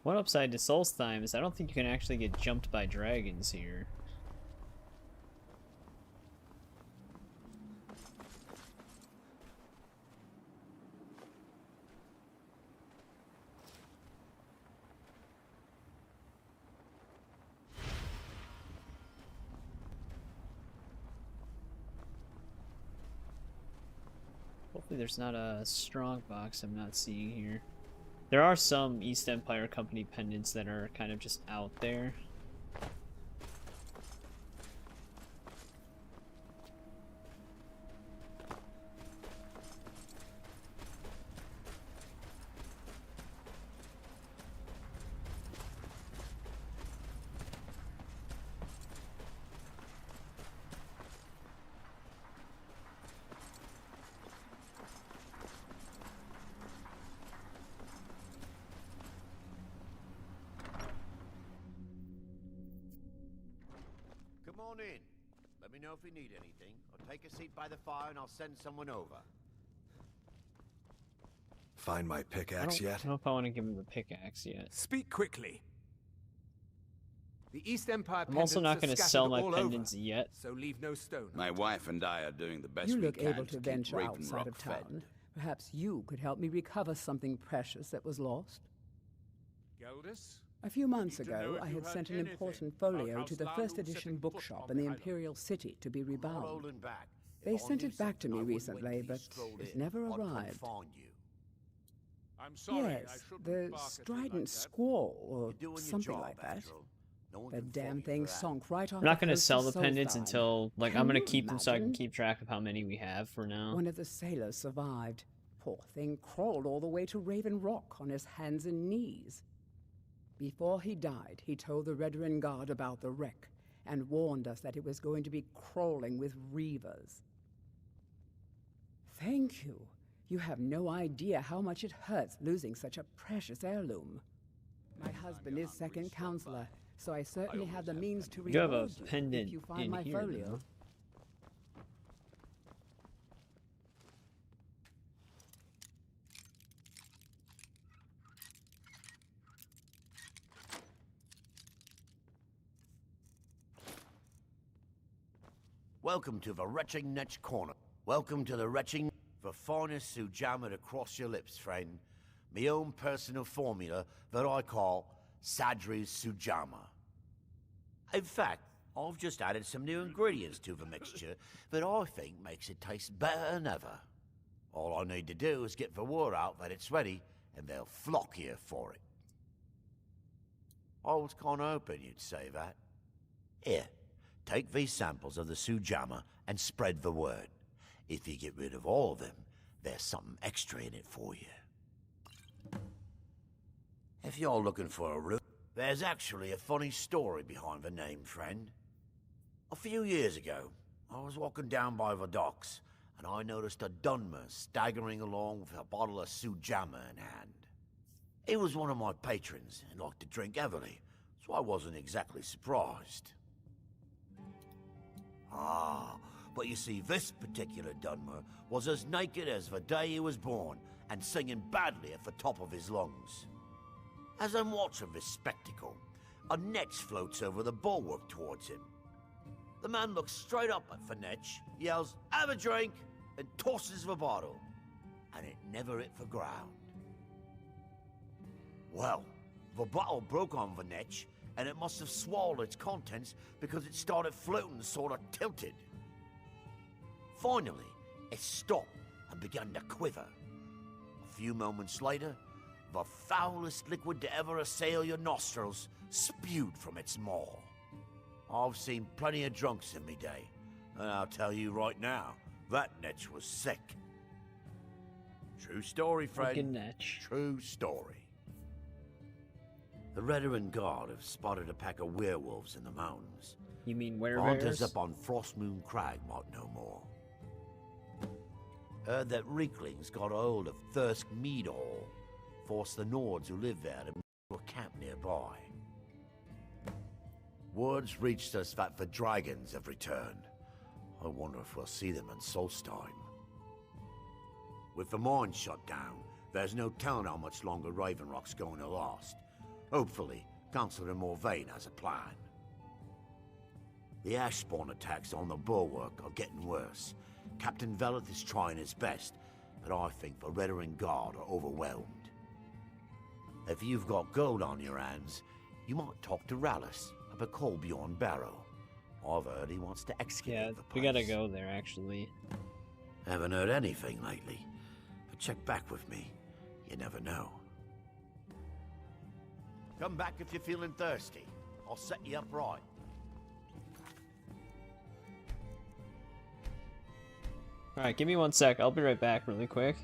[SPEAKER 1] One upside to Solstheim is I don't think you can actually get jumped by dragons here. Hopefully there's not a strong box I'm not seeing here. There are some East Empire Company pendants that are kind of just out there.
[SPEAKER 15] Come on in. Let me know if you need anything, or take a seat by the fire and I'll send someone over.
[SPEAKER 6] Find my pickaxe yet?
[SPEAKER 1] I don't know if I want to give him the pickaxe yet.
[SPEAKER 22] Speak quickly. The East Empire
[SPEAKER 1] I'm also not going to sell my pendants
[SPEAKER 22] over,
[SPEAKER 1] yet.
[SPEAKER 22] So leave no stone.
[SPEAKER 4] My wife and I are doing the best
[SPEAKER 7] You
[SPEAKER 4] we
[SPEAKER 7] look
[SPEAKER 4] can
[SPEAKER 7] able to
[SPEAKER 4] keep
[SPEAKER 7] venture
[SPEAKER 4] Raven
[SPEAKER 7] outside
[SPEAKER 4] Rock
[SPEAKER 7] of
[SPEAKER 4] fed.
[SPEAKER 7] town. Perhaps you could help me recover something precious that was lost.
[SPEAKER 22] Geldis?
[SPEAKER 7] A few months
[SPEAKER 22] Need to know
[SPEAKER 7] ago,
[SPEAKER 22] if
[SPEAKER 7] I
[SPEAKER 22] you
[SPEAKER 7] had
[SPEAKER 22] heard
[SPEAKER 7] sent an
[SPEAKER 22] anything
[SPEAKER 7] important
[SPEAKER 22] about
[SPEAKER 7] folio
[SPEAKER 22] House
[SPEAKER 7] to the
[SPEAKER 22] Lalu
[SPEAKER 7] first edition
[SPEAKER 22] setting
[SPEAKER 7] bookshop
[SPEAKER 22] foot
[SPEAKER 7] in the
[SPEAKER 22] on the
[SPEAKER 7] Imperial City to be
[SPEAKER 15] Not
[SPEAKER 7] rebound.
[SPEAKER 15] holding back.
[SPEAKER 7] They
[SPEAKER 15] If I
[SPEAKER 7] sent
[SPEAKER 15] knew
[SPEAKER 7] it back to
[SPEAKER 15] something
[SPEAKER 7] me
[SPEAKER 15] I wouldn't
[SPEAKER 7] recently,
[SPEAKER 15] wait till you
[SPEAKER 7] but
[SPEAKER 15] strolled
[SPEAKER 7] it
[SPEAKER 15] in.
[SPEAKER 7] never
[SPEAKER 15] I'd come
[SPEAKER 7] arrived.
[SPEAKER 15] find you.
[SPEAKER 8] I'm sorry, I
[SPEAKER 7] Yes,
[SPEAKER 8] shouldn't
[SPEAKER 7] the
[SPEAKER 8] bark at you
[SPEAKER 7] strident
[SPEAKER 8] like that.
[SPEAKER 7] squall, or
[SPEAKER 4] doing your
[SPEAKER 7] something
[SPEAKER 4] job,
[SPEAKER 7] like that.
[SPEAKER 4] Astral. No one
[SPEAKER 7] The
[SPEAKER 4] can fault
[SPEAKER 7] damn
[SPEAKER 4] you for
[SPEAKER 7] thing
[SPEAKER 4] that.
[SPEAKER 7] sunk right off
[SPEAKER 1] I'm not
[SPEAKER 7] the
[SPEAKER 1] gonna
[SPEAKER 7] coast
[SPEAKER 1] sell
[SPEAKER 7] of
[SPEAKER 1] the pendants
[SPEAKER 7] Solstheim.
[SPEAKER 1] until, like,
[SPEAKER 7] Can
[SPEAKER 1] I'm gonna
[SPEAKER 7] you
[SPEAKER 1] keep them so I can
[SPEAKER 7] imagine?
[SPEAKER 1] keep track of how many we have for now.
[SPEAKER 7] One of the sailors survived. Poor thing crawled all the way to Raven Rock on his hands and knees. Before he died, he told the Redoran Guard about the wreck and warned us that it was going to be crawling with reavers. Thank you. You have no idea how much it hurts losing such a precious heirloom. My husband is second counselor, so I certainly have the means to
[SPEAKER 1] You have a
[SPEAKER 7] reward you
[SPEAKER 1] pendant
[SPEAKER 7] if you find
[SPEAKER 1] in
[SPEAKER 7] my
[SPEAKER 1] here,
[SPEAKER 7] folio.
[SPEAKER 1] though.
[SPEAKER 9] Welcome to the retching next corner. Welcome to the retching, the finest sujamma to cross your lips, friend. My own personal formula that I call Sadri's Sujamma. In fact, I've just added some new ingredients to the mixture that I think makes it taste better than ever. All I need to do is get the word out that it's ready, and they'll flock here for it. I was kind of hoping you'd say that. Here. Take these samples of the Sujamma and spread the word. If you get rid of all of them, there's something extra in it for you. If you're looking for a root, there's actually a funny story behind the name, friend. A few years ago, I was walking down by the docks, and I noticed a Dunmer staggering along with a bottle of Sujamma in hand. He was one of my patrons and liked to drink heavily, so I wasn't exactly surprised. Ah, but you see, this particular Dunmer was as naked as the day he was born and singing badly at the top of his lungs. As I'm watching this spectacle, a netch floats over the bulwark towards him. The man looks straight up at the netch, yells, "Have a drink," and tosses the bottle, and it never hit the ground. Well, the bottle broke on the netch, and it must have swallowed its contents because it started floating sort of tilted. Finally, it stopped and began to quiver. A few moments later, the foulest liquid to ever assail your nostrils spewed from its maw. I've seen plenty of drunks in me day, and I'll tell you right now, that netch was sick. True story, Fred.
[SPEAKER 1] Fucking netch.
[SPEAKER 9] True story. The Redoran Guard have spotted a pack of werewolves in the mountains.
[SPEAKER 1] You mean
[SPEAKER 9] Hunters
[SPEAKER 1] werebears?
[SPEAKER 9] up on Frostmoon Crag might know more. Heard that Reeklings got a hold of Thirsk Mead Hall, forced the Nords who live there to move to a camp nearby. Words reached us that the dragons have returned. I wonder if we'll see them in Solstheim. With the mine shut down, there's no telling how much longer Raven Rock's going to last. Hopefully, Councillor Morvain has a plan. The Ashspawn attacks on the bulwark are getting worse. Captain Veleth is trying his best, but I think the Redoran Guard are overwhelmed. If you've got gold on your hands, you might talk to Rallis up at Colbjorn Barrow. I've heard he wants to excavate the place.
[SPEAKER 1] We gotta go there, actually.
[SPEAKER 9] Haven't heard anything lately, but check back with me. You never know. Come back if you're feeling thirsty. I'll set you up right.
[SPEAKER 1] Alright, give me 1 sec. I'll be right back really quick.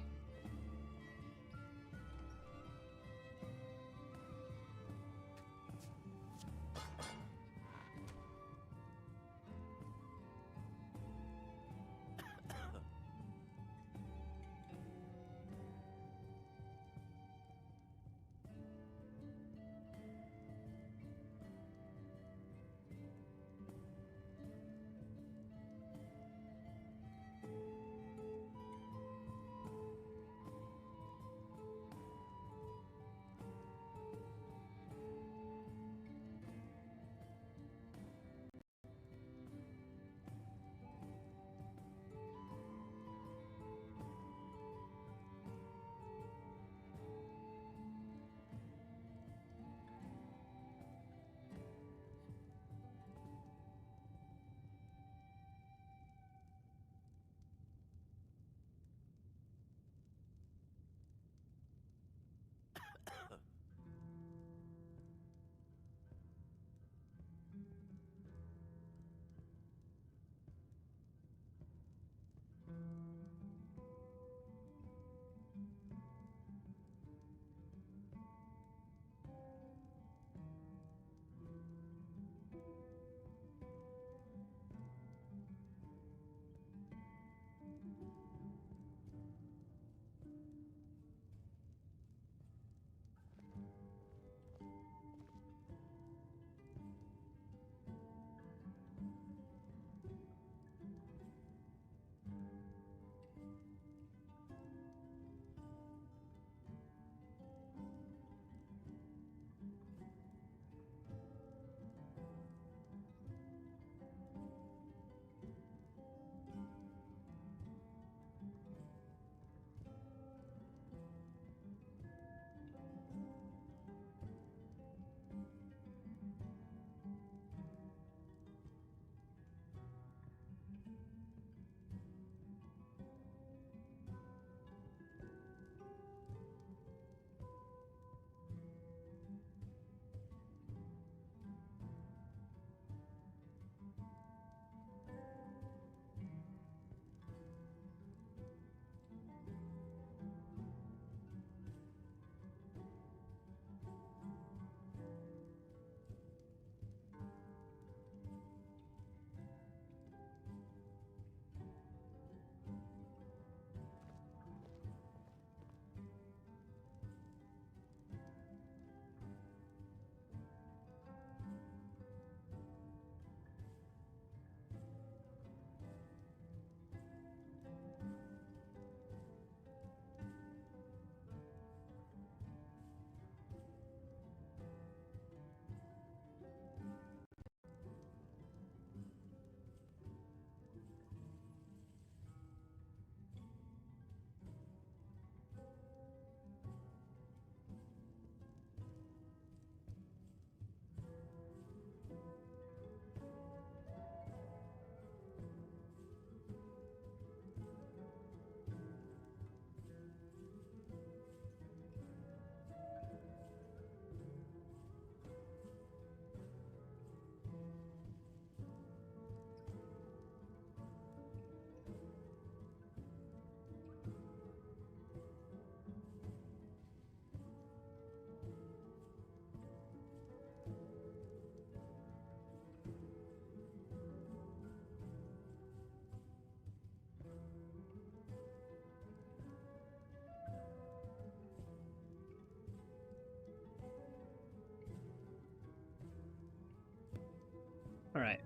[SPEAKER 1] Alright.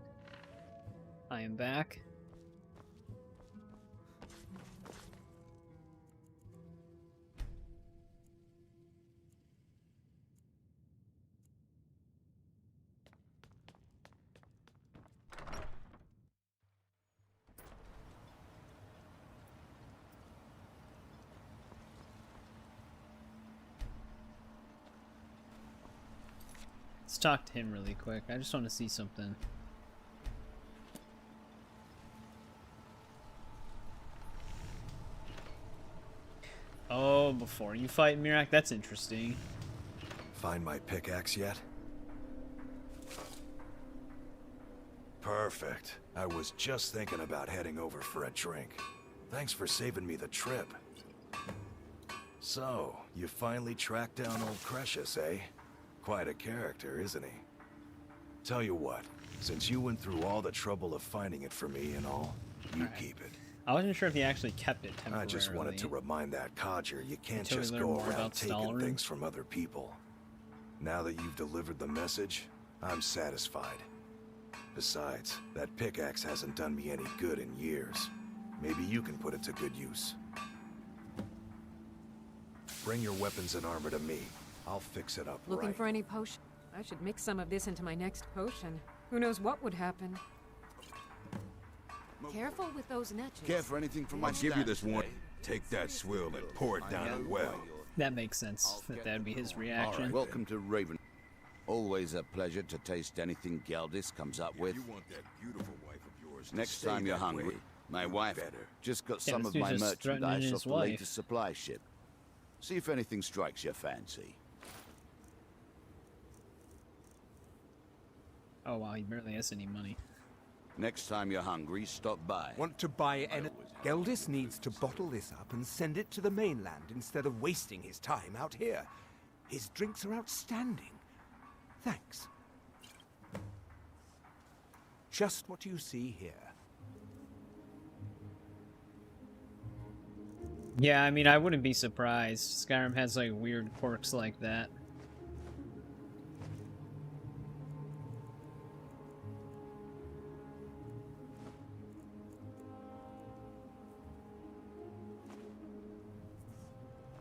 [SPEAKER 1] I am back. Let's talk to him really quick. I just want to see something. Oh, before you fight Mirak? That's interesting.
[SPEAKER 6] Find my pickaxe yet? Perfect. I was just thinking about heading over for a drink. Thanks for saving me the trip. So, you finally tracked down old Cretius, eh? Quite a character, isn't he? Tell you what, since you went through all the trouble of finding it for me and all, you keep it.
[SPEAKER 1] I wasn't sure if he actually kept it temporarily.
[SPEAKER 6] I just wanted to remind that codger you can't just go around taking things from other people. Now that you've delivered the message, I'm satisfied. Besides, that pickaxe hasn't done me any good in years. Maybe you can put it to good use. Bring your weapons and armor to me. I'll fix it up right.
[SPEAKER 16] Looking for any potion? I should mix some of this into my next potion. Who knows what would happen? Careful with those nets.
[SPEAKER 4] Care for anything from my
[SPEAKER 12] I'll give you this one. Take that swill and pour it down a well.
[SPEAKER 1] That makes sense. That'd be his reaction.
[SPEAKER 4] Right, welcome to Raven. Always a pleasure to taste anything Galdis comes up with.
[SPEAKER 12] You want that beautiful wife of yours to
[SPEAKER 4] Next
[SPEAKER 12] stay
[SPEAKER 4] time you're
[SPEAKER 12] that
[SPEAKER 4] hungry,
[SPEAKER 12] way.
[SPEAKER 4] my wife just got some
[SPEAKER 1] this
[SPEAKER 4] of
[SPEAKER 1] dude's
[SPEAKER 4] my
[SPEAKER 1] just threatening
[SPEAKER 4] merchandise
[SPEAKER 1] his
[SPEAKER 4] off the
[SPEAKER 1] wife.
[SPEAKER 4] latest supply ship. See if anything strikes your fancy.
[SPEAKER 1] Oh wow, he barely has any money.
[SPEAKER 4] Next time you're hungry, stop by.
[SPEAKER 22] Want to buy any? Geldis needs to bottle this up and send it to the mainland instead of wasting his time out here. His drinks are outstanding. Thanks. Just what you see here.
[SPEAKER 1] Yeah, I mean, I wouldn't be surprised. Skyrim has like weird quirks like that.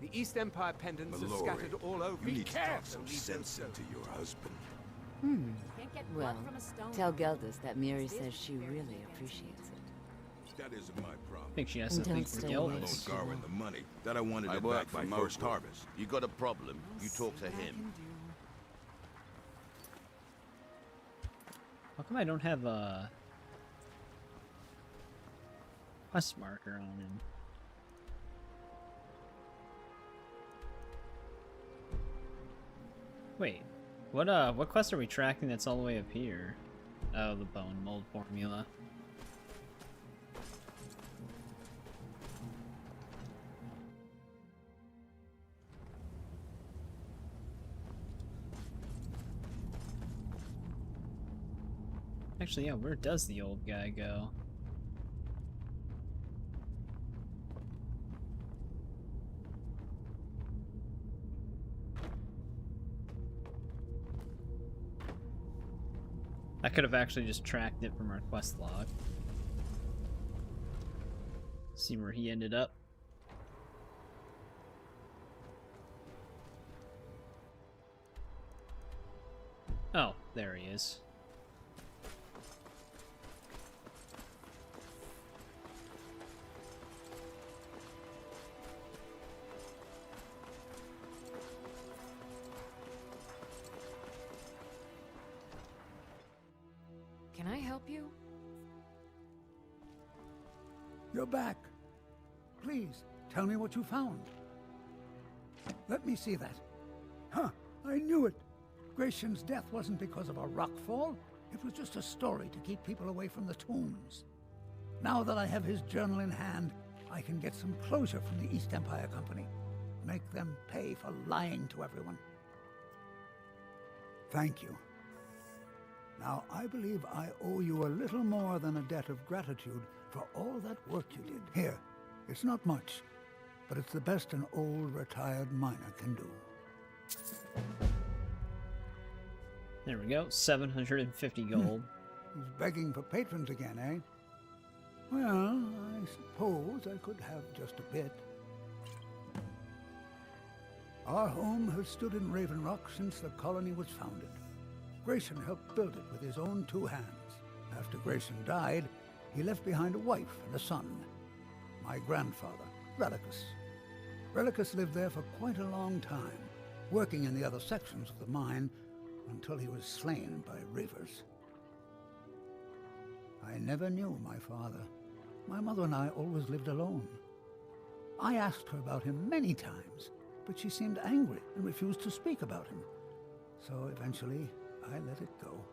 [SPEAKER 22] The East Empire pendants are scattered all over.
[SPEAKER 12] You need to talk some sense into your husband.
[SPEAKER 5] Well, tell Geldas that Miri says she really appreciates it.
[SPEAKER 12] That isn't my problem.
[SPEAKER 1] I think she has something for Geldas.
[SPEAKER 12] Garwin the money that I wanted
[SPEAKER 4] I
[SPEAKER 12] it
[SPEAKER 4] work
[SPEAKER 12] back
[SPEAKER 4] for
[SPEAKER 12] by first
[SPEAKER 4] Mogul.
[SPEAKER 12] harvest.
[SPEAKER 4] You got a problem, you talk to him.
[SPEAKER 1] How come I don't have a quest marker on him? Wait, what quest are we tracking that's all the way up here? Oh, the bone mold formula. Actually, yeah, where does the old guy go? I could have actually just tracked it from our quest log. See where he ended up. Oh, there he is.
[SPEAKER 16] Can I help you?
[SPEAKER 11] You're back. Please, tell me what you found. Let me see that. Huh, I knew it. Gratian's death wasn't because of a rockfall. It was just a story to keep people away from the tombs. Now that I have his journal in hand, I can get some closure from the East Empire Company. Make them pay for lying to everyone. Thank you. Now, I believe I owe you a little more than a debt of gratitude for all that work you did. Here, it's not much, but it's the best an old retired miner can do.
[SPEAKER 1] There we go, 750 gold.
[SPEAKER 11] He's begging for patrons again, eh? Well, I suppose I could have just a bit. Our home has stood in Raven Rock since the colony was founded. Gratian helped build it with his own 2 hands. After Gratian died, he left behind a wife and a son. My grandfather, Relicus. Relicus lived there for quite a long time, working in the other sections of the mine until he was slain by Reavers. I never knew my father. My mother and I always lived alone. I asked her about him many times, but she seemed angry and refused to speak about him. So eventually, I let it go.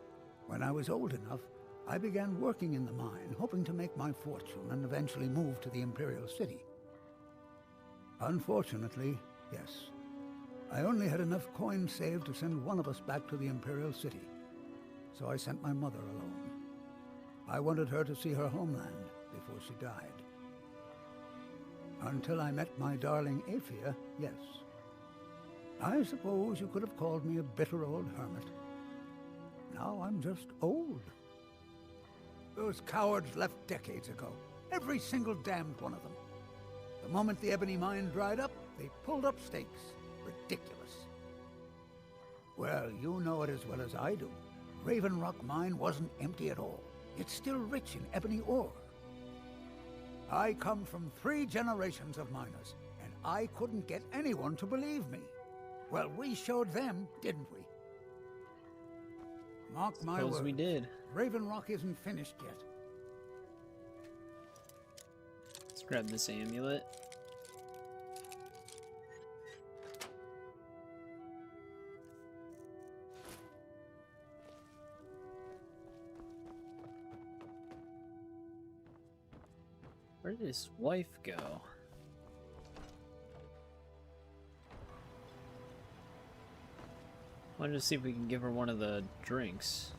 [SPEAKER 11] When I was old enough, I began working in the mine, hoping to make my fortune and eventually move to the Imperial City. Unfortunately, yes, I only had enough coins saved to send one of us back to the Imperial City. So I sent my mother alone. I wanted her to see her homeland before she died. Until I met my darling Aphia, yes. I suppose you could have called me a bitter old hermit. Now I'm just old. Those cowards left decades ago. Every single damned one of them. The moment the ebony mine dried up, they pulled up stakes. Ridiculous. Well, you know it as well as I do. Raven Rock Mine wasn't empty at all. It's still rich in ebony ore. I come from 3 generations of miners, and I couldn't get anyone to believe me. Well, we showed them, didn't we? Mark my words.
[SPEAKER 1] We did.
[SPEAKER 11] Raven Rock isn't finished yet.
[SPEAKER 1] Let's grab this amulet. Where did his wife go? Wanted to see if we can give her one of the drinks.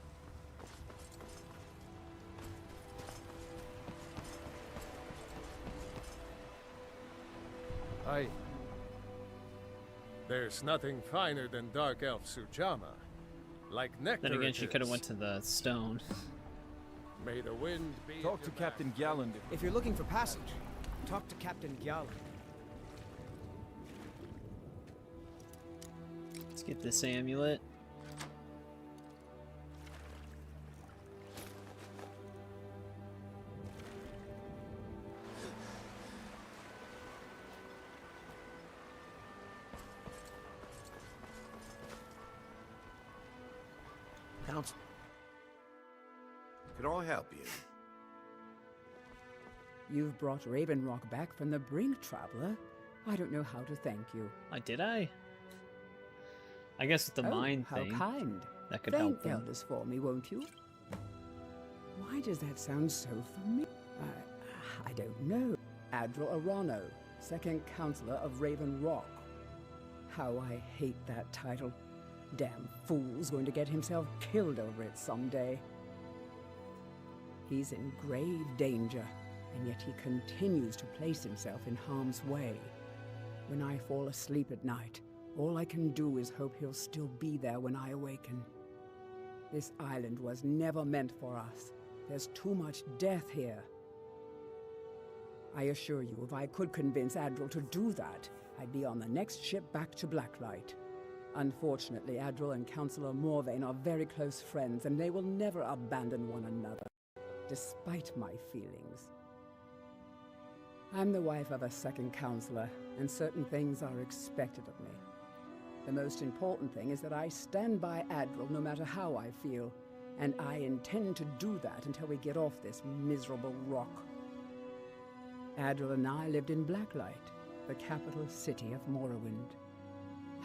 [SPEAKER 3] There's nothing finer than Dark Elf Sujama. Like nectar.
[SPEAKER 1] Then again,
[SPEAKER 3] it
[SPEAKER 1] she could have
[SPEAKER 3] is.
[SPEAKER 1] went to the stone.
[SPEAKER 3] May the wind be.
[SPEAKER 22] Talk to Captain Gjalland.
[SPEAKER 2] If you're looking for passage, talk to Captain Gjalland.
[SPEAKER 1] Let's get this amulet.
[SPEAKER 9] Council. Can I help you?
[SPEAKER 7] You've brought Raven Rock back from the brink, traveler. I don't know how to thank you.
[SPEAKER 1] Did I? I guess with the mine thing.
[SPEAKER 7] How kind.
[SPEAKER 1] That could
[SPEAKER 7] Thank
[SPEAKER 1] help them.
[SPEAKER 7] elders for me, won't you? Why does that sound so familiar? I don't know. Admiral Arano, second counselor of Raven Rock. How I hate that title. Damn fool's going to get himself killed over it someday. He's in grave danger, and yet he continues to place himself in harm's way. When I fall asleep at night, all I can do is hope he'll still be there when I awaken. This island was never meant for us. There's too much death here. I assure you, if I could convince Admiral to do that, I'd be on the next ship back to Blacklight. Unfortunately, Admiral and Councillor Morvain are very close friends, and they will never abandon one another, despite my feelings. I'm the wife of a second counselor, and certain things are expected of me. The most important thing is that I stand by Admiral no matter how I feel, and I intend to do that until we get off this miserable rock. Admiral and I lived in Blacklight, the capital city of Morrowind.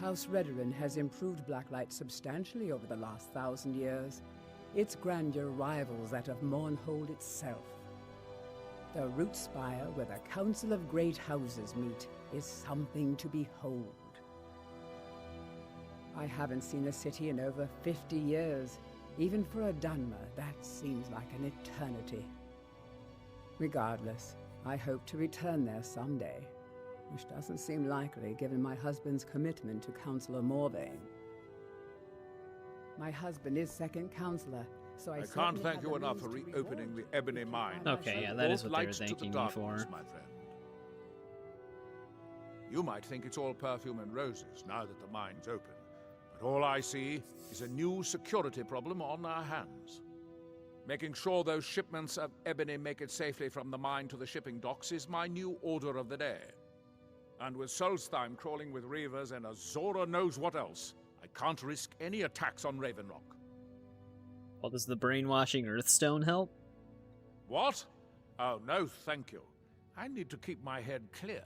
[SPEAKER 7] House Redoran has improved Blacklight substantially over the last 1,000 years. Its grandeur rivals that of Mournhold itself. The root spire where the Council of Great Houses meet is something to behold. I haven't seen the city in over 50 years. Even for a Dunmer, that seems like an eternity. Regardless, I hope to return there someday, which doesn't seem likely given my husband's commitment to Councillor Morvain. My husband is second counselor, so I
[SPEAKER 8] can't thank you enough for reopening the Ebony Mine.
[SPEAKER 1] Okay, yeah, that is what they were
[SPEAKER 8] Lights to the
[SPEAKER 1] thanking me
[SPEAKER 8] darkness,
[SPEAKER 1] for.
[SPEAKER 8] my friend. You might think it's all perfume and roses now that the mine's open, but all I see is a new security problem on our hands. Making sure those shipments of ebony make it safely from the mine to the shipping docks is my new order of the day. And with Solstheim crawling with reavers and Azora knows what else, I can't risk any attacks on Ravenrock.
[SPEAKER 1] Well, does the brainwashing Earthstone help?
[SPEAKER 8] What? Oh, no, thank you. I need to keep my head clear.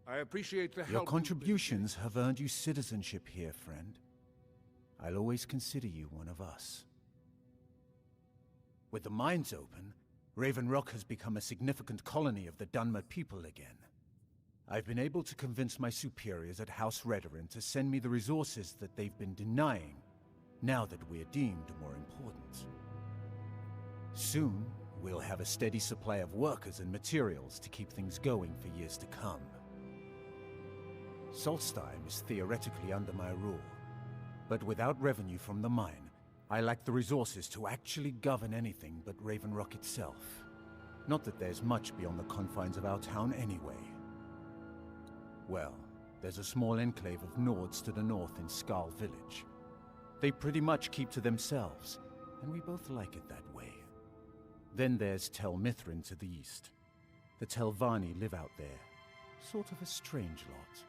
[SPEAKER 8] I appreciate the help.
[SPEAKER 2] Your contributions have earned you citizenship here, friend. I'll always consider you one of us. With the mines open, Raven Rock has become a significant colony of the Dunmer people again. I've been able to convince my superiors at House Redoran to send me the resources that they've been denying, now that we're deemed more important. Soon, we'll have a steady supply of workers and materials to keep things going for years to come. Solstheim is theoretically under my rule, but without revenue from the mine, I lack the resources to actually govern anything but Raven Rock itself. Not that there's much beyond the confines of our town anyway. Well, there's a small enclave of Nords to the north in Skarl Village. They pretty much keep to themselves, and we both like it that way. Then there's Tel Mithrin to the east. The Telvanni live out there. Sort of a strange lot.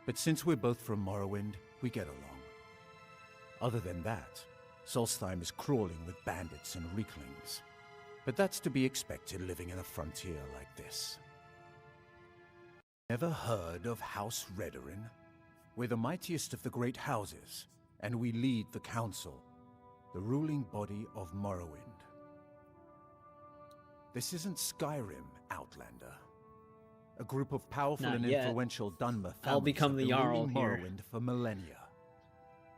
[SPEAKER 2] But since we're both from Morrowind, we get along. Other than that, Solstheim is crawling with bandits and Reeklings. But that's to be expected living in a frontier like this. Ever heard of House Redoran? We're the mightiest of the great houses, and we lead the Council, the ruling body of Morrowind. This isn't Skyrim, Outlander. A group of powerful
[SPEAKER 1] Not
[SPEAKER 2] and
[SPEAKER 1] yet.
[SPEAKER 2] influential Dunmer families
[SPEAKER 1] I'll become
[SPEAKER 2] have
[SPEAKER 1] the
[SPEAKER 2] been
[SPEAKER 1] Jarl
[SPEAKER 2] ruling
[SPEAKER 1] here.
[SPEAKER 2] Morrowind for millennia.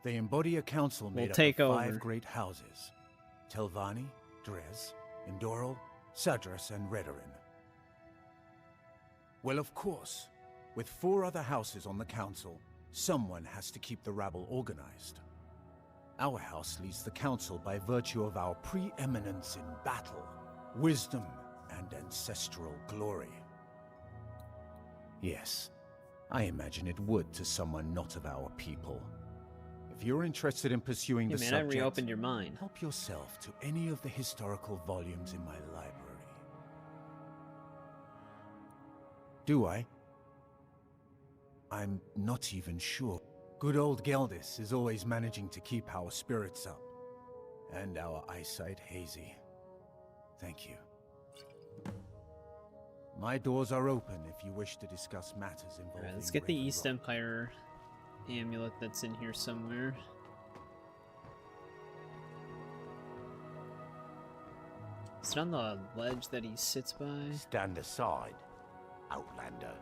[SPEAKER 2] They embody a council made
[SPEAKER 1] We'll
[SPEAKER 2] up
[SPEAKER 1] take
[SPEAKER 2] of
[SPEAKER 1] over.
[SPEAKER 2] 5 great houses: Telvanni, Drez, Indoril, Sadras, and Redoran. Well, of course. With 4 other houses on the council, someone has to keep the rabble organized. Our house leads the council by virtue of our preeminence in battle, wisdom, and ancestral glory. Yes, I imagine it would to someone not of our people. If you're interested in pursuing the subject,
[SPEAKER 1] I reopened your mind.
[SPEAKER 2] Help yourself to any of the historical volumes in my library. Do I? I'm not even sure. Good old Geldis is always managing to keep our spirits up, and our eyesight hazy. Thank you. My doors are open if you wish to discuss matters involving...
[SPEAKER 1] Alright, let's get the East Empire amulet that's in here somewhere. Is it on the ledge that he sits by?
[SPEAKER 9] Stand aside, Outlander.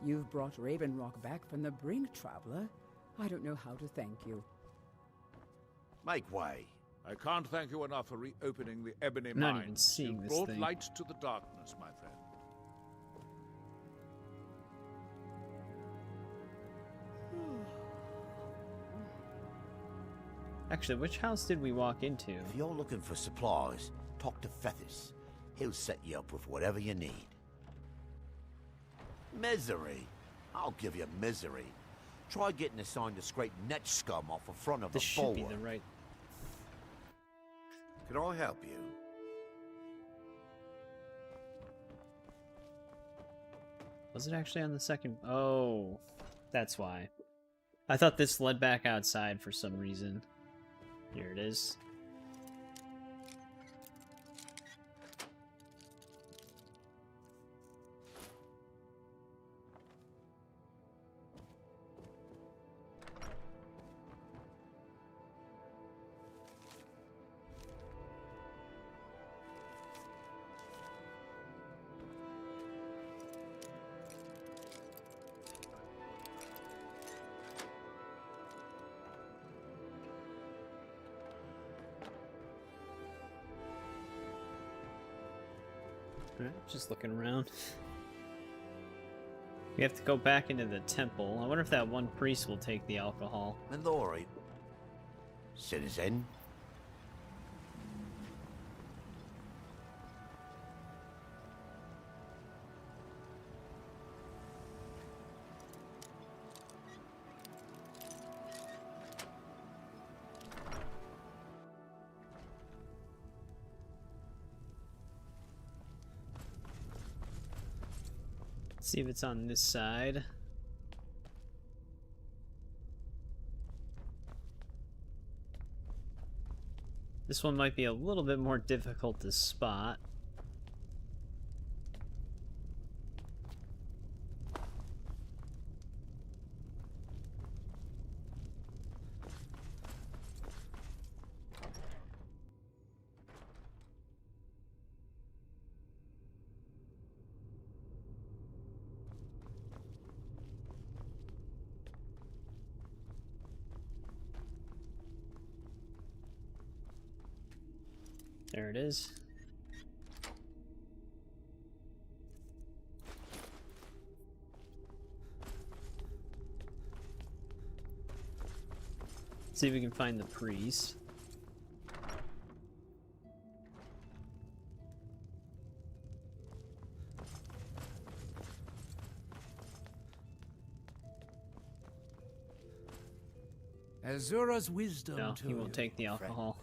[SPEAKER 7] You've brought Raven Rock back from the brink, traveler. I don't know how to thank you.
[SPEAKER 9] Make way.
[SPEAKER 8] I can't thank you enough for reopening the Ebony
[SPEAKER 1] I'm not
[SPEAKER 8] Mines.
[SPEAKER 1] even seeing
[SPEAKER 8] You've
[SPEAKER 1] this
[SPEAKER 8] brought
[SPEAKER 1] thing.
[SPEAKER 8] light to the darkness, my friend.
[SPEAKER 1] Actually, which house did we walk into?
[SPEAKER 9] If you're looking for supplies, talk to Fethis. He'll set you up with whatever you need. Misery? I'll give you misery. Try getting a sign to scrape net scum off the front of
[SPEAKER 1] This
[SPEAKER 9] a
[SPEAKER 1] should
[SPEAKER 9] bulwark.
[SPEAKER 1] be the right...
[SPEAKER 9] Can I help you?
[SPEAKER 1] Was it actually on the second? Oh, that's why. I thought this led back outside for some reason. Here it is. Just looking around. We have to go back into the temple. I wonder if that one priest will take the alcohol.
[SPEAKER 9] Mandori. Citizen.
[SPEAKER 1] See if it's on this side. This one might be a little bit more difficult to spot. There it is. See if we can find the priest.
[SPEAKER 15] Azura's wisdom
[SPEAKER 1] No,
[SPEAKER 15] to
[SPEAKER 1] he won't
[SPEAKER 15] you,
[SPEAKER 1] take the
[SPEAKER 15] friend.
[SPEAKER 1] alcohol.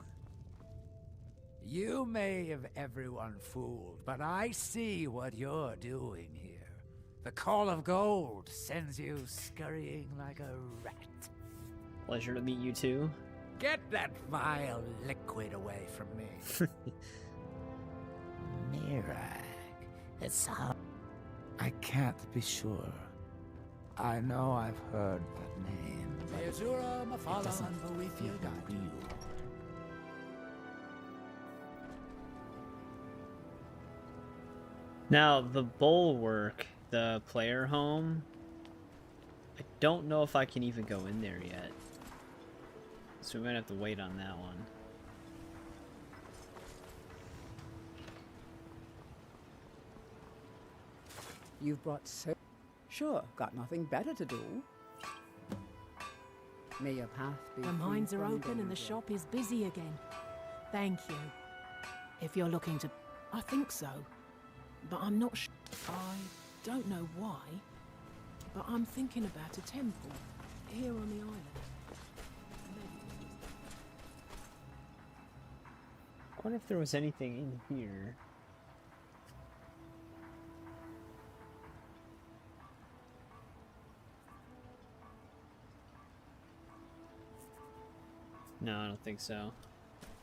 [SPEAKER 15] You may have everyone fooled, but I see what you're doing here. The call of gold sends you scurrying like a rat.
[SPEAKER 1] Pleasure to meet you too.
[SPEAKER 15] Get that vile liquid away from me. Mirag. It's how... I can't be sure. I know I've heard that name, but it doesn't feel real.
[SPEAKER 1] Now, the bulwark, the player home, I don't know if I can even go in there yet. So we might have to wait on that one.
[SPEAKER 7] You've brought so... Sure, got nothing better to do. May your path be...
[SPEAKER 14] The
[SPEAKER 7] free
[SPEAKER 14] mines are
[SPEAKER 7] from
[SPEAKER 14] open and the
[SPEAKER 7] danger.
[SPEAKER 14] shop is busy again. Thank you. If you're looking to... I think so. But I'm not sure. I don't know why. But I'm thinking about a temple here on the island.
[SPEAKER 1] I wonder if there was anything in here. No, I don't think so.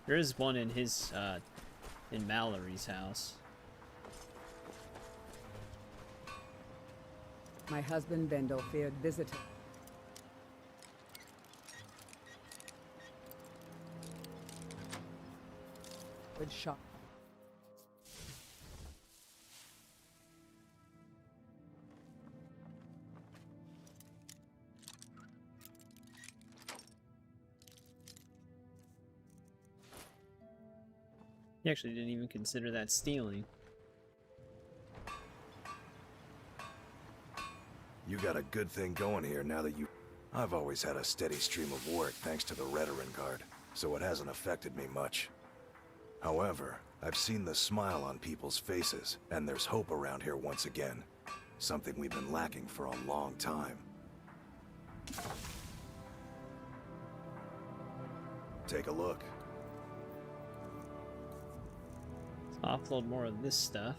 [SPEAKER 1] There is one in his, in Mallory's house.
[SPEAKER 7] My husband Bendel feared visitors. Good shot.
[SPEAKER 1] He actually didn't even consider that stealing.
[SPEAKER 6] You got a good thing going here now that you... I've always had a steady stream of work thanks to the Veteran Guard, so it hasn't affected me much. However, I've seen the smile on people's faces, and there's hope around here once again. Something we've been lacking for a long time. Take a look.
[SPEAKER 1] Let's offload more of this stuff.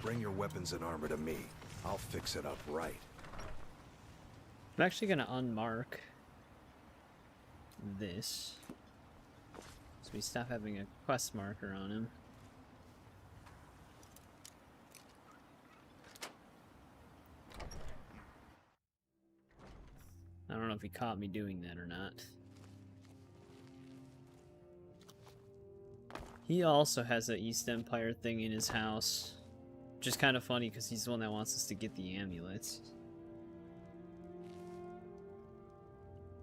[SPEAKER 6] Bring your weapons and armor to me. I'll fix it up right.
[SPEAKER 1] I'm actually gonna unmark this, so we stop having a quest marker on him. I don't know if he caught me doing that or not. He also has an East Empire thing in his house. Which is kind of funny because he's the one that wants us to get the amulets.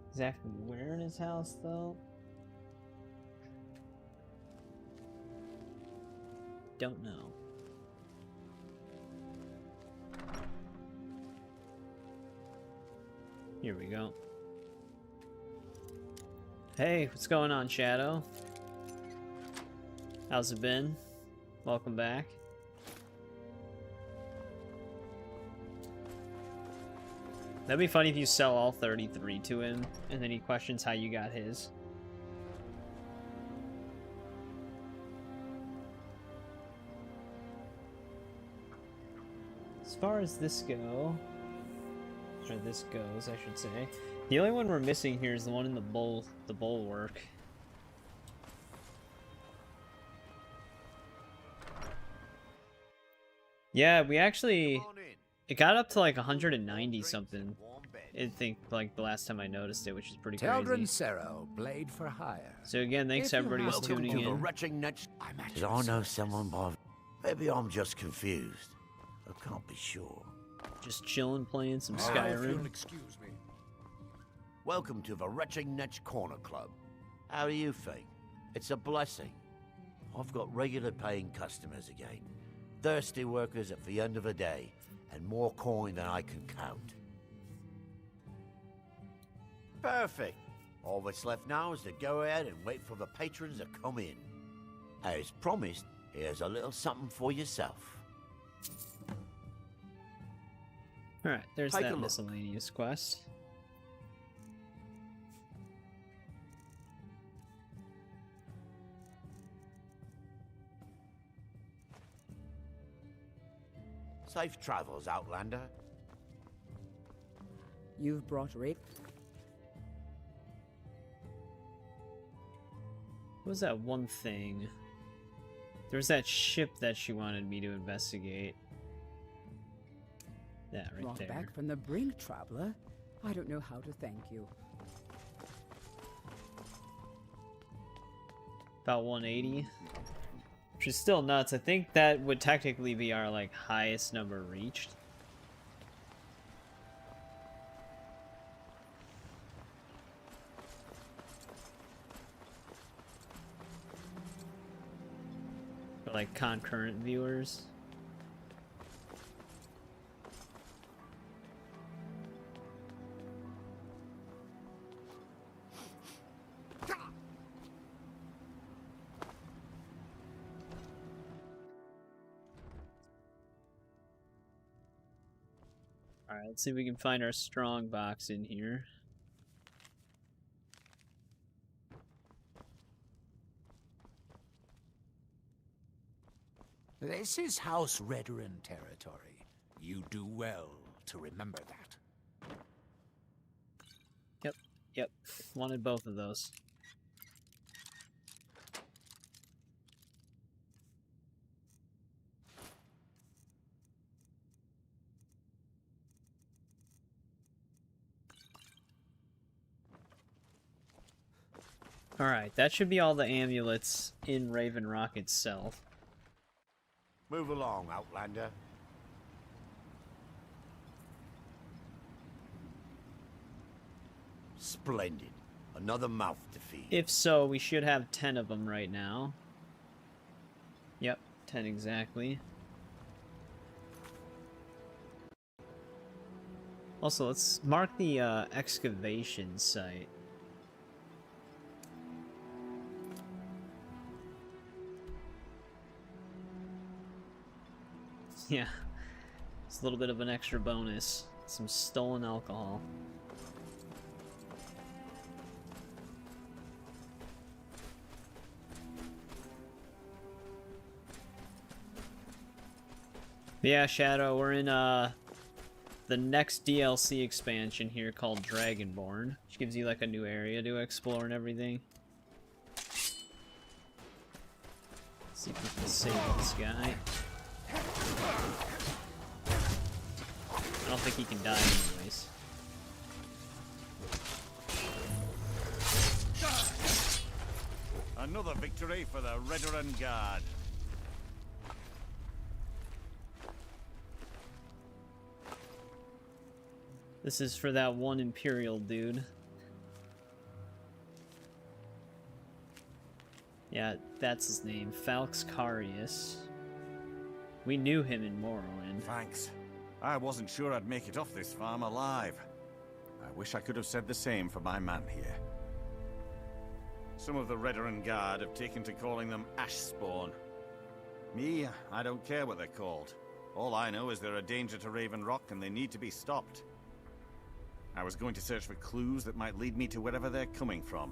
[SPEAKER 1] Exactly where in his house, though? Don't know. Here we go. Hey, what's going on, Shadow? How's it been? Welcome back. That'd be funny if you sell all 33 to him, and then he questions how you got his. As far as this goes, I should say, the only one we're missing here is the one in the bulwark. Yeah, we actually... It got up to like 190 something. I think like the last time I noticed it, which is pretty crazy.
[SPEAKER 11] Blade for hire.
[SPEAKER 1] So again, thanks everybody who's tuning in.
[SPEAKER 9] Did I know someone by... Maybe I'm just confused. I can't be sure.
[SPEAKER 1] Just chilling, playing some Skyrim.
[SPEAKER 9] Excuse me. Welcome to the Retching Netch Corner Club. How do you think? It's a blessing. I've got regular paying customers again. Thirsty workers at the end of the day. And more coin than I can count. Perfect. All that's left now is to go ahead and wait for the patrons to come in. As promised, here's a little something for yourself.
[SPEAKER 1] Alright, there's
[SPEAKER 9] Take a
[SPEAKER 1] that
[SPEAKER 9] look.
[SPEAKER 1] miscellaneous quest.
[SPEAKER 9] Safe travels, Outlander.
[SPEAKER 7] You've brought rape.
[SPEAKER 1] What was that one thing? There was that ship that she wanted me to investigate. That right
[SPEAKER 7] Brought
[SPEAKER 1] there.
[SPEAKER 7] back from the brink, traveler. I don't know how to thank you.
[SPEAKER 1] About 180. Which is still nuts. I think that would technically be our like highest number reached. like concurrent viewers. Alright, let's see if we can find our strong box in here.
[SPEAKER 10] This is House Redoran territory. You do well to remember that.
[SPEAKER 1] Yep. Wanted both of those. Alright, that should be all the amulets in Raven Rock itself.
[SPEAKER 9] Move along, Outlander. Splendid. Another mouth to feed.
[SPEAKER 1] If so, we should have 10 of them right now. Yep, 10 exactly. Also, let's mark the excavation site. Yeah, it's a little bit of an extra bonus. Some stolen alcohol. Yeah, Shadow, we're in the next DLC expansion here called Dragonborn, which gives you like a new area to explore and everything. Let's see if we can save this guy. I don't think he can die anyways.
[SPEAKER 20] Another victory for the Redoran Guard.
[SPEAKER 1] This is for that one Imperial dude. Yeah, that's his name, Falxcarius. We knew him in Morrowind.
[SPEAKER 20] Thanks. I wasn't sure I'd make it off this farm alive. I wish I could have said the same for my man here. Some of the Redoran Guard have taken to calling them Ashspawn. Me, I don't care what they're called. All I know is they're a danger to Raven Rock and they need to be stopped. I was going to search for clues that might lead me to wherever they're coming from.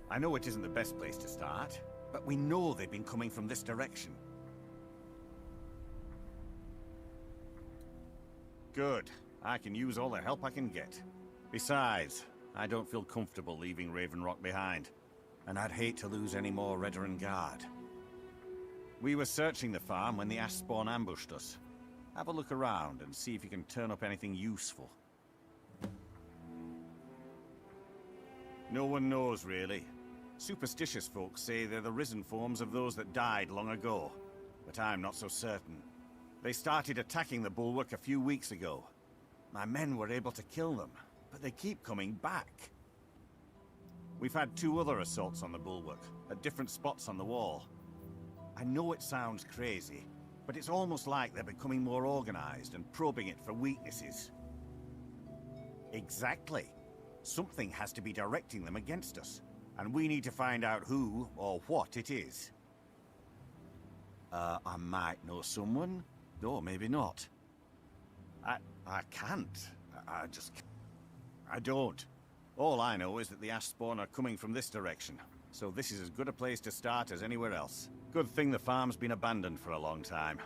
[SPEAKER 20] I know it isn't the best place to start, but we know they've been coming from this direction. Good. I can use all the help I can get. Besides, I don't feel comfortable leaving Raven Rock behind, and I'd hate to lose any more Redoran Guard. We were searching the farm when the Ashspawn ambushed us. Have a look around and see if you can turn up anything useful. No one knows, really. Superstitious folks say they're the risen forms of those that died long ago, but I'm not so certain. They started attacking the bulwark a few weeks ago. My men were able to kill them, but they keep coming back. We've had 2 other assaults on the bulwark, at different spots on the wall. I know it sounds crazy, but it's almost like they're becoming more organized and probing it for weaknesses. Exactly. Something has to be directing them against us, and we need to find out who or what it is. I might know someone, or maybe not. I can't. I don't. All I know is that the Ashspawn are coming from this direction, so this is as good a place to start as anywhere else. Good thing the farm's been abandoned for a long time.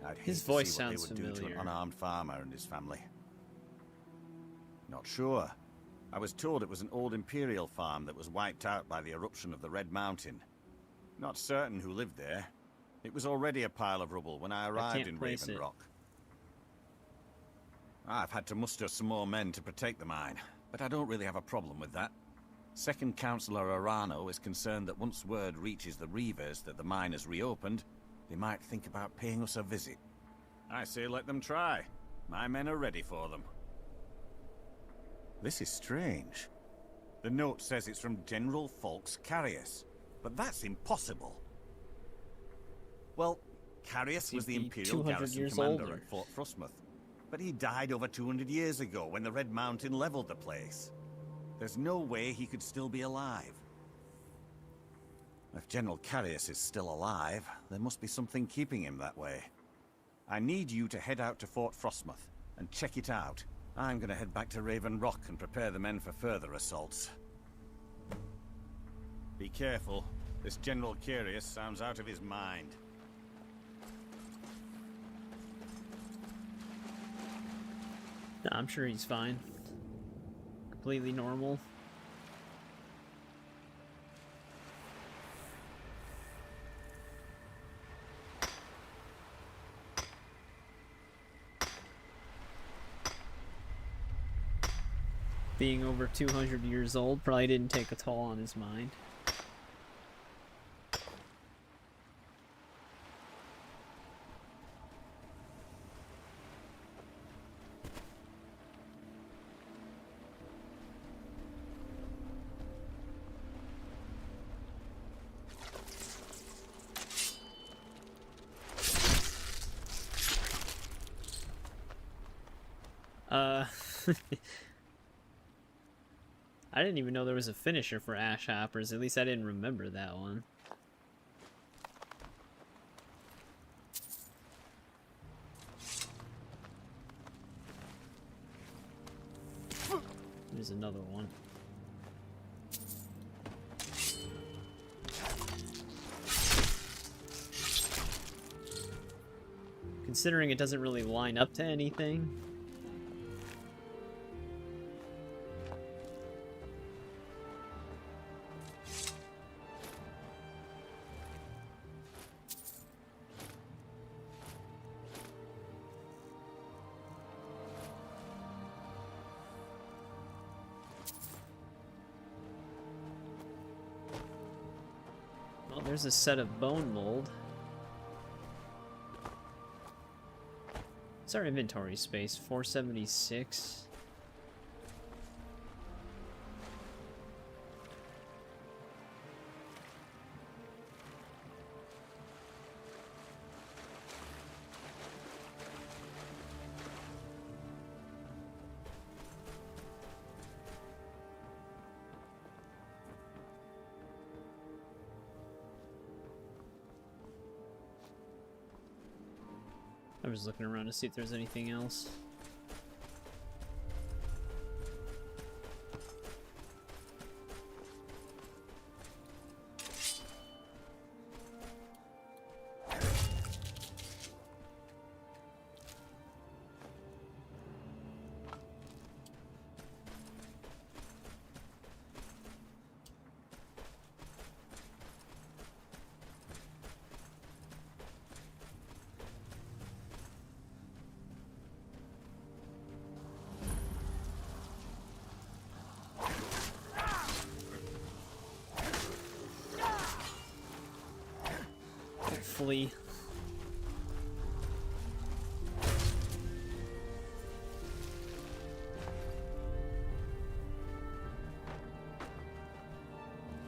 [SPEAKER 20] I'd hate
[SPEAKER 1] His
[SPEAKER 20] to
[SPEAKER 1] voice
[SPEAKER 20] see what
[SPEAKER 1] sounds
[SPEAKER 20] they would do to
[SPEAKER 1] familiar.
[SPEAKER 20] an unarmed farmer and his family. Not sure. I was told it was an old Imperial farm that was wiped out by the eruption of the Red Mountain. Not certain who lived there. It was already a pile of rubble when I arrived in Raven Rock. I've had to muster some more men to protect the mine, but I don't really have a problem with that. Second Councillor Arano is concerned that once word reaches the Reavers that the mine has reopened, they might think about paying us a visit. I say let them try. My men are ready for them. This is strange. The note says it's from General Falxcarius, but that's impossible. Well, Carius was the
[SPEAKER 1] He'd be
[SPEAKER 20] Imperial
[SPEAKER 1] 200
[SPEAKER 20] garrison
[SPEAKER 1] years
[SPEAKER 20] commander
[SPEAKER 1] older.
[SPEAKER 20] at Fort Frostmoth. But he died over 200 years ago when the Red Mountain leveled the place. There's no way he could still be alive. If General Carius is still alive, there must be something keeping him that way. I need you to head out to Fort Frostmoth and check it out. I'm gonna head back to Raven Rock and prepare the men for further assaults. Be careful. This General Carius sounds out of his mind.
[SPEAKER 1] Nah, I'm sure he's fine. Completely normal. Being over 200 years old probably didn't take a toll on his mind. I didn't even know there was a finisher for Ash Hoppers. At least I didn't remember that one. There's another one. Considering it doesn't really line up to anything. Well, there's a set of bone mold. What's our inventory space? 476. I was looking around to see if there's anything else. Hopefully.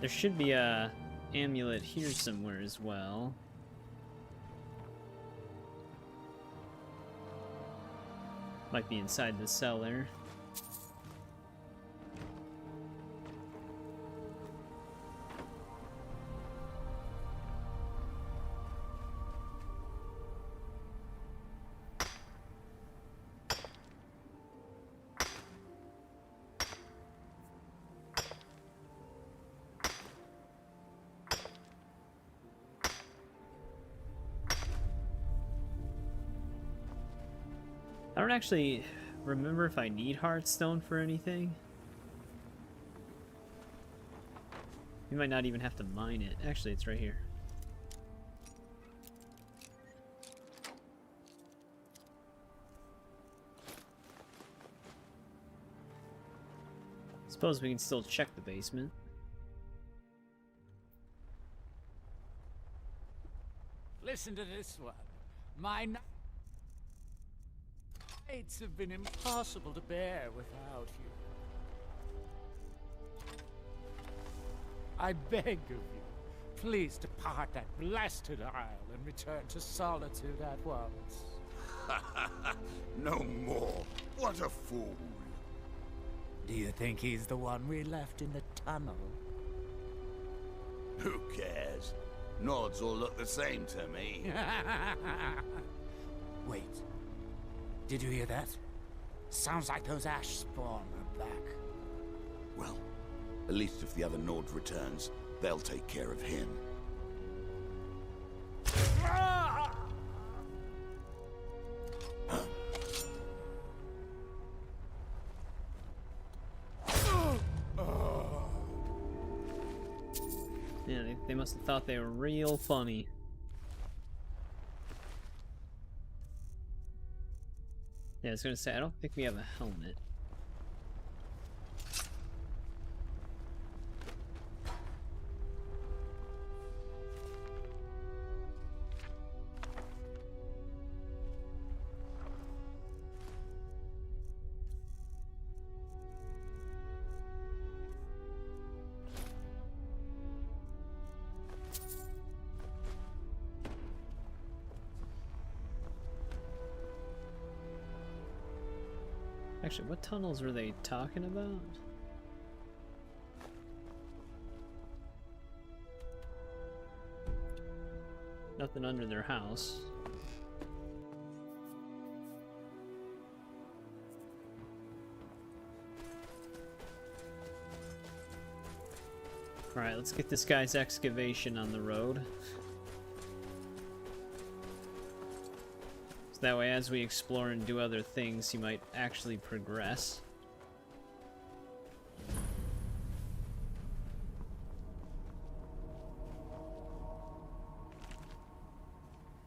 [SPEAKER 1] There should be a amulet here somewhere as well. Might be inside the cellar. I don't actually remember if I need Heartstone for anything. You might not even have to mine it. Actually, it's right here. Suppose we can still check the basement.
[SPEAKER 15] Listen to this one. My nights have been impossible to bear without you. I beg of you,
[SPEAKER 10] Please depart that blasted isle and return to solitude at once.
[SPEAKER 4] No more. What a fool.
[SPEAKER 10] Do you think he's the one we left in the tunnel?
[SPEAKER 4] Who cares? Nords all look the same to me.
[SPEAKER 10] Wait. Did you hear that? Sounds like those ash spawn are back.
[SPEAKER 4] Well, at least if the other Nord returns, they'll take care of him.
[SPEAKER 1] Yeah, they must have thought they were real funny. Yeah, I was gonna say, I don't think we have a helmet. Actually, what tunnels were they talking about? Nothing under their house. Alright, let's get this guy's excavation on the road. So that way, as we explore and do other things, he might actually progress.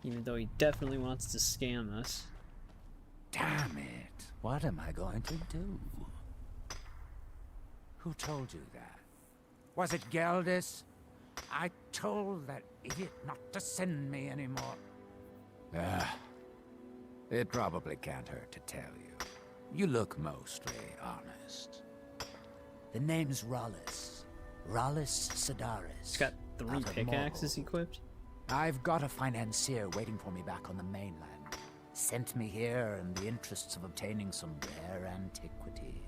[SPEAKER 1] Even though he definitely wants to scam us.
[SPEAKER 10] Damn it! What am I going to do? Who told you that? Was it Geldis? I told that idiot not to send me anymore. It probably can't hurt to tell you. You look mostly honest. The name's Rollis. Rollis Sedaris.
[SPEAKER 1] He's got 3 pickaxes equipped.
[SPEAKER 10] I've got a financier waiting for me back on the mainland. Sent me here in the interests of obtaining some rare antiquities.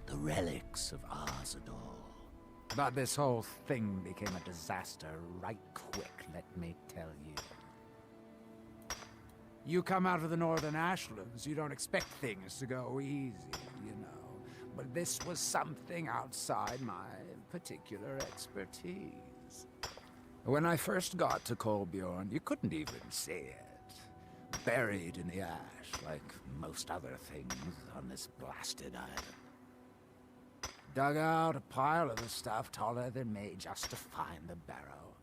[SPEAKER 10] The relics of Arzador. But this whole thing became a disaster right quick, let me tell you. You come out of the Northern Ashlands, you don't expect things to go easy, you know. But this was something outside my particular expertise. When I first got to Kolbjorn, you couldn't even see it. Buried in the ash, like most other things on this blasted island. Dug out a pile of the stuff taller than me just to find the barrow.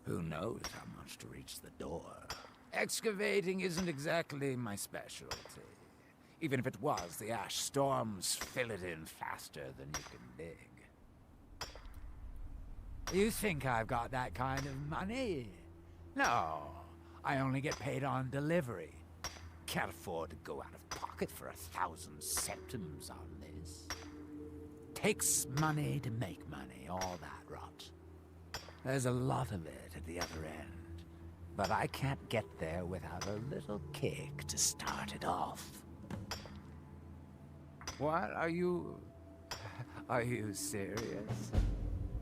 [SPEAKER 10] Who knows how much to reach the door. Excavating isn't exactly my specialty. Even if it was, the ash storms fill it in faster than you can dig. You think I've got that kind of money? No, I only get paid on delivery. Can't afford to go out of pocket for 1,000 septims on this. Takes money to make money, all that rot. There's a lot of it at the other end. But I can't get there without a little kick to start it off. What? Are you serious?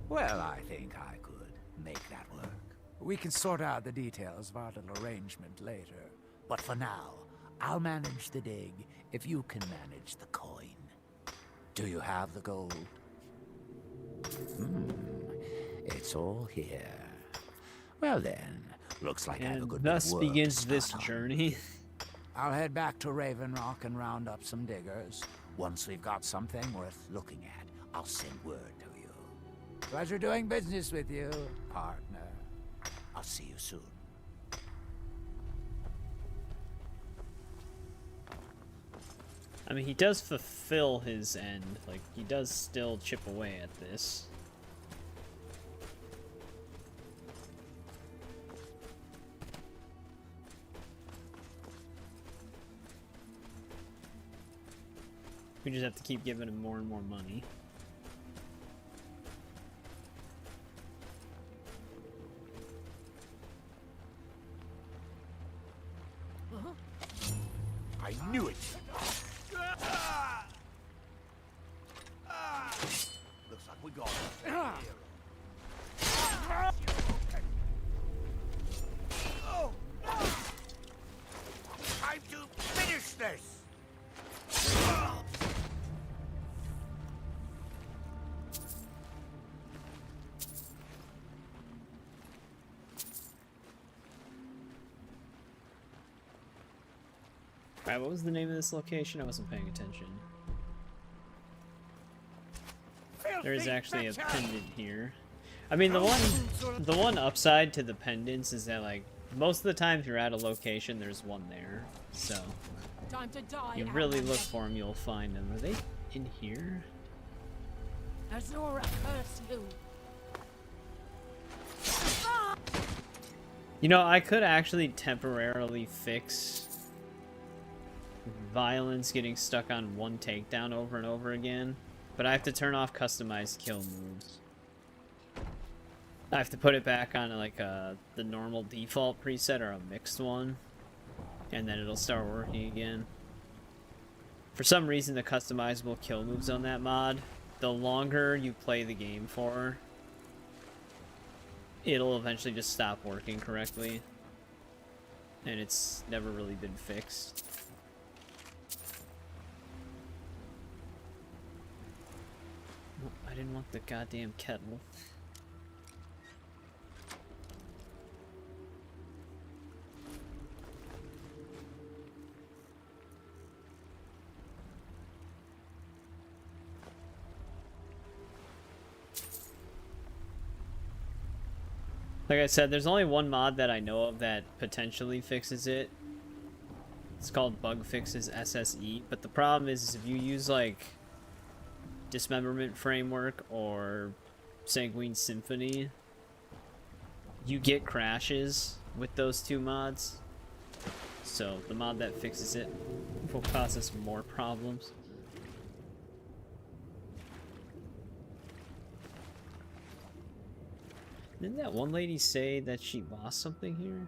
[SPEAKER 10] Well, I think I could make that work. We can sort out the details of our little arrangement later. But for now, I'll manage the dig if you can manage the coin. Do you have the gold? It's all here. Well then. Looks like I have a good
[SPEAKER 1] thus begins this journey.
[SPEAKER 10] I'll head back to Raven Rock and round up some diggers. Once we've got something worth looking at, I'll send word to you. Pleasure doing business with you, partner. I'll see you soon.
[SPEAKER 1] I mean, he does fulfill his end. Like, he does still chip away at this. We just have to keep giving him more and more money.
[SPEAKER 9] I knew it! Looks like we got it. Time to finish this!
[SPEAKER 1] Alright, what was the name of this location? I wasn't paying attention. There is actually a pendant here. I mean, the one upside to the pendants is that, like, most of the time if you're at a location, there's one there. So,
[SPEAKER 14] Time to die,
[SPEAKER 1] you really look for them, you'll find them. Are they in here?
[SPEAKER 14] Azura, curse you.
[SPEAKER 1] You know, I could actually temporarily fix violence getting stuck on one takedown over and over again, but I have to turn off customized kill moves. I have to put it back on like the normal default preset or a mixed one, and then it'll start working again. For some reason, the customizable kill moves on that mod, the longer you play the game for, it'll eventually just stop working correctly, and it's never really been fixed. I didn't want the goddamn kettle. Like I said, there's only one mod that I know of that potentially fixes it. It's called Bug Fixes SSE, but the problem is if you use like Dismemberment Framework or Sanguine Symphony, you get crashes with those two mods. So the mod that fixes it will cause us more problems. Didn't that one lady say that she lost something here?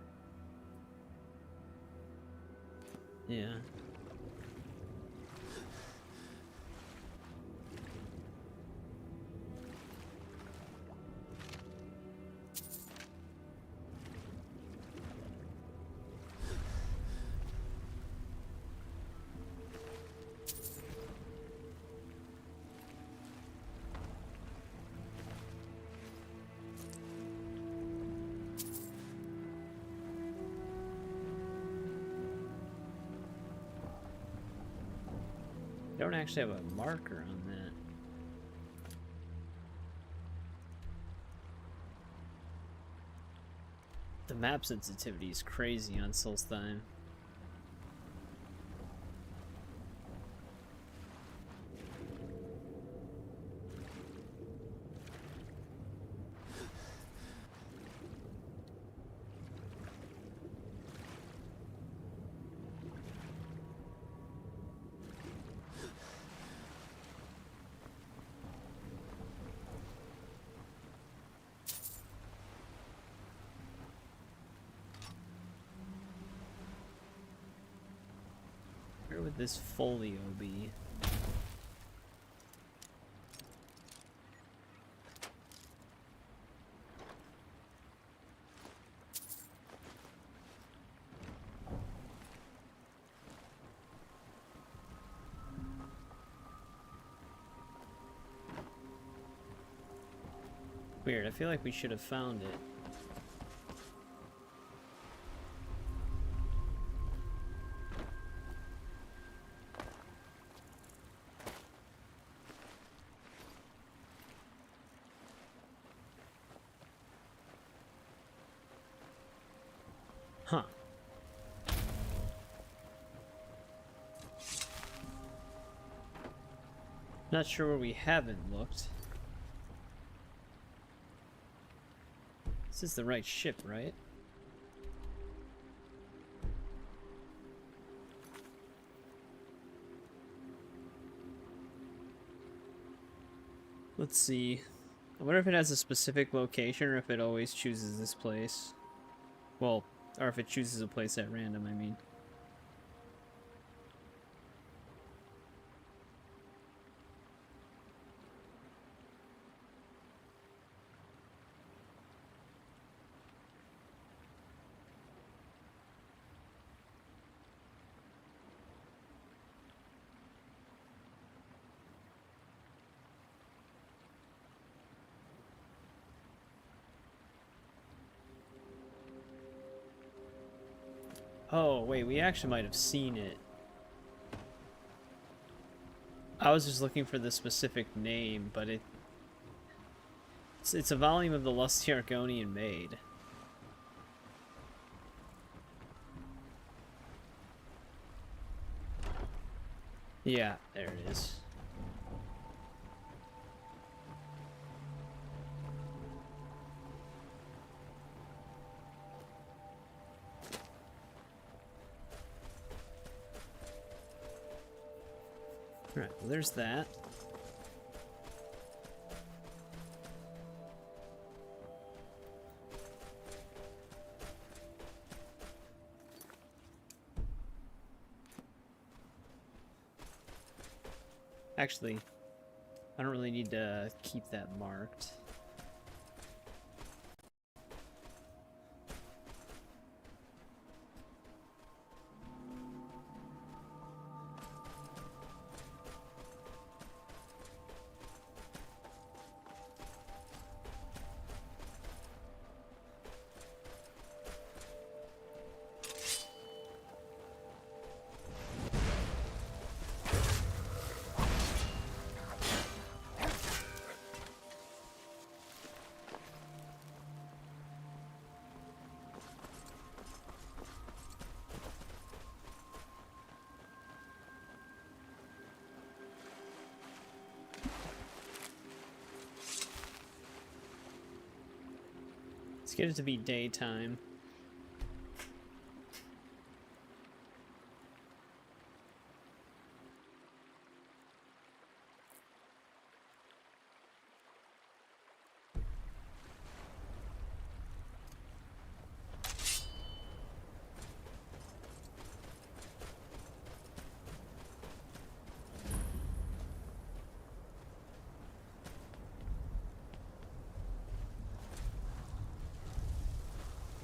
[SPEAKER 1] Yeah. Don't actually have a marker on that. The map sensitivity is crazy on Solstheim. Where would this folio be? Weird, I feel like we should have found it. Huh. Not sure where we haven't looked. This is the right ship, right? Let's see. I wonder if it has a specific location or if it always chooses this place. Well, or if it chooses a place at random, I mean. Oh, wait, we actually might have seen it. I was just looking for the specific name, but it's a volume of the Lusty Argonian Maid. Yeah, there it is. Alright, well there's that. Actually, I don't really need to keep that marked. Let's get it to be daytime.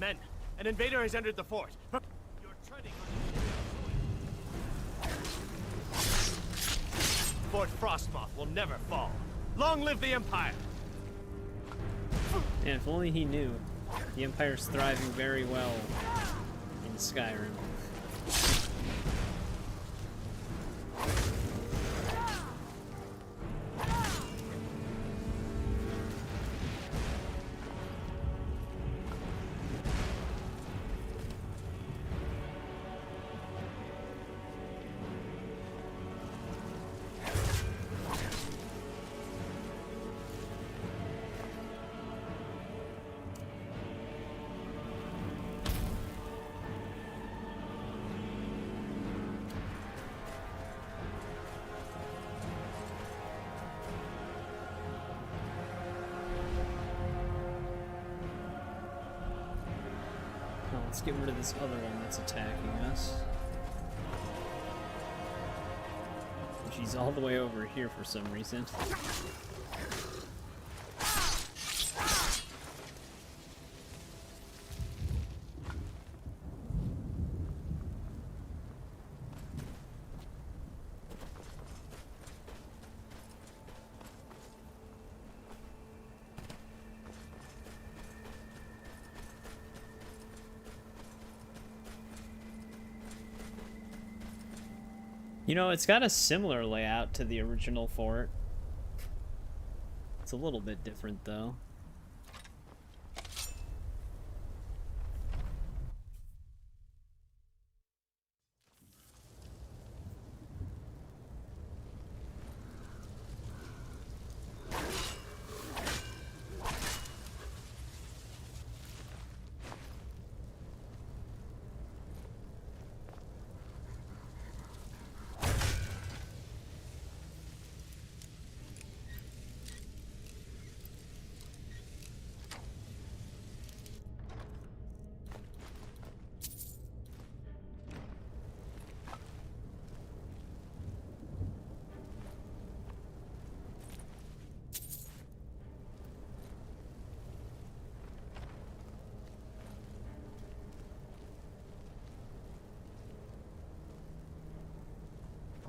[SPEAKER 18] Men, an invader has entered the fort. You're treading on Fort Frostmoth will never fall. Long live the Empire!
[SPEAKER 1] And if only he knew, the Empire's thriving very well in Skyrim. Let's get rid of this other one that's attacking us. She's all the way over here for some reason. You know, it's got a similar layout to the original fort. It's a little bit different, though.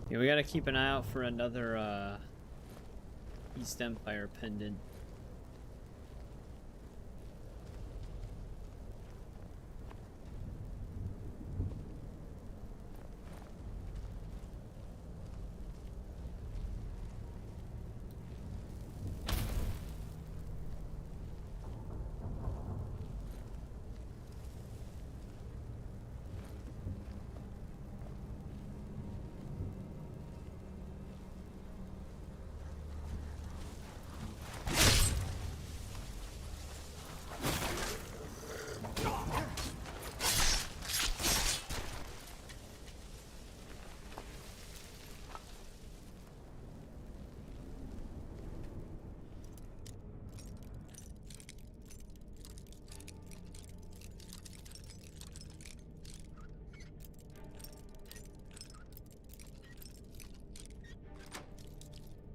[SPEAKER 1] Yeah, we gotta keep an eye out for another East Empire pendant.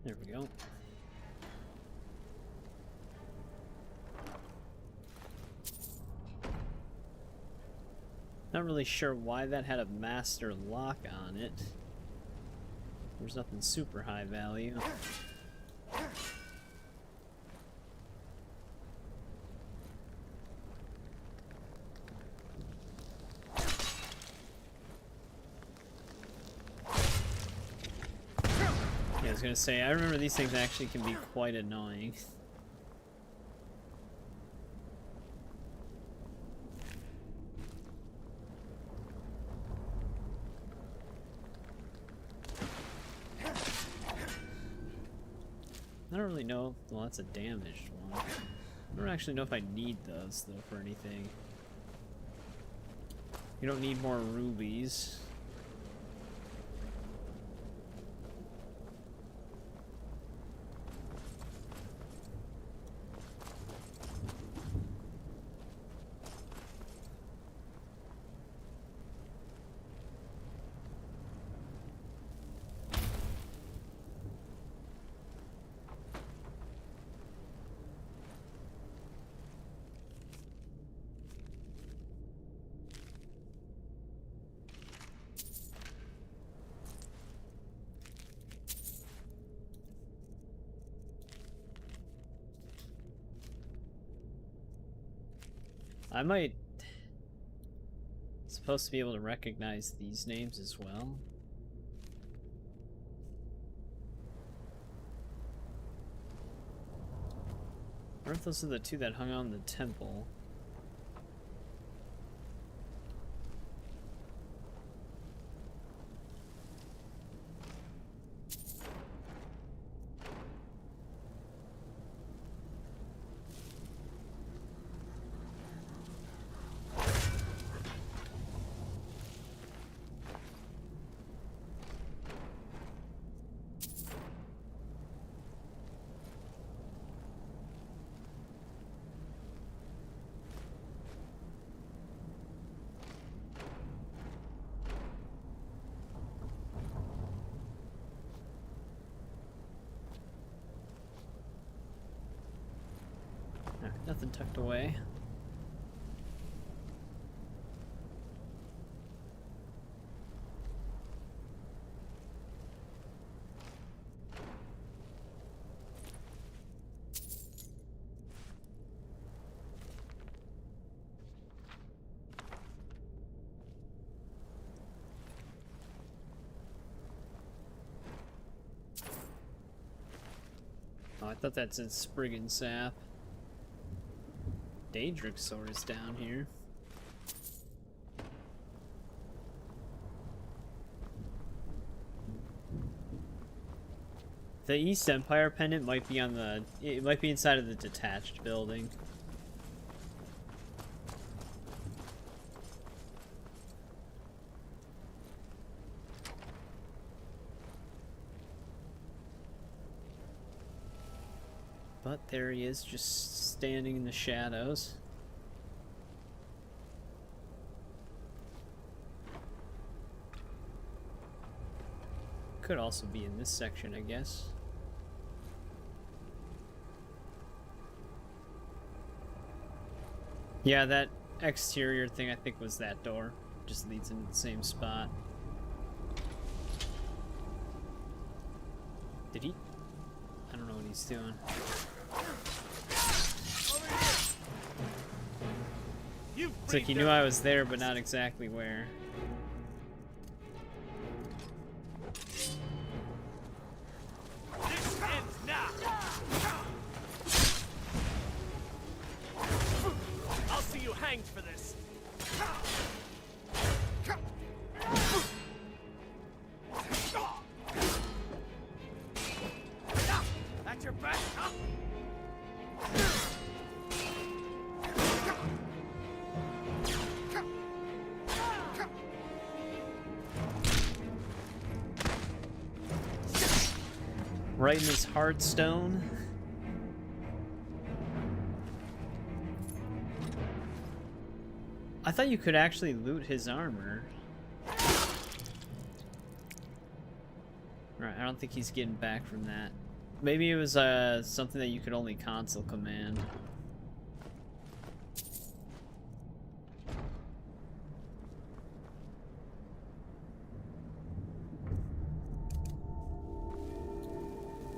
[SPEAKER 1] There we go. Not really sure why that had a master lock on it. There's nothing super high value. Yeah, I was gonna say, I remember these things actually can be quite annoying. I don't really know. Well, that's a damaged one. I don't actually know if I need those, though, for anything. You don't need more rubies. I might supposed to be able to recognize these names as well. I wonder if those are the two that hung on the temple. Nothing tucked away. Oh, I thought that said Spriggan Sap. Daedric sword is down here. The East Empire pendant might be on the... It might be inside of the detached building. But there he is, just standing in the shadows. Could also be in this section, I guess. Yeah, that exterior thing I think was that door. Just leads into the same spot. Did he? I don't know what he's doing. It's like he knew I was there, but not exactly where.
[SPEAKER 18] This ends now. I'll see you hanged for this. At your back, huh?
[SPEAKER 1] Right in his heartstone. I thought you could actually loot his armor. Right, I don't think he's getting back from that. Maybe it was something that you could only console command.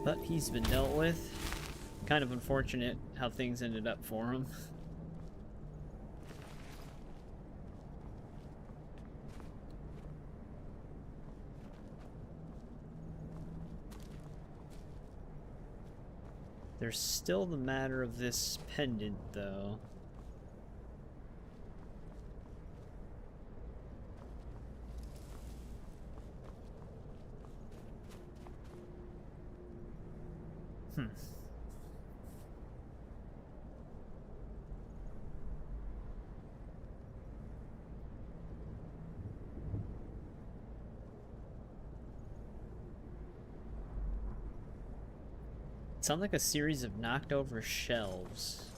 [SPEAKER 1] But he's been dealt with. Kind of unfortunate how things ended up for him. There's still the matter of this pendant, though. Sounds like a series of knocked over shelves.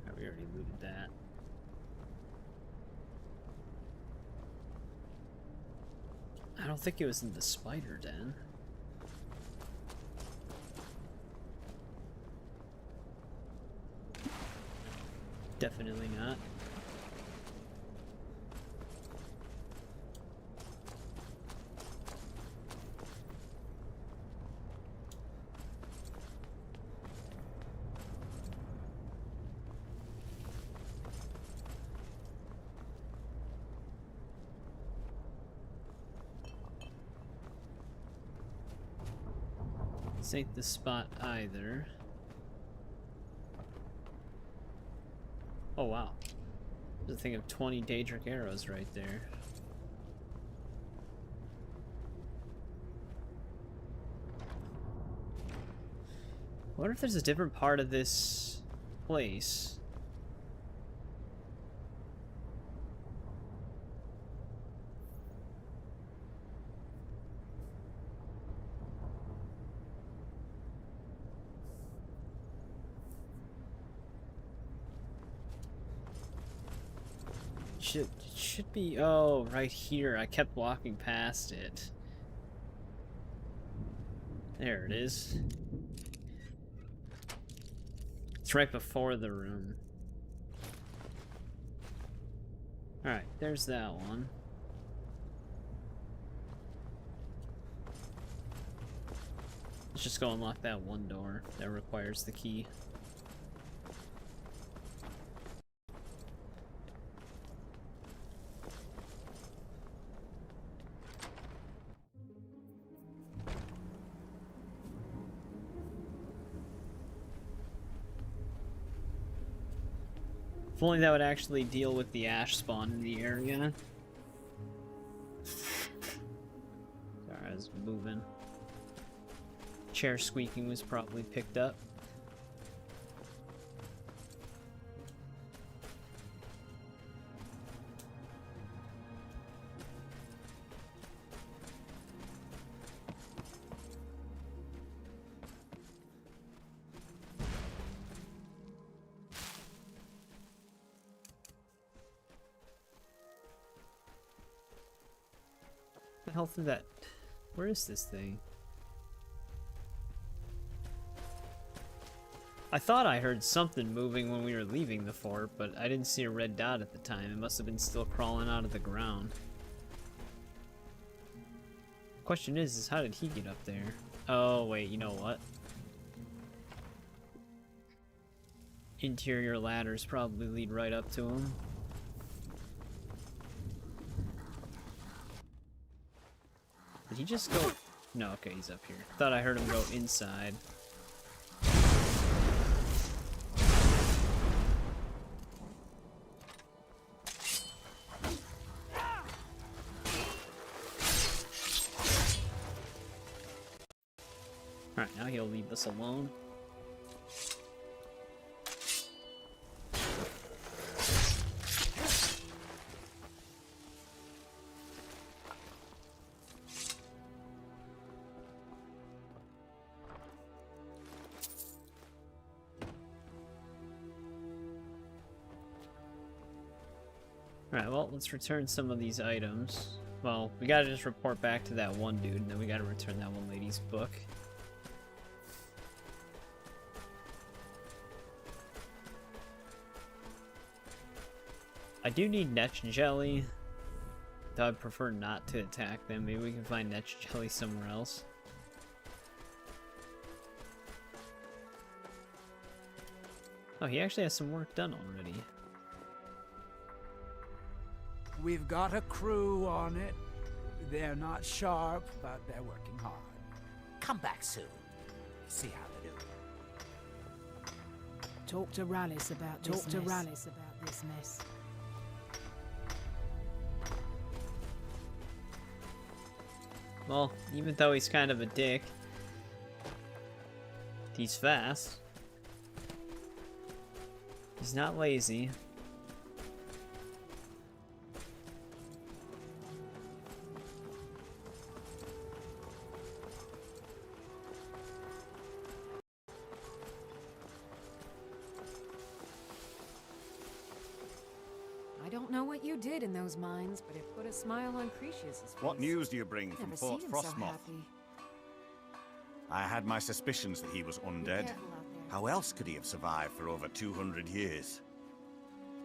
[SPEAKER 1] Oh, we already looted that. I don't think it was in the spider den. Definitely not. This ain't the spot either. Oh wow. There's a thing of 20 Daedric arrows right there. I wonder if there's a different part of this place. It should be, oh, right here. I kept walking past it. There it is. It's right before the room. Alright, there's that one. Let's just go unlock that one door that requires the key. If only that would actually deal with the ash spawn in the area. Sorry, I was moving. Chair squeaking was probably picked up. The health of that. Where is this thing? I thought I heard something moving when we were leaving the fort, but I didn't see a red dot at the time. It must have been still crawling out of the ground. Question is how did he get up there? Oh wait, you know what? Interior ladders probably lead right up to him. Did he just go? No, okay, he's up here. Thought I heard him go inside. Alright, now he'll leave us alone. Alright, well, let's return some of these items. Well, we gotta just report back to that one dude, and then we gotta return that one lady's book. I do need Netch Jelly, though I'd prefer not to attack them. Maybe we can find Netch Jelly somewhere else. Oh, he actually has some work done already.
[SPEAKER 10] We've got a crew on it. They're not sharp, but they're working hard.
[SPEAKER 15] Come back soon. See how they do.
[SPEAKER 14] Talk to Rallis about this mess.
[SPEAKER 1] Well, even though he's kind of a dick, he's fast. He's not lazy.
[SPEAKER 16] I don't know what you did in those mines, but it put a smile on Cretius's face.
[SPEAKER 20] What news do you bring
[SPEAKER 16] I've
[SPEAKER 20] from
[SPEAKER 16] never
[SPEAKER 20] Fort
[SPEAKER 16] seen him so
[SPEAKER 20] Frostmoth?
[SPEAKER 16] happy.
[SPEAKER 20] I had my suspicions that he was undead. How else could he have survived for over 200 years?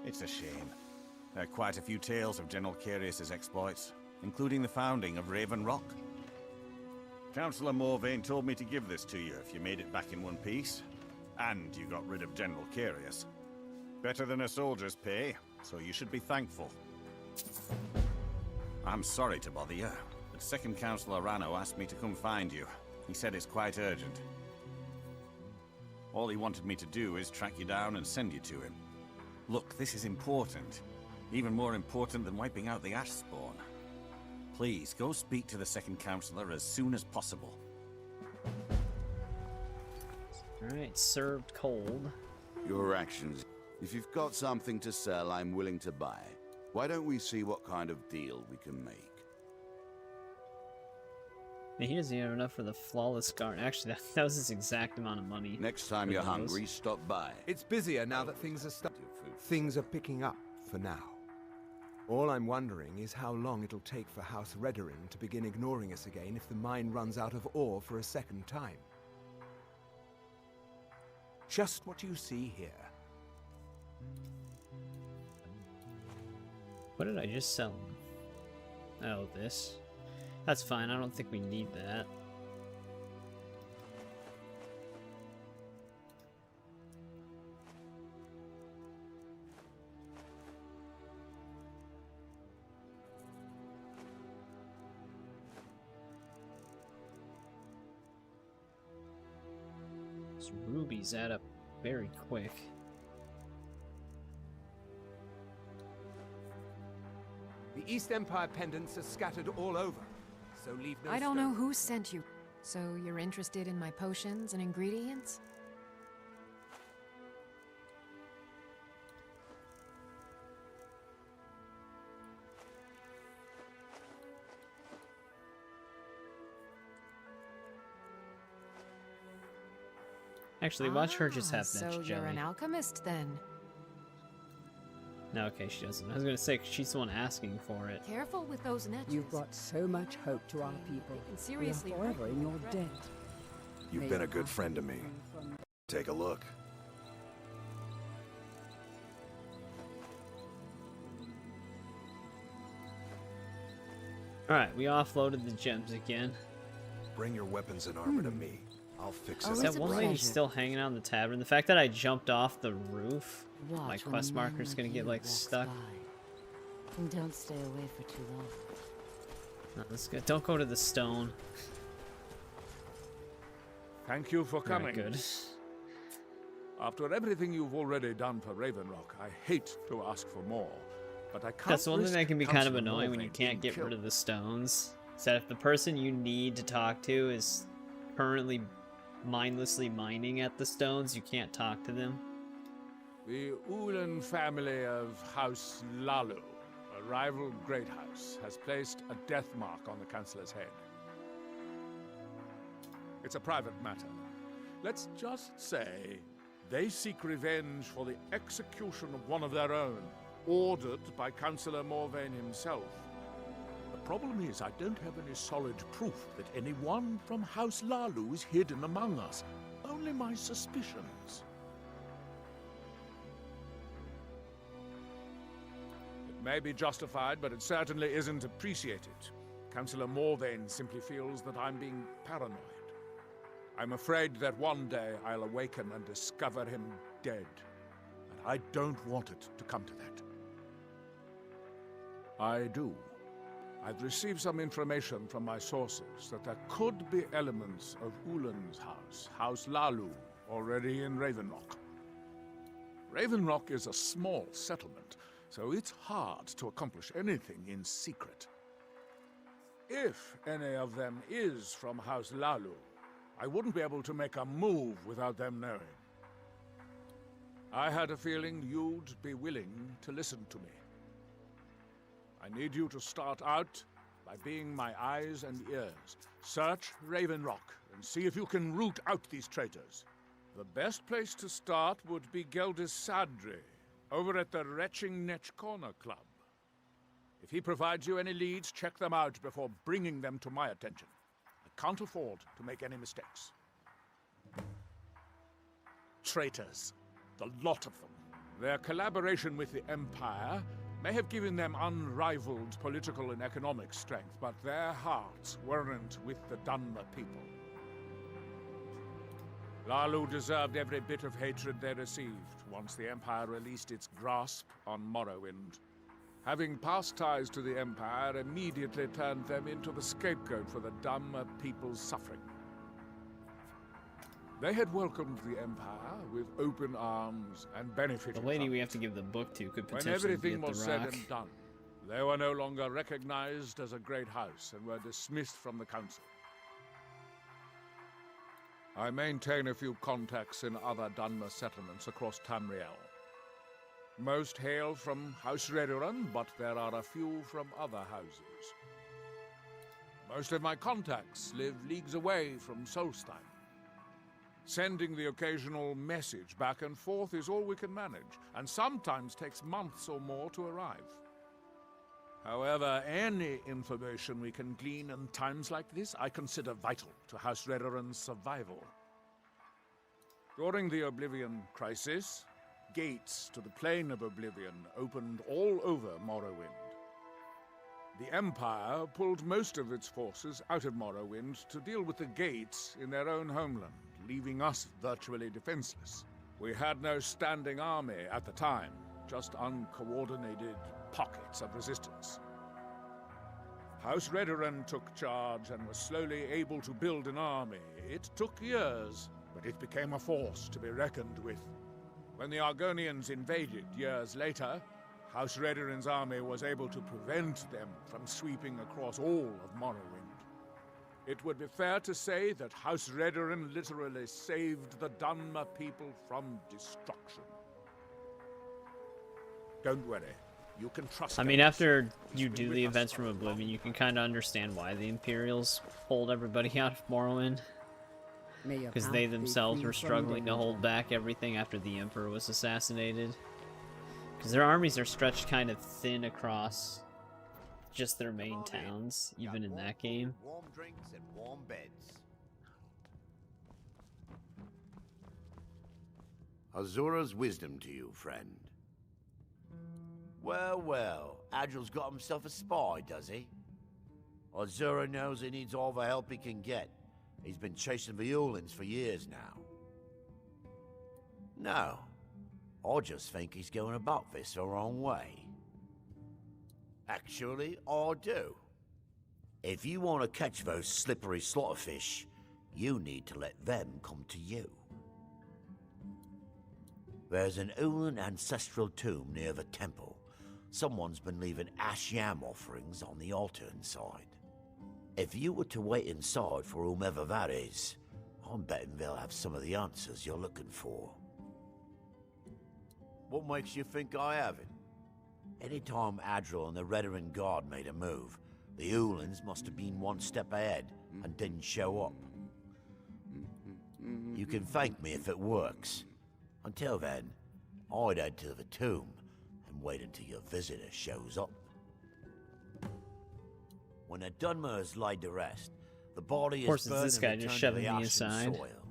[SPEAKER 20] It's a shame. There are quite a few tales of General Carius's exploits, including the founding of Raven Rock. Councillor Morvain told me to give this to you if you made it back in one piece, and you got rid of General Carius. Better than a soldier's pay, so you should be thankful. I'm sorry to bother you, but Second Councillor Rano asked me to come find you. He said it's quite urgent. All he wanted me to do is track you down and send you to him. Look, this is important. Even more important than wiping out the Ash Spawn. Please, go speak to the Second Councillor as soon as possible.
[SPEAKER 1] Alright, served cold.
[SPEAKER 4] Your actions. If you've got something to sell, I'm willing to buy. Why don't we see what kind of deal we can make?
[SPEAKER 1] Yeah, he doesn't even have enough for the flawless guard. Actually, that was his exact amount of money.
[SPEAKER 4] Next time you're hungry, stop by.
[SPEAKER 22] It's busier now that things are picking up for now. All I'm wondering is how long it'll take for House Redorin to begin ignoring us again if the mine runs out of ore for a second time. Just what you see here.
[SPEAKER 1] What did I just sell him? Oh, this. That's fine, I don't think we need that. These rubies add up very quick.
[SPEAKER 22] The East Empire pendants are scattered all over, so leave no
[SPEAKER 16] I don't
[SPEAKER 22] stone.
[SPEAKER 16] know who sent you. So you're interested in my potions and ingredients?
[SPEAKER 1] Actually, watch her just have that
[SPEAKER 16] So
[SPEAKER 1] jelly.
[SPEAKER 16] you're an alchemist then?
[SPEAKER 1] No, okay, she doesn't. I was gonna say, 'cause she's the one asking for it.
[SPEAKER 16] Careful with those nets.
[SPEAKER 7] You've brought so much hope to our people.
[SPEAKER 16] seriously
[SPEAKER 7] We are forever in your debt.
[SPEAKER 6] You've been a good friend to me. Take a look.
[SPEAKER 1] Alright, we offloaded the gems again.
[SPEAKER 6] Bring your weapons and armor to me. I'll fix it.
[SPEAKER 1] Is that one lady still hanging out in the tavern? The fact that I jumped off the roof, my quest marker's gonna get like stuck.
[SPEAKER 5] And don't stay away for too long.
[SPEAKER 1] No, let's go. Don't go to the stone.
[SPEAKER 8] Thank you for coming.
[SPEAKER 1] Good.
[SPEAKER 8] After everything you've already done for Raven Rock, I hate to ask for more, but I can't.
[SPEAKER 1] That's one thing
[SPEAKER 8] risk
[SPEAKER 1] that can be kind of
[SPEAKER 8] Councillor
[SPEAKER 1] annoying when you
[SPEAKER 8] Morvain
[SPEAKER 1] can't
[SPEAKER 8] being
[SPEAKER 1] get rid
[SPEAKER 8] killed.
[SPEAKER 1] of the stones. Is that if the person you need to talk to is currently mindlessly mining at the stones, you can't talk to them.
[SPEAKER 8] The Ulan family of House Lalu, a rival great house, has placed a death mark on the Councillor's head. It's a private matter. Let's just say they seek revenge for the execution of one of their own, ordered by Councillor Morvain himself. The problem is I don't have any solid proof that anyone from House Lalu is hidden among us. Only my suspicions. It may be justified, but it certainly isn't appreciated. Councillor Morvain simply feels that I'm being paranoid. I'm afraid that one day I'll awaken and discover him dead. And I don't want it to come to that. I do. I've received some information from my sources that there could be elements of Ulan's house, House Lalu, already in Ravenrock. Ravenrock is a small settlement, so it's hard to accomplish anything in secret. If any of them is from House Lalu, I wouldn't be able to make a move without them knowing. I had a feeling you'd be willing to listen to me. I need you to start out by being my eyes and ears. Search Ravenrock and see if you can root out these traitors. The best place to start would be Geldis Sadri, over at the Retching Netch Corner Club. If he provides you any leads, check them out before bringing them to my attention. I can't afford to make any mistakes. Traitors. The lot of them. Their collaboration with the Empire may have given them unrivaled political and economic strength, but their hearts weren't with the Dunmer people. Lalu deserved every bit of hatred they received once the Empire released its grasp on Morrowind. Having past ties to the Empire immediately turned them into the scapegoat for the Dunmer people's suffering. They had welcomed the Empire with open arms and benefited.
[SPEAKER 1] The lady we have to give the book to could potentially
[SPEAKER 8] When everything
[SPEAKER 1] be at
[SPEAKER 8] was
[SPEAKER 1] the
[SPEAKER 8] said
[SPEAKER 1] Rock.
[SPEAKER 8] and done, they were no longer recognized as a great house and were dismissed from the council. I maintain a few contacts in other Dunmer settlements across Tamriel. Most hail from House Redoran, but there are a few from other houses. Most of my contacts live leagues away from Solstheim. Sending the occasional message back and forth is all we can manage, and sometimes takes months or more to arrive. However, any information we can glean in times like this, I consider vital to House Redoran's survival. During the Oblivion Crisis, gates to the Plane of Oblivion opened all over Morrowind. The Empire pulled most of its forces out of Morrowind to deal with the gates in their own homeland, leaving us virtually defenseless. We had no standing army at the time, just uncoordinated pockets of resistance. House Redoran took charge and was slowly able to build an army. It took years, but it became a force to be reckoned with. When the Argonians invaded years later, House Redoran's army was able to prevent them from sweeping across all of Morrowind. It would be fair to say that House Redoran literally saved the Dunmer people from destruction. Don't worry, you can trust
[SPEAKER 1] I mean,
[SPEAKER 8] us.
[SPEAKER 1] after you do the events from Oblivion, you can kind of understand why the Imperials pulled everybody out of Morrowind. Because they themselves were struggling to hold back everything after the Emperor was assassinated. Because their armies are stretched kind of thin across just their main towns, even in that game.
[SPEAKER 9] Warm drinks and warm beds. Azura's wisdom to you, friend. Well, well, Adril's got himself a spy, does he? Azura knows he needs all the help he can get. He's been chasing the Ulans for years now. No, I just think he's going about this the wrong way. Actually, I do. If you want to catch those slippery slaughterfish, you need to let them come to you. There's an Ulan ancestral tomb near the temple. Someone's been leaving ash yam offerings on the altar inside. If you were to wait inside for whomever that is, I'm betting they'll have some of the answers you're looking for. What makes you think I haven't? Anytime Adril and the Redoran Guard made a move, the Ulans must have been one step ahead and didn't show up. You can thank me if it works. Until then, I'd head to the tomb and wait until your visitor shows up. When a Dunmer is laid to rest, the body is burned
[SPEAKER 1] this guy
[SPEAKER 9] and
[SPEAKER 1] just
[SPEAKER 9] returned to
[SPEAKER 1] shoving
[SPEAKER 9] the
[SPEAKER 1] me
[SPEAKER 9] ashen
[SPEAKER 1] aside.
[SPEAKER 9] soil.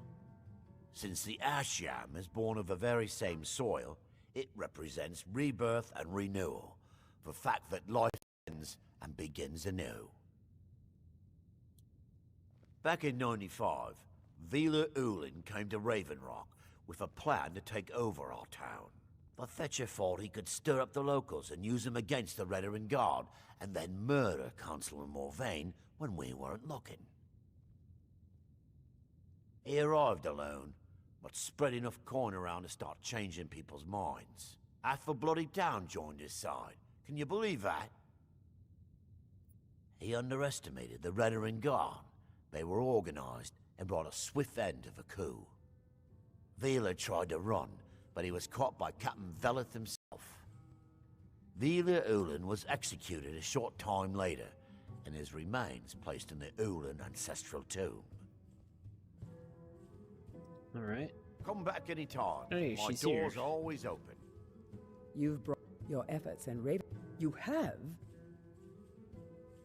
[SPEAKER 9] Since the ash yam is born of the very same soil, it represents rebirth and renewal, the fact that life ends and begins anew. Back in 95, Vila Ulin came to Ravenrock with a plan to take over our town. The Fetcher thought he could stir up the locals and use them against the Redoran Guard, and then murder Consular Morvain when we weren't looking. He arrived alone, but spread enough coin around to start changing people's minds. Half the bloody town joined his side. Can you believe that? He underestimated the Redoran Guard. They were organized and brought a swift end to the coup. Vila tried to run, but he was caught by Captain Veleth himself. Vila Ulin was executed a short time later, and his remains placed in the Ulin ancestral tomb.
[SPEAKER 1] Alright.
[SPEAKER 9] Come back anytime.
[SPEAKER 1] Hey,
[SPEAKER 9] My
[SPEAKER 1] she's
[SPEAKER 9] doors
[SPEAKER 1] here.
[SPEAKER 9] are always open.
[SPEAKER 7] You've brought your efforts and Raven. You have?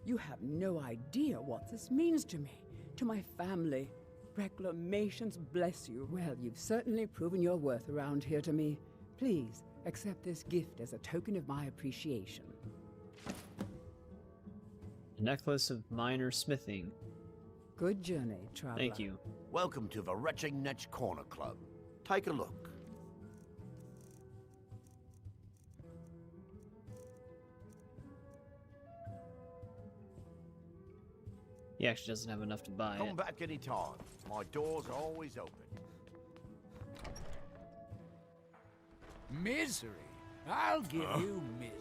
[SPEAKER 7] You have no idea what this means to me, to my family. Reclamations bless you. Well, you've certainly proven your worth around here to me. Please, accept this gift as a token of my appreciation.
[SPEAKER 1] A necklace of minor smithing.
[SPEAKER 7] Good journey, traveler.
[SPEAKER 1] Thank you.
[SPEAKER 9] Welcome to the Retching Netch Corner Club. Take a look.
[SPEAKER 1] He actually doesn't have enough to buy
[SPEAKER 9] Come
[SPEAKER 1] it.
[SPEAKER 9] back anytime. My doors are always open.
[SPEAKER 10] Misery? I'll give you misery.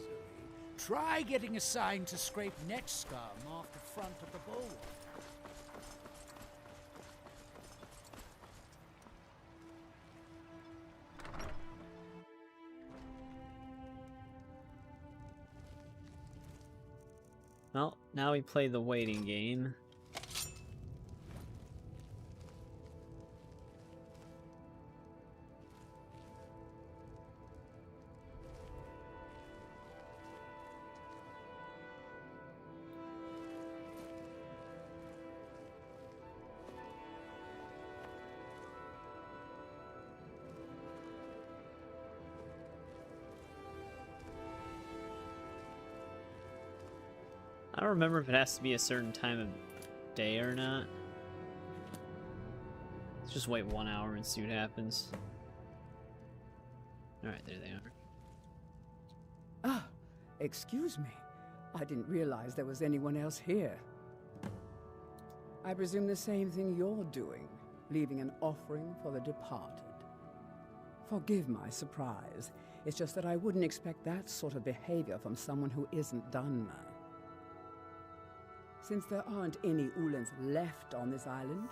[SPEAKER 10] Try getting assigned to scrape net scum off the front of the bulwark.
[SPEAKER 1] Well, now we play the waiting game. I don't remember if it has to be a certain time of day or not. Let's just wait 1 hour and see what happens. Alright, there they are.
[SPEAKER 7] Ah, excuse me. I didn't realize there was anyone else here. I presume the same thing you're doing, leaving an offering for the departed. Forgive my surprise. It's just that I wouldn't expect that sort of behavior from someone who isn't Dunmer. Since there aren't any Ulans left on this island,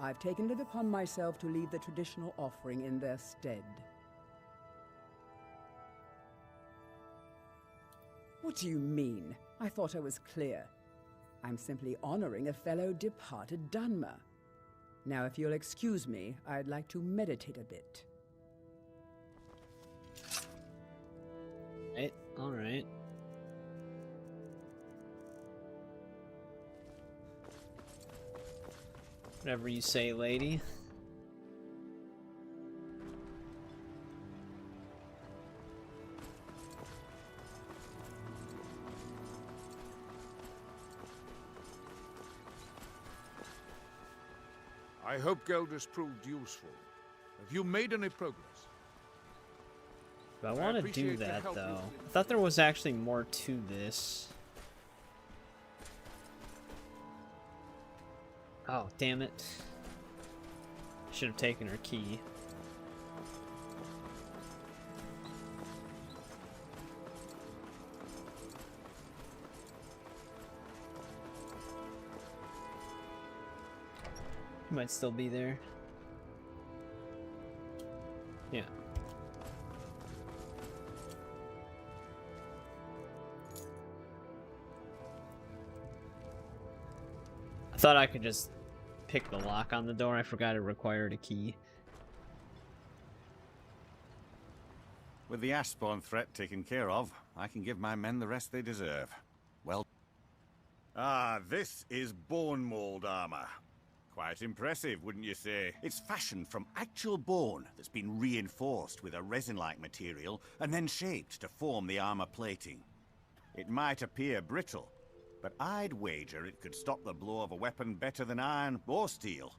[SPEAKER 7] I've taken it upon myself to leave the traditional offering in their stead. What do you mean? I thought I was clear. I'm simply honoring a fellow departed Dunmer. Now, if you'll excuse me, I'd like to meditate a bit.
[SPEAKER 1] Alright. Whatever you say, lady.
[SPEAKER 8] I hope Gelders proved useful. Have you made any progress?
[SPEAKER 1] I want to do that, though. I thought there was actually more to this. Oh, damn it. Should have taken her key. He might still be there. Yeah. I thought I could just pick the lock on the door. I forgot it required a key.
[SPEAKER 20] With the Ashspawn threat taken care of, I can give my men the rest they deserve. Well... Ah, this is bone mold armor. Quite impressive, wouldn't you say? It's fashioned from actual bone that's been reinforced with a resin-like material and then shaped to form the armor plating. It might appear brittle, but I'd wager it could stop the blow of a weapon better than iron or steel.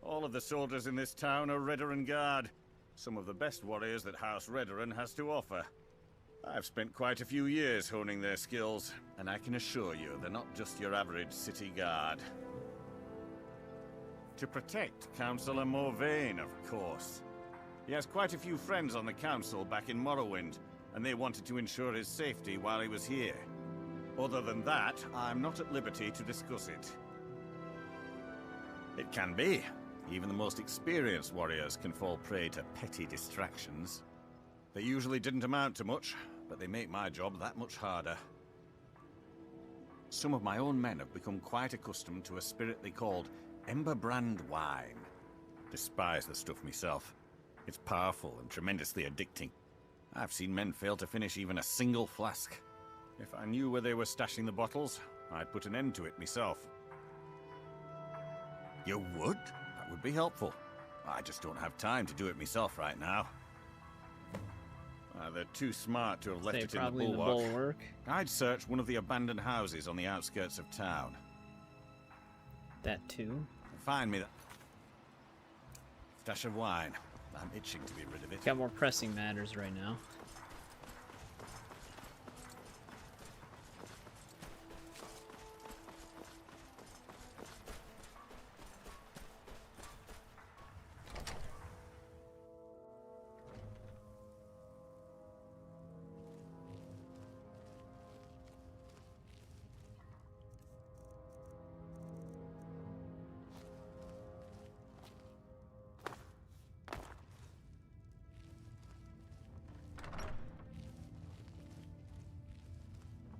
[SPEAKER 20] All of the soldiers in this town are Redoran Guard. Some of the best warriors that House Redoran has to offer. I've spent quite a few years honing their skills, and I can assure you they're not just your average city guard. To protect Councillor Morvain, of course. He has quite a few friends on the council back in Morrowind, and they wanted to ensure his safety while he was here. Other than that, I'm not at liberty to discuss it. It can be. Even the most experienced warriors can fall prey to petty distractions. They usually didn't amount to much, but they make my job that much harder. Some of my own men have become quite accustomed to a spirit they called Emberbrand wine. Despise the stuff myself. It's powerful and tremendously addicting. I've seen men fail to finish even a single flask. If I knew where they were stashing the bottles, I'd put an end to it myself. You would? That would be helpful. I just don't have time to do it myself right now. They're too smart to have left it in the bulwark. I'd search one of the abandoned houses on the outskirts of town.
[SPEAKER 1] That too.
[SPEAKER 20] Find me that stash of wine. I'm itching to be rid of it.
[SPEAKER 1] Got more pressing matters right now.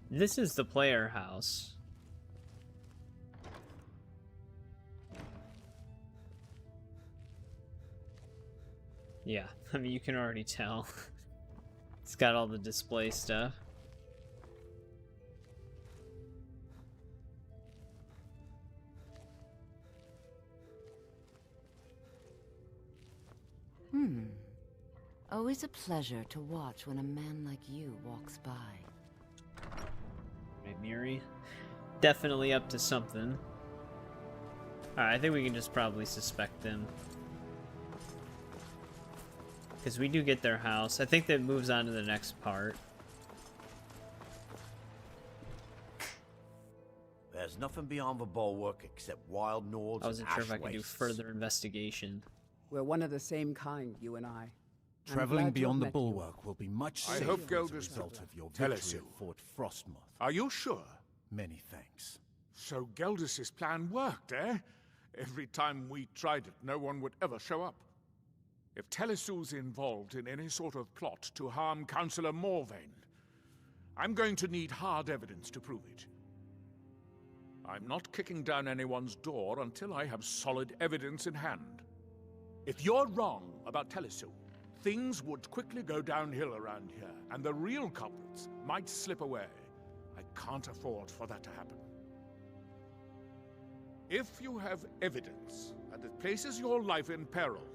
[SPEAKER 1] This is the player house. Yeah, I mean, you can already tell. It's got all the display stuff.
[SPEAKER 5] Always a pleasure to watch when a man like you walks by.
[SPEAKER 1] Right, Miri. Definitely up to something. Alright, I think we can just probably suspect them. Because we do get their house. I think that moves on to the next part.
[SPEAKER 9] There's nothing beyond the bulwark except wild Nords.
[SPEAKER 1] I wasn't sure if I could do further investigation.
[SPEAKER 7] We're one of the same kind, you and I.
[SPEAKER 2] Traveling beyond the bulwark will be much safer
[SPEAKER 3] I hope
[SPEAKER 2] as a
[SPEAKER 3] Gelders
[SPEAKER 2] result of your
[SPEAKER 3] tell us
[SPEAKER 2] victory
[SPEAKER 3] so.
[SPEAKER 2] at Fort Frostmoth.
[SPEAKER 8] Are you sure?
[SPEAKER 2] Many thanks.
[SPEAKER 8] So Gelders' plan worked, eh? Every time we tried it, no one would ever show up. If Telesu's involved in any sort of plot to harm Councillor Morvain, I'm going to need hard evidence to prove it. I'm not kicking down anyone's door until I have solid evidence in hand. If you're wrong about Telesu, things would quickly go downhill around here, and the real culprits might slip away. I can't afford for that to happen. If you have evidence, and it places your life in peril,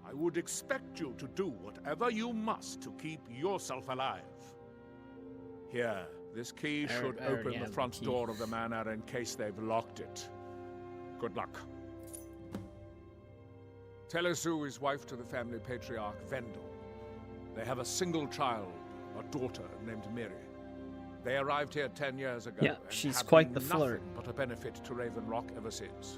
[SPEAKER 8] I would expect you to do whatever you must to keep yourself alive. Here, this key should open the front door of the manor in case they've locked it. Good luck. Telesu is wife to the family patriarch Vendel. They have a single child, a daughter named Miri. They arrived here 10 years ago.
[SPEAKER 1] Yeah,
[SPEAKER 8] and
[SPEAKER 1] she's
[SPEAKER 8] have
[SPEAKER 1] quite
[SPEAKER 8] been
[SPEAKER 1] the flirt.
[SPEAKER 8] nothing but a benefit to Raven Rock ever since.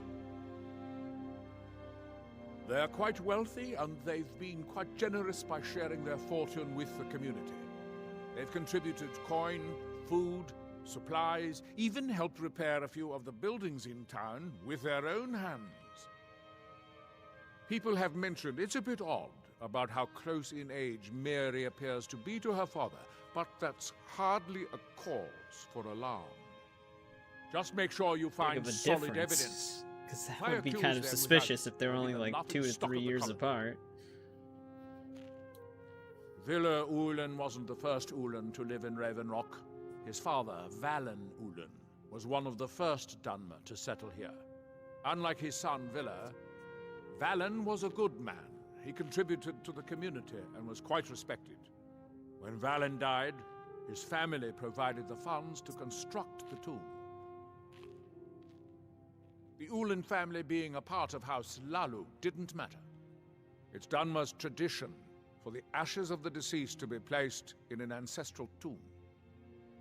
[SPEAKER 8] They're quite wealthy, and they've been quite generous by sharing their fortune with the community. They've contributed coin, food, supplies, even helped repair a few of the buildings in town with their own hands. People have mentioned it's a bit odd about how close in age Mary appears to be to her father, but that's hardly a cause for alarm. Just make sure you find solid evidence.
[SPEAKER 1] Because that would be kind of suspicious if they're only like 2 to 3 years apart.
[SPEAKER 8] Villa Ulen wasn't the first Ulen to live in Raven Rock. His father, Valen Ulen, was one of the first Dunmer to settle here. Unlike his son Villa, Valen was a good man. He contributed to the community and was quite respected. When Valen died, his family provided the funds to construct the tomb. The Ulen family being a part of House Lalu didn't matter. It's Dunmer's tradition for the ashes of the deceased to be placed in an ancestral tomb.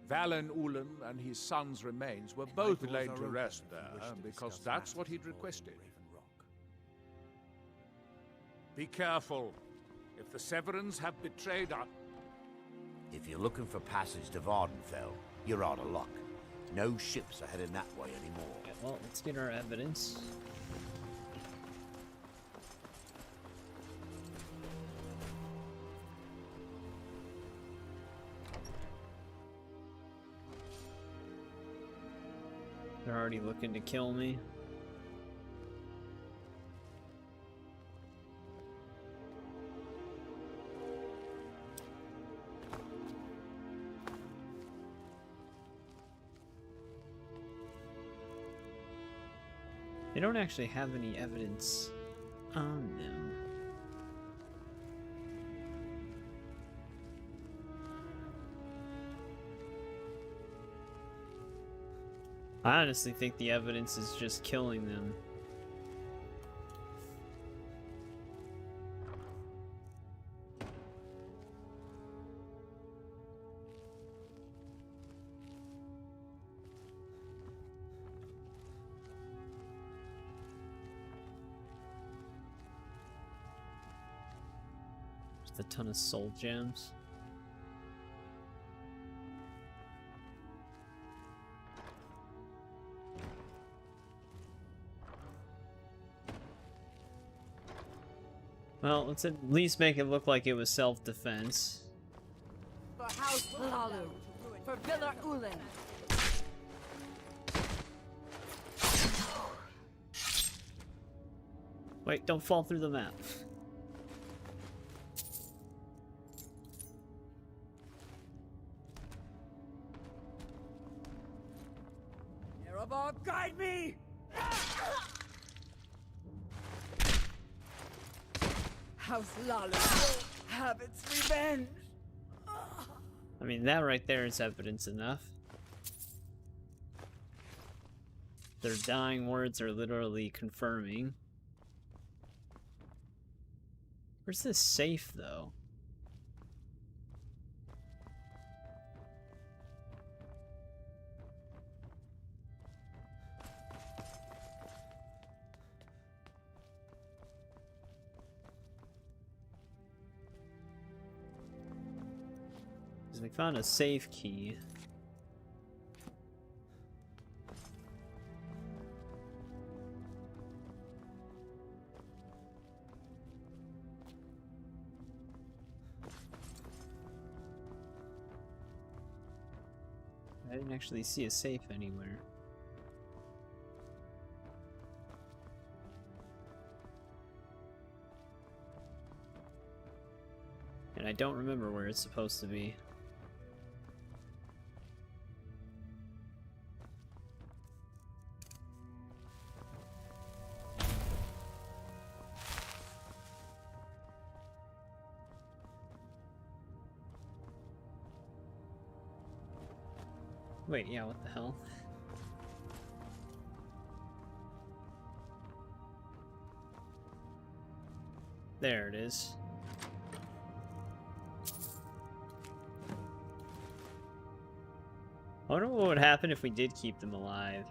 [SPEAKER 8] Valen Ulen and his son's remains were both laid to rest there because that's what he'd requested. Be careful. If the Severins have betrayed us...
[SPEAKER 9] If you're looking for passage to Vardenfell, you're out of luck. No ships are heading that way anymore.
[SPEAKER 1] Okay, well, let's get our evidence. They're already looking to kill me. They don't actually have any evidence on them. I honestly think the evidence is just killing them. Just a ton of soul gems. Well, let's at least make it look like it was self-defense.
[SPEAKER 5] For House Lalu. For Villa Ulen.
[SPEAKER 1] Wait, don't fall through the map.
[SPEAKER 10] Erebor, guide me!
[SPEAKER 7] House Lalu will have its revenge.
[SPEAKER 1] I mean, that right there is evidence enough. Their dying words are literally confirming. Where's this safe, though? We found a safe key. I didn't actually see a safe anywhere. And I don't remember where it's supposed to be. Wait, yeah, what the hell? There it is. I wonder what would happen if we did keep them alive.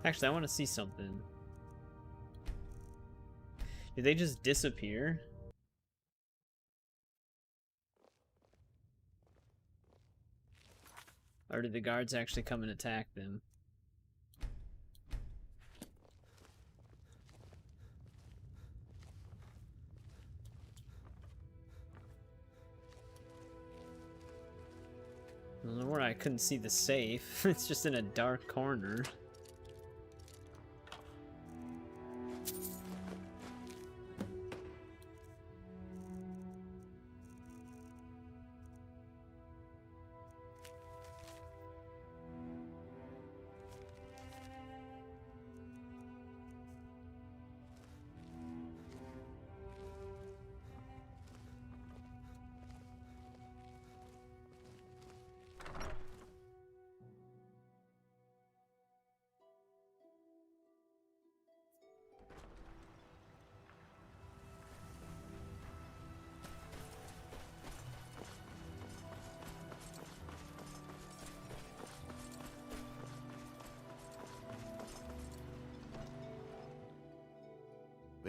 [SPEAKER 1] Actually, I want to see something. Did they just disappear? Or did the guards actually come and attack them? I don't know where I couldn't see the safe. It's just in a dark corner.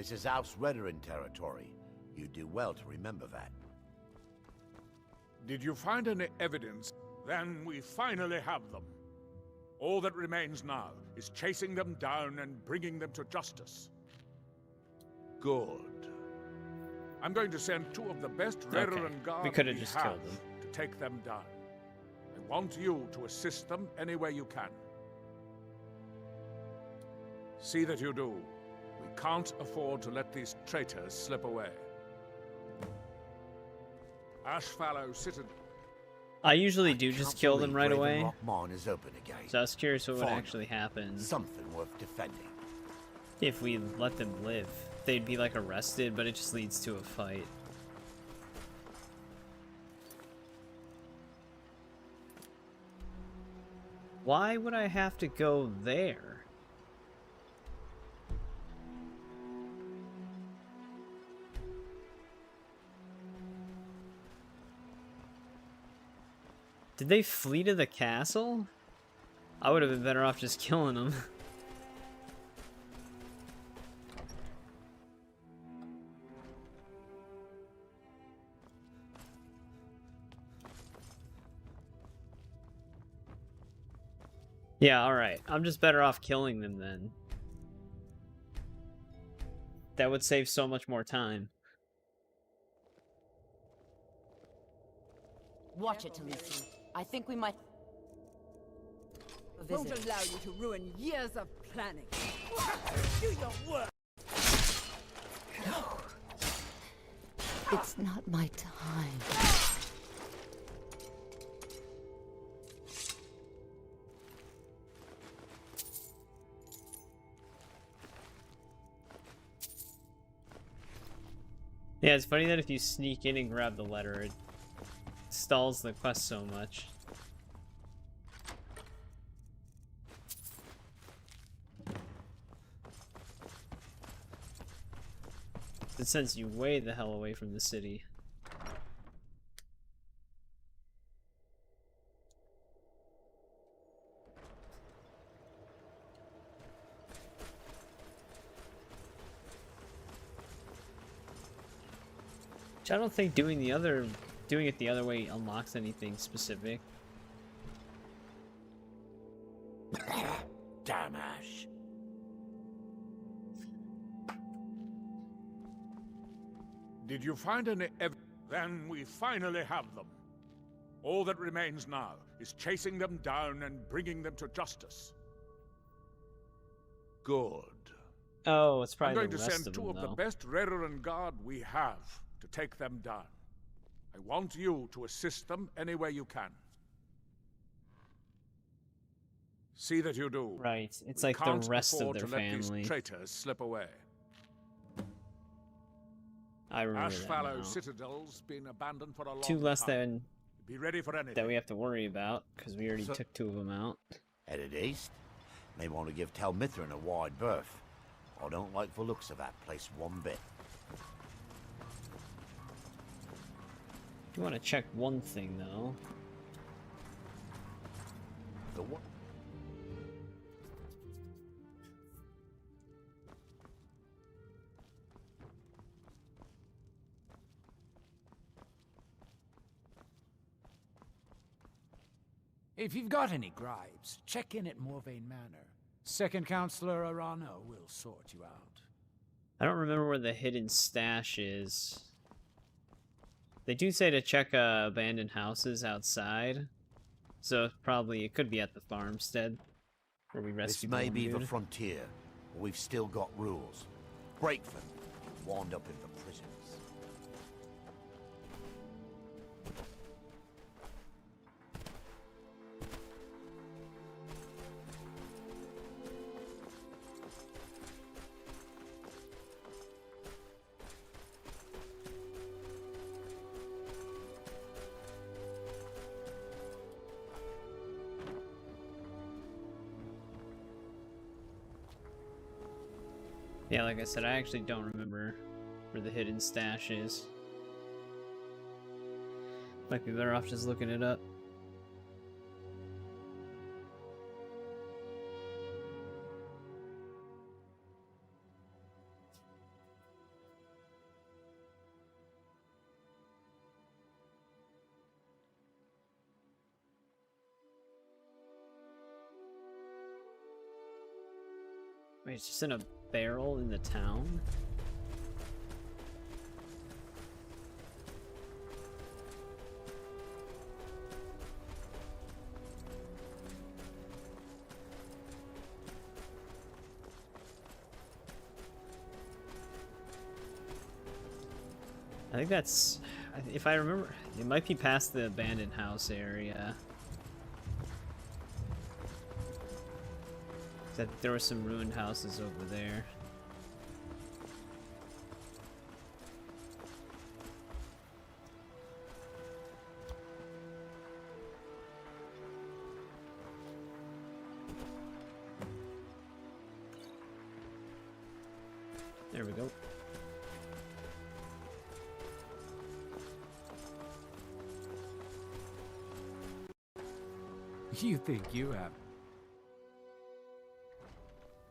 [SPEAKER 9] This is House Redoran territory. You do well to remember that.
[SPEAKER 8] Did you find any evidence? Then we finally have them. All that remains now is chasing them down and bringing them to justice. Good. I'm going to send 2 of the best Redoran guards
[SPEAKER 1] we could have just killed them
[SPEAKER 8] to take them down. I want you to assist them any way you can. See that you do. We can't afford to let these traitors slip away. Ashfallow Citadel.
[SPEAKER 1] I usually do just kill them right away.
[SPEAKER 9] Mine is open again.
[SPEAKER 1] So I was curious what would
[SPEAKER 9] Fine.
[SPEAKER 1] actually happen.
[SPEAKER 9] Something worth defending.
[SPEAKER 1] If we let them live. They'd be like arrested, but it just leads to a fight. Why would I have to go there? Did they flee to the castle? I would have been better off just killing them. Yeah, alright. I'm just better off killing them then. That would save so much more time.
[SPEAKER 5] Watch it, Talisi. I think we might...
[SPEAKER 19] Won't allow you to ruin years of planning. Do your work.
[SPEAKER 5] No. It's not my time.
[SPEAKER 1] Yeah, it's funny that if you sneak in and grab the letter, it stalls the quest so much. It sends you way the hell away from the city. I don't think doing it the other way unlocks anything specific.
[SPEAKER 9] Damn Ash.
[SPEAKER 8] Did you find any evidence? Then we finally have them. All that remains now is chasing them down and bringing them to justice. Good.
[SPEAKER 1] Oh, it's probably
[SPEAKER 8] I'm going
[SPEAKER 1] the
[SPEAKER 8] to
[SPEAKER 1] rest
[SPEAKER 8] send
[SPEAKER 1] of
[SPEAKER 8] 2
[SPEAKER 1] them,
[SPEAKER 8] of the
[SPEAKER 1] though.
[SPEAKER 8] best Redoran guard we have to take them down. I want you to assist them any way you can. See that you do.
[SPEAKER 1] Right, it's
[SPEAKER 8] We
[SPEAKER 1] like the
[SPEAKER 8] can't
[SPEAKER 1] rest of
[SPEAKER 8] afford
[SPEAKER 1] their
[SPEAKER 8] to let
[SPEAKER 1] family.
[SPEAKER 8] these traitors slip away.
[SPEAKER 1] I remember that
[SPEAKER 8] Ashfallow
[SPEAKER 1] now.
[SPEAKER 8] Citadel's been abandoned for a long
[SPEAKER 1] 2 less
[SPEAKER 8] time.
[SPEAKER 1] than
[SPEAKER 8] Be ready for anything.
[SPEAKER 1] that we have to worry about, because we already
[SPEAKER 9] So-
[SPEAKER 1] took 2 of them out.
[SPEAKER 9] Headed east? May want to give Tel Mithrin a wide berth. I don't like the looks of that place one bit.
[SPEAKER 1] I do want to check one thing, though.
[SPEAKER 9] The what?
[SPEAKER 10] If you've got any gripes, check in at Morvain Manor. Second Counselor Arano will sort you out.
[SPEAKER 1] I don't remember where the hidden stash is. They do say to check abandoned houses outside. So probably it could be at the farmstead where we rescue
[SPEAKER 9] This may be the
[SPEAKER 1] Dawnguard.
[SPEAKER 9] frontier, but we've still got rules. Break them, wound up in the prisons.
[SPEAKER 1] Yeah, like I said, I actually don't remember where the hidden stash is. Might be better off just looking it up. Wait, it's just in a barrel in the town? I think that's, if I remember, it might be past the abandoned house area. I think there were some ruined houses over there. There we go.
[SPEAKER 10] You think you have...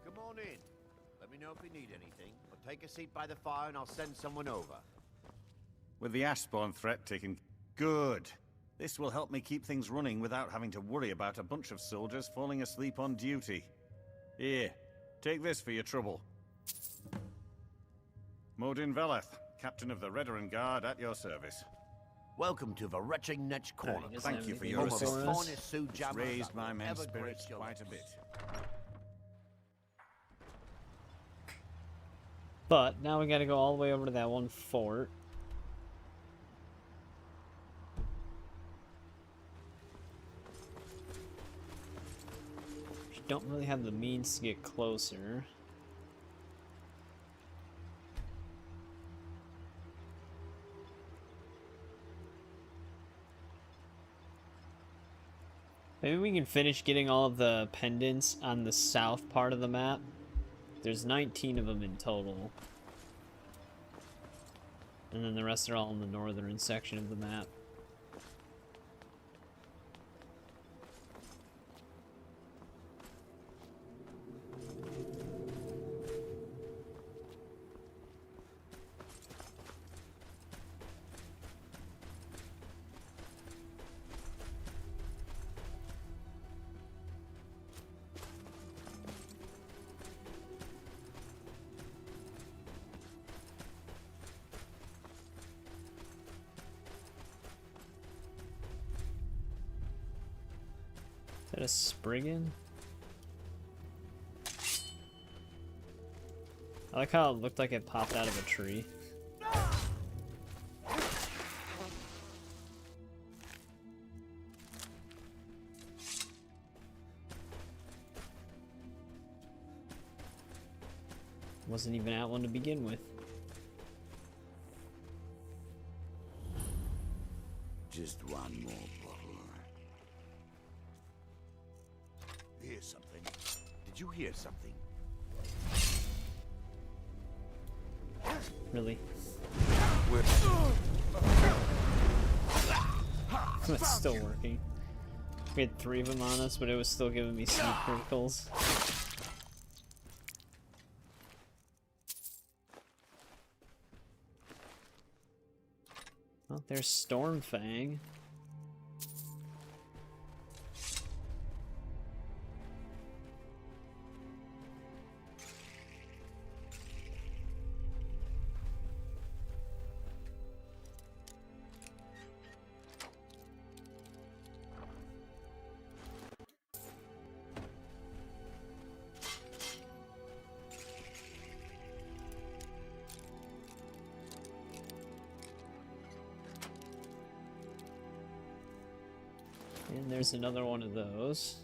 [SPEAKER 9] Come on in. Let me know if you need anything. Or take a seat by the fire and I'll send someone over.
[SPEAKER 20] With the Ashspawn threat taken... Good. This will help me keep things running without having to worry about a bunch of soldiers falling asleep on duty. Here, take this for your trouble. Modin Veleth, captain of the Redoran Guard, at your service.
[SPEAKER 9] Welcome to the Retching Netch Corner.
[SPEAKER 20] Thank you for your assistance. It's raised my men's spirits quite a bit.
[SPEAKER 1] But now we gotta go all the way over to that one fort. We don't really have the means to get closer. Maybe we can finish getting all of the pendants on the south part of the map. There's 19 of them in total. And then the rest are all in the northern section of the map. Is that a Spriggan? I like how it looked like it popped out of a tree. Wasn't even at one to begin with.
[SPEAKER 4] Just one more bottle. Hear something? Did you hear something?
[SPEAKER 1] Really? That's still working. We had 3 of them on us, but it was still giving me sneak criticals. Well, there's Stormfang. And there's another one of those.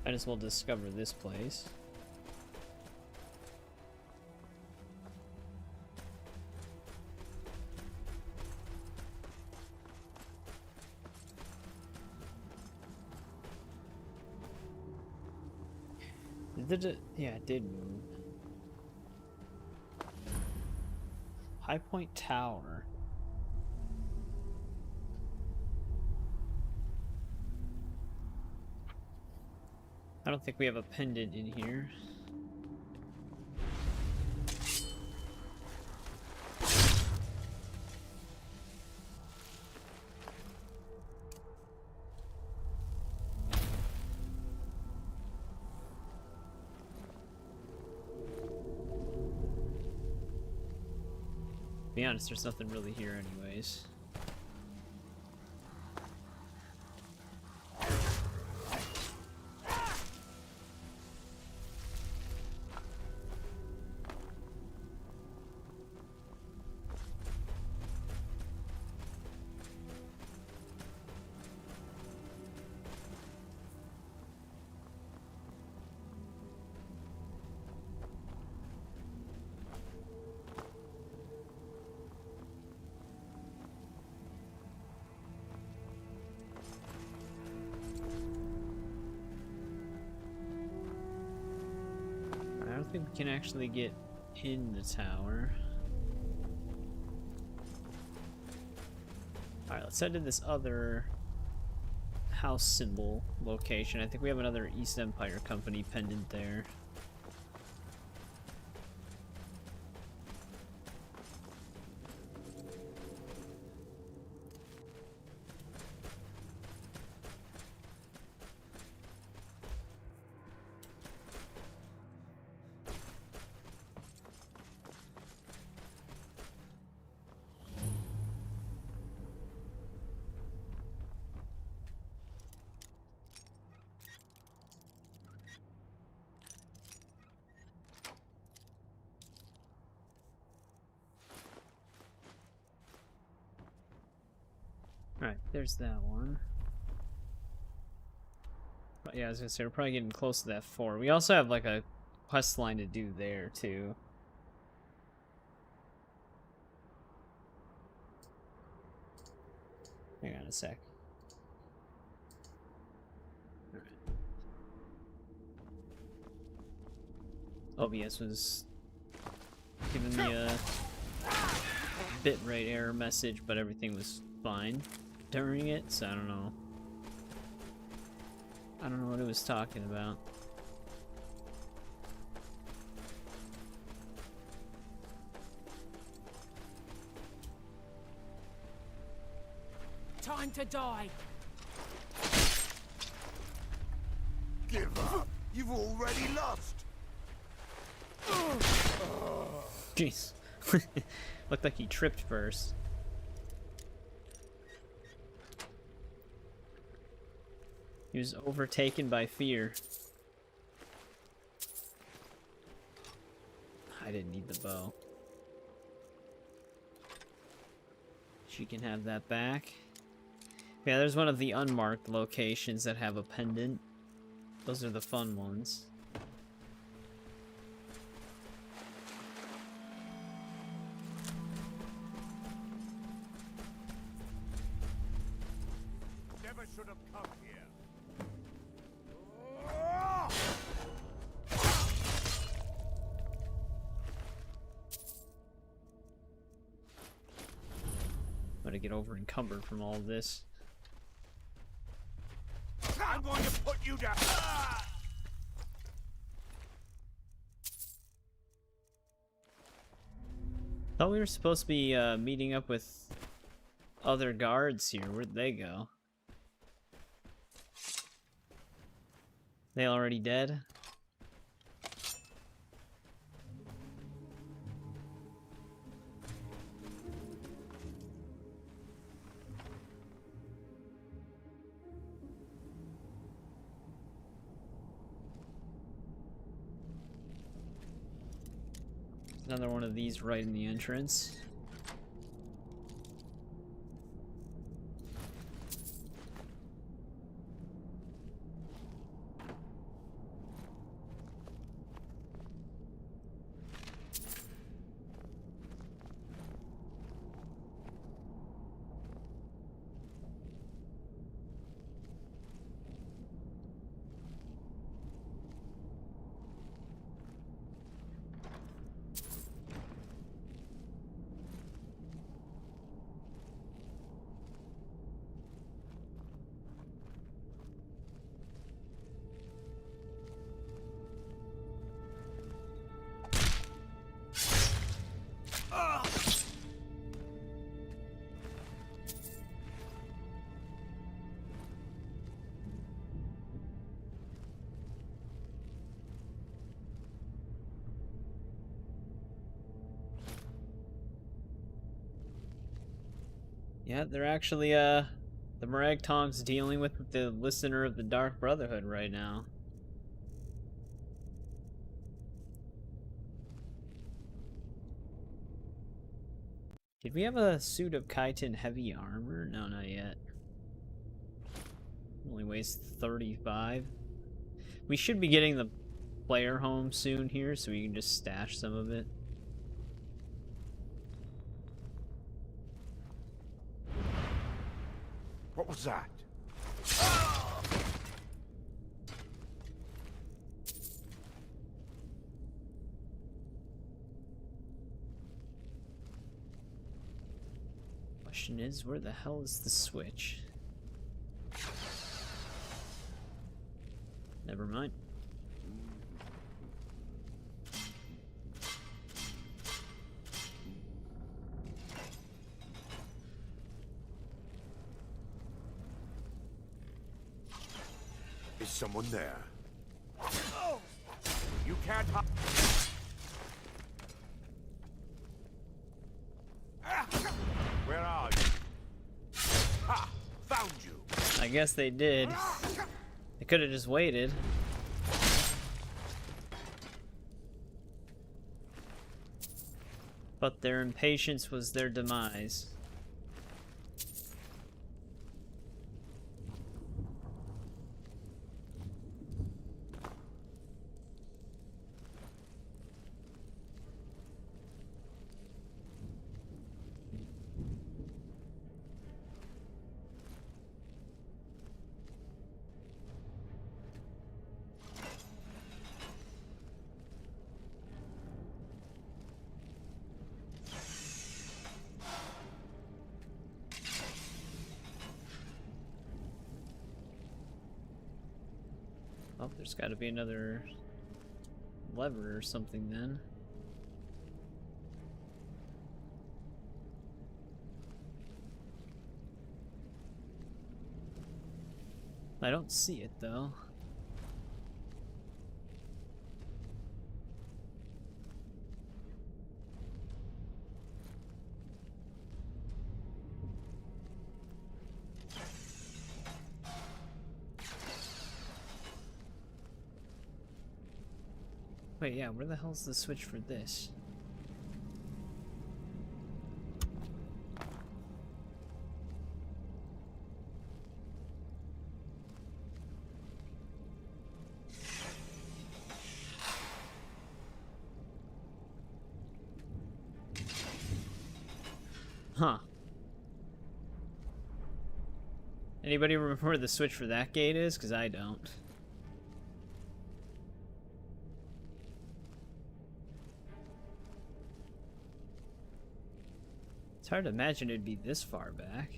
[SPEAKER 1] Might as well discover this place. Did it? Yeah, it did move. High Point Tower. I don't think we have a pendant in here. To be honest, there's nothing really here anyways. I don't think we can actually get in the tower. Alright, let's head to this other house symbol location. I think we have another East Empire Company pendant there. Alright, there's that one. But yeah, I was gonna say, we're probably getting close to that 4. We also have like a quest line to do there too. Hang on a sec. OBS was giving me a bitrate error message, but everything was fine during it, so I don't know. I don't know what it was talking about.
[SPEAKER 14] Time to die.
[SPEAKER 9] Give up. You've already lost.
[SPEAKER 1] Jeez. Looked like he tripped first. He was overtaken by fear. I didn't need the bow. She can have that back. Yeah, there's one of the unmarked locations that have a pendant. Those are the fun ones.
[SPEAKER 9] Never should have come here.
[SPEAKER 1] Gotta get over encumbered from all of this.
[SPEAKER 9] I'm going to put you down.
[SPEAKER 1] Thought we were supposed to be meeting up with other guards here. Where'd they go? They already dead? Another one of these right in the entrance. Yeah, they're actually, the Morag Tong's dealing with the listener of the Dark Brotherhood right now. Did we have a suit of chitin heavy armor? No, not yet. Only weighs 35. We should be getting the player home soon here, so we can just stash some of it.
[SPEAKER 9] What was that?
[SPEAKER 1] Question is, where the hell is the switch? Never mind.
[SPEAKER 9] Is someone there? You can't hide. Where are you? Ha! Found you.
[SPEAKER 1] I guess they did. They could have just waited. But their impatience was their demise. Oh, there's got to be another lever or something then. I don't see it though. Wait, yeah, where the hell's the switch for this? Huh. Anybody remember where the switch for that gate is? Because I don't. It's hard to imagine it'd be this far back.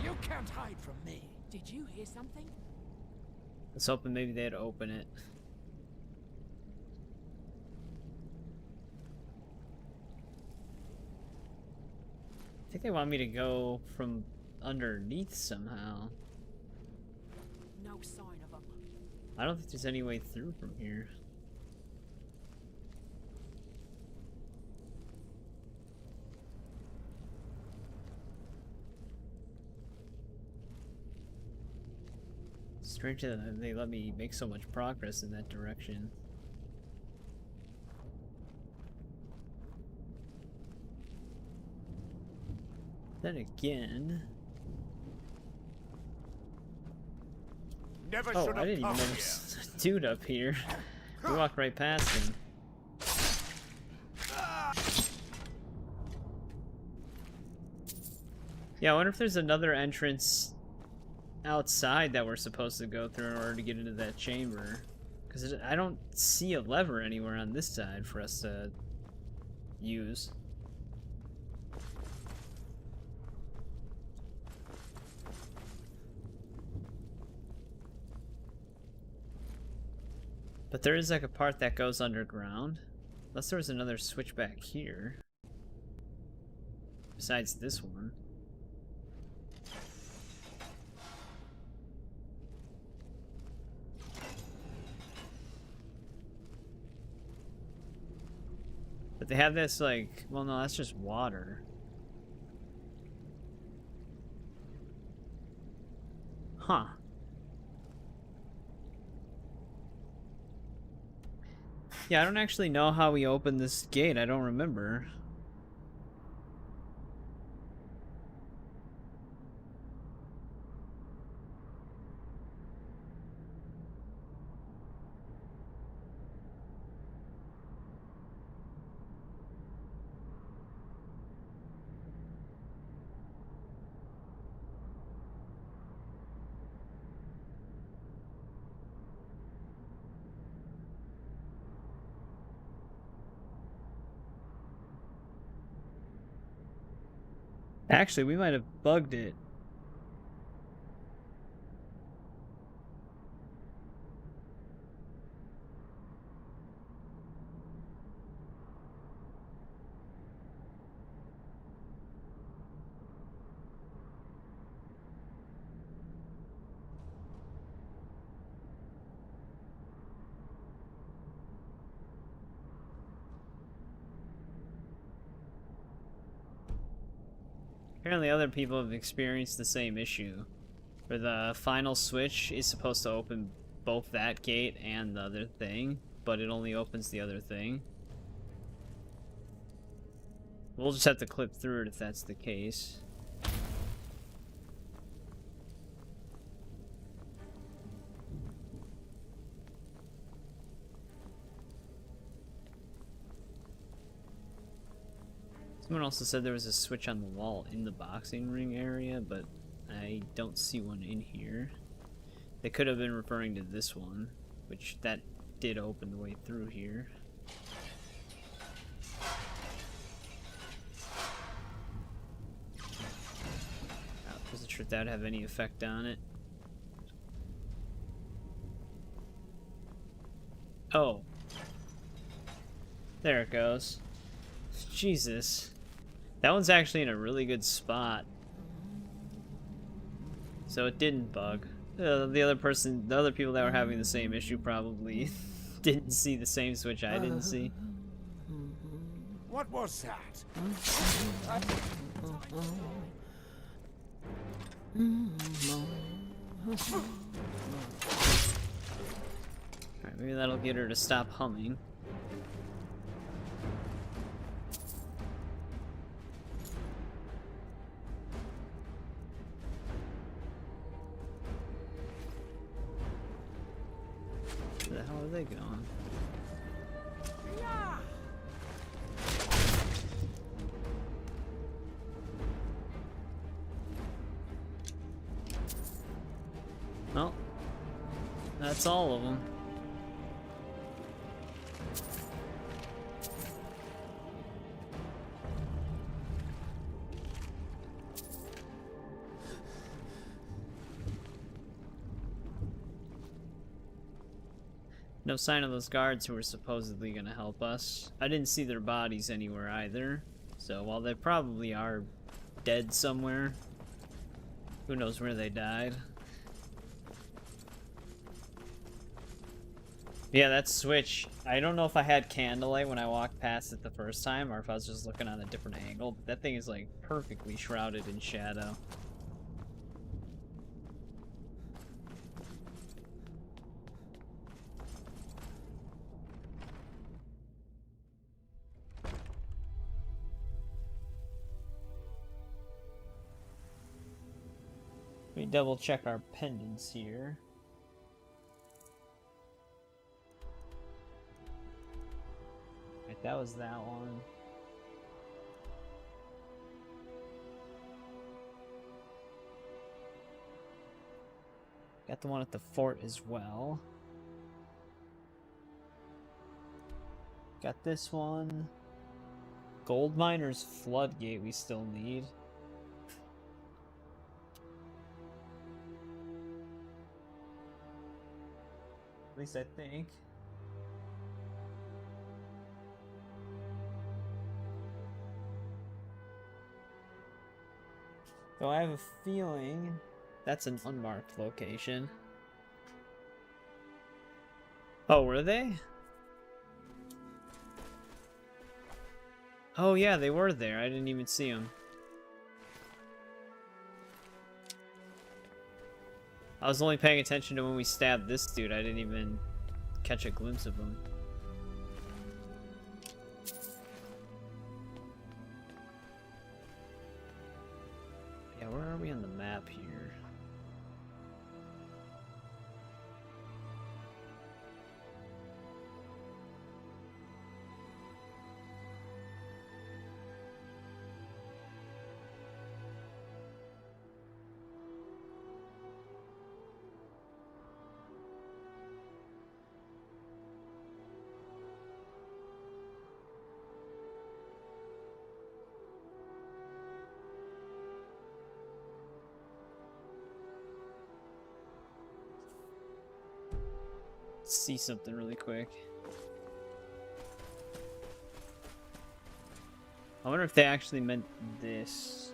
[SPEAKER 10] You can't hide from me.
[SPEAKER 14] Did you hear something?
[SPEAKER 1] Let's hoping maybe they'd open it. I think they want me to go from underneath somehow.
[SPEAKER 14] No sign of them.
[SPEAKER 1] I don't think there's any way through from here. Strange that they let me make so much progress in that direction. Then again...
[SPEAKER 9] Never
[SPEAKER 1] oh, I didn't even notice a dude up here. We walked right past him. Yeah, I wonder if there's another entrance outside that we're supposed to go through in order to get into that chamber. Because I don't see a lever anywhere on this side for us to use. But there is like a part that goes underground. Unless there was another switch back here. Besides this one. But they have this like, well no, that's just water. Huh. Yeah, I don't actually know how we opened this gate. I don't remember. Actually, we might have bugged it. Apparently other people have experienced the same issue, where the final switch is supposed to open both that gate and the other thing, but it only opens the other thing. We'll just have to clip through it if that's the case. Someone also said there was a switch on the wall in the boxing ring area, but I don't see one in here. They could have been referring to this one, which that did open the way through here. I wasn't sure if that would have any effect on it. Oh. There it goes. Jesus. That one's actually in a really good spot. So it didn't bug. The other people that were having the same issue probably didn't see the same switch I didn't see.
[SPEAKER 10] What was that?
[SPEAKER 1] Alright, maybe that'll get her to stop humming. Where the hell are they going? Well, that's all of them. No sign of those guards who were supposedly going to help us. I didn't see their bodies anywhere either. So while they probably are dead somewhere, who knows where they died. Yeah, that switch. I don't know if I had candlelight when I walked past it the first time or if I was just looking on a different angle, but that thing is like perfectly shrouded in shadow. Let me double check our pendants here. Right, that was that one. Got the one at the fort as well. Got this one. Gold Miner's Floodgate we still need. At least I think. So I have a feeling that's an unmarked location. Oh, were they? Oh yeah, they were there. I didn't even see them. I was only paying attention to when we stabbed this dude. I didn't even catch a glimpse of him. Yeah, where are we on the map here? See something really quick. I wonder if they actually meant this.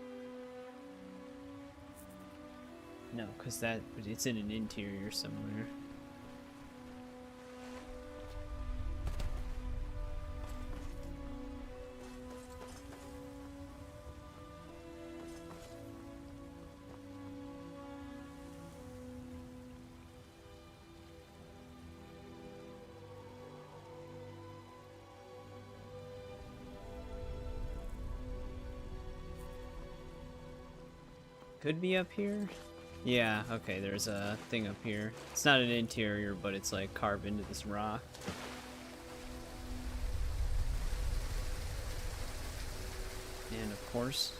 [SPEAKER 1] No, because it's in an interior somewhere. Could be up here? Yeah, okay, there's a thing up here. It's not an interior, but it's like carved into this rock. And of course...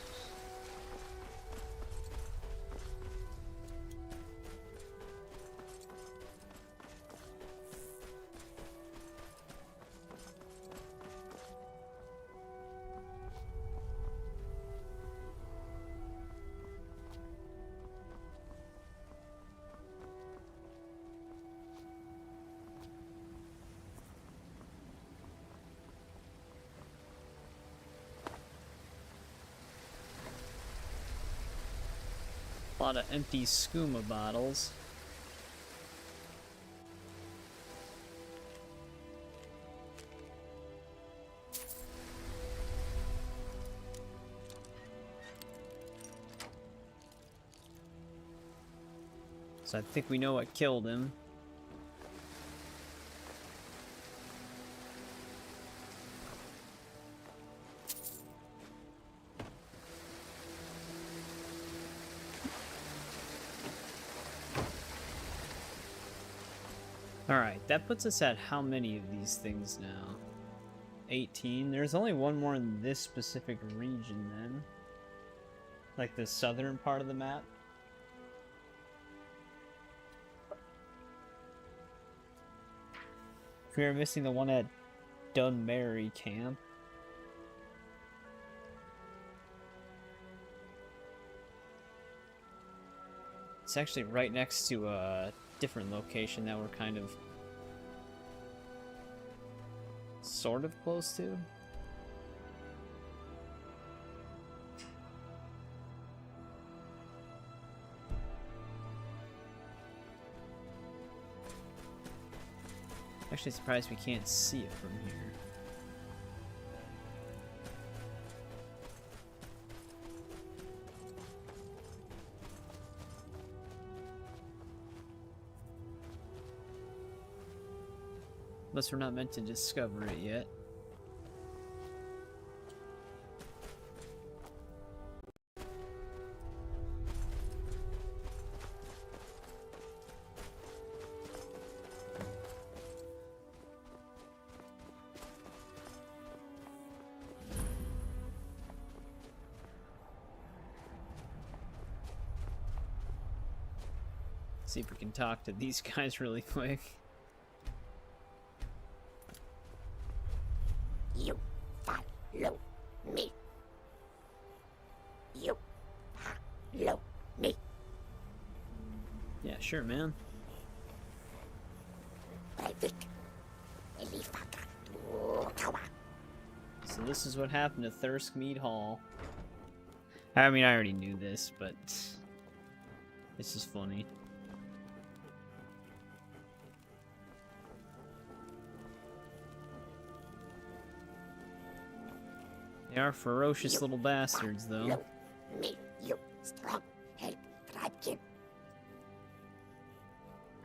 [SPEAKER 1] a lot of empty skooma bottles. So I think we know what killed him. Alright, that puts us at how many of these things now? 18? There's only one more in this specific region then. Like the southern part of the map. We are missing the one at Dunmary Camp. It's actually right next to a different location that we're kind of sort of close to. Actually surprised we can't see it from here. Unless we're not meant to discover it yet. See if we can talk to these guys really quick.
[SPEAKER 13] You follow me. You follow me.
[SPEAKER 1] Yeah, sure, man. So this is what happened to Thirsk Mead Hall. I mean, I already knew this, but this is funny. They are ferocious little bastards, though.
[SPEAKER 13] Look, me, you, strong, help, tribekin.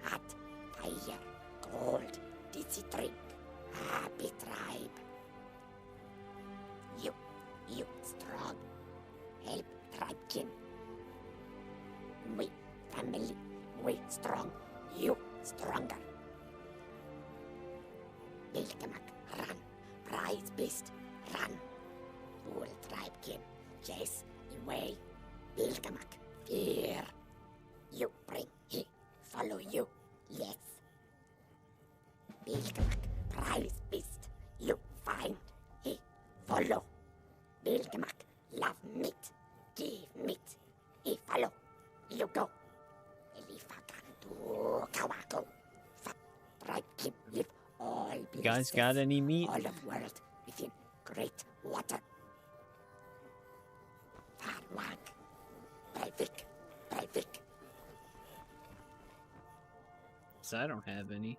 [SPEAKER 13] Hot, fire, cold, dizzy drink, happy tribe. You, strong, help, tribekin. We, family, we, strong, you, stronger. Bilgamak, run, prize beast, run. Fool tribekin, chase away. Bilgamak, fear. You bring, he, follow you, yes. Bilgamak, prize beast, you find, he, follow. Bilgamak, love meat, give meat, he follow, you go. Elifakantu kawako, tribekin live all
[SPEAKER 1] You guys got any meat?
[SPEAKER 13] all of world within great water. Farwag, Breivik.
[SPEAKER 1] So I don't have any.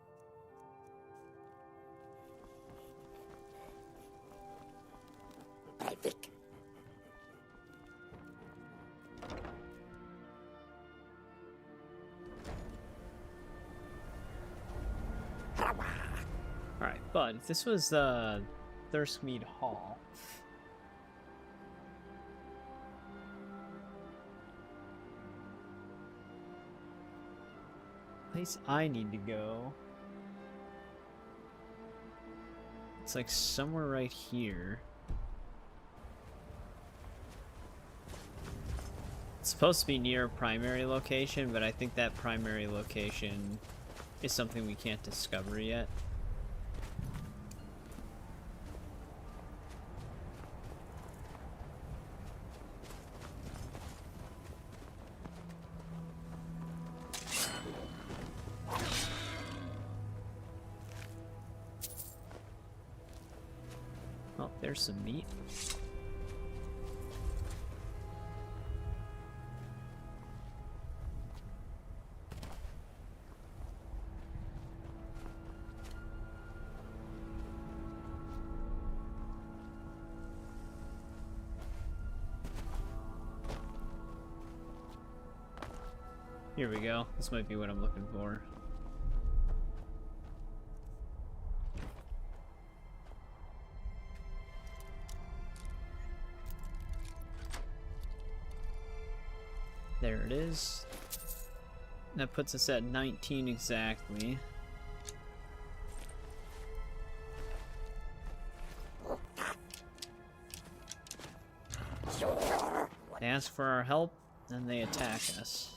[SPEAKER 13] Breivik.
[SPEAKER 1] Alright, but if this was Thirstmead Hall. Place I need to go. It's like somewhere right here. It's supposed to be near a primary location, but I think that primary location is something we can't discover yet. Oh, there's some meat. Here we go. This might be what I'm looking for. There it is. That puts us at 19 exactly. They ask for our help, then they attack us.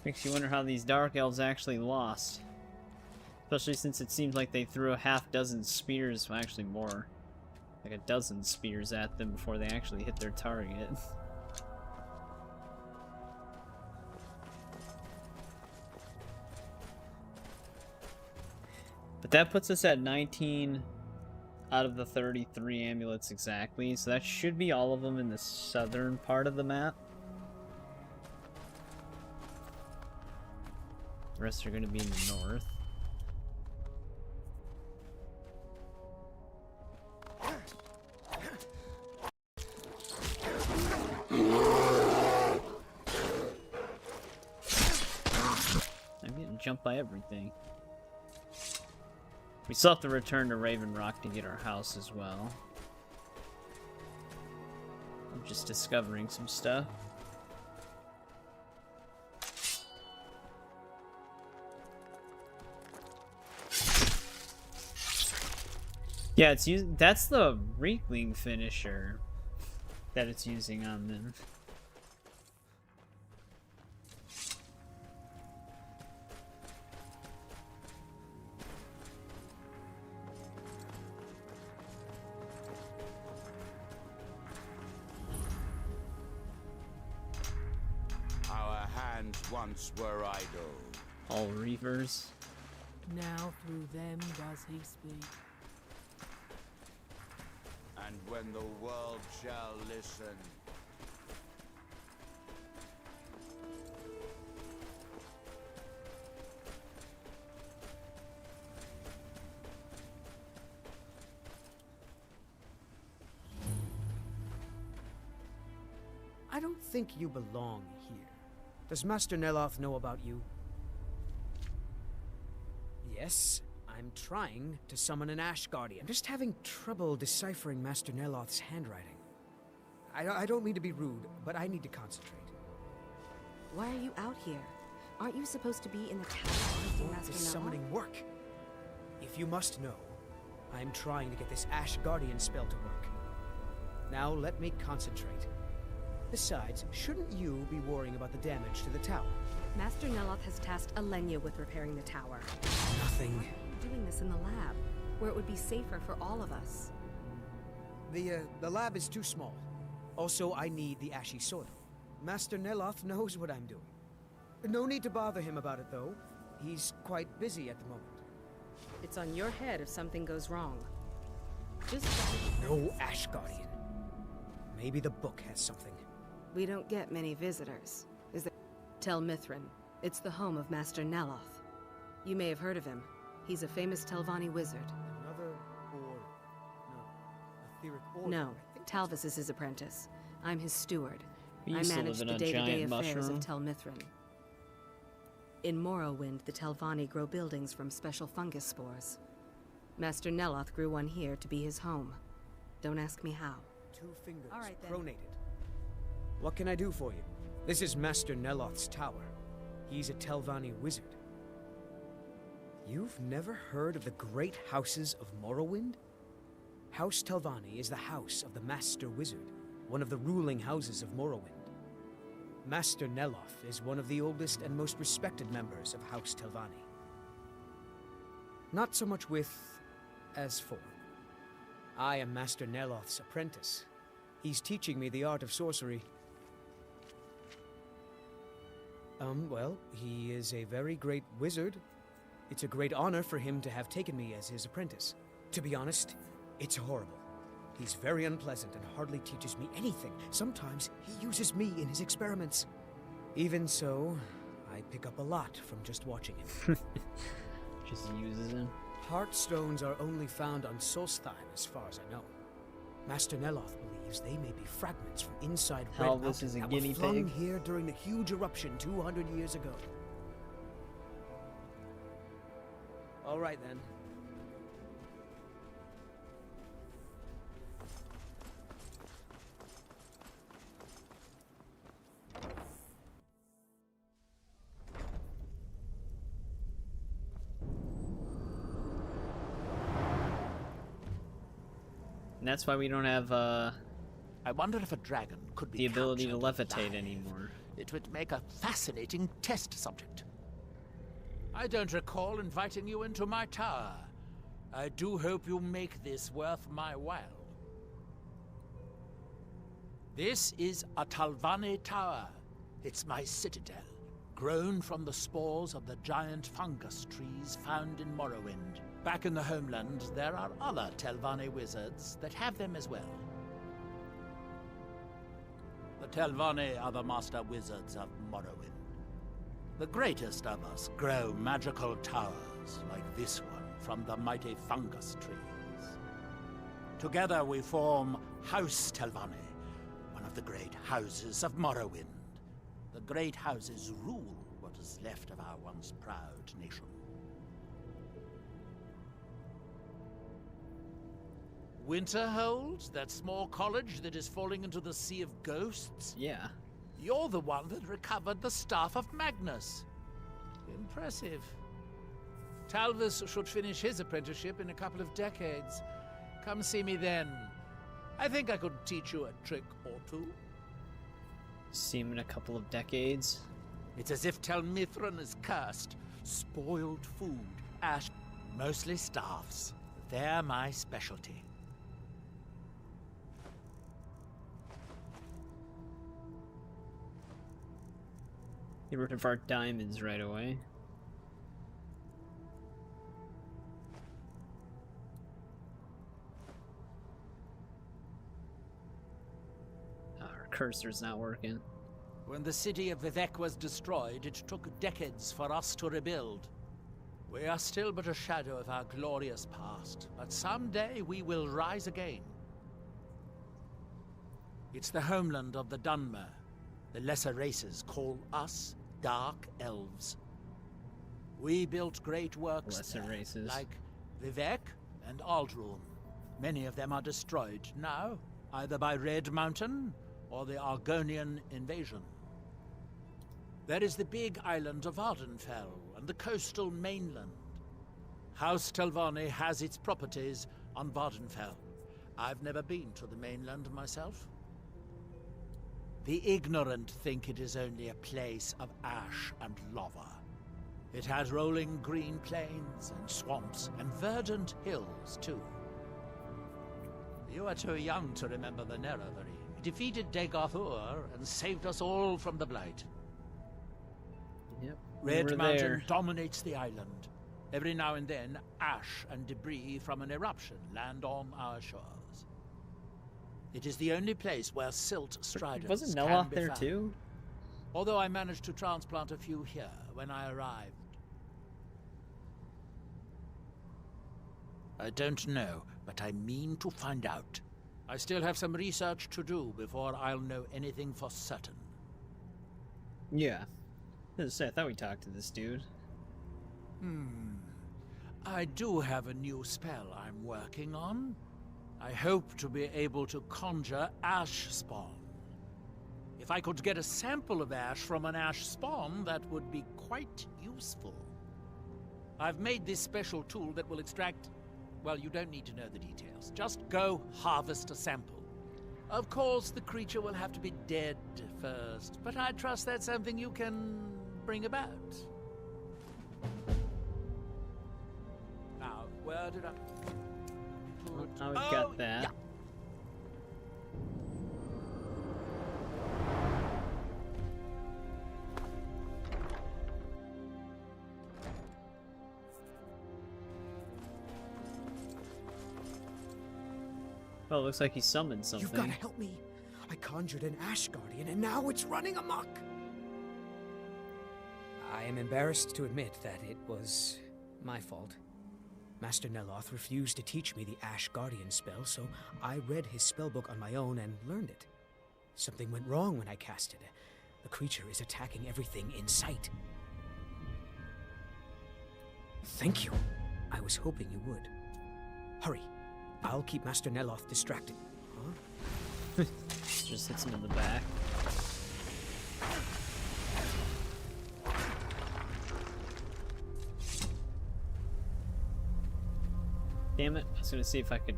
[SPEAKER 1] Makes you wonder how these Dark Elves actually lost. Especially since it seems like they threw a half dozen spears, well, actually more. Like a dozen spears at them before they actually hit their target. But that puts us at 19 out of the 33 amulets exactly, so that should be all of them in the southern part of the map. The rest are going to be in the north. I'm getting jumped by everything. We still have to return to Raven Rock to get our house as well. I'm just discovering some stuff. Yeah, it's that's the Reekling finisher that it's using on them.
[SPEAKER 4] once were idle.
[SPEAKER 1] All reavers.
[SPEAKER 14] Now through them does he speak.
[SPEAKER 4] And when the world shall listen.
[SPEAKER 17] I don't think you belong here. Does Master Neloth know about you? Yes, I'm trying to summon an Ash Guardian. I'm just having trouble deciphering Master Neloth's handwriting. I don't mean to be rude, but I need to concentrate.
[SPEAKER 21] Why are you out here? Aren't you supposed to be in the tower
[SPEAKER 17] Won't
[SPEAKER 21] Master
[SPEAKER 17] this
[SPEAKER 21] Neloth?
[SPEAKER 17] summoning work? If you must know, I'm trying to get this Ash Guardian spell to work. Now let me concentrate. Besides, shouldn't you be worrying about the damage to the tower?
[SPEAKER 21] Master Neloth has tasked Alenya with repairing the tower.
[SPEAKER 17] Nothing.
[SPEAKER 21] Doing this in the lab, where it would be safer for all of us.
[SPEAKER 17] The lab is too small. Also, I need the ashy soil. Master Neloth knows what I'm doing. No need to bother him about it, though. He's quite busy at the moment.
[SPEAKER 21] It's on your head if something goes wrong. Just
[SPEAKER 17] No Ash Guardian. Maybe the book has something.
[SPEAKER 21] We don't get many visitors. Is there? Tel Mithrin. It's the home of Master Neloth. You may have heard of him. He's a famous Telvanni wizard.
[SPEAKER 17] Another order. No. Etheric order.
[SPEAKER 21] No, Talvis is his apprentice. I'm his steward.
[SPEAKER 1] We
[SPEAKER 21] I
[SPEAKER 1] used to
[SPEAKER 21] manage
[SPEAKER 1] live
[SPEAKER 21] the
[SPEAKER 1] in a
[SPEAKER 21] day-to-day
[SPEAKER 1] giant
[SPEAKER 21] affairs
[SPEAKER 1] mushroom.
[SPEAKER 21] of Tel Mithrin. In Morrowind, the Telvanni grow buildings from special fungus spores. Master Neloth grew one here to be his home. Don't ask me how.
[SPEAKER 17] 2 fingers.
[SPEAKER 21] All right, then.
[SPEAKER 17] Pronated. What can I do for you? This is Master Neloth's tower. He's a Telvanni wizard. You've never heard of the great houses of Morrowind? House Telvanni is the house of the Master Wizard, one of the ruling houses of Morrowind. Master Neloth is one of the oldest and most respected members of House Telvanni. Not so much with as for. I am Master Neloth's apprentice. He's teaching me the art of sorcery. Well, he is a very great wizard. It's a great honor for him to have taken me as his apprentice. To be honest, it's horrible. He's very unpleasant and hardly teaches me anything. Sometimes he uses me in his experiments. Even so, I pick up a lot from just watching him.
[SPEAKER 1] Just uses him.
[SPEAKER 17] Heartstones are only found on Solstheim, as far as I know. Master Neloth believes they may be fragments from inside
[SPEAKER 1] Hell,
[SPEAKER 17] Red
[SPEAKER 1] this is a
[SPEAKER 17] Mountain that
[SPEAKER 1] guinea
[SPEAKER 17] were flung
[SPEAKER 1] pig.
[SPEAKER 17] here during the huge eruption 200 years ago. All right, then.
[SPEAKER 1] And that's why we don't have
[SPEAKER 10] I wonder if a dragon could be
[SPEAKER 1] the ability to
[SPEAKER 10] captured
[SPEAKER 1] levitate
[SPEAKER 10] alive.
[SPEAKER 1] anymore.
[SPEAKER 10] It would make a fascinating test subject.
[SPEAKER 18] I don't recall inviting you into my tower. I do hope you make this worth my while. This is a Telvanni tower. It's my citadel, grown from the spores of the giant fungus trees found in Morrowind. Back in the homeland, there are other Telvanni wizards that have them as well. The Telvanni are the master wizards of Morrowind. The greatest of us grow magical towers like this one from the mighty fungus trees. Together we form House Telvanni, one of the great houses of Morrowind. The great houses rule what is left of our once proud nation. Winterhold, that small college that is falling into the Sea of Ghosts?
[SPEAKER 1] Yeah.
[SPEAKER 18] You're the one that recovered the Staff of Magnus. Impressive. Talvis should finish his apprenticeship in a couple of decades. Come see me then. I think I could teach you a trick or two.
[SPEAKER 1] See him in a couple of decades.
[SPEAKER 18] It's as if Tel Mithrin is cursed. Spoiled food, ash, mostly staffs. They're my specialty.
[SPEAKER 1] Get rid of our diamonds right away. Our cursor's not working.
[SPEAKER 18] When the city of Vivec was destroyed, it took decades for us to rebuild. We are still but a shadow of our glorious past, but someday we will rise again. It's the homeland of the Dunmer. The lesser races call us Dark Elves. We built great works
[SPEAKER 1] Lesser
[SPEAKER 18] there,
[SPEAKER 1] races.
[SPEAKER 18] like Vivec and Alduin. Many of them are destroyed now, either by Red Mountain or the Argonian invasion. There is the big island of Ardenfell and the coastal mainland. House Telvanni has its properties on Vardenfell. I've never been to the mainland myself. The ignorant think it is only a place of ash and lava. It has rolling green plains and swamps and verdant hills, too. You are too young to remember the Nerevari. He defeated Dagothur and saved us all from the Blight.
[SPEAKER 1] Yep.
[SPEAKER 18] Red Mountain dominates the island. Every now and then, ash and debris from an eruption land on our shores. It is the only place where silt striders
[SPEAKER 1] Wasn't
[SPEAKER 18] can
[SPEAKER 1] Neloth
[SPEAKER 18] be
[SPEAKER 1] there
[SPEAKER 18] found.
[SPEAKER 1] too?
[SPEAKER 18] Although I managed to transplant a few here when I arrived. I don't know, but I mean to find out. I still have some research to do before I'll know anything for certain.
[SPEAKER 1] Yeah. I thought we talked to this dude.
[SPEAKER 18] I do have a new spell I'm working on. I hope to be able to conjure ash spawn. If I could get a sample of ash from an ash spawn, that would be quite useful. I've made this special tool that will extract... Well, you don't need to know the details. Just go harvest a sample. Of course, the creature will have to be dead first, but I trust that's something you can bring about. Now, where did I...
[SPEAKER 1] Now we've got that.
[SPEAKER 18] Yeah.
[SPEAKER 1] Oh, it looks like he summoned something.
[SPEAKER 17] You've got to help me. I conjured an Ash Guardian, and now it's running amok. I am embarrassed to admit that it was my fault. Master Neloth refused to teach me the Ash Guardian spell, so I read his spellbook on my own and learned it. Something went wrong when I cast it. The creature is attacking everything in sight. Thank you. I was hoping you would. Hurry. I'll keep Master Neloth distracted. Huh?
[SPEAKER 1] Just hits him in the back. Damn it, I was gonna see if I could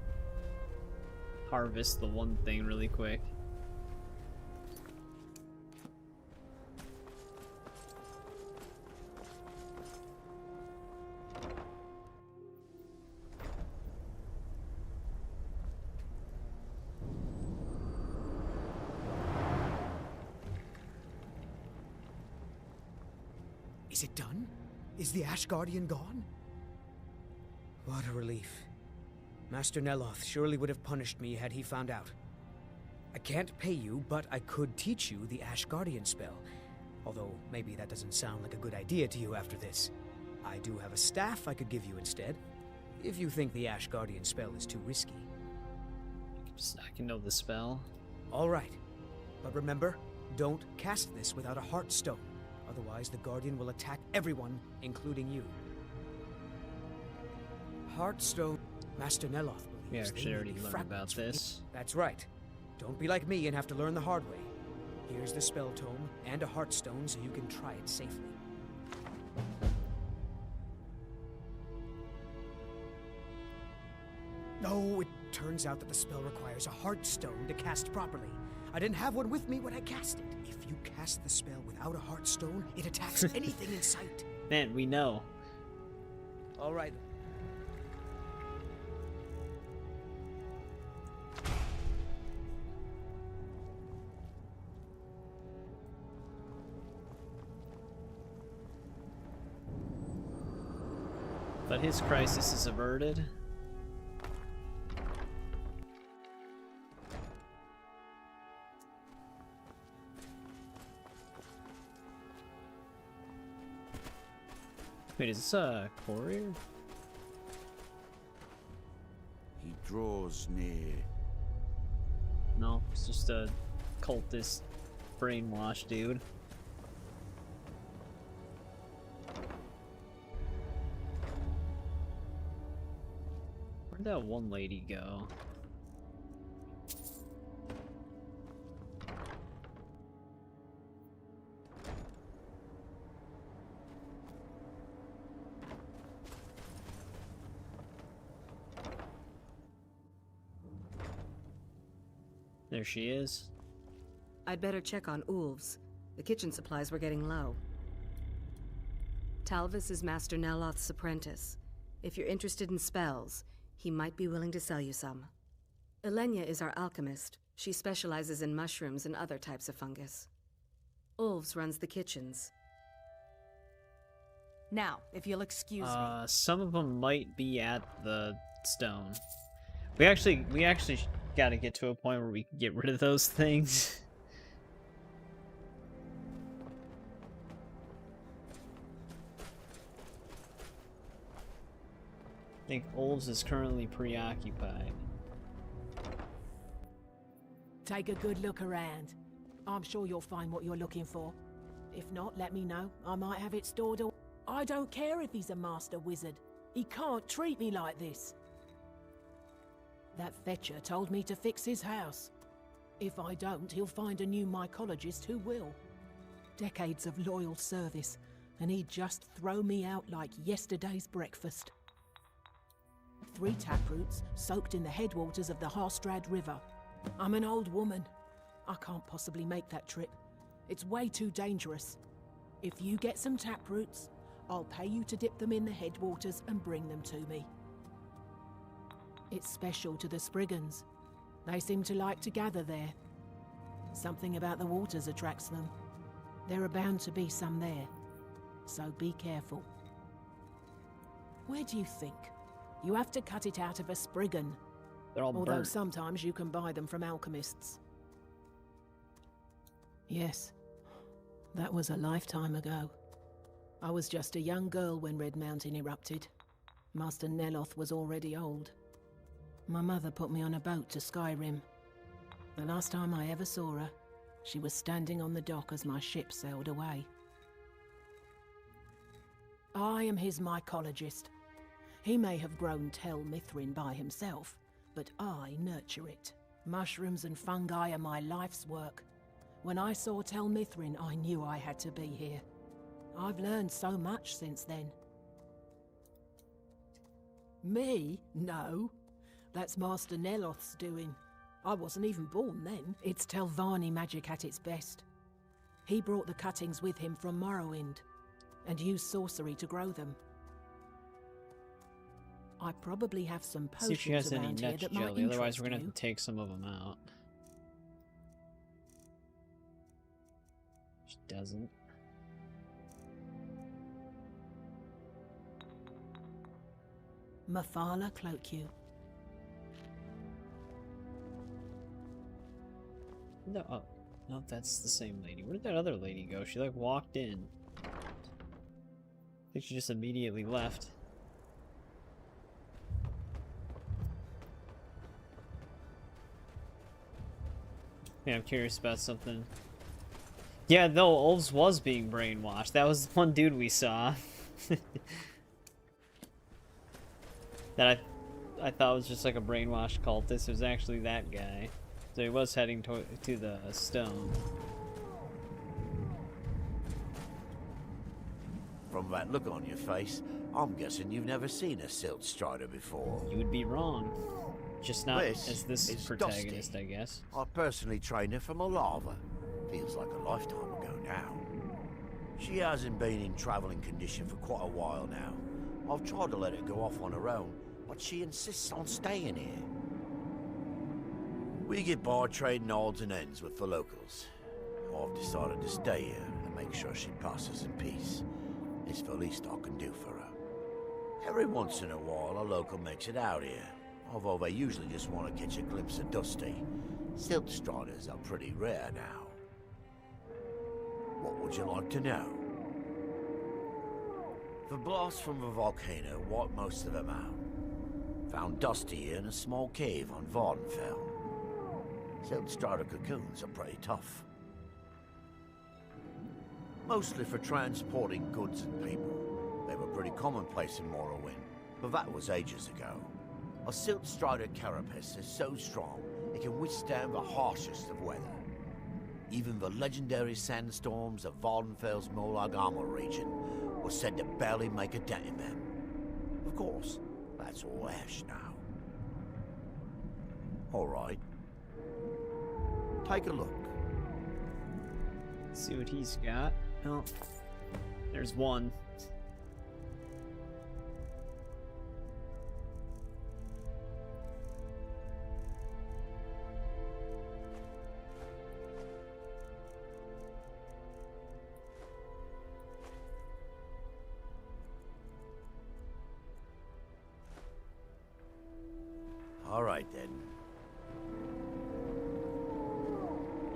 [SPEAKER 1] harvest the one thing really quick.
[SPEAKER 17] Is it done? Is the Ash Guardian gone? What a relief. Master Neloth surely would have punished me had he found out. I can't pay you, but I could teach you the Ash Guardian spell. Although, maybe that doesn't sound like a good idea to you after this. I do have a staff I could give you instead, if you think the Ash Guardian spell is too risky.
[SPEAKER 1] I can know the spell.
[SPEAKER 17] All right. But remember, don't cast this without a Heartstone. Otherwise, the Guardian will attack everyone, including you. Heartstone. Master Neloth believes
[SPEAKER 1] We actually
[SPEAKER 17] they
[SPEAKER 1] already
[SPEAKER 17] may be
[SPEAKER 1] learned
[SPEAKER 17] fragments
[SPEAKER 1] about
[SPEAKER 17] from
[SPEAKER 1] this.
[SPEAKER 17] That's right. Don't be like me and have to learn the hard way. Here's the spell tome and a Heartstone so you can try it safely. No, it turns out that the spell requires a Heartstone to cast properly. I didn't have one with me when I cast it. If you cast the spell without a Heartstone, it attacks anything in sight.
[SPEAKER 1] Man, we know.
[SPEAKER 17] All right.
[SPEAKER 1] But his crisis is averted. Wait, is this a courier?
[SPEAKER 4] He draws near.
[SPEAKER 1] No, it's just a cultist brainwash dude. Where'd that one lady go? There she is.
[SPEAKER 21] I'd better check on Ulf's. The kitchen supplies were getting low. Talvis is Master Neloth's apprentice. If you're interested in spells, he might be willing to sell you some. Elenya is our alchemist. She specializes in mushrooms and other types of fungus. Ulf's runs the kitchens.
[SPEAKER 11] Now, if you'll excuse me.
[SPEAKER 1] Some of them might be at the stone. We actually got to get to a point where we can get rid of those things. I think Olves is currently preoccupied.
[SPEAKER 14] Take a good look around. I'm sure you'll find what you're looking for. If not, let me know. I might have it stored away. I don't care if he's a master wizard. He can't treat me like this. That fetcher told me to fix his house. If I don't, he'll find a new mycologist who will. Decades of loyal service, and he'd just throw me out like yesterday's breakfast. 3 taproots soaked in the headwaters of the Harstrad River. I'm an old woman. I can't possibly make that trip. It's way too dangerous. If you get some taproots, I'll pay you to dip them in the headwaters and bring them to me. It's special to the Spriggans. They seem to like to gather there. Something about the waters attracts them. There are bound to be some there, so be careful. Where do you think? You have to cut it out of a Spriggan.
[SPEAKER 1] They're all
[SPEAKER 14] Although
[SPEAKER 1] burnt.
[SPEAKER 14] sometimes you can buy them from alchemists. Yes, that was a lifetime ago. I was just a young girl when Red Mountain erupted. Master Neloth was already old. My mother put me on a boat to Skyrim. The last time I ever saw her, she was standing on the dock as my ship sailed away. I am his mycologist. He may have grown Tel Mithrin by himself, but I nurture it. Mushrooms and fungi are my life's work. When I saw Tel Mithrin, I knew I had to be here. I've learned so much since then. Me? No. That's Master Neloth's doing. I wasn't even born then. It's Telvanni magic at its best. He brought the cuttings with him from Morrowind, and used sorcery to grow them. I probably have some
[SPEAKER 1] See if she
[SPEAKER 14] potions
[SPEAKER 1] has any
[SPEAKER 14] around here
[SPEAKER 1] nut
[SPEAKER 14] that might
[SPEAKER 1] jelly, otherwise we're gonna
[SPEAKER 14] interest
[SPEAKER 1] have to take some of them out. She doesn't.
[SPEAKER 14] Mafala cloak you.
[SPEAKER 1] No, oh, no, that's the same lady. Where did that other lady go? She like walked in. I think she just immediately left. Yeah, I'm curious about something. Yeah, no, Ulves was being brainwashed. That was the one dude we saw. That I thought was just like a brainwashed cultist. It was actually that guy. So he was heading to the stone.
[SPEAKER 9] From that look on your face, I'm guessing you've never seen a Silt Strider before.
[SPEAKER 1] You would be wrong. Just not as this
[SPEAKER 9] is
[SPEAKER 1] protagonist,
[SPEAKER 9] Dusty.
[SPEAKER 1] I guess.
[SPEAKER 9] I personally trained her from a lava. Feels like a lifetime ago now. She hasn't been in traveling condition for quite a while now. I've tried to let her go off on her own, but she insists on staying here. We get by trading odds and ends with the locals. I've decided to stay here and make sure she passes in peace. It's the least I can do for her. Every once in a while, a local makes it out here, although they usually just want to catch a glimpse of Dusty. Silt striders are pretty rare now. What would you like to know? The blast from the volcano wiped most of them out. Found Dusty in a small cave on Windhelm. Silt strider cocoons are pretty tough. Mostly for transporting goods and people. They were pretty commonplace in Morrowind, but that was ages ago. A silt strider carapace is so strong it can withstand the harshest of weather. Even the legendary sandstorms of Windhelm's Molag Armor region were said to barely make a dent in them. Of course, that's all ash now. Alright. Take a look.
[SPEAKER 1] Let's see what he's got. Oh, there's one.
[SPEAKER 9] All right, then.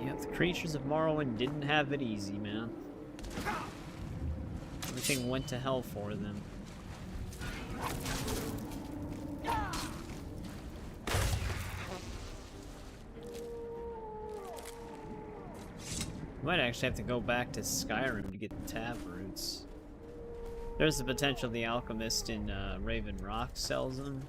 [SPEAKER 1] Yep, the creatures of Morrowind didn't have it easy, man. Everything went to hell for them. Might actually have to go back to Skyrim to get the tap roots. There's the potential the alchemist in Raven Rock sells them.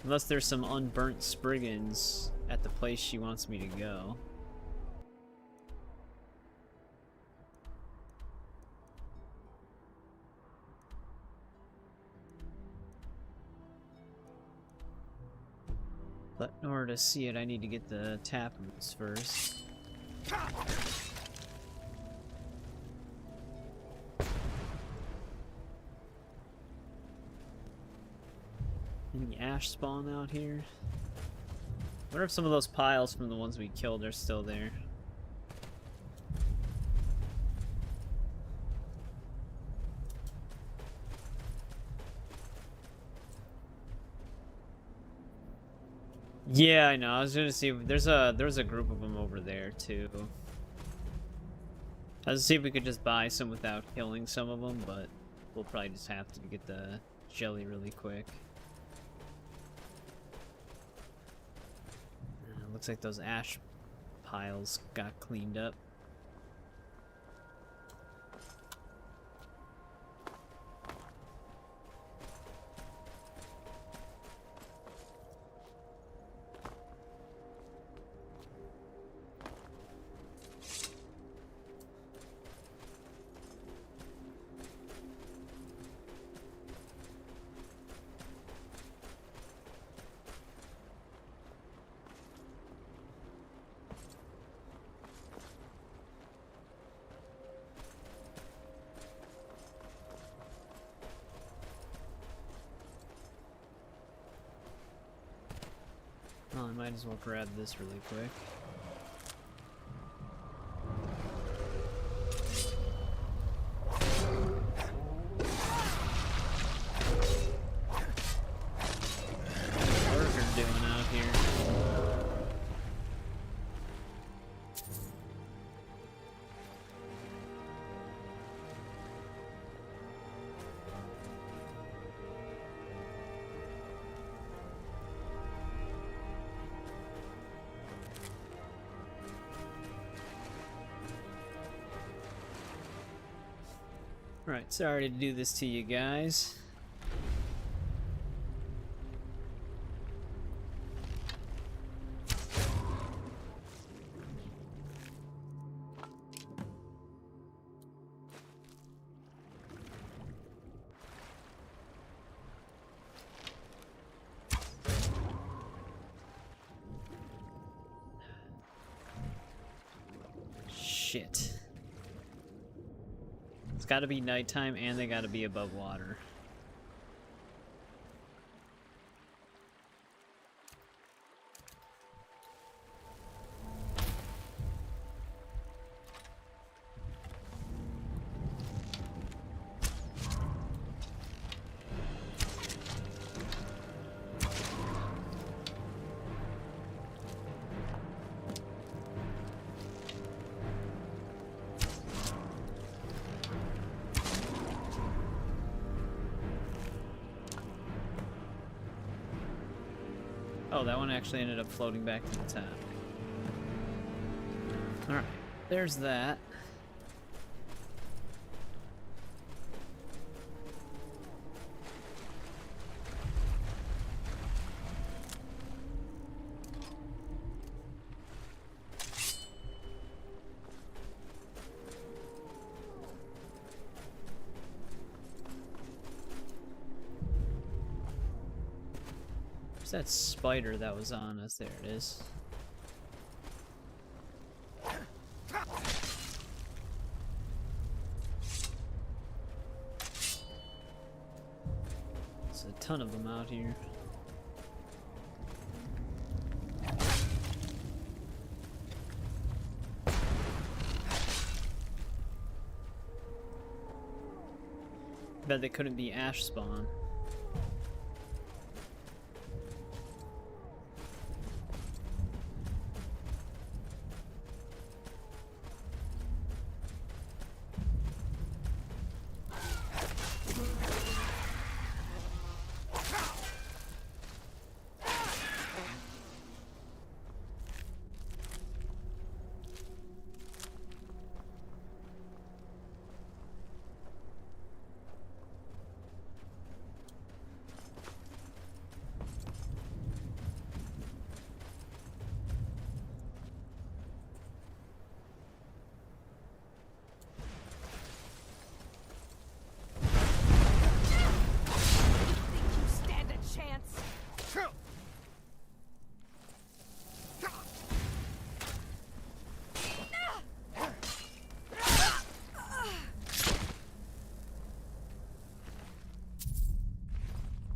[SPEAKER 1] Unless there's some unburnt Spriggans at the place she wants me to go. But in order to see it, I need to get the tap roots first. Any ash spawn out here? I wonder if some of those piles from the ones we killed are still there. Yeah, I know. I was gonna see if there's a group of them over there too. I was gonna see if we could just buy some without killing some of them, but we'll probably just have to get the jelly really quick. Looks like those ash piles got cleaned up. Well, I might as well grab this really quick. What's Lurker doing out here? Alright, sorry to do this to you guys. Shit. It's gotta be nighttime and they gotta be above water. Oh, that one actually ended up floating back to the top. Alright, there's that. That spider that was on us. There it is. There's a ton of them out here. Bet they couldn't be ash spawn.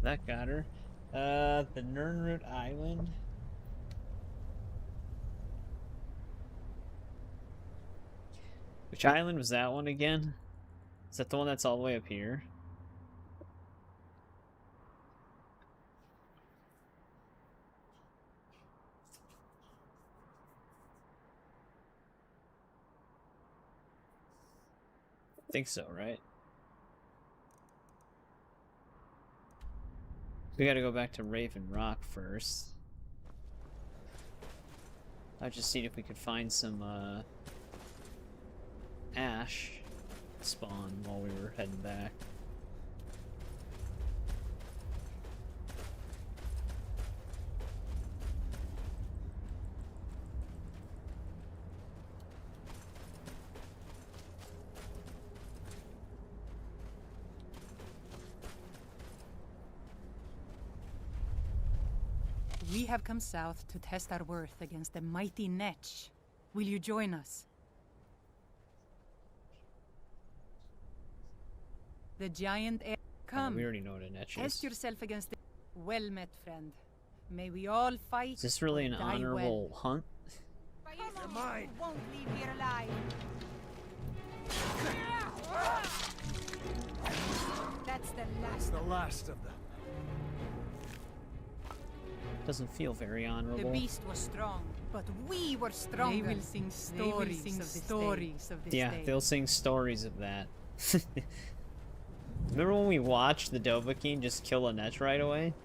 [SPEAKER 1] That got her. The Nernroot Island. Which island was that one again? Is that the one that's all the way up here? I think so, right? We gotta go back to Raven Rock first. I just seen if we could find some ash spawn while we were heading back.
[SPEAKER 11] We have come south to test our worth against the mighty Netch. Will you join us? The giant air. Come.
[SPEAKER 1] We already know what a Netch is.
[SPEAKER 11] Test yourself against the... Well met, friend. May we all fight.
[SPEAKER 1] Is this really an honorable hunt?
[SPEAKER 11] You're mine. Won't leave here alive. That's the last.
[SPEAKER 22] It's the last of them.
[SPEAKER 1] Doesn't feel very honorable.
[SPEAKER 11] The beast was strong, but we were stronger. They will sing stories of this
[SPEAKER 1] Yeah,
[SPEAKER 11] day.
[SPEAKER 1] they'll sing stories of that. Remember when we watched the Dovahkiin just kill a Netch right away?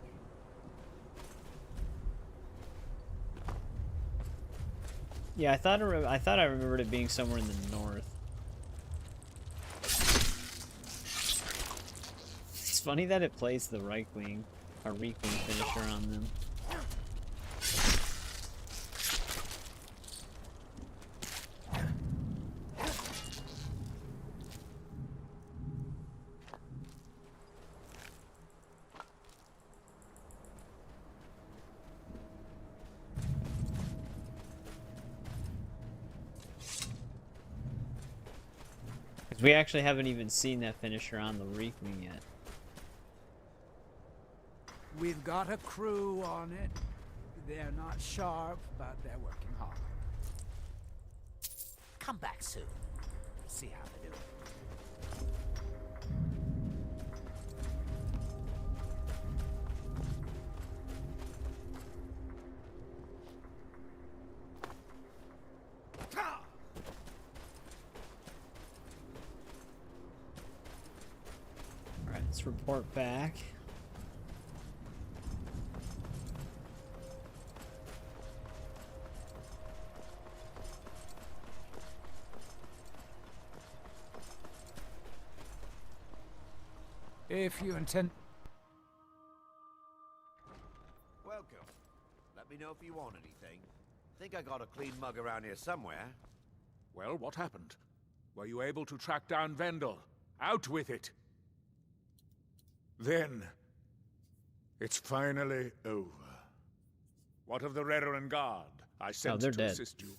[SPEAKER 1] Yeah, I thought I remembered it being somewhere in the north. It's funny that it plays the Reichwing, or Reekwing finisher on them. We actually haven't even seen that finisher on the Reekwing yet.
[SPEAKER 10] We've got a crew on it. They're not sharp, but they're working hard.
[SPEAKER 18] Come back soon. See how they do.
[SPEAKER 1] Alright, let's report back.
[SPEAKER 10] If you intend...
[SPEAKER 9] Welcome. Let me know if you want anything. Think I got a clean mug around here somewhere.
[SPEAKER 8] Well, what happened? Were you able to track down Vendel? Out with it! Then... it's finally over. What of the Redoran Guard? I sent
[SPEAKER 1] they're
[SPEAKER 8] to
[SPEAKER 1] dead.
[SPEAKER 8] assist you.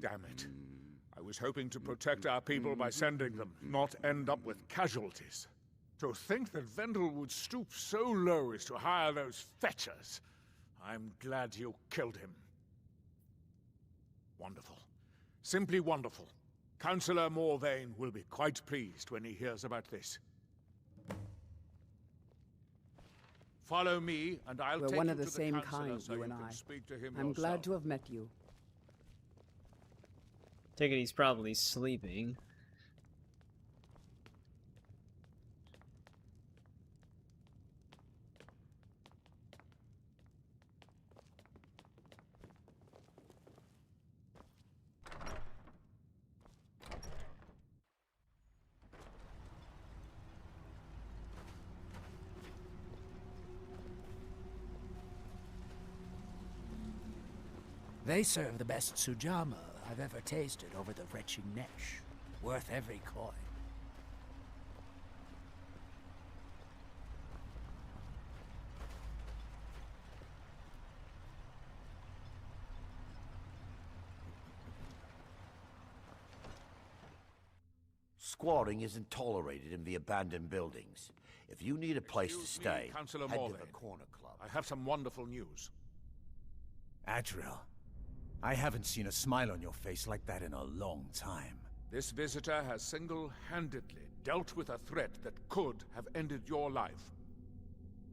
[SPEAKER 8] Damn it. I was hoping to protect our people by sending them, not end up with casualties. To think that Vendel would stoop so low as to hire those fetchers. I'm glad you killed him. Wonderful. Simply wonderful. Councillor Morvain will be quite pleased when he hears about this. Follow me, and I'll
[SPEAKER 7] We're
[SPEAKER 8] take
[SPEAKER 7] one
[SPEAKER 8] you
[SPEAKER 7] of the
[SPEAKER 8] to
[SPEAKER 7] same
[SPEAKER 8] councillor
[SPEAKER 7] kind,
[SPEAKER 8] so
[SPEAKER 7] you and
[SPEAKER 8] can
[SPEAKER 7] I.
[SPEAKER 8] speak to him
[SPEAKER 7] I'm glad
[SPEAKER 8] yourself.
[SPEAKER 7] to have met you.
[SPEAKER 1] Take it he's probably sleeping.
[SPEAKER 10] They serve the best sujama I've ever tasted over the retching Nesh. Worth every coin.
[SPEAKER 9] Squatting isn't tolerated in the abandoned buildings. If you need a place to
[SPEAKER 8] Excuse me,
[SPEAKER 9] stay,
[SPEAKER 8] Councillor
[SPEAKER 9] head to
[SPEAKER 8] Morvain.
[SPEAKER 9] the Corner Club.
[SPEAKER 8] I have some wonderful news.
[SPEAKER 2] Adriel, I haven't seen a smile on your face like that in a long time.
[SPEAKER 8] This visitor has single-handedly dealt with a threat that could have ended your life.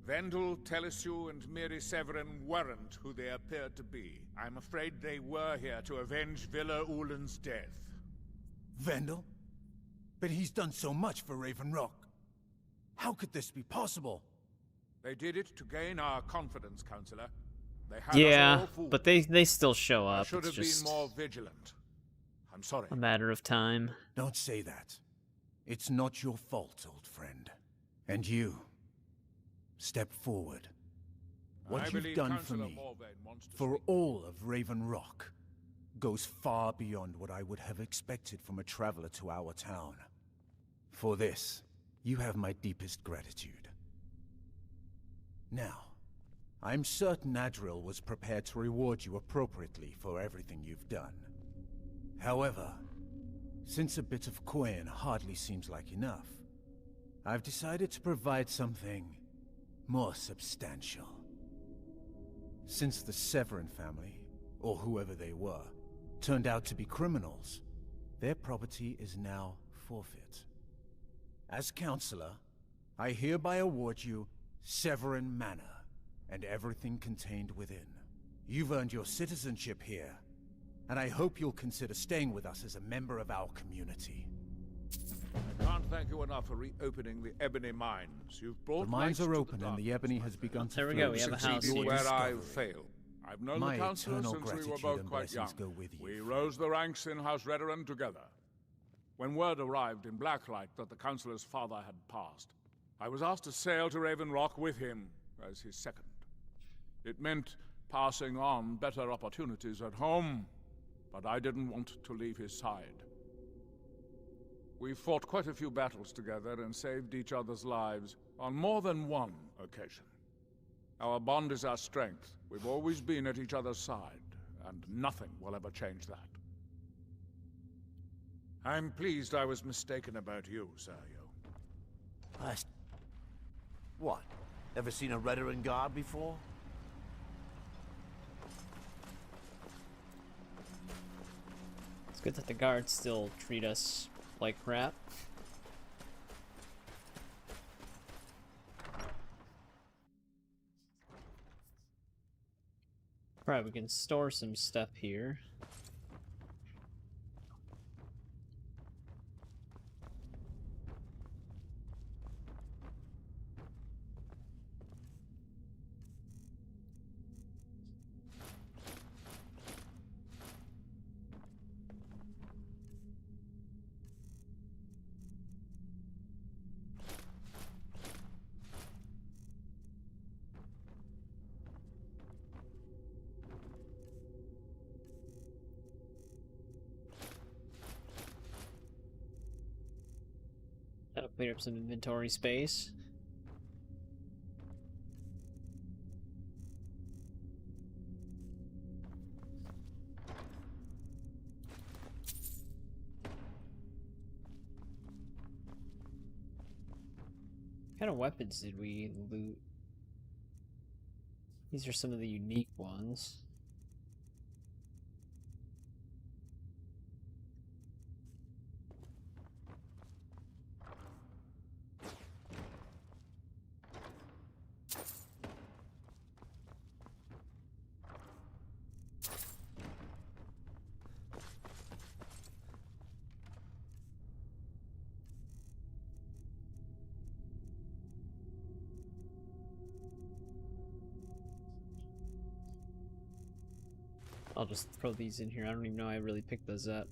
[SPEAKER 8] Vendel, Telesue, and Miri Severin weren't who they appeared to be. I'm afraid they were here to avenge Villa Ulen's death.
[SPEAKER 2] Vendel? But he's done so much for Raven Rock. How could this be possible?
[SPEAKER 8] They did it to gain our confidence, Councillor. They had us
[SPEAKER 1] Yeah,
[SPEAKER 8] all fooled.
[SPEAKER 1] but they still show
[SPEAKER 8] I
[SPEAKER 1] up.
[SPEAKER 8] should
[SPEAKER 1] It's
[SPEAKER 8] have
[SPEAKER 1] just
[SPEAKER 8] been more vigilant. I'm sorry.
[SPEAKER 1] a matter of time.
[SPEAKER 2] Don't say that. It's not your fault, old friend. And you, step forward. What
[SPEAKER 8] I
[SPEAKER 2] you've
[SPEAKER 8] believe
[SPEAKER 2] done
[SPEAKER 8] Councillor
[SPEAKER 2] for me,
[SPEAKER 8] Morvain wants to
[SPEAKER 2] for
[SPEAKER 8] speak.
[SPEAKER 2] all of Raven Rock, goes far beyond what I would have expected from a traveler to our town. For this, you have my deepest gratitude. Now, I'm certain Adriel was prepared to reward you appropriately for everything you've done. However, since a bit of coin hardly seems like enough, I've decided to provide something more substantial. Since the Severin family, or whoever they were, turned out to be criminals, their property is now forfeit. As Counselor, I hereby award you Severin Manor, and everything contained within. You've earned your citizenship here, and I hope you'll consider staying with us as a member of our community.
[SPEAKER 8] I can't thank you enough for reopening the Ebony Mines. You've brought
[SPEAKER 2] The mines
[SPEAKER 8] light
[SPEAKER 2] are
[SPEAKER 8] to
[SPEAKER 2] open
[SPEAKER 8] the
[SPEAKER 2] and the ebony has begun to
[SPEAKER 1] There we
[SPEAKER 2] flow.
[SPEAKER 1] go, we have a house
[SPEAKER 8] succeeded
[SPEAKER 1] here.
[SPEAKER 8] where
[SPEAKER 2] Discovery.
[SPEAKER 8] I've failed. I've known
[SPEAKER 2] My
[SPEAKER 8] the Councillor
[SPEAKER 2] eternal
[SPEAKER 8] since we were
[SPEAKER 2] gratitude
[SPEAKER 8] both
[SPEAKER 2] and
[SPEAKER 8] quite young.
[SPEAKER 2] blessings go with you.
[SPEAKER 8] We rose the ranks in House Redoran together. When word arrived in Blacklight that the Councillor's father had passed, I was asked to sail to Raven Rock with him as his second. It meant passing on better opportunities at home, but I didn't want to leave his side. We fought quite a few battles together and saved each other's lives on more than one occasion. Our bond is our strength. We've always been at each other's side, and nothing will ever change that. I'm pleased I was mistaken about you, Sergio.
[SPEAKER 9] What? Ever seen a Redoran guard before?
[SPEAKER 1] It's good that the guards still treat us like crap. Right, we can store some stuff here. Clear up some inventory space. What kind of weapons did we loot? These are some of the unique ones. I'll just throw these in here. I don't even know I really picked those up.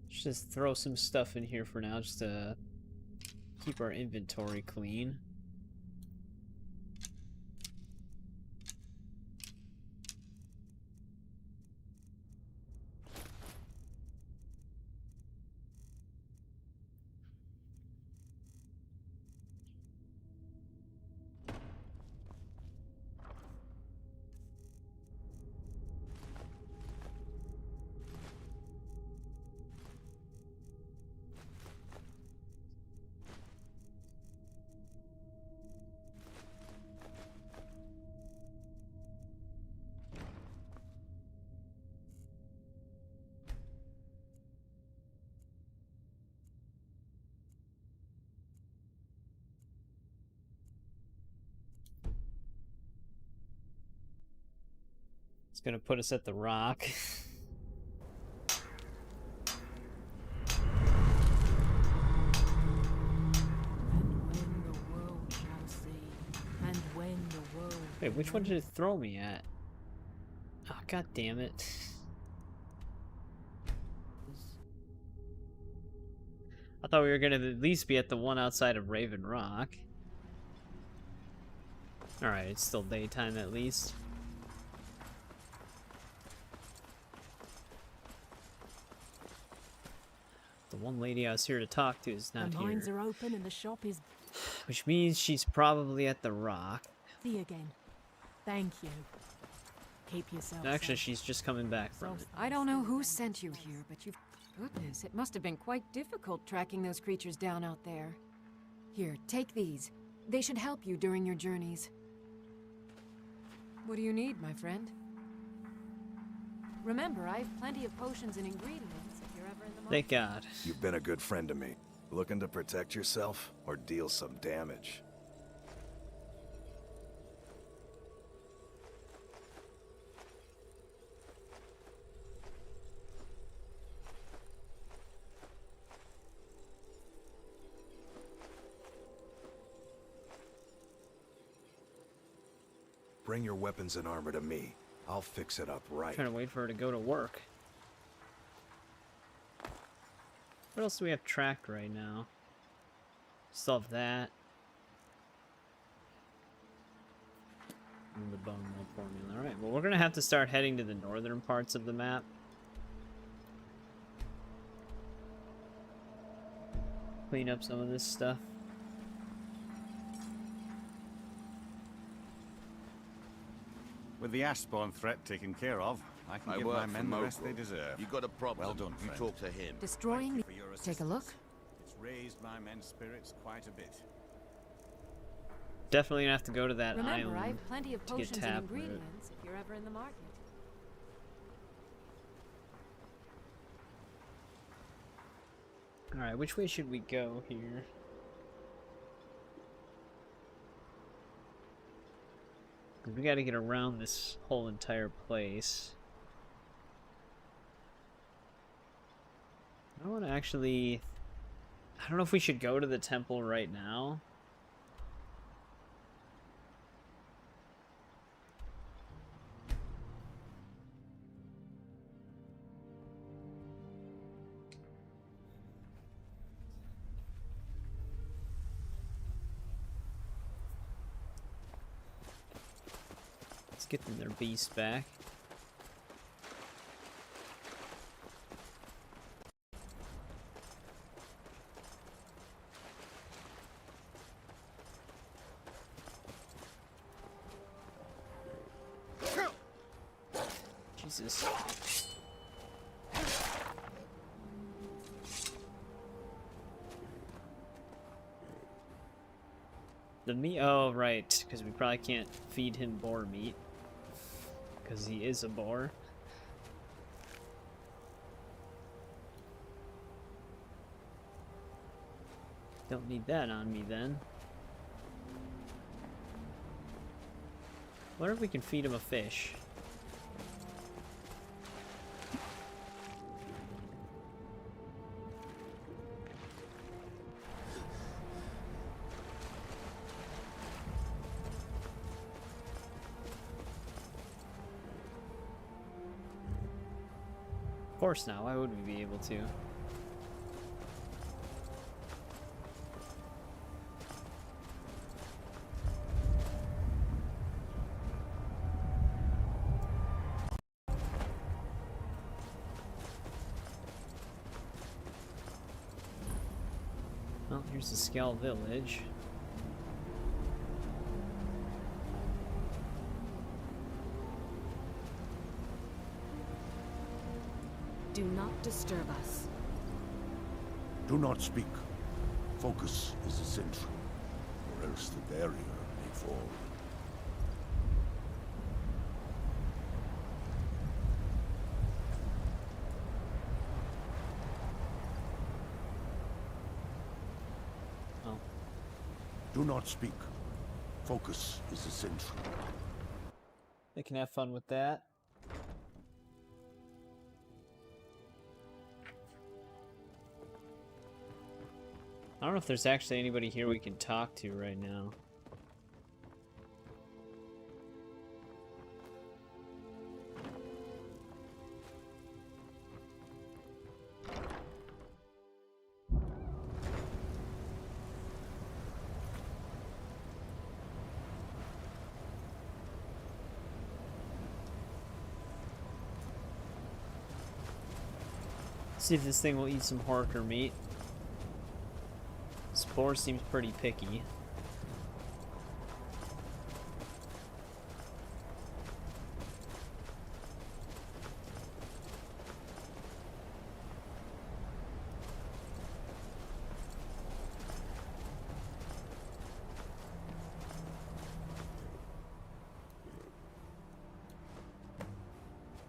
[SPEAKER 1] Let's just throw some stuff in here for now, just to keep our inventory clean. It's gonna put us at the rock. Wait, which one did it throw me at? Oh, god damn it. I thought we were gonna at least be at the one outside of Raven Rock. Alright, it's still daytime at least. The one lady I was here to talk to is not
[SPEAKER 14] The
[SPEAKER 1] here.
[SPEAKER 14] mines are open and the shop is...
[SPEAKER 1] Which means she's probably at the rock.
[SPEAKER 14] See you again. Thank you. Keep yourself
[SPEAKER 1] Actually,
[SPEAKER 14] safe.
[SPEAKER 1] she's just coming back from it.
[SPEAKER 16] I don't know who sent you here, but you've... Goodness, it must have been quite difficult tracking those creatures down out there. Here, take these. They should help you during your journeys. What do you need, my friend? Remember, I have plenty of potions and ingredients if you're ever in the market.
[SPEAKER 1] Thank God.
[SPEAKER 6] You've been a good friend to me. Looking to protect yourself or deal some damage? Bring your weapons and armor to me. I'll fix it up right.
[SPEAKER 1] Trying to wait for her to go to work. What else do we have tracked right now? Still have that. And the bone meal formula. Alright, well we're gonna have to start heading to the northern parts of the map. Clean up some of this stuff.
[SPEAKER 20] With the Ashspawn threat taken care of, I can give my men the rest they deserve.
[SPEAKER 4] You got a problem?
[SPEAKER 20] Well done,
[SPEAKER 4] You
[SPEAKER 20] friend.
[SPEAKER 4] talk to him.
[SPEAKER 16] Destroying the... Take a look.
[SPEAKER 20] It's raised my men's spirits quite a bit.
[SPEAKER 1] Definitely gonna have to go to that
[SPEAKER 16] Remember,
[SPEAKER 1] island
[SPEAKER 16] I have plenty of
[SPEAKER 1] to get
[SPEAKER 16] potions and
[SPEAKER 1] taproot.
[SPEAKER 16] ingredients if you're ever in the market.
[SPEAKER 1] Alright, which way should we go here? We gotta get around this whole entire place. I want to actually... I don't know if we should go to the temple right now. get them their beast back. Jesus. The meat? Oh, right. Because we probably can't feed him boar meat. Because he is a boar. Don't need that on me then. What if we can feed him a fish? Of course not, why would we be able to? Well, here's the Skell village.
[SPEAKER 21] Do not disturb us.
[SPEAKER 9] Do not speak. Focus is essential, or else the barrier may fall.
[SPEAKER 1] Oh.
[SPEAKER 9] Do not speak. Focus is essential.
[SPEAKER 1] They can have fun with that. I don't know if there's actually anybody here we can talk to right now. See if this thing will eat some Horker meat. Spore seems pretty picky.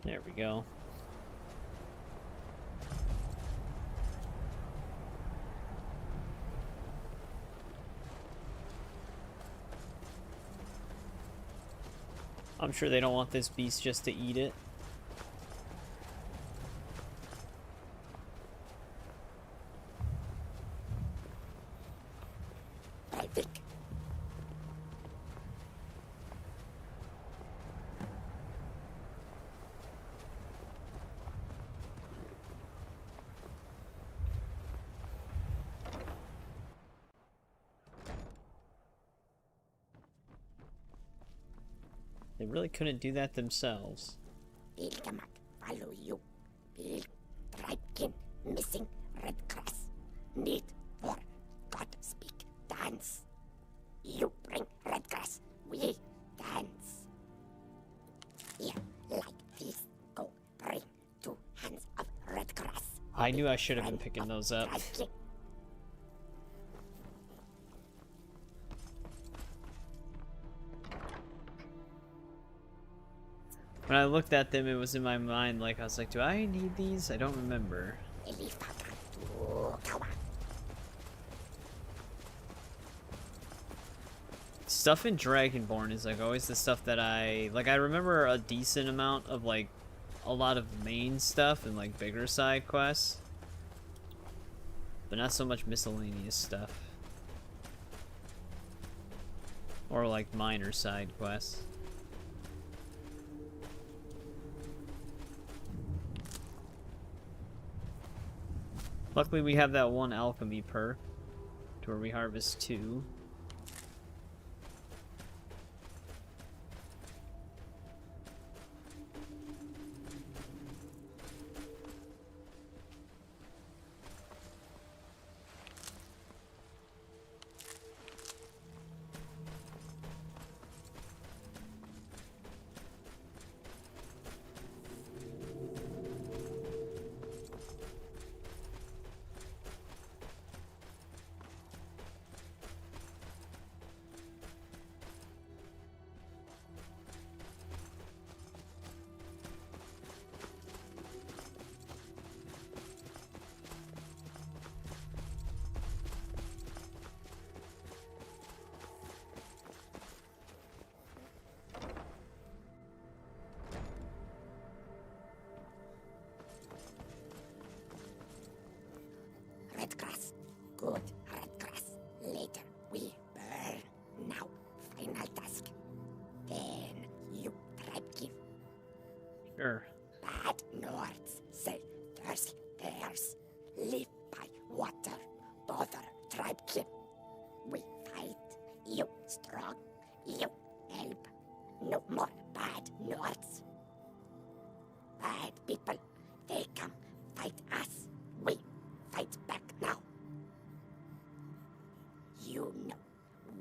[SPEAKER 1] There we go. I'm sure they don't want this beast just to eat it. They really couldn't do that themselves.
[SPEAKER 13] Pilgamak, follow you. Pil, Tribekin, missing red grass. Need for God speak dance. You bring red grass, we dance. Here, like this, go bring 2 hands of red grass.
[SPEAKER 1] I knew I should have been picking those up. When I looked at them, it was in my mind, like, I was like, do I need these? I don't remember. Stuff in Dragonborn is, like, always the stuff that I remember a decent amount of, like, a lot of main stuff and, like, bigger side quests. But not so much miscellaneous stuff. Or, like, minor side quests. Luckily, we have that one alchemy perk to where we harvest 2.
[SPEAKER 13] Good red grass. Later we burn. Now, final task. Then you tribekin.
[SPEAKER 1] Sure.
[SPEAKER 13] Bad Nords sell thirsty bears. Live by water. Bother tribekin. We fight. You strong. You help. No more bad Nords. Bad people. They come fight us. We fight back now. You know.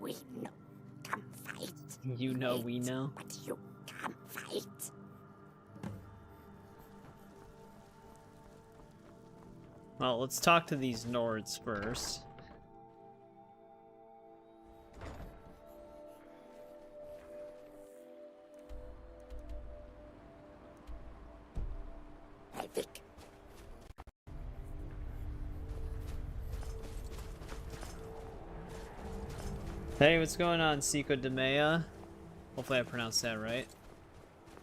[SPEAKER 13] We know. Come fight.
[SPEAKER 1] You know, we know.
[SPEAKER 13] But you come fight.
[SPEAKER 1] Well, let's talk to these Nords first. Hey, what's going on, Seiko Demea? Hopefully I pronounced that right.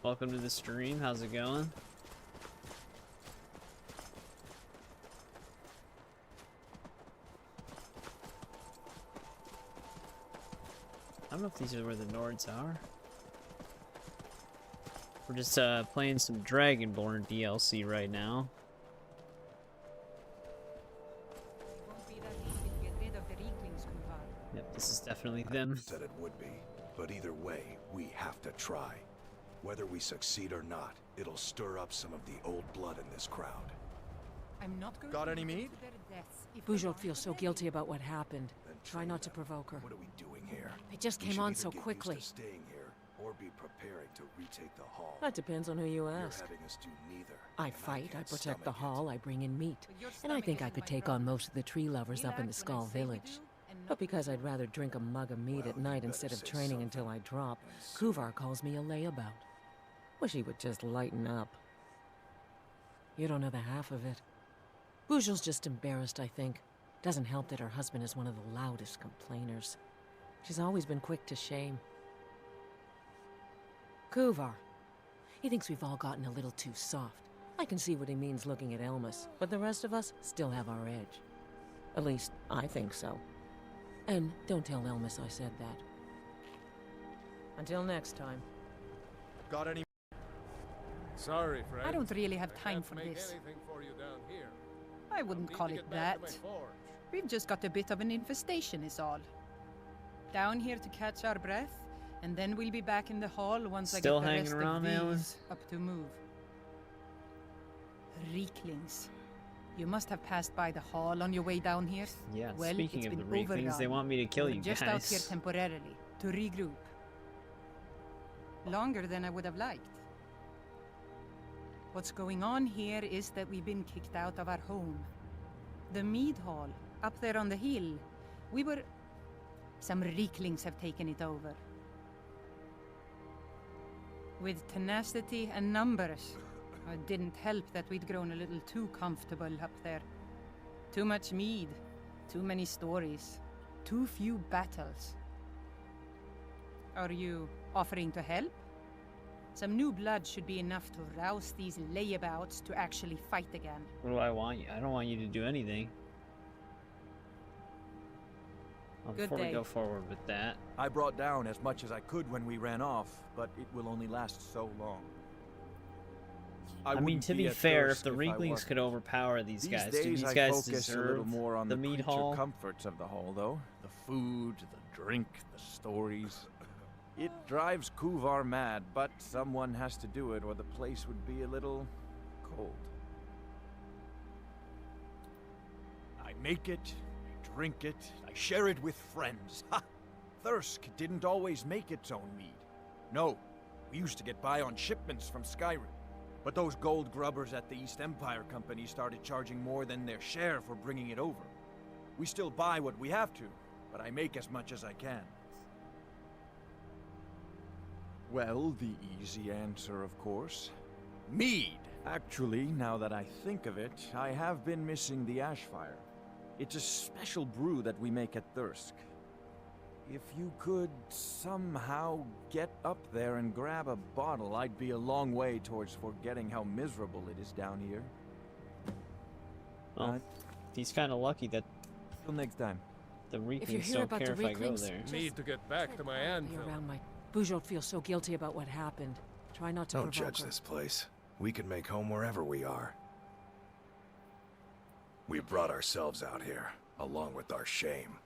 [SPEAKER 1] Welcome to the stream. How's it going? I don't know if these are where the Nords are. We're just playing some Dragonborn DLC right now. Yep, this is definitely them.
[SPEAKER 6] I said it would be, but either way, we have to try. Whether we succeed or not, it'll stir up some of the old blood in this crowd.
[SPEAKER 11] I'm not going
[SPEAKER 12] Got any meat?
[SPEAKER 14] Bujok feels so guilty about what happened. Try not to provoke her.
[SPEAKER 6] What are we doing here?
[SPEAKER 14] It just
[SPEAKER 6] We
[SPEAKER 14] came
[SPEAKER 6] should
[SPEAKER 14] on
[SPEAKER 6] either
[SPEAKER 14] so
[SPEAKER 6] get used
[SPEAKER 14] quickly.
[SPEAKER 6] to staying here or be preparing to retake the hall.
[SPEAKER 14] That depends on who you ask.
[SPEAKER 6] You're having us do neither.
[SPEAKER 14] I fight, I
[SPEAKER 6] can't
[SPEAKER 14] protect the
[SPEAKER 6] stomach
[SPEAKER 14] hall, I bring in meat. And I think I could take on most of the tree lovers up in the Skull Village. But because I'd rather drink a mug of meat at night instead of training until I drop, Kuvar calls me a layabout. Wish he would just lighten up. You don't know the half of it. Bujel's just embarrassed, I think. Doesn't help that her husband is one of the loudest complainers. She's always been quick to shame. Kuvar. He thinks we've all gotten a little too soft. I can see what he means looking at Elmas, but the rest of us still have our edge. At least, I think so. And don't tell Elmas I said that. Until next time.
[SPEAKER 12] Got any?
[SPEAKER 3] Sorry, friend.
[SPEAKER 11] I don't really have time
[SPEAKER 3] can't
[SPEAKER 11] for
[SPEAKER 3] make
[SPEAKER 11] this.
[SPEAKER 3] anything for you down here.
[SPEAKER 11] I wouldn't
[SPEAKER 3] I'll
[SPEAKER 11] call
[SPEAKER 3] need to
[SPEAKER 11] it
[SPEAKER 3] get back to
[SPEAKER 11] that.
[SPEAKER 3] my forge.
[SPEAKER 11] We've just got a bit of an infestation is all. Down here to catch our breath, and then we'll be back in the hall once
[SPEAKER 1] Still
[SPEAKER 11] I get the
[SPEAKER 1] hanging
[SPEAKER 11] rest
[SPEAKER 1] around,
[SPEAKER 11] of
[SPEAKER 1] Alan?
[SPEAKER 11] these up to move. Reeklings. You must have passed by the hall on your way down here.
[SPEAKER 1] Yeah,
[SPEAKER 11] Well,
[SPEAKER 1] speaking
[SPEAKER 11] it's
[SPEAKER 1] of the
[SPEAKER 11] been
[SPEAKER 1] Reeklings, they
[SPEAKER 11] overrun.
[SPEAKER 1] want me to kill
[SPEAKER 11] We're
[SPEAKER 1] you
[SPEAKER 11] just out here
[SPEAKER 1] guys.
[SPEAKER 11] temporarily, to regroup. Longer than I would have liked. What's going on here is that we've been kicked out of our home. The mead hall, up there on the hill. Some Reeklings have taken it over. With tenacity and numbers. It didn't help that we'd grown a little too comfortable up there. Too much mead, too many stories, too few battles. Are you offering to help? Some new blood should be enough to rouse these layabouts to actually fight again.
[SPEAKER 1] What do I want you? I don't want you to do anything. Well,
[SPEAKER 11] Good
[SPEAKER 1] before we
[SPEAKER 11] day.
[SPEAKER 1] go forward with that,
[SPEAKER 12] I brought down as much as I could when we ran off, but it will only last so long.
[SPEAKER 1] I mean,
[SPEAKER 12] wouldn't
[SPEAKER 1] to be
[SPEAKER 12] at
[SPEAKER 1] fair,
[SPEAKER 12] Thirsk
[SPEAKER 1] if the
[SPEAKER 12] I
[SPEAKER 1] Reeklings
[SPEAKER 12] wasn't.
[SPEAKER 1] could overpower these guys, do
[SPEAKER 12] days
[SPEAKER 1] these
[SPEAKER 12] I
[SPEAKER 1] guys
[SPEAKER 12] focus a
[SPEAKER 1] deserve
[SPEAKER 12] little more on
[SPEAKER 1] the
[SPEAKER 12] the
[SPEAKER 1] mead
[SPEAKER 12] creature
[SPEAKER 1] hall?
[SPEAKER 12] comforts of the hall, though. The food, the drink, the stories. It drives Kuvar mad, but someone has to do it or the place would be a little cold. I make it, I drink it, I share it with friends. Ha! Thirsk didn't always make its own mead. No, we used to get by on shipments from Skyrim. But those gold grubbers at the East Empire Company started charging more than their share for bringing it over. We still buy what we have to, but I make as much as I can. Well, the easy answer, of course. Mead! Actually, now that I think of it, I have been missing the Ashfire. It's a special brew that we make at Thirsk. If you could somehow get up there and grab a bottle, I'd be a long way towards forgetting how miserable it is down here.
[SPEAKER 1] Well, he's kind of lucky that
[SPEAKER 15] Till next time.
[SPEAKER 1] The
[SPEAKER 14] If you're
[SPEAKER 1] Reeklings
[SPEAKER 14] here
[SPEAKER 1] don't
[SPEAKER 14] about
[SPEAKER 1] care
[SPEAKER 14] the
[SPEAKER 1] if I go
[SPEAKER 14] Reeklings,
[SPEAKER 1] there.
[SPEAKER 3] Need to get back to my anvil.
[SPEAKER 14] Around my Bujold feels so guilty about what happened. Try not to
[SPEAKER 6] Don't
[SPEAKER 14] provoke
[SPEAKER 6] judge
[SPEAKER 14] her.
[SPEAKER 6] this place. We can make home wherever we are. We brought ourselves out here, along with our shame.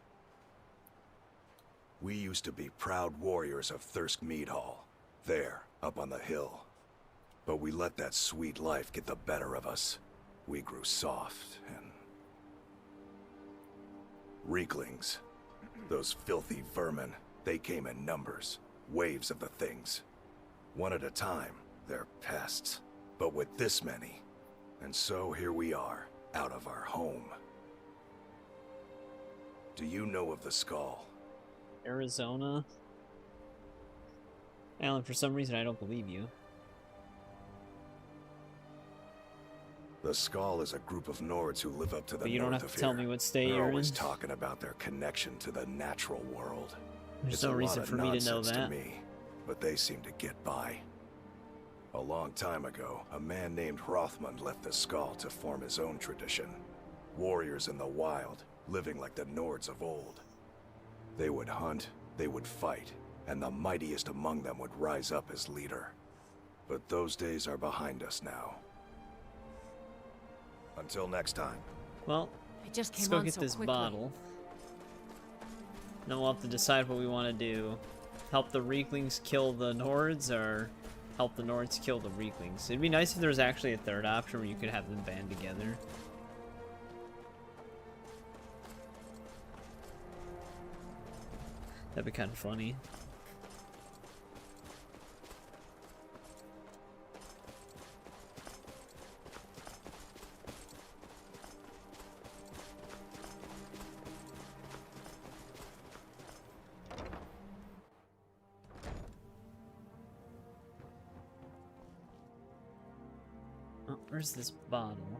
[SPEAKER 6] We used to be proud warriors of Thirsk Mead Hall, there, up on the hill. But we let that sweet life get the better of us. We grew soft and... Reeklings. Those filthy vermin. They came in numbers. Waves of the things. One at a time, they're pests. But with this many. And so here we are, out of our home. Do you know of the Skull?
[SPEAKER 1] Arizona? Alan, for some reason I don't believe you.
[SPEAKER 6] The Skull is a group of Nords who live up to the
[SPEAKER 1] But you don't
[SPEAKER 6] north
[SPEAKER 1] have to
[SPEAKER 6] of
[SPEAKER 1] tell
[SPEAKER 6] here.
[SPEAKER 1] me what state
[SPEAKER 6] They're
[SPEAKER 1] you're
[SPEAKER 6] always
[SPEAKER 1] in.
[SPEAKER 6] talking about their connection to the natural world.
[SPEAKER 1] There's
[SPEAKER 6] It's
[SPEAKER 1] no
[SPEAKER 6] a
[SPEAKER 1] reason
[SPEAKER 6] lot of
[SPEAKER 1] for me to know
[SPEAKER 6] nonsense
[SPEAKER 1] that.
[SPEAKER 6] to me, but they seem to get by. A long time ago, a man named Hrothmund left the Skull to form his own tradition. Warriors in the wild, living like the Nords of old. They would hunt, they would fight, and the mightiest among them would rise up as leader. But those days are behind us now. Until next time.
[SPEAKER 1] Well,
[SPEAKER 14] It just
[SPEAKER 1] let's
[SPEAKER 14] came
[SPEAKER 1] go
[SPEAKER 14] on
[SPEAKER 1] get
[SPEAKER 14] so
[SPEAKER 1] this
[SPEAKER 14] quickly.
[SPEAKER 1] bottle. Then we'll have to decide what we want to do. Help the Reeklings kill the Nords, or help the Nords kill the Reeklings. It'd be nice if there was actually a third option where you could have them band together. That'd be kind of funny. Oh, where's this bottle?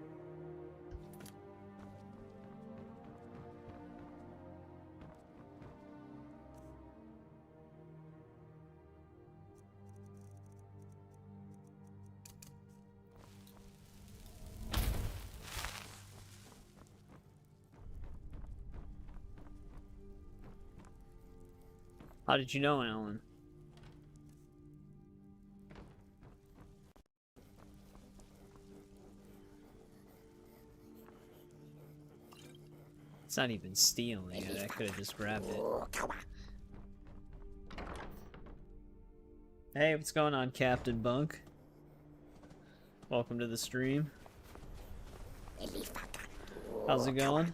[SPEAKER 1] How did you know, Alan? It's not even stealing it. I could have just grabbed it. Hey, what's going on, Captain Bunk? Welcome to the stream. How's it going?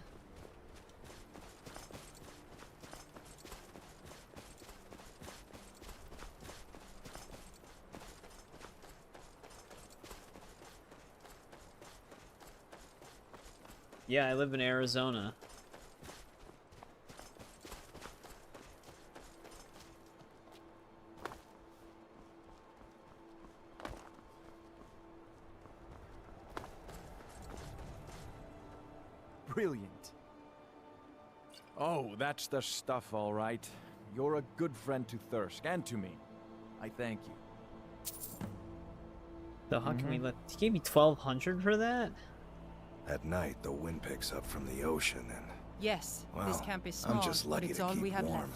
[SPEAKER 1] Yeah, I live in Arizona.
[SPEAKER 15] Brilliant. Oh, that's the stuff, all right. You're a good friend to Thirsk and to me. I thank you.
[SPEAKER 1] So how can we let... He gave me 1,200 for that?
[SPEAKER 6] At night, the wind picks up from the ocean and...
[SPEAKER 11] Yes, this
[SPEAKER 6] Well,
[SPEAKER 11] camp is
[SPEAKER 6] I'm
[SPEAKER 11] small,
[SPEAKER 6] just
[SPEAKER 11] but
[SPEAKER 6] lucky
[SPEAKER 11] it's
[SPEAKER 6] to
[SPEAKER 11] all
[SPEAKER 6] keep
[SPEAKER 11] we have
[SPEAKER 6] warm.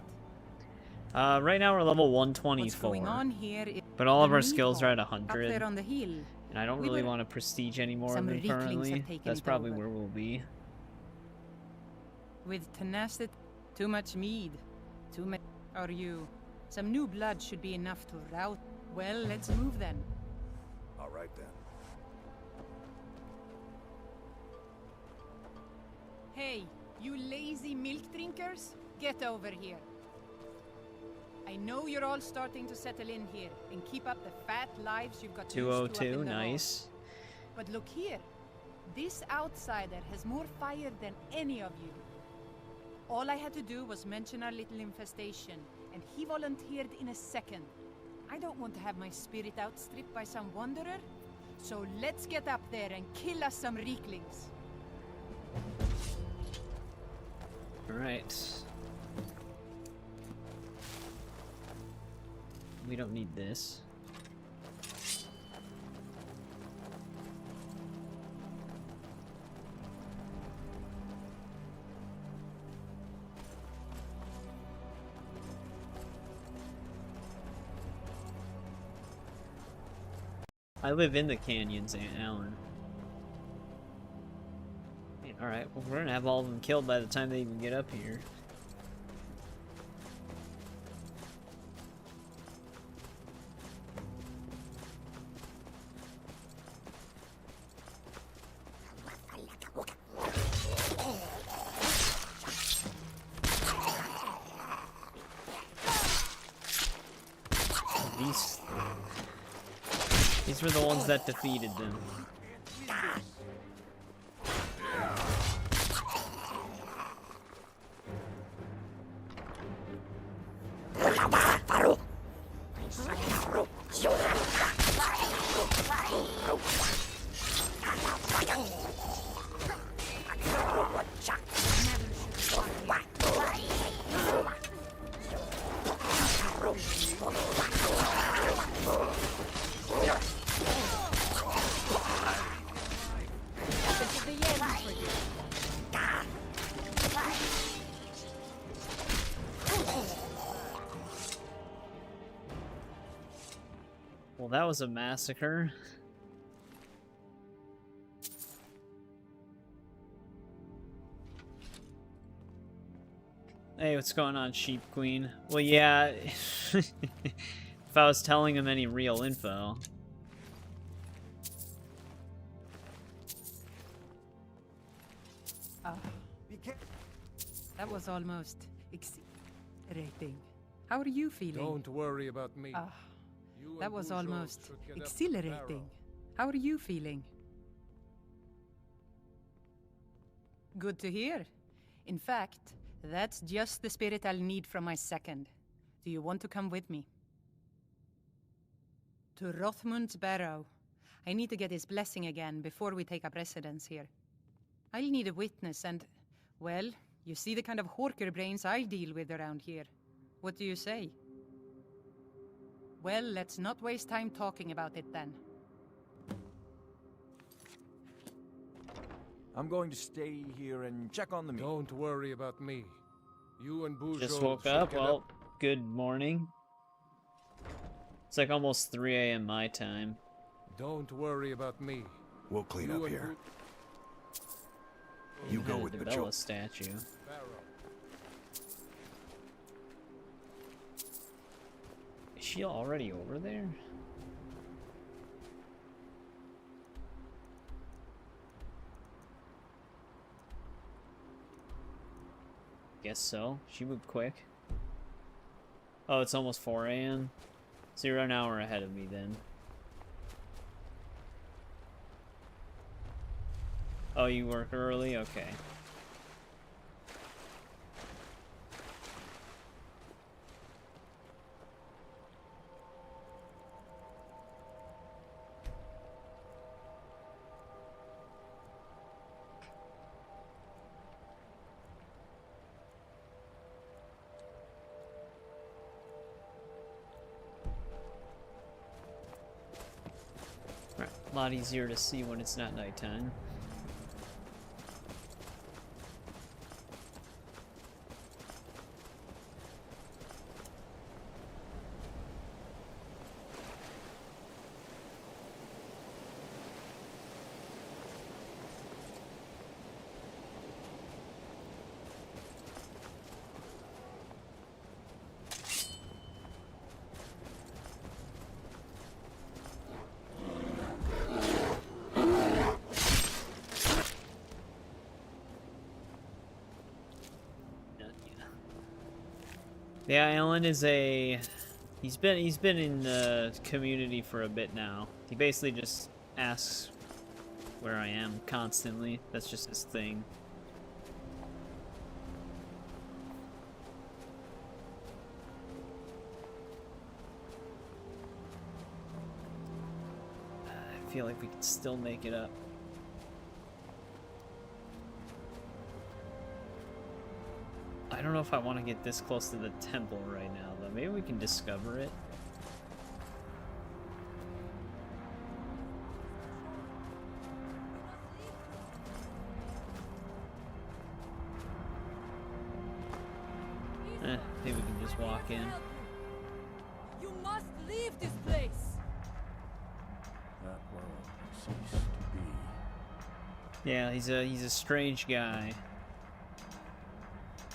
[SPEAKER 11] left.
[SPEAKER 1] Right now we're level
[SPEAKER 11] What's
[SPEAKER 1] 124.
[SPEAKER 11] going on here is
[SPEAKER 1] But all of
[SPEAKER 11] the
[SPEAKER 1] our
[SPEAKER 11] meat
[SPEAKER 1] skills are at
[SPEAKER 11] hall, up
[SPEAKER 1] 100.
[SPEAKER 11] there on the hill.
[SPEAKER 1] And I don't
[SPEAKER 11] We
[SPEAKER 1] really
[SPEAKER 11] were-
[SPEAKER 1] want to prestige anymore
[SPEAKER 11] Some
[SPEAKER 1] than
[SPEAKER 11] Reeklings
[SPEAKER 1] currently.
[SPEAKER 11] have taken
[SPEAKER 1] That's
[SPEAKER 11] it
[SPEAKER 1] probably
[SPEAKER 11] over.
[SPEAKER 1] where we'll be.
[SPEAKER 11] With tenacity, too much mead, too many. Are you? Some new blood should be enough to rout. Well, let's move then.
[SPEAKER 6] All right then.
[SPEAKER 11] Hey, you lazy milk drinkers, get over here. I know you're all starting to settle in here and keep up the fat lives you've got used to up in
[SPEAKER 1] 202,
[SPEAKER 11] the
[SPEAKER 1] nice.
[SPEAKER 11] hall. But look here, this outsider has more fire than any of you. All I had to do was mention our little infestation, and he volunteered in a second. I don't want to have my spirit outstripped by some wanderer, so let's get up there and kill us some Reeklings.
[SPEAKER 1] Alright. We don't need this. I live in the canyons, Alan. Alright, well, we're gonna have all of them killed by the time they even get up here. These were the ones that defeated them. Well, that was a massacre. Hey, what's going on, Sheep Queen? Well, yeah, if I was telling him any real info.
[SPEAKER 11] That was almost exhilarating. How are you feeling?
[SPEAKER 3] Don't worry about me.
[SPEAKER 11] That was almost exhilarating. How are you feeling? Good to hear. In fact, that's just the spirit I'll need from my second. Do you want to come with me? To Rothmund's Barrow. I need to get his blessing again before we take up residence here. I'll need a witness and, well, you see the kind of horker brains I deal with around here. What do you say? Well, let's not waste time talking about it then.
[SPEAKER 12] I'm going to stay here and check on the meat.
[SPEAKER 3] Don't worry about me. You and Bujo
[SPEAKER 1] Just woke up. Well, good morning. It's like almost 3 a.m. my time.
[SPEAKER 3] Don't worry about me.
[SPEAKER 6] We'll clean up here. You go with
[SPEAKER 1] Bella statue. Is she already over there? Guess so. She moved quick. Oh, it's almost 4 a.m. So you're an hour ahead of me then. Oh, you work early? Okay. A lot easier to see when it's not nighttime. Yeah, Alan is he's been in the community for a bit now. He basically just asks where I am constantly. That's just his thing. I feel like we can still make it up. I don't know if I want to get this close to the temple right now, though. Maybe we can discover it. Maybe we can just walk in.
[SPEAKER 5] You must leave this place.
[SPEAKER 1] Yeah, he's a strange guy.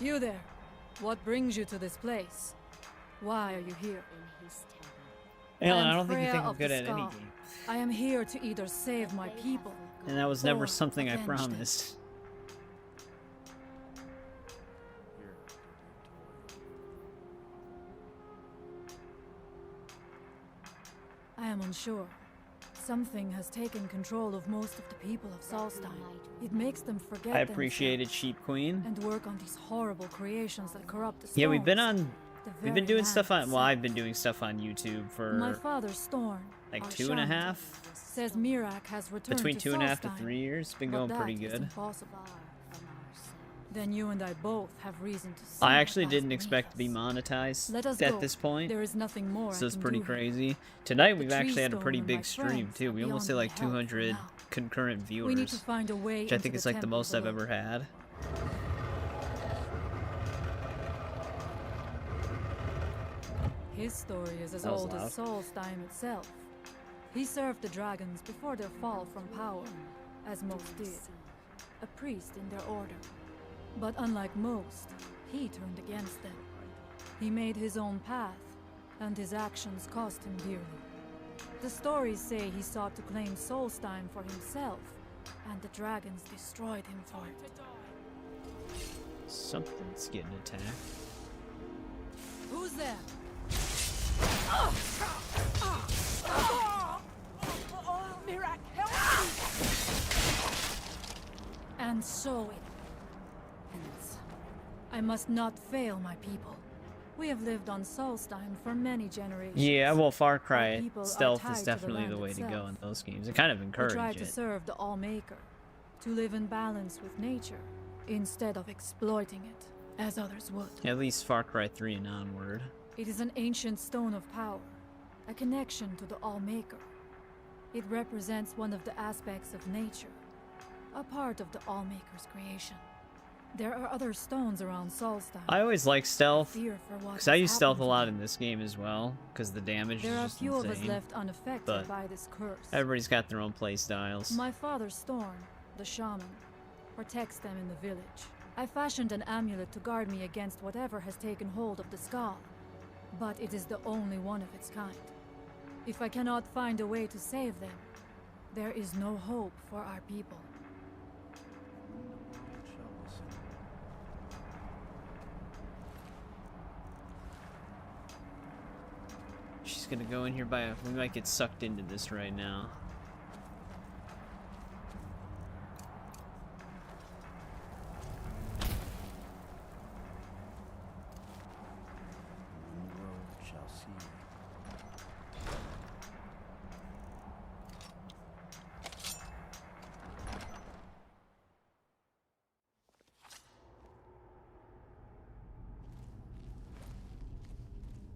[SPEAKER 5] You there. What brings you to this place? Why are you here?
[SPEAKER 1] Alan, I don't think you think I'm good at any
[SPEAKER 5] Scar.
[SPEAKER 1] game.
[SPEAKER 5] I am here to either save my people.
[SPEAKER 1] And that was never
[SPEAKER 5] or
[SPEAKER 1] something I
[SPEAKER 5] avenge them.
[SPEAKER 1] promised.
[SPEAKER 5] I am unsure. Something has taken control of most of the people of Solstein. It makes them forget
[SPEAKER 1] I appreciated
[SPEAKER 5] themselves
[SPEAKER 1] Sheep Queen.
[SPEAKER 5] and work on these horrible creations that corrupt the
[SPEAKER 1] Yeah, we've been
[SPEAKER 5] stones,
[SPEAKER 1] on.
[SPEAKER 5] the
[SPEAKER 1] We've been
[SPEAKER 5] very
[SPEAKER 1] doing
[SPEAKER 5] land
[SPEAKER 1] stuff on. Well,
[SPEAKER 5] itself.
[SPEAKER 1] I've been doing stuff on YouTube
[SPEAKER 5] My
[SPEAKER 1] for
[SPEAKER 5] father, Storn,
[SPEAKER 1] like
[SPEAKER 5] our
[SPEAKER 1] 2.5.
[SPEAKER 5] shaman, says Mirak has returned
[SPEAKER 1] Between
[SPEAKER 5] to
[SPEAKER 1] 2.5 to
[SPEAKER 5] Solstein,
[SPEAKER 1] 3 years. It's been
[SPEAKER 5] but
[SPEAKER 1] going pretty
[SPEAKER 5] that is
[SPEAKER 1] good.
[SPEAKER 5] impossible. Then you and I both have reason to
[SPEAKER 1] I
[SPEAKER 5] see
[SPEAKER 1] actually
[SPEAKER 5] what lies
[SPEAKER 1] didn't
[SPEAKER 5] beneath
[SPEAKER 1] expect
[SPEAKER 5] us.
[SPEAKER 1] to be monetized
[SPEAKER 5] Let us
[SPEAKER 1] at
[SPEAKER 5] go.
[SPEAKER 1] this point.
[SPEAKER 5] There is nothing more
[SPEAKER 1] So
[SPEAKER 5] I
[SPEAKER 1] it's
[SPEAKER 5] can
[SPEAKER 1] pretty
[SPEAKER 5] do here.
[SPEAKER 1] crazy. Tonight
[SPEAKER 5] The
[SPEAKER 1] we've
[SPEAKER 5] tree
[SPEAKER 1] actually had a
[SPEAKER 5] stone
[SPEAKER 1] pretty
[SPEAKER 5] and
[SPEAKER 1] big
[SPEAKER 5] my
[SPEAKER 1] stream
[SPEAKER 5] friends
[SPEAKER 1] too.
[SPEAKER 5] are
[SPEAKER 1] We almost
[SPEAKER 5] beyond
[SPEAKER 1] hit like
[SPEAKER 5] my help for
[SPEAKER 1] 200
[SPEAKER 5] now.
[SPEAKER 1] concurrent viewers.
[SPEAKER 5] We need to find a way
[SPEAKER 1] which I
[SPEAKER 5] into
[SPEAKER 1] think
[SPEAKER 5] the
[SPEAKER 1] is like the
[SPEAKER 5] temple
[SPEAKER 1] most I've
[SPEAKER 5] below.
[SPEAKER 1] ever had.
[SPEAKER 5] His story is as
[SPEAKER 1] That was
[SPEAKER 5] old as Solstein itself. He served the dragons before their fall from power, as most did. A priest in their order. But unlike most, he turned against them. He made his own path, and his actions cost him dearly. The stories say he sought to claim Solstein for himself, and the dragons destroyed him for it.
[SPEAKER 1] Something's getting attacked.
[SPEAKER 5] Who's there?
[SPEAKER 14] Mirak, help me!
[SPEAKER 5] And so it ends. I must not fail my people. We have lived on Solstein for many generations.
[SPEAKER 1] Yeah, well, Far Cry
[SPEAKER 5] people are
[SPEAKER 1] stealth
[SPEAKER 5] tied
[SPEAKER 1] is
[SPEAKER 5] to the
[SPEAKER 1] definitely the
[SPEAKER 5] land
[SPEAKER 1] way to go
[SPEAKER 5] itself.
[SPEAKER 1] in those games. It kind of
[SPEAKER 5] We
[SPEAKER 1] encourage
[SPEAKER 5] try to
[SPEAKER 1] it.
[SPEAKER 5] serve the All-Maker, to live in balance with nature, instead of exploiting it, as others would.
[SPEAKER 1] At least Far Cry 3 and onward.
[SPEAKER 5] It is an ancient stone of power, a connection to the All-Maker. It represents one of the aspects of nature, a part of the All-Maker's creation. There are other stones around Solstein.
[SPEAKER 1] I always like stealth,
[SPEAKER 5] Fear for what
[SPEAKER 1] because I
[SPEAKER 5] has
[SPEAKER 1] use stealth a
[SPEAKER 5] happened to
[SPEAKER 1] lot
[SPEAKER 5] them.
[SPEAKER 1] in this game as well, because the damage
[SPEAKER 5] There
[SPEAKER 1] is
[SPEAKER 5] are
[SPEAKER 1] just
[SPEAKER 5] few of us
[SPEAKER 1] insane.
[SPEAKER 5] left unaffected
[SPEAKER 1] But
[SPEAKER 5] by this curse.
[SPEAKER 1] everybody's got their own play styles.
[SPEAKER 5] My father, Storn, the shaman, protects them in the village. I fashioned an amulet to guard me against whatever has taken hold of the skull, but it is the only one of its kind. If I cannot find a way to save them, there is no hope for our people.
[SPEAKER 1] She's gonna go in here by a... We might get sucked into this right now.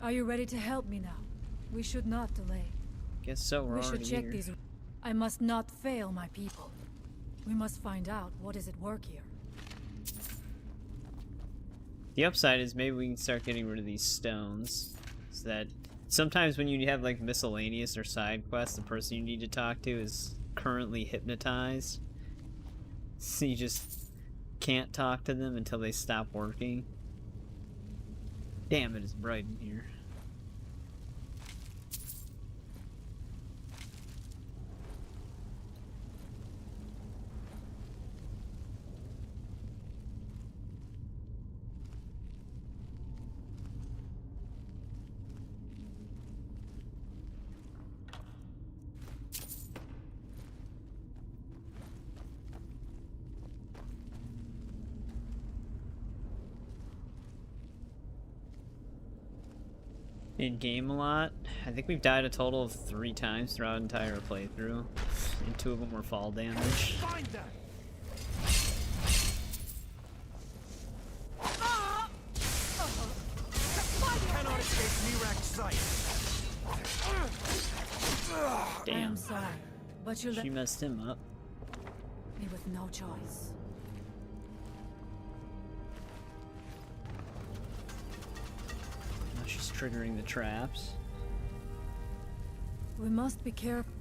[SPEAKER 5] Are you ready to help me now? We should not delay.
[SPEAKER 1] Guess so, we're
[SPEAKER 5] We should
[SPEAKER 1] already
[SPEAKER 5] check
[SPEAKER 1] here.
[SPEAKER 5] these. I must not fail my people. We must find out what is at work here.
[SPEAKER 1] The upside is maybe we can start getting rid of these stones. So that sometimes when you have like miscellaneous or side quests, the person you need to talk to is currently hypnotized. So you just can't talk to them until they stop working. Damn, it is bright in here. In game a lot. I think we've died a total of 3 times throughout the entire playthrough, and 2 of them were fall damage.
[SPEAKER 12] Find them! Cannot escape Mirak's sight.
[SPEAKER 1] Damn.
[SPEAKER 5] I am sorry, but you
[SPEAKER 1] She
[SPEAKER 5] left
[SPEAKER 1] messed him up.
[SPEAKER 5] me with no choice.
[SPEAKER 1] Now she's triggering the traps.
[SPEAKER 5] We must be careful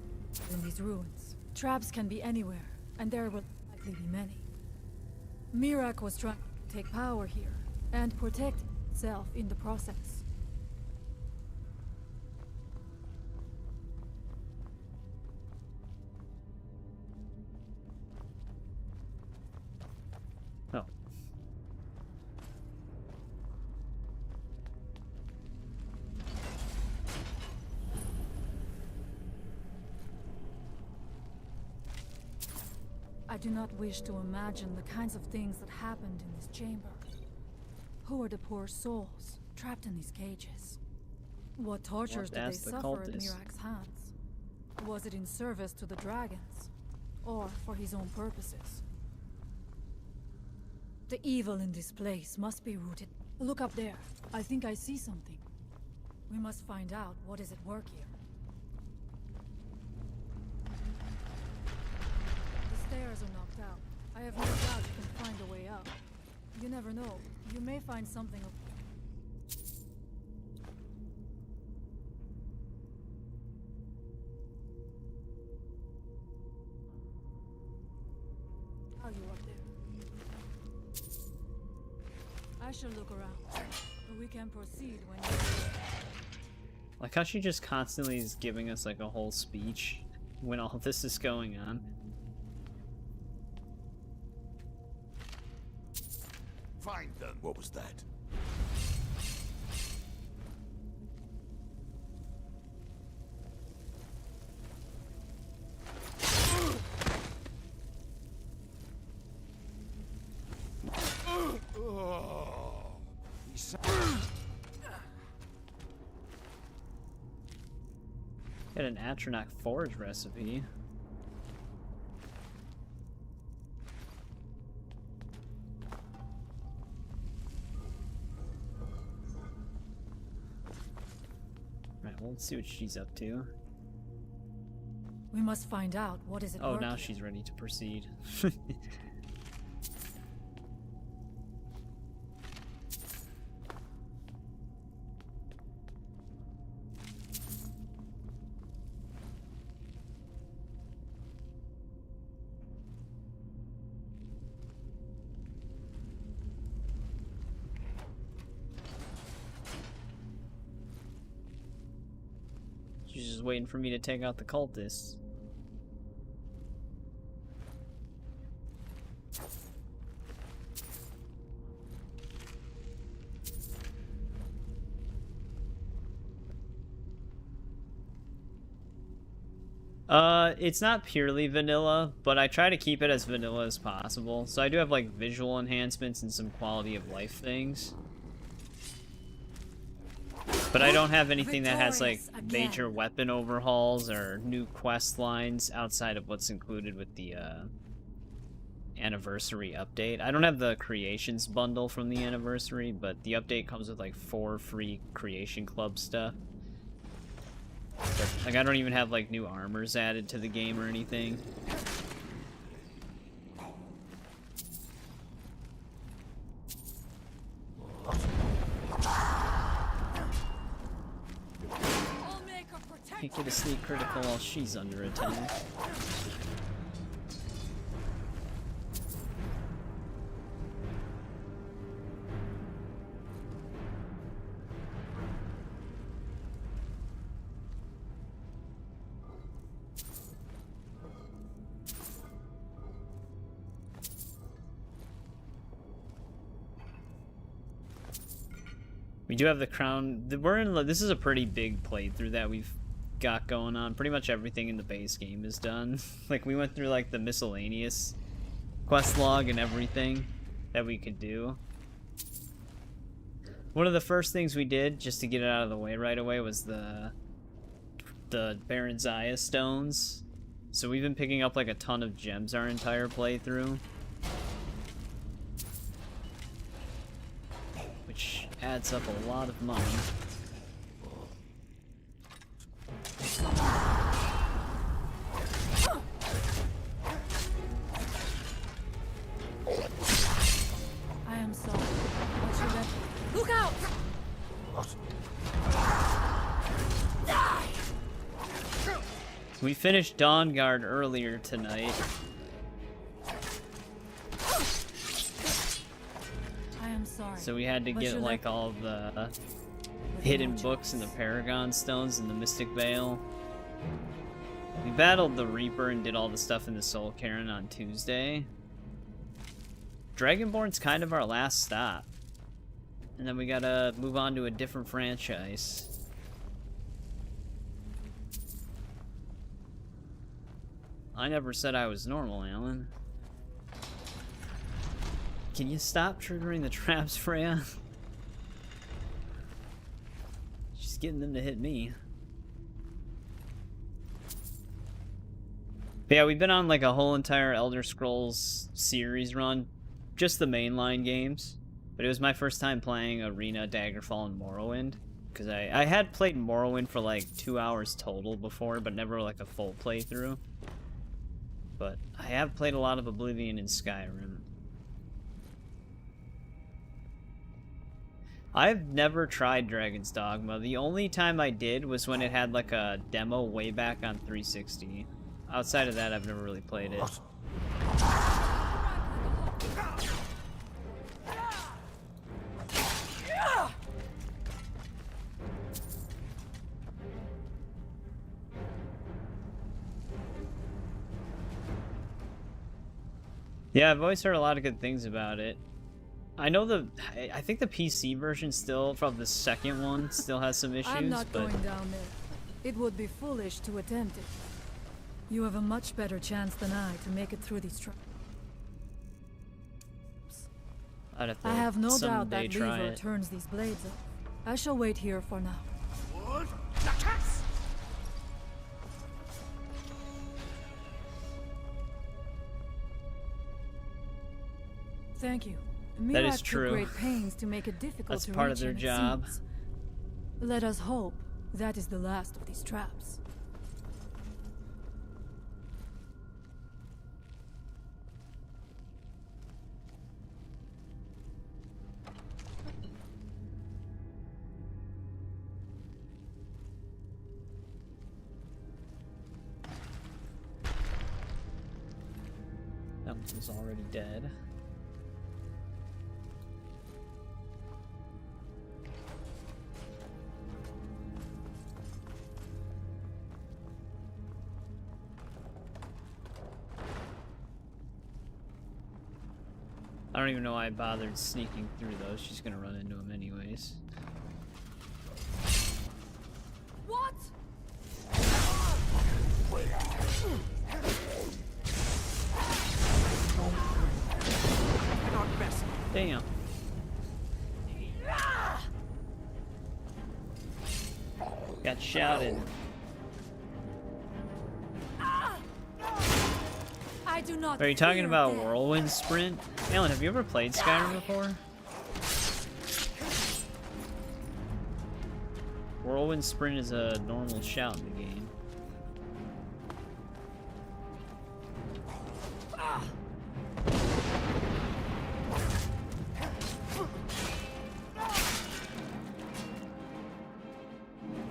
[SPEAKER 5] in these ruins. Traps can be anywhere, and there will likely be many. Miraak was trying to take power here and protect itself in the process.
[SPEAKER 1] Oh.
[SPEAKER 5] I do not wish to imagine the kinds of things that happened in this chamber. Who are the poor souls trapped in these cages? What tortures did they suffer at Miraak's hands? Was it in service to the dragons, or for his own purposes? The evil in this place must be rooted. Look up there. I think I see something. We must find out what is at work here. The stairs are knocked out. I have no doubt you can find a way up. You never know. You may find something of... Are you up there? I shall look around. We can proceed when you're ready.
[SPEAKER 1] Like how she just constantly is giving us like a whole speech when all this is going on.
[SPEAKER 9] Find them.
[SPEAKER 4] What was that?
[SPEAKER 1] Got an Atronach forge recipe. Right, well, let's see what she's up to.
[SPEAKER 5] We must find out what is at
[SPEAKER 1] Oh,
[SPEAKER 5] work
[SPEAKER 1] now
[SPEAKER 5] here.
[SPEAKER 1] she's ready to proceed. She's just waiting for me to take out the cultists. It's not purely vanilla, but I try to keep it as vanilla as possible. So I do have like visual enhancements and some quality of life things. But I don't have anything that has like major weapon overhauls or new quest lines outside of what's included with the anniversary update. I don't have the creations bundle from the anniversary, but the update comes with like 4 free creation club stuff. But, like, I don't even have like new armors added to the game or anything. Can't get a sneak critical while she's under attack. We do have the crown. This is a pretty big playthrough that we've got going on. Pretty much everything in the base game is done. Like, we went through like the miscellaneous quest log and everything that we could do. One of the first things we did, just to get it out of the way right away, was the Baron Zaya stones. So we've been picking up like a ton of gems our entire playthrough, which adds up a lot of money.
[SPEAKER 5] I am sorry. But you left. Look out!
[SPEAKER 1] We finished Dawnguard earlier tonight. So we had to get like all the hidden books and the Paragon Stones and the Mystic Veil. We battled the Reaper and did all the stuff in the Soul Cairn on Tuesday. Dragonborn's kind of our last stop. And then we gotta move on to a different franchise. I never said I was normal, Alan. Can you stop triggering the traps, Freya? She's getting them to hit me. But yeah, we've been on like a whole entire Elder Scrolls series run. Just the mainline games. But it was my first time playing Arena, Daggerfall, and Morrowind. Because I had played Morrowind for like 2 hours total before, but never like a full playthrough. But I have played a lot of Oblivion and Skyrim. I've never tried Dragon's Dogma. The only time I did was when it had like a demo way back on 360. Outside of that, I've never really played it. Yeah, I've always heard a lot of good things about it. I know I think the PC version still, from the second one, still has some issues.
[SPEAKER 5] I'm not
[SPEAKER 1] but...
[SPEAKER 5] going down there. It would be foolish to attempt it. You have a much better chance than I to make it through these traps. I have no doubt that lever turns these blades off. I shall wait here for now. Thank you.
[SPEAKER 1] That is true.
[SPEAKER 5] Took great pains to make it difficult
[SPEAKER 1] That's
[SPEAKER 5] to
[SPEAKER 1] part
[SPEAKER 5] reach
[SPEAKER 1] of their
[SPEAKER 5] him, it
[SPEAKER 1] job.
[SPEAKER 5] seems. Let us hope that is the last of these traps.
[SPEAKER 1] That one was already dead. I don't even know why I bothered sneaking through those. She's gonna run into them anyways.
[SPEAKER 5] What?
[SPEAKER 1] Damn. Got shouted.
[SPEAKER 5] I do not.
[SPEAKER 1] Are you talking about Whirlwind Sprint? Alan, have you ever played Skyrim before? Whirlwind Sprint is a normal shout in the game.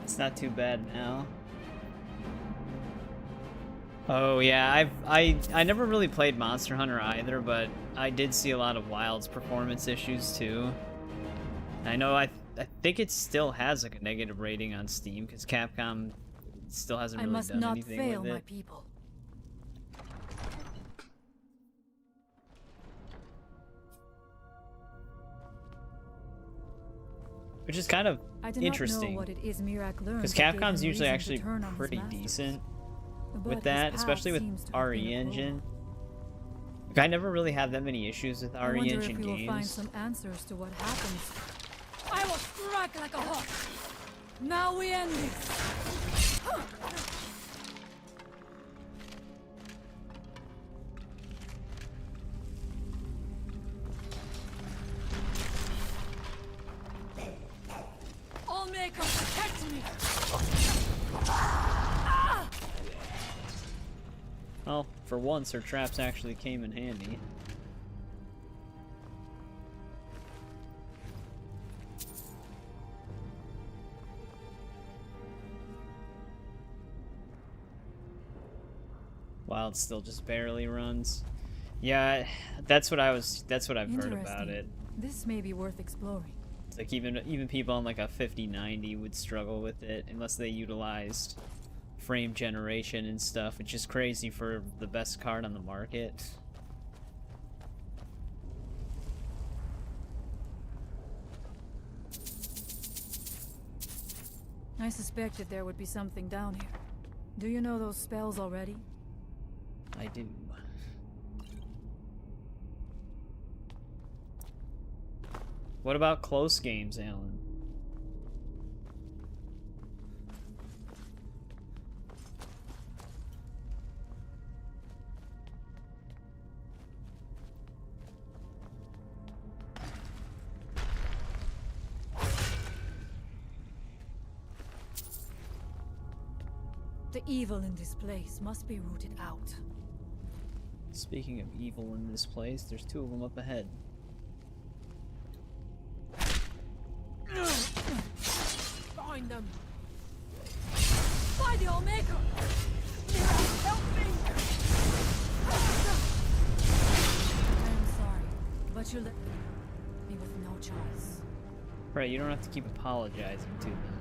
[SPEAKER 1] It's not too bad now. Oh yeah, I never really played Monster Hunter either, but I did see a lot of Wild's performance issues too. I know I think it still has like a negative rating on Steam because Capcom still hasn't really done anything with it.
[SPEAKER 5] I must not fail my people.
[SPEAKER 1] Which is kind of interesting because Capcom's usually actually pretty decent with that, especially with RE Engine. Like, I never really had that many issues with RE Engine games.
[SPEAKER 5] Will find some answers to what happens. I will strike like a hawk. Now we end this. All makers protect me.
[SPEAKER 1] Well, for once, her traps actually came in handy. Wild still just barely runs. Yeah, that's what I've heard about it.
[SPEAKER 5] This may be worth exploring.
[SPEAKER 1] It's like even people on like a 5090 would struggle with it unless they utilized frame generation and stuff, which is crazy for the best card on the market.
[SPEAKER 5] I suspected there would be something down here. Do you know those spells already?
[SPEAKER 1] I do. What about close games, Alan?
[SPEAKER 5] The evil in this place must be rooted out.
[SPEAKER 1] Speaking of evil in this place, there's two of them up ahead.
[SPEAKER 5] Find them! By the Omega! Help me! I am sorry, but you left me with no choice.
[SPEAKER 1] Right, you don't have to keep apologizing to them.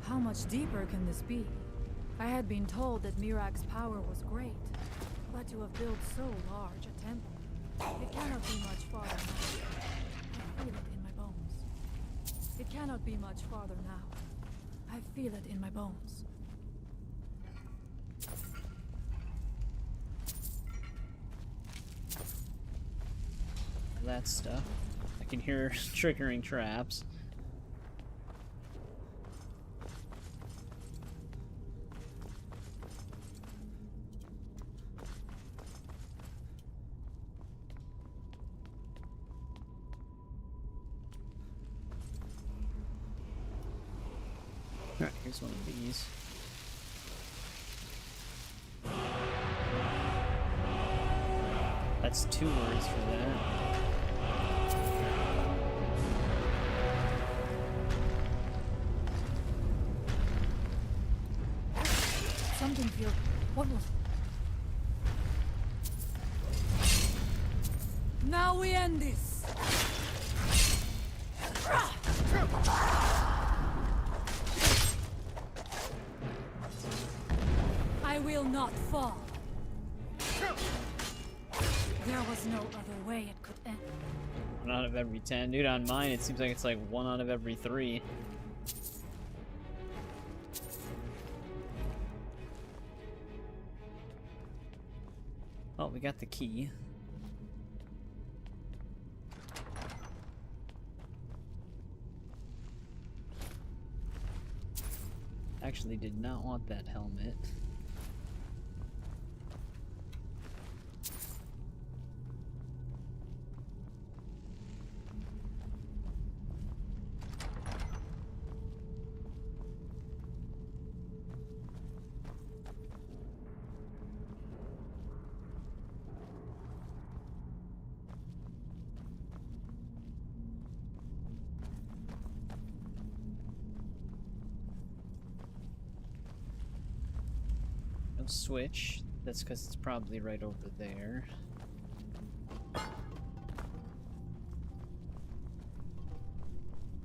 [SPEAKER 5] How much deeper can this be? I had been told that Mirak's power was great, but to have built so large a temple, it cannot be much farther now. I feel it in my bones. It cannot be much farther now. I feel it in my bones.
[SPEAKER 1] That stuff. I can hear triggering traps. Alright, here's one of these. That's 2 words for that.
[SPEAKER 5] Something feels... What was... Now we end this! I will not fall. There was no other way it could end.
[SPEAKER 1] 1 out of every 10. Dude, on mine it seems like it's like 1 out of every 3. Oh, we got the key. Actually did not want that helmet. Switch. That's because it's probably right over there.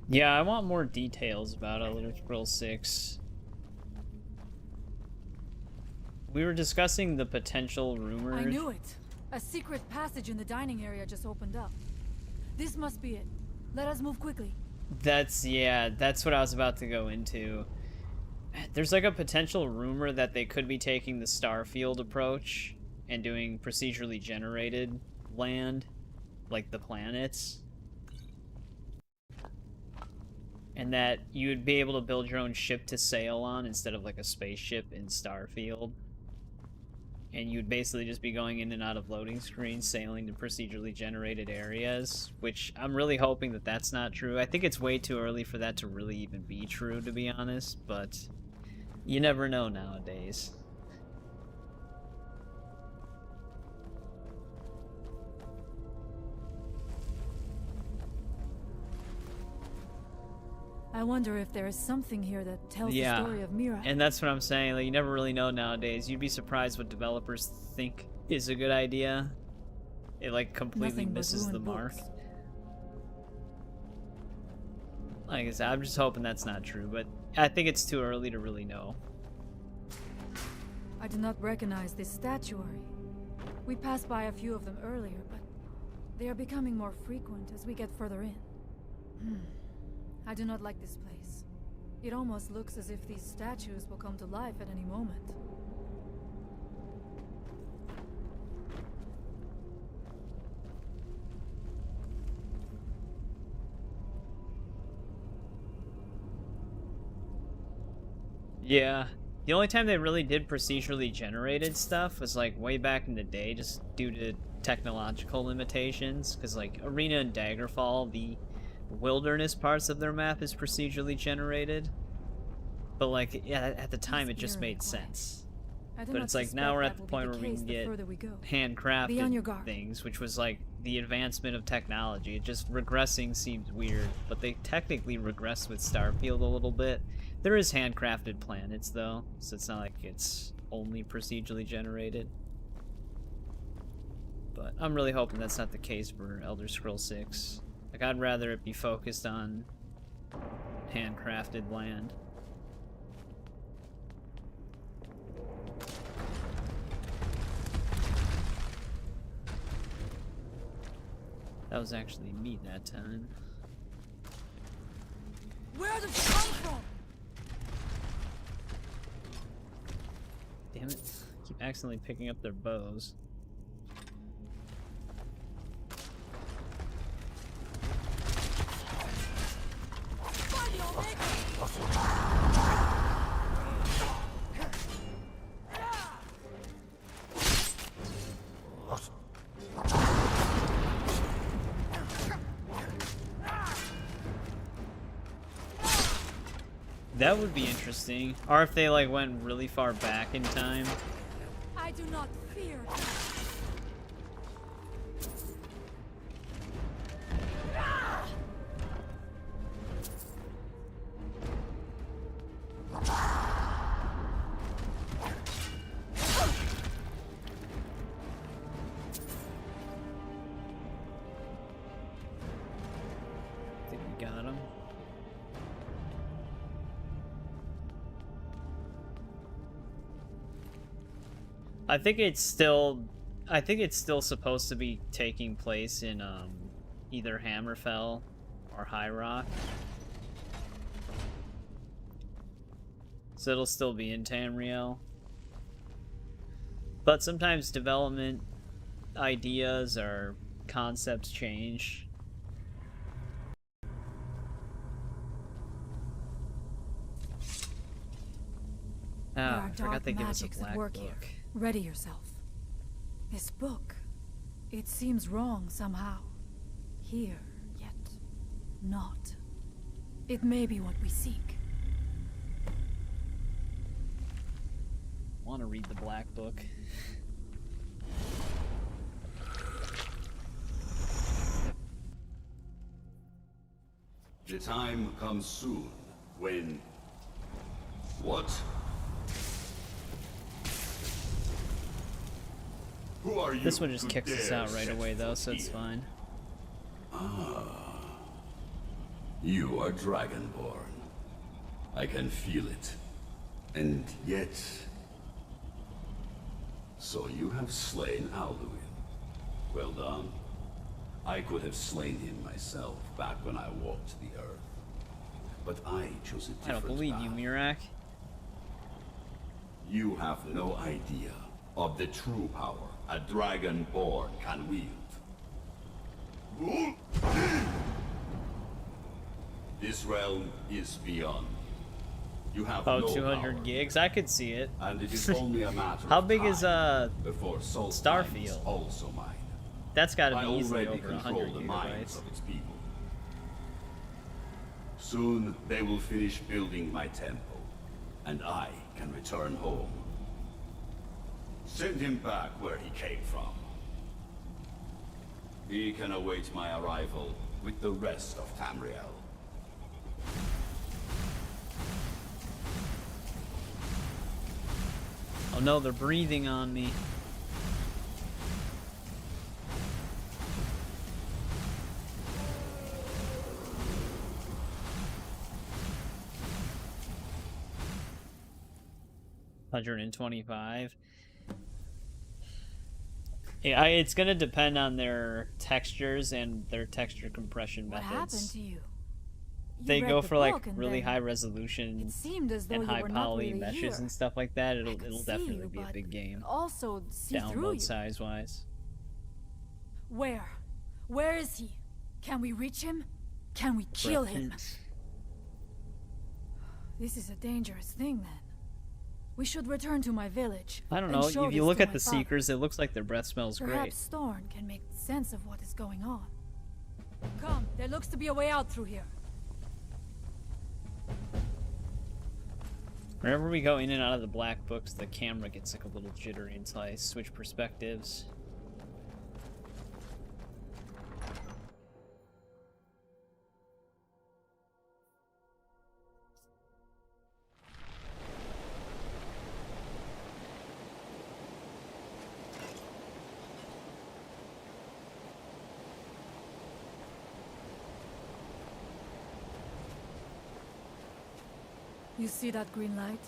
[SPEAKER 1] Yeah, I want more details about Elder Scrolls 6. We were discussing the potential rumored...
[SPEAKER 5] I knew it! A secret passage in the dining area just opened up. This must be it. Let us move quickly.
[SPEAKER 1] That's what I was about to go into. There's like a potential rumor that they could be taking the Starfield approach and doing procedurally generated land, like the planets. And that you would be able to build your own ship to sail on instead of like a spaceship in Starfield. And you'd basically just be going in and out of loading screens, sailing to procedurally generated areas, which I'm really hoping that that's not true. I think it's way too early for that to really even be true, to be honest, but you never know nowadays.
[SPEAKER 5] I wonder if there is something here that tells the story of Mira.
[SPEAKER 1] And that's what I'm saying. Like, you never really know nowadays. You'd be surprised what developers think is a good idea. It like completely
[SPEAKER 5] Nothing but
[SPEAKER 1] misses the
[SPEAKER 5] ruined
[SPEAKER 1] mark.
[SPEAKER 5] books.
[SPEAKER 1] Like I said, I'm just hoping that's not true, but I think it's too early to really know.
[SPEAKER 5] I do not recognize this statuary. We passed by a few of them earlier, but they are becoming more frequent as we get further in. I do not like this place. It almost looks as if these statues will come to life at any moment.
[SPEAKER 1] Yeah. The only time they really did procedurally generated stuff was like way back in the day, just due to technological limitations. Because like Arena and Daggerfall, the wilderness parts of their map is procedurally generated. But like, yeah, at the time it just made sense. But it's like now we're at the point where we can get handcrafted things, which was like the advancement of technology. It just regressing seems weird, but they technically regress with Starfield a little bit. There is handcrafted planets though, so it's not like it's only procedurally generated. But I'm really hoping that's not the case for Elder Scrolls 6. Like, I'd rather it be focused on handcrafted land. That was actually me that time.
[SPEAKER 5] Where did it come from?
[SPEAKER 1] Damn it. I keep accidentally picking up their bows. That would be interesting. Or if they like went really far back in time.
[SPEAKER 5] I do not fear.
[SPEAKER 1] I think we got him. I think it's still supposed to be taking place in either Hammerfell or High Rock. So it'll still be in Tamriel. But sometimes development ideas or concepts change. Oh, I forgot they give us a black book.
[SPEAKER 5] Here. Ready yourself. This book, it seems wrong somehow. Here, yet not. It may be what we seek.
[SPEAKER 1] Want to read the black book.
[SPEAKER 17] The time comes soon when... What? Who are you?
[SPEAKER 1] This one just kicks us out right away though, so it's fine.
[SPEAKER 17] Ah. You are Dragonborn. I can feel it. And yet... So you have slain Alduin. Well done. I could have slain him myself back when I walked the earth. But I chose a different
[SPEAKER 1] I don't believe you, Mirak.
[SPEAKER 17] You have no idea of the true power a Dragonborn can wield. This realm is beyond. You have
[SPEAKER 1] Oh,
[SPEAKER 17] no
[SPEAKER 1] 200
[SPEAKER 17] power,
[SPEAKER 1] gigs? I could see it.
[SPEAKER 17] and it is only a matter
[SPEAKER 1] How
[SPEAKER 17] of
[SPEAKER 1] big
[SPEAKER 17] time
[SPEAKER 1] is
[SPEAKER 17] before Solstheim is
[SPEAKER 1] Starfield?
[SPEAKER 17] also mine.
[SPEAKER 1] That's got to
[SPEAKER 17] I
[SPEAKER 1] be easily
[SPEAKER 17] already
[SPEAKER 1] over
[SPEAKER 17] control
[SPEAKER 1] 100
[SPEAKER 17] the minds
[SPEAKER 1] gigabytes.
[SPEAKER 17] of its people. Soon they will finish building my temple, and I can return home. Send him back where he came from. He can await my arrival with the rest of Tamriel.
[SPEAKER 1] Oh no, they're breathing on me. 125. Yeah, it's gonna depend on their textures and their texture compression
[SPEAKER 5] What
[SPEAKER 1] methods.
[SPEAKER 5] happened to you?
[SPEAKER 1] If they
[SPEAKER 5] read
[SPEAKER 1] go
[SPEAKER 5] the
[SPEAKER 1] for like
[SPEAKER 5] book and
[SPEAKER 1] really
[SPEAKER 5] then
[SPEAKER 1] high resolution
[SPEAKER 5] seemed as though
[SPEAKER 1] and
[SPEAKER 5] you
[SPEAKER 1] high
[SPEAKER 5] were not
[SPEAKER 1] poly
[SPEAKER 5] really
[SPEAKER 1] meshes
[SPEAKER 5] here.
[SPEAKER 1] and stuff like that, it'll
[SPEAKER 5] see
[SPEAKER 1] definitely
[SPEAKER 5] you,
[SPEAKER 1] be a
[SPEAKER 5] but
[SPEAKER 1] big game.
[SPEAKER 5] Also see through
[SPEAKER 1] Download
[SPEAKER 5] you.
[SPEAKER 1] size wise.
[SPEAKER 5] Where? Where is he? Can we reach him? Can we kill him? This is a dangerous thing then. We should return to my village.
[SPEAKER 1] I don't
[SPEAKER 5] and
[SPEAKER 1] know.
[SPEAKER 5] show
[SPEAKER 1] If you
[SPEAKER 5] this
[SPEAKER 1] look
[SPEAKER 5] to
[SPEAKER 1] at
[SPEAKER 5] my
[SPEAKER 1] the
[SPEAKER 5] father.
[SPEAKER 1] Seekers, it looks like their breath smells
[SPEAKER 5] Perhaps Thorn can make sense of what is going on. Come, there looks to be a way out through here.
[SPEAKER 1] great. Whenever we go in and out of the black books, the camera gets like a little jittery until I switch perspectives.
[SPEAKER 5] You see that green light?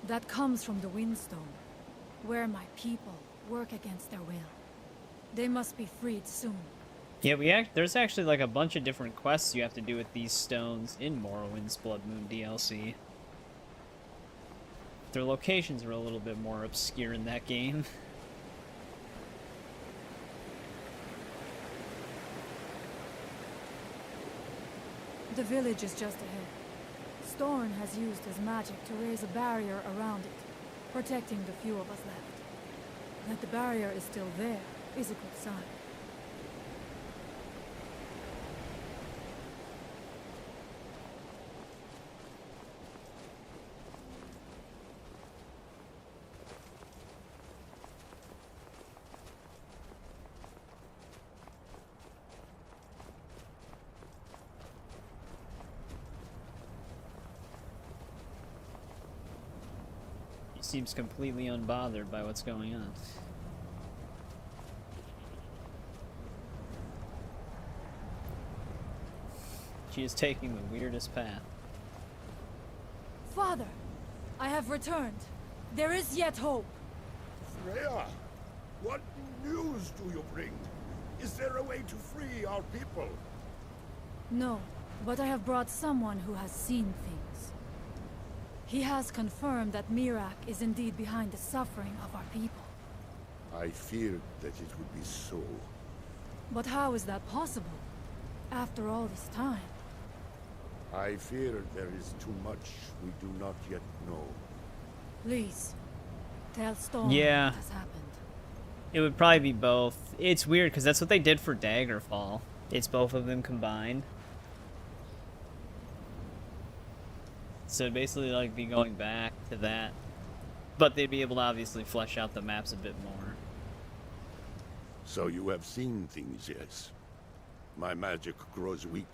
[SPEAKER 5] That comes from the Windstone, where my people work against their will. They must be freed soon.
[SPEAKER 1] Yeah, there's actually like a bunch of different quests you have to do with these stones in Morrowind's Blood Moon DLC. Their locations are a little bit more obscure in that game.
[SPEAKER 5] The village is just ahead. Storn has used his magic to raise a barrier around it, protecting the few of us left. That the barrier is still there is a good sign.
[SPEAKER 1] He seems completely unbothered by what's going on. She is taking the weirdest path.
[SPEAKER 5] Father, I have returned. There is yet hope.
[SPEAKER 19] Freya, what news do you bring? Is there a way to free our people?
[SPEAKER 5] No, but I have brought someone who has seen things. He has confirmed that Mirak is indeed behind the suffering of our people.
[SPEAKER 19] I feared that it would be so.
[SPEAKER 5] But how is that possible? After all this time?
[SPEAKER 19] I fear there is too much we do not yet know.
[SPEAKER 5] Please, tell Storm
[SPEAKER 1] Yeah.
[SPEAKER 5] what has happened.
[SPEAKER 1] It would probably be both. It's weird because that's what they did for Daggerfall. It's both of them combined. So it'd basically like be going back to that. But they'd be able to obviously flesh out the maps a bit more.
[SPEAKER 19] So you have seen things, yes? My magic grows weak,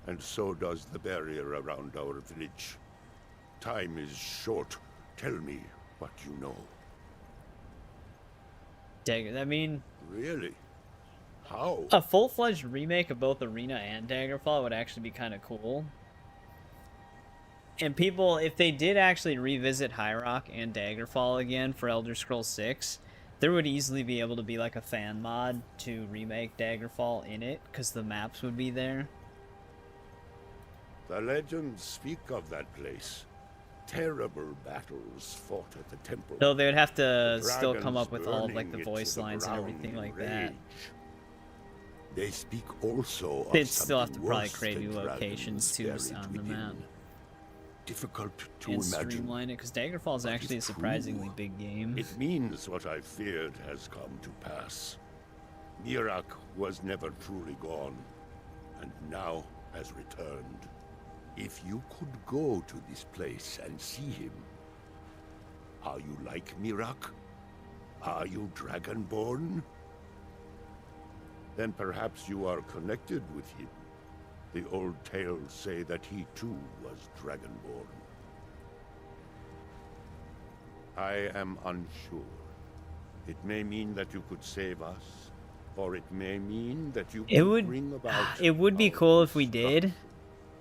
[SPEAKER 19] and so does the barrier around our village. Time is short. Tell me what you know.
[SPEAKER 1] Dagger, I mean...
[SPEAKER 19] Really? How?
[SPEAKER 1] A full-fledged remake of both Arena and Daggerfall would actually be kind of cool. And people, if they did actually revisit High Rock and Daggerfall again for Elder Scrolls 6, there would easily be able to be like a fan mod to remake Daggerfall in it, because the maps would be there.
[SPEAKER 19] The legends speak of that place. Terrible battles fought at the temple.
[SPEAKER 1] Though they would have to
[SPEAKER 19] The
[SPEAKER 1] still come
[SPEAKER 19] dragons
[SPEAKER 1] up with all of like the
[SPEAKER 19] burning it
[SPEAKER 1] voice
[SPEAKER 19] to the
[SPEAKER 1] lines and
[SPEAKER 19] ground
[SPEAKER 1] everything
[SPEAKER 19] in
[SPEAKER 1] like that.
[SPEAKER 19] rage. They speak also of
[SPEAKER 1] They'd still have to
[SPEAKER 19] something
[SPEAKER 1] probably
[SPEAKER 19] worse
[SPEAKER 1] create
[SPEAKER 19] than
[SPEAKER 1] new locations too
[SPEAKER 19] dragons
[SPEAKER 1] on
[SPEAKER 19] buried
[SPEAKER 1] the map.
[SPEAKER 19] within. Difficult to
[SPEAKER 1] And
[SPEAKER 19] imagine.
[SPEAKER 1] streamline it, because Daggerfall is
[SPEAKER 19] But
[SPEAKER 1] actually a
[SPEAKER 19] it's
[SPEAKER 1] surprisingly
[SPEAKER 19] true.
[SPEAKER 1] big game.
[SPEAKER 19] It means what I feared has come to pass. Mirak was never truly gone, and now has returned. If you could go to this place and see him, are you like Mirak? Are you Dragonborn? Then perhaps you are connected with him. The old tales say that he too was Dragonborn. I am unsure. It may mean that you could save us, or it may mean that you could bring about
[SPEAKER 1] It would be cool if we did.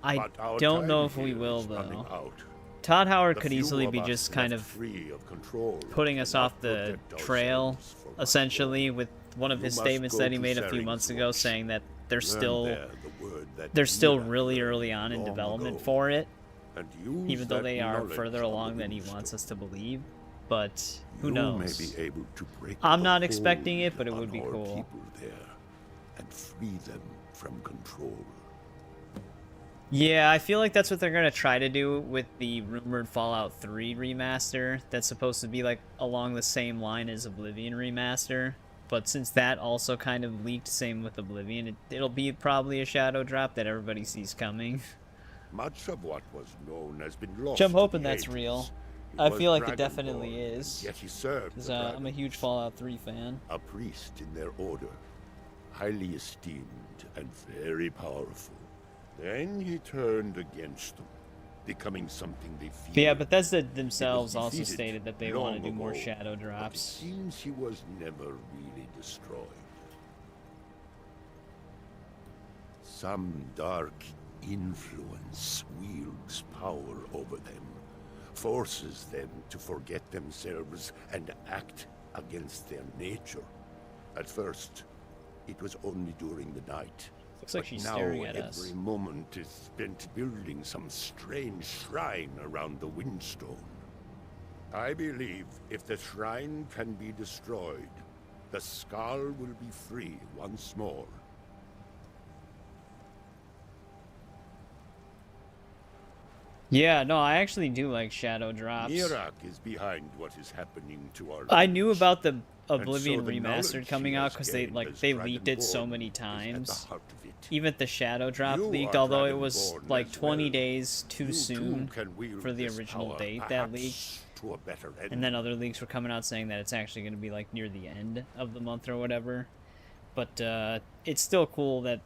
[SPEAKER 1] I
[SPEAKER 19] But our
[SPEAKER 1] don't
[SPEAKER 19] time
[SPEAKER 1] know if we
[SPEAKER 19] here
[SPEAKER 1] will
[SPEAKER 19] is running
[SPEAKER 1] though.
[SPEAKER 19] out.
[SPEAKER 1] Todd Howard
[SPEAKER 19] The
[SPEAKER 1] could
[SPEAKER 19] few
[SPEAKER 1] easily
[SPEAKER 19] of
[SPEAKER 1] be
[SPEAKER 19] us
[SPEAKER 1] just kind
[SPEAKER 19] left
[SPEAKER 1] of
[SPEAKER 19] free of control
[SPEAKER 1] putting us off the
[SPEAKER 19] protect
[SPEAKER 1] trail,
[SPEAKER 19] ourselves for much
[SPEAKER 1] essentially, with one of
[SPEAKER 19] You
[SPEAKER 1] his
[SPEAKER 19] must
[SPEAKER 1] statements
[SPEAKER 19] go
[SPEAKER 1] that he
[SPEAKER 19] to
[SPEAKER 1] made a few months ago,
[SPEAKER 19] Saringswatch.
[SPEAKER 1] saying that they're
[SPEAKER 19] Learn
[SPEAKER 1] still
[SPEAKER 19] there the word that
[SPEAKER 1] they're still
[SPEAKER 19] Mira
[SPEAKER 1] really
[SPEAKER 19] learned
[SPEAKER 1] early on in
[SPEAKER 19] long
[SPEAKER 1] development
[SPEAKER 19] ago,
[SPEAKER 1] for it,
[SPEAKER 19] and use
[SPEAKER 1] even though
[SPEAKER 19] that
[SPEAKER 1] they are
[SPEAKER 19] knowledge
[SPEAKER 1] further
[SPEAKER 19] from
[SPEAKER 1] along
[SPEAKER 19] the
[SPEAKER 1] than he
[SPEAKER 19] Windstone.
[SPEAKER 1] wants us to believe. But who
[SPEAKER 19] You
[SPEAKER 1] knows?
[SPEAKER 19] may be able to break
[SPEAKER 1] I'm
[SPEAKER 19] the
[SPEAKER 1] not expecting it,
[SPEAKER 19] hold
[SPEAKER 1] but it would
[SPEAKER 19] on
[SPEAKER 1] be
[SPEAKER 19] our
[SPEAKER 1] cool.
[SPEAKER 19] people there and free them from control.
[SPEAKER 1] Yeah, I feel like that's what they're gonna try to do with the rumored Fallout 3 remaster. That's supposed to be like along the same line as Oblivion remaster. But since that also kind of leaked, same with Oblivion, it'll be probably a shadow drop that everybody sees coming.
[SPEAKER 19] Much of what was known has been lost.
[SPEAKER 1] Which I'm
[SPEAKER 19] to
[SPEAKER 1] hoping
[SPEAKER 19] the
[SPEAKER 1] that's
[SPEAKER 19] ages.
[SPEAKER 1] real.
[SPEAKER 19] He
[SPEAKER 1] I
[SPEAKER 19] was
[SPEAKER 1] feel like it
[SPEAKER 19] Dragonborn,
[SPEAKER 1] definitely is.
[SPEAKER 19] Yet he served
[SPEAKER 1] Because
[SPEAKER 19] the
[SPEAKER 1] I'm a huge Fallout 3 fan.
[SPEAKER 19] A priest in their order, highly esteemed and very powerful. Then he turned against them, becoming something they feared.
[SPEAKER 1] But yeah, Bethesda
[SPEAKER 19] He was
[SPEAKER 1] themselves also
[SPEAKER 19] defeated
[SPEAKER 1] stated that they
[SPEAKER 19] long
[SPEAKER 1] want to do more
[SPEAKER 19] ago,
[SPEAKER 1] shadow
[SPEAKER 19] but
[SPEAKER 1] drops.
[SPEAKER 19] it seems he was never really destroyed. Some dark influence wields power over them, forces them to forget themselves and act against their nature. At first, it was only during the night.
[SPEAKER 1] Looks like
[SPEAKER 19] But
[SPEAKER 1] she's
[SPEAKER 19] now
[SPEAKER 1] staring at
[SPEAKER 19] every
[SPEAKER 1] us.
[SPEAKER 19] moment is spent building some strange shrine around the Windstone. I believe if the shrine can be destroyed, the Skull will be free once more.
[SPEAKER 1] Yeah, no, I actually do like shadow drops.
[SPEAKER 19] Mirak is behind what is happening to our
[SPEAKER 1] I knew
[SPEAKER 19] village.
[SPEAKER 1] about the
[SPEAKER 19] And so
[SPEAKER 1] Oblivion
[SPEAKER 19] the
[SPEAKER 1] Remastered
[SPEAKER 19] knowledge
[SPEAKER 1] coming
[SPEAKER 19] she
[SPEAKER 1] out
[SPEAKER 19] has
[SPEAKER 1] because they
[SPEAKER 19] gained as
[SPEAKER 1] they leaked it so
[SPEAKER 19] Dragonborn
[SPEAKER 1] many
[SPEAKER 19] is at the
[SPEAKER 1] times.
[SPEAKER 19] heart of it.
[SPEAKER 1] Even the shadow drop
[SPEAKER 19] You
[SPEAKER 1] leaked,
[SPEAKER 19] are
[SPEAKER 1] although it was
[SPEAKER 19] Dragonborn
[SPEAKER 1] like
[SPEAKER 19] as
[SPEAKER 1] 20
[SPEAKER 19] well.
[SPEAKER 1] days too
[SPEAKER 19] You too
[SPEAKER 1] soon
[SPEAKER 19] can wield
[SPEAKER 1] for the
[SPEAKER 19] this
[SPEAKER 1] original
[SPEAKER 19] power,
[SPEAKER 1] date that
[SPEAKER 19] perhaps
[SPEAKER 1] leaked.
[SPEAKER 19] to a better end.
[SPEAKER 1] And then other leaks were coming out saying that it's actually going to be like near the end of the month or whatever. But it's still cool that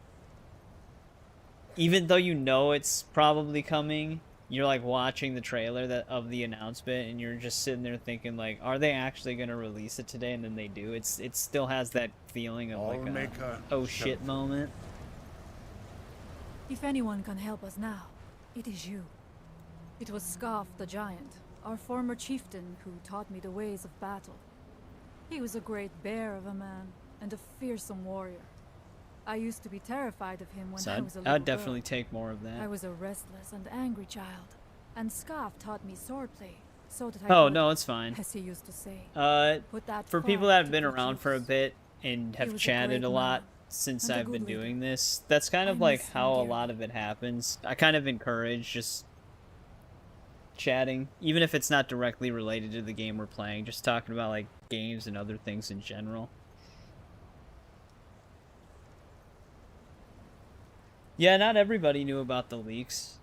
[SPEAKER 1] even though you know it's probably coming, you're like watching the trailer of the announcement and you're just sitting there thinking like, are they actually going to release it today? And then they do. It still has that feeling of like a oh shit moment.
[SPEAKER 5] If anyone can help us now, it is you. It was Scarf the Giant, our former chieftain, who taught me the ways of battle. He was a great bear of a man, and a fearsome warrior. I used to be terrified of him when
[SPEAKER 1] So
[SPEAKER 5] I was a
[SPEAKER 1] I'd
[SPEAKER 5] little
[SPEAKER 1] definitely
[SPEAKER 5] girl.
[SPEAKER 1] take more of that.
[SPEAKER 5] I was a restless and angry child, and Scarf taught me swordplay, so that I
[SPEAKER 1] Oh,
[SPEAKER 5] could,
[SPEAKER 1] no, it's fine.
[SPEAKER 5] as he used to say, put that
[SPEAKER 1] For people
[SPEAKER 5] fire
[SPEAKER 1] that have
[SPEAKER 5] to
[SPEAKER 1] been
[SPEAKER 5] good
[SPEAKER 1] around for a
[SPEAKER 5] use.
[SPEAKER 1] bit and
[SPEAKER 5] He
[SPEAKER 1] have
[SPEAKER 5] was a
[SPEAKER 1] chatted
[SPEAKER 5] great
[SPEAKER 1] a lot
[SPEAKER 5] man,
[SPEAKER 1] since
[SPEAKER 5] and a
[SPEAKER 1] I've
[SPEAKER 5] good
[SPEAKER 1] been
[SPEAKER 5] leader.
[SPEAKER 1] doing this, that's kind of
[SPEAKER 5] I
[SPEAKER 1] like
[SPEAKER 5] miss him
[SPEAKER 1] how a
[SPEAKER 5] dearly.
[SPEAKER 1] lot of it happens. I kind of encourage just chatting, even if it's not directly related to the game we're playing, just talking about like games and other things in general. Yeah, not everybody knew about the leaks.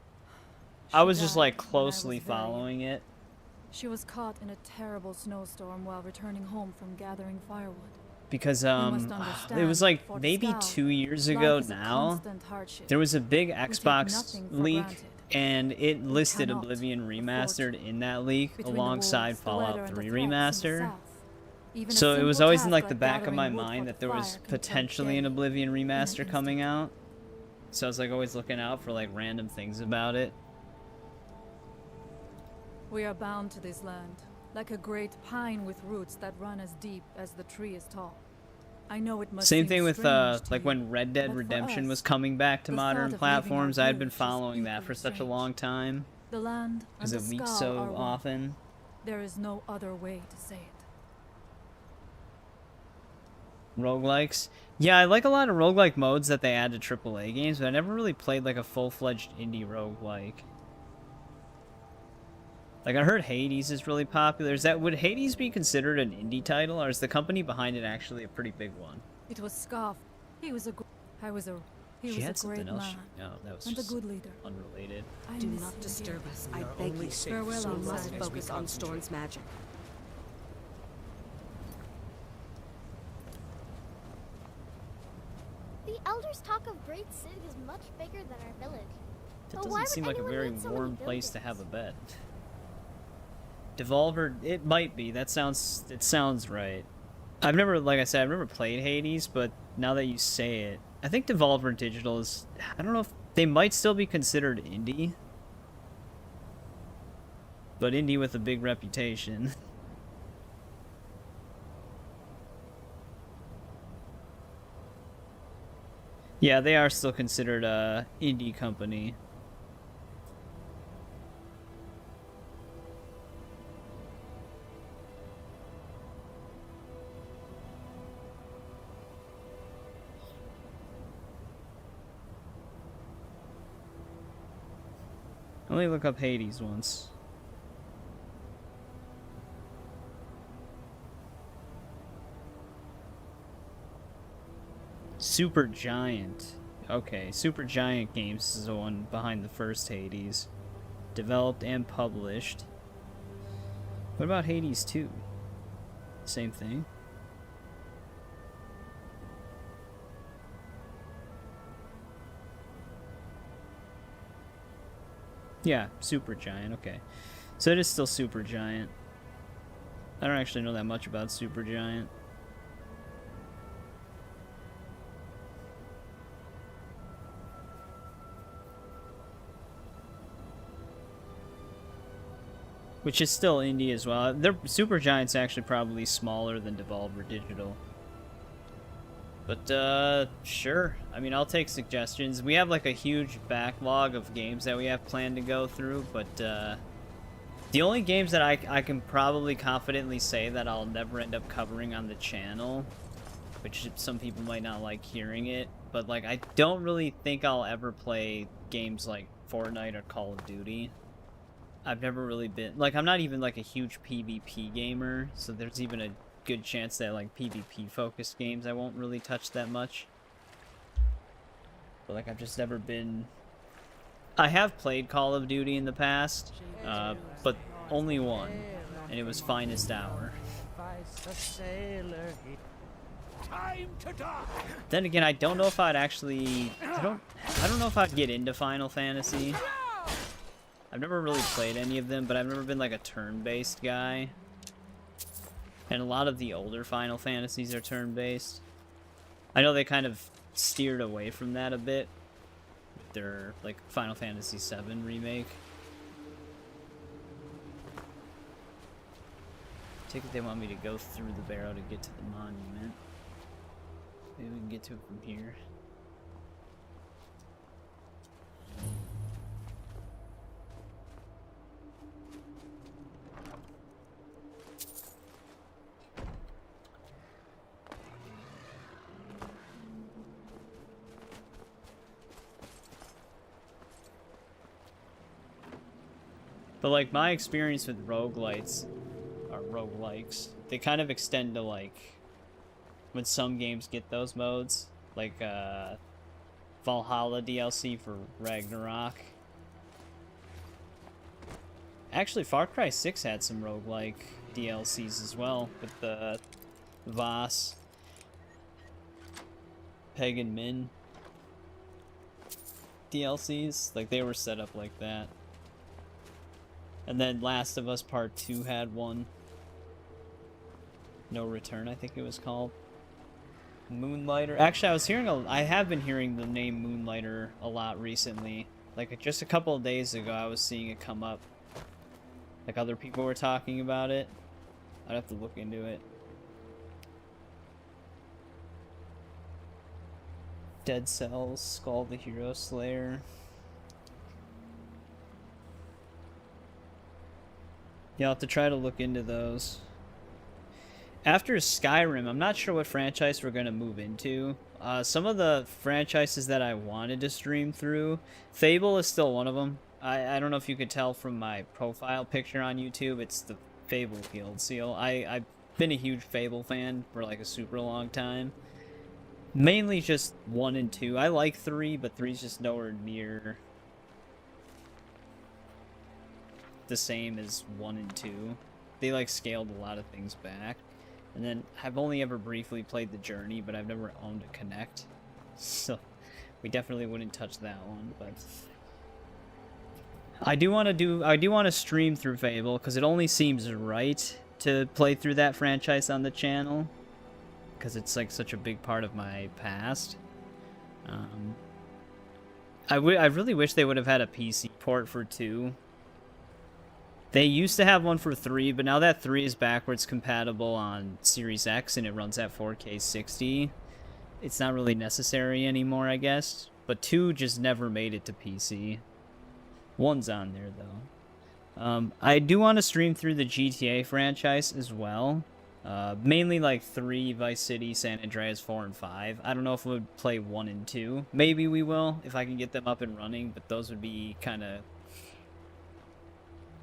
[SPEAKER 1] I was just like
[SPEAKER 5] died when I
[SPEAKER 1] closely
[SPEAKER 5] was very young.
[SPEAKER 1] following it.
[SPEAKER 5] She was caught in a terrible snowstorm while returning home from gathering firewood.
[SPEAKER 1] Because
[SPEAKER 5] must
[SPEAKER 1] it was
[SPEAKER 5] understand,
[SPEAKER 1] like
[SPEAKER 5] for the
[SPEAKER 1] maybe
[SPEAKER 5] Scout,
[SPEAKER 1] 2 years
[SPEAKER 5] life
[SPEAKER 1] ago
[SPEAKER 5] is a
[SPEAKER 1] now.
[SPEAKER 5] constant hardship.
[SPEAKER 1] There was a big
[SPEAKER 5] take
[SPEAKER 1] Xbox
[SPEAKER 5] nothing for
[SPEAKER 1] leak,
[SPEAKER 5] granted.
[SPEAKER 1] and it listed
[SPEAKER 5] cannot
[SPEAKER 1] Oblivion Remastered in that leak
[SPEAKER 5] Between the
[SPEAKER 1] alongside
[SPEAKER 5] wolves, the weather,
[SPEAKER 1] Fallout
[SPEAKER 5] and the
[SPEAKER 1] 3
[SPEAKER 5] threats in the
[SPEAKER 1] Remaster.
[SPEAKER 5] south, even a
[SPEAKER 1] So it was
[SPEAKER 5] simple
[SPEAKER 1] always in
[SPEAKER 5] task
[SPEAKER 1] like the
[SPEAKER 5] like
[SPEAKER 1] back of my
[SPEAKER 5] gathering wood
[SPEAKER 1] mind
[SPEAKER 5] for
[SPEAKER 1] that
[SPEAKER 5] the
[SPEAKER 1] there was
[SPEAKER 5] fire can turn
[SPEAKER 1] potentially an
[SPEAKER 5] deadly
[SPEAKER 1] Oblivion
[SPEAKER 5] in an
[SPEAKER 1] Remaster
[SPEAKER 5] instant.
[SPEAKER 1] coming out. So I was like always looking out for like random things about it.
[SPEAKER 5] We are bound to this land, like a great pine with roots that run as deep as the tree is tall. I know it must
[SPEAKER 1] Same
[SPEAKER 5] seem
[SPEAKER 1] thing with
[SPEAKER 5] strange to
[SPEAKER 1] like
[SPEAKER 5] you,
[SPEAKER 1] when Red Dead
[SPEAKER 5] but for
[SPEAKER 1] Redemption
[SPEAKER 5] us,
[SPEAKER 1] was coming back to
[SPEAKER 5] the
[SPEAKER 1] modern
[SPEAKER 5] thought of leaving
[SPEAKER 1] platforms.
[SPEAKER 5] our
[SPEAKER 1] I had been
[SPEAKER 5] village is
[SPEAKER 1] following that for
[SPEAKER 5] equally
[SPEAKER 1] such a
[SPEAKER 5] strange.
[SPEAKER 1] long time
[SPEAKER 5] The land
[SPEAKER 1] because
[SPEAKER 5] and
[SPEAKER 1] it
[SPEAKER 5] the
[SPEAKER 1] leaks
[SPEAKER 5] skull
[SPEAKER 1] so
[SPEAKER 5] are one.
[SPEAKER 1] often.
[SPEAKER 5] There is no other way to say it.
[SPEAKER 1] Roguelikes. Yeah, I like a lot of roguelike modes that they add to AAA games, but I never really played like a full-fledged indie roguelike. Like I heard Hades is really popular. Would Hades be considered an indie title, or is the company behind it actually a pretty big one?
[SPEAKER 5] It was Scarf. He was a he
[SPEAKER 1] She
[SPEAKER 5] was
[SPEAKER 1] had
[SPEAKER 5] a great
[SPEAKER 1] something else.
[SPEAKER 5] man
[SPEAKER 1] No, that was
[SPEAKER 5] and a
[SPEAKER 1] just
[SPEAKER 5] good leader.
[SPEAKER 1] unrelated.
[SPEAKER 5] I
[SPEAKER 21] Do
[SPEAKER 5] miss
[SPEAKER 21] not
[SPEAKER 5] him
[SPEAKER 21] disturb
[SPEAKER 5] dearly.
[SPEAKER 21] us, I beg you.
[SPEAKER 5] Farewell,
[SPEAKER 21] We must
[SPEAKER 5] outsiders.
[SPEAKER 21] focus on Storm's magic.
[SPEAKER 18] The elders talk of Great Cities much bigger than our village.
[SPEAKER 1] That
[SPEAKER 18] But why
[SPEAKER 1] doesn't
[SPEAKER 18] would
[SPEAKER 1] seem like a
[SPEAKER 18] anyone
[SPEAKER 1] very
[SPEAKER 18] need so many
[SPEAKER 1] warm place to
[SPEAKER 18] buildings?
[SPEAKER 1] have a bed. Devolver, it might be. It sounds right. I've never, like I said, I've never played Hades, but now that you say it, I think Devolver Digital is, I don't know if they might still be considered indie. but indie with a big reputation. Yeah, they are still considered a indie company. Let me look up Hades once. Super Giant. Okay, Super Giant Games is the one behind the first Hades. Developed and published. What about Hades 2? Same thing. Yeah, Super Giant, okay. So it is still Super Giant. I don't actually know that much about Super Giant. Which is still indie as well. Their Super Giant's actually probably smaller than Devolver Digital. But, sure. I mean, I'll take suggestions. We have, like, a huge backlog of games that we have planned to go through, but, the only games that I can probably confidently say that I'll never end up covering on the channel, which some people might not like hearing it, but, like, I don't really think I'll ever play games like Fortnite or Call of Duty. I've never really been, like, I'm not even, like, a huge PvP gamer, so there's even a good chance that, like, PvP focused games I won't really touch that much. But, like, I've just never been... I have played Call of Duty in the past, but only one, and it was Finest Hour. Then again, I don't know if I'd actually... I don't know if I'd get into Final Fantasy. I've never really played any of them, but I've never been, like, a turn-based guy. And a lot of the older Final Fantasies are turn-based. I know they kind of steered away from that a bit with their, like, Final Fantasy VII remake. I take it they want me to go through the barrow to get to the monument. Maybe we can get to it from here. But, like, my experience with roguelites, or roguelikes, they kind of extend to, like, when some games get those modes, like, Valhalla DLC for Ragnarok. Actually, Far Cry 6 had some roguelike DLCs as well, with the Voss, Pagan Min DLCs. Like, they were set up like that. And then Last of Us Part 2 had one. No Return, I think it was called. Moonlighter. Actually, I have been hearing the name Moonlighter a lot recently. Like, just a couple of days ago, I was seeing it come up. Like, other people were talking about it. I'd have to look into it. Dead Cells, Skull the Hero Slayer. Yeah, I'll have to try to look into those. After Skyrim, I'm not sure what franchise we're going to move into. Some of the franchises that I wanted to stream through, Fable is still one of them. I don't know if you could tell from my profile picture on YouTube, it's the Fable Guild seal. I've been a huge Fable fan for like a super long time. Mainly just 1 and 2. I like 3, but 3's just nowhere near the same as 1 and 2. They like scaled a lot of things back. And then I've only ever briefly played The Journey, but I've never owned a Kinect. So we definitely wouldn't touch that one, but I do want to stream through Fable because it only seems right to play through that franchise on the channel because it's like such a big part of my past. I really wish they would have had a PC port for 2. They used to have one for 3, but now that 3 is backwards compatible on Series X and it runs at 4K 60, it's not really necessary anymore, I guess. But 2 just never made it to PC. 1's on there, though. I do want to stream through the GTA franchise as well. Mainly like 3, Vice City, San Andreas, 4, and 5. I don't know if we'll play 1 and 2. Maybe we will, if I can get them up and running, but those would be kind of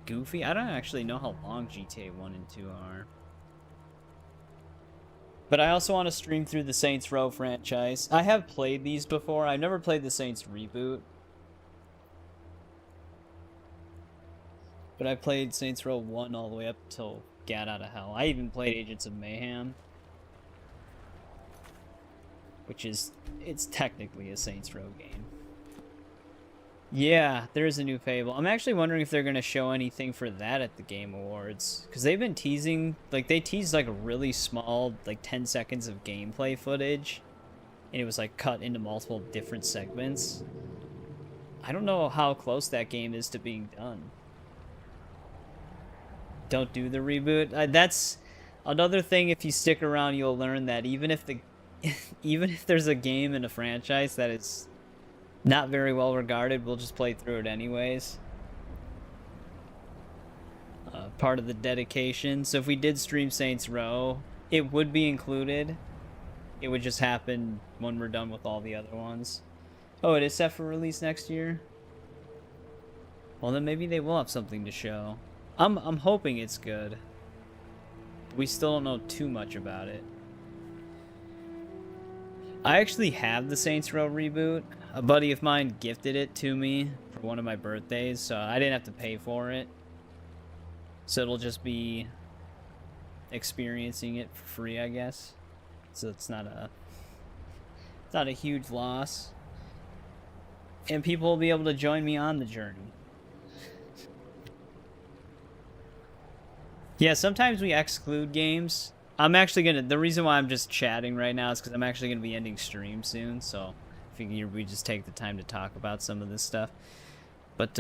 [SPEAKER 1] goofy. I don't actually know how long GTA 1 and 2 are. But I also want to stream through the Saints Row franchise. I have played these before. I've never played the Saints reboot. But I played Saints Row 1 all the way up till Gat Out of Hell. I even played Agents of Mayhem. Which is, it's technically a Saints Row game. Yeah, there is a new Fable. I'm actually wondering if they're going to show anything for that at the Game Awards. Because they've been teasing, like, they teased, like, a really small, like, 10 seconds of gameplay footage. And it was, like, cut into multiple different segments. I don't know how close that game is to being done. Don't do the reboot. That's another thing. If you stick around, you'll learn that even if there's a game in a franchise that is not very well regarded, we'll just play through it anyways. Part of the dedication. So if we did stream Saints Row, it would be included. It would just happen when we're done with all the other ones. Oh, it is set for release next year? Well, then maybe they will have something to show. I'm hoping it's good. We still don't know too much about it. I actually have the Saints Row reboot. A buddy of mine gifted it to me for one of my birthdays, so I didn't have to pay for it. So it'll just be experiencing it for free, I guess. So it's not a huge loss. And people will be able to join me on the journey. Yeah, sometimes we exclude games. I'm actually gonna, the reason why I'm just chatting right now is because I'm actually gonna be ending stream soon, so I figure we just take the time to talk about some of this stuff. But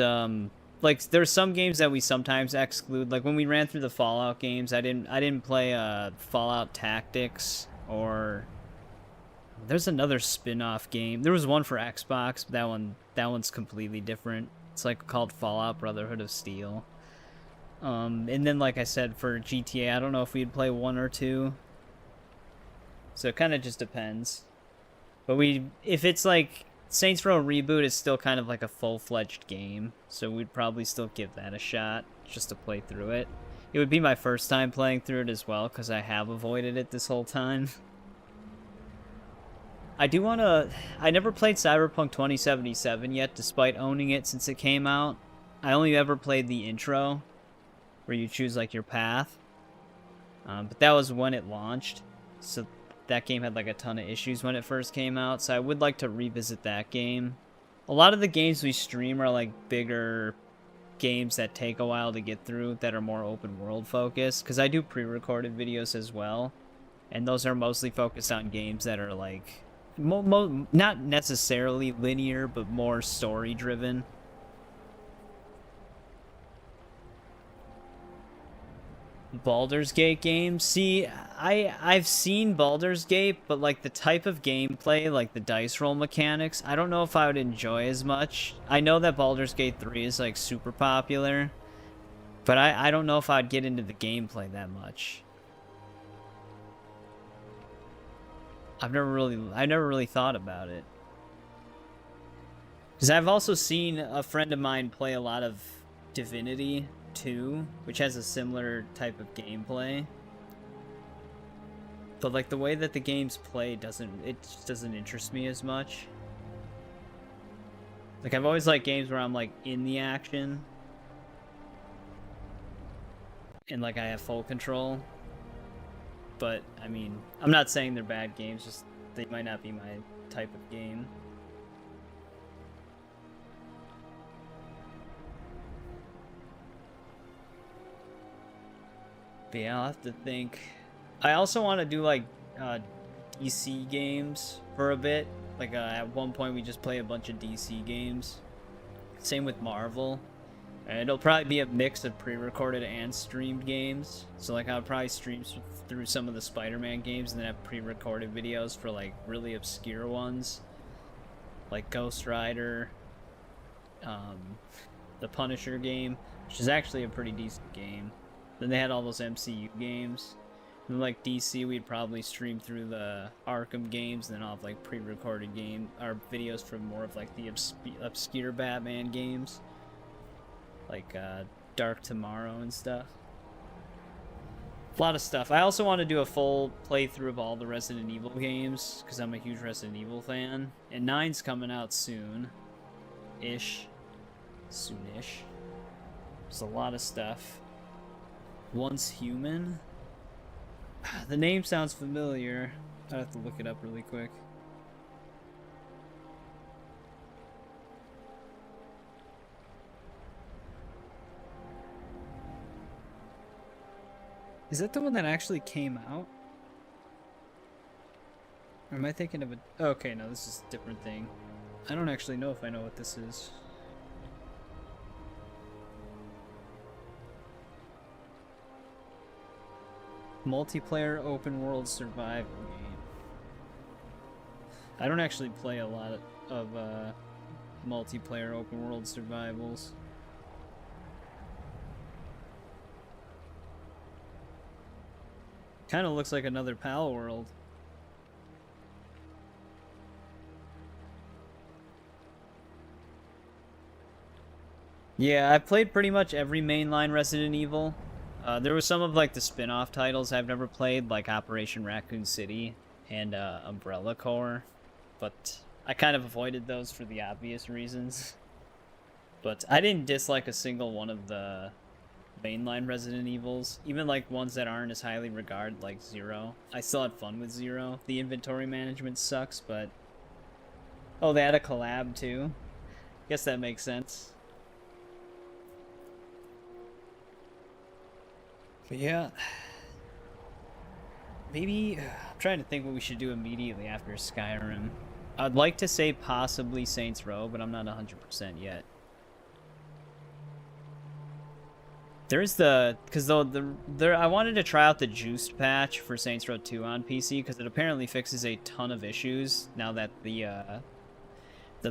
[SPEAKER 1] like there's some games that we sometimes exclude. Like when we ran through the Fallout games, I didn't play Fallout Tactics, or there's another spin-off game. There was one for Xbox, but that one's completely different. It's like called Fallout Brotherhood of Steel. And then, like I said, for GTA, I don't know if we'd play 1 or 2. So it kind of just depends. But if it's like Saints Row Reboot is still kind of like a full-fledged game, so we'd probably still give that a shot just to play through it. It would be my first time playing through it as well, because I have avoided it this whole time. I never played Cyberpunk 2077 yet, despite owning it since it came out. I only ever played the intro, where you choose like your path, but that was when it launched, so that game had like a ton of issues when it first came out, so I would like to revisit that game. A lot of the games we stream are like bigger games that take a while to get through, that are more open world focused, because I do pre-recorded videos as well, and those are mostly focused on games that are like not necessarily linear, but more story driven. Baldur's Gate games. See, I've seen Baldur's Gate, but like the type of gameplay, like the dice roll mechanics, I don't know if I would enjoy as much. I know that Baldur's Gate 3 is like super popular, but I don't know if I'd get into the gameplay that much. I never really thought about it. Because I've also seen a friend of mine play a lot of Divinity 2, which has a similar type of gameplay, but like the way that the games play just doesn't interest me as much. Like I've always liked games where I'm like in the action and like I have full control. But I mean, I'm not saying they're bad games, just they might not be my type of game. But yeah, I'll have to think. I also want to do like DC games for a bit. Like at one point we just play a bunch of DC games. Same with Marvel. And it'll probably be a mix of pre-recorded and streamed games. So like I'll probably stream through some of the Spider-Man games and then have pre-recorded videos for like really obscure ones. Like Ghost Rider, the Punisher game, which is actually a pretty decent game. Then they had all those MCU games. And like DC, we'd probably stream through the Arkham games, and then I'll have like pre-recorded or videos from more of like the obscure Batman games. Like Dark Tomorrow and stuff. A lot of stuff. I also want to do a full playthrough of all the Resident Evil games, because I'm a huge Resident Evil fan. And 9's coming out soon-ish. Soonish. There's a lot of stuff. Once Human? The name sounds familiar. I have to look it up really quick. Is that the one that actually came out? Or am I thinking of a... Okay, no, this is a different thing. I don't actually know if I know what this is. Multiplayer open world survival game. I don't actually play a lot of multiplayer open world survivals. Kind of looks like another Pal World. Yeah, I played pretty much every mainline Resident Evil. There was some of like the spin-off titles I've never played, like Operation Raccoon City and Umbrella Corps, but I kind of avoided those for the obvious reasons. But I didn't dislike a single one of the mainline Resident Evils, even like ones that aren't as highly regarded, like Zero. I still had fun with Zero. The inventory management sucks, but... Oh, they had a collab too? Guess that makes sense. But yeah, maybe, I'm trying to think what we should do immediately after Skyrim. I'd like to say possibly Saints Row, but I'm not 100% yet. There's because I wanted to try out the juiced patch for Saints Row 2 on PC, because it apparently fixes a ton of issues now that the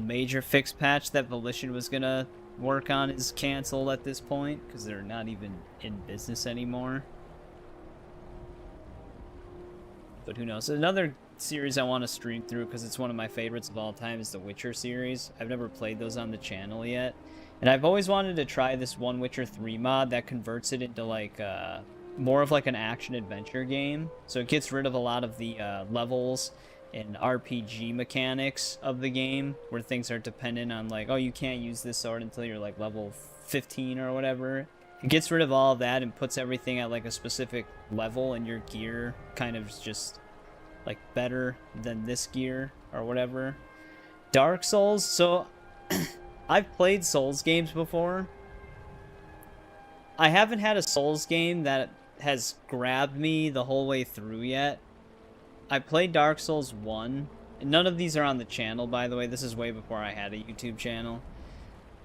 [SPEAKER 1] major fix patch that Volition was gonna work on is canceled at this point, because they're not even in business anymore. But who knows? Another series I want to stream through, because it's one of my favorites of all time, is the Witcher series. I've never played those on the channel yet, and I've always wanted to try this one Witcher 3 mod that converts it into like more of like an action adventure game. So it gets rid of a lot of the levels and RPG mechanics of the game, where things are dependent on like, oh, you can't use this sword until you're like level 15 or whatever. It gets rid of all of that and puts everything at like a specific level, and your gear kind of just like better than this gear or whatever. Dark Souls, so I've played Souls games before. I haven't had a Souls game that has grabbed me the whole way through yet. I played Dark Souls 1. None of these are on the channel, by the way. This is way before I had a YouTube channel.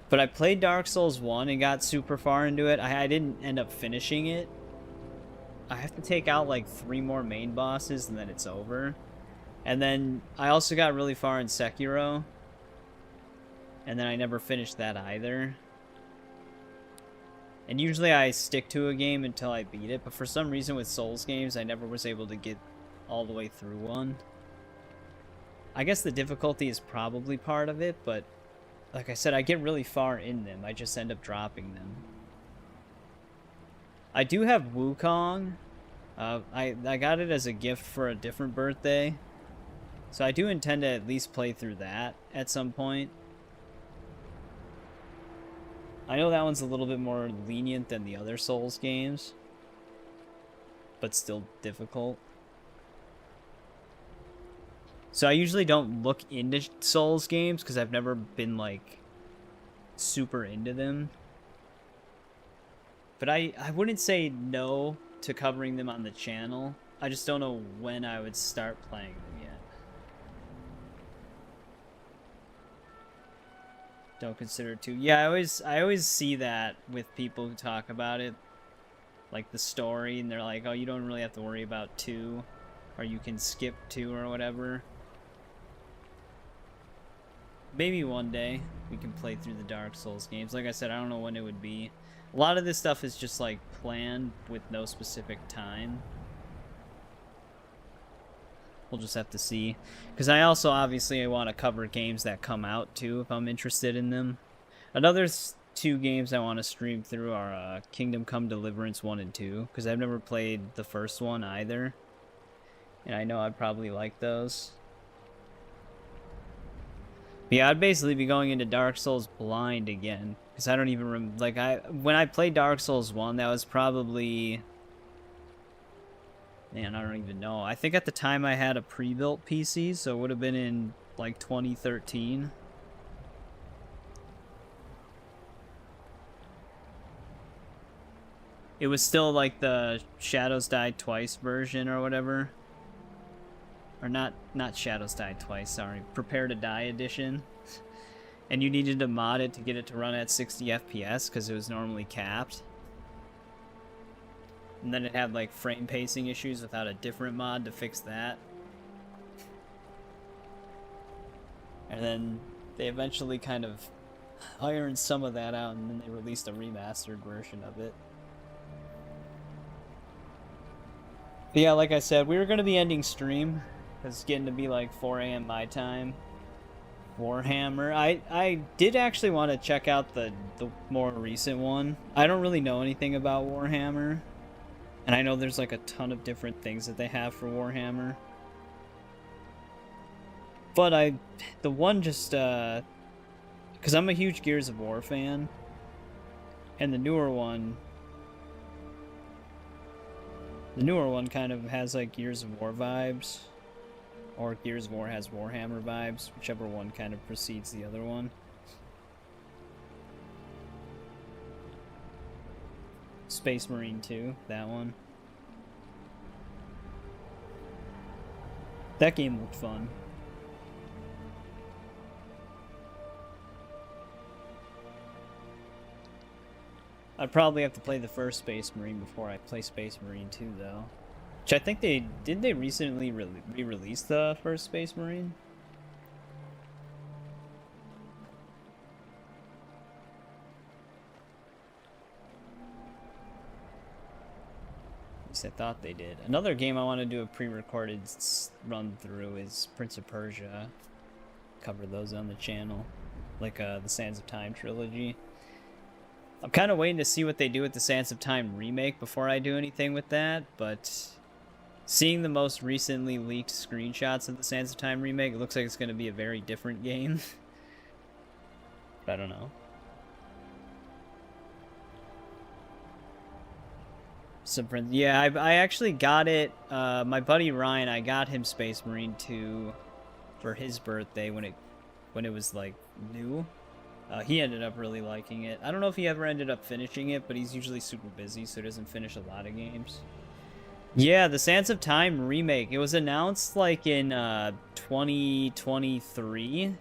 [SPEAKER 1] But I played Dark Souls 1 and got super far into it. I didn't end up finishing it. I have to take out like 3 more main bosses and then it's over. And then I also got really far in Sekiro. And then I never finished that either. And usually I stick to a game until I beat it. But for some reason with Souls games, I never was able to get all the way through one. I guess the difficulty is probably part of it, but like I said, I get really far in them. I just end up dropping them. I do have Wukong. I got it as a gift for a different birthday, so I do intend to at least play through that at some point. I know that one's a little bit more lenient than the other Souls games, but still difficult. So I usually don't look into Souls games because I've never been like super into them. But I wouldn't say no to covering them on the channel. I just don't know when I would start playing them yet. Don't consider it 2. Yeah, I always see that with people who talk about it, like the story, and they're like, oh, you don't really have to worry about 2, or you can skip 2 or whatever. Maybe one day we can play through the Dark Souls games. Like I said, I don't know when it would be. A lot of this stuff is just like planned with no specific time. We'll just have to see. Because I also obviously want to cover games that come out too if I'm interested in them. Another 2 games I want to stream through are Kingdom Come Deliverance 1 and 2. Because I've never played the first one either. And I know I'd probably like those. But yeah, I'd basically be going into Dark Souls blind again. Because I don't even when I played Dark Souls 1, that was probably... Man, I don't even know. I think at the time I had a pre-built PC, so it would have been in, like, 2013. It was still, like, the Shadows Die Twice version or whatever. Or not Shadows Die Twice, sorry. Prepare to Die edition. And you needed to mod it to get it to run at 60 FPS, because it was normally capped. And then it had like frame pacing issues without a different mod to fix that. And then they eventually kind of ironed some of that out, and then they released a remastered version of it. But yeah, like I said, we were going to be ending stream. It's getting to be like 4 AM my time. Warhammer. I did actually want to check out the more recent one. I don't really know anything about Warhammer. And I know there's like a ton of different things that they have for Warhammer. But the one just, because I'm a huge Gears of War fan. And the newer one kind of has like Gears of War vibes. Or Gears of War has Warhammer vibes, whichever one kind of precedes the other one. Space Marine 2, that one. That game looked fun. I'd probably have to play the first Space Marine before I play Space Marine 2, though. Which I think did they recently re-release the first Space Marine? At least I thought they did. Another game I want to do a pre-recorded run through is Prince of Persia. Cover those on the channel. Like the Sands of Time trilogy. I'm kind of waiting to see what they do with the Sands of Time remake before I do anything with that, but seeing the most recently leaked screenshots of the Sands of Time remake, it looks like it's going to be a very different game. But I don't know. Yeah, I actually got it. My buddy Ryan, I got him Space Marine 2 for his birthday when it was like new. He ended up really liking it. I don't know if he ever ended up finishing it, but he's usually super busy, so he doesn't finish a lot of games. Yeah, the Sands of Time remake. It was announced like in 2023.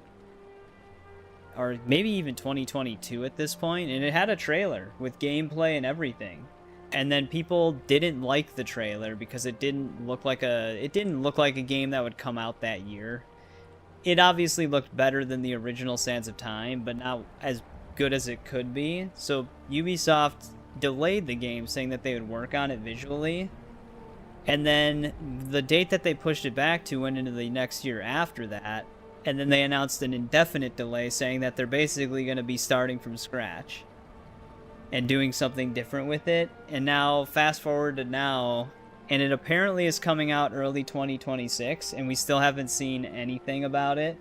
[SPEAKER 1] Or maybe even 2022 at this point, and it had a trailer with gameplay and everything. And then people didn't like the trailer because it didn't look like a game that would come out that year. It obviously looked better than the original Sands of Time, but not as good as it could be. So Ubisoft delayed the game, saying that they would work on it visually. And then the date that they pushed it back to went into the next year after that. And then they announced an indefinite delay, saying that they're basically going to be starting from scratch and doing something different with it. And now, fast forward to now, and it apparently is coming out early 2026, and we still haven't seen anything about it.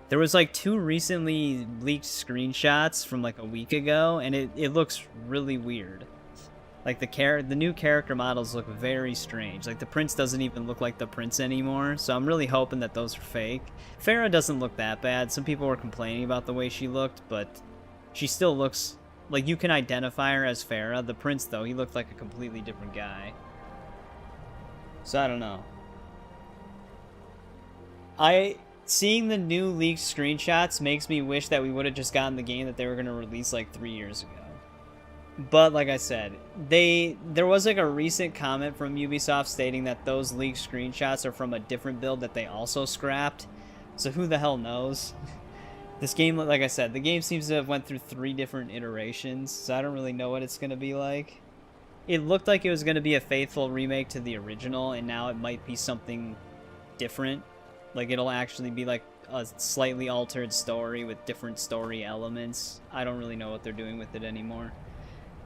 [SPEAKER 1] There was like 2 recently leaked screenshots from like a week ago, and it looks really weird. Like the new character models look very strange. Like the prince doesn't even look like the prince anymore, so I'm really hoping that those are fake. Farah doesn't look that bad. Some people were complaining about the way she looked, but she still looks like you can identify her as Farah. The prince, though, he looked like a completely different guy. So I don't know. seeing the new leaked screenshots makes me wish that we would have just gotten the game that they were going to release like 3 years ago. But like I said, there was like a recent comment from Ubisoft stating that those leaked screenshots are from a different build that they also scrapped. So who the hell knows? This game, like I said, the game seems to have went through 3 different iterations, so I don't really know what it's going to be like. It looked like it was going to be a faithful remake to the original, and now it might be something different. Like, it'll actually be like a slightly altered story with different story elements. I don't really know what they're doing with it anymore.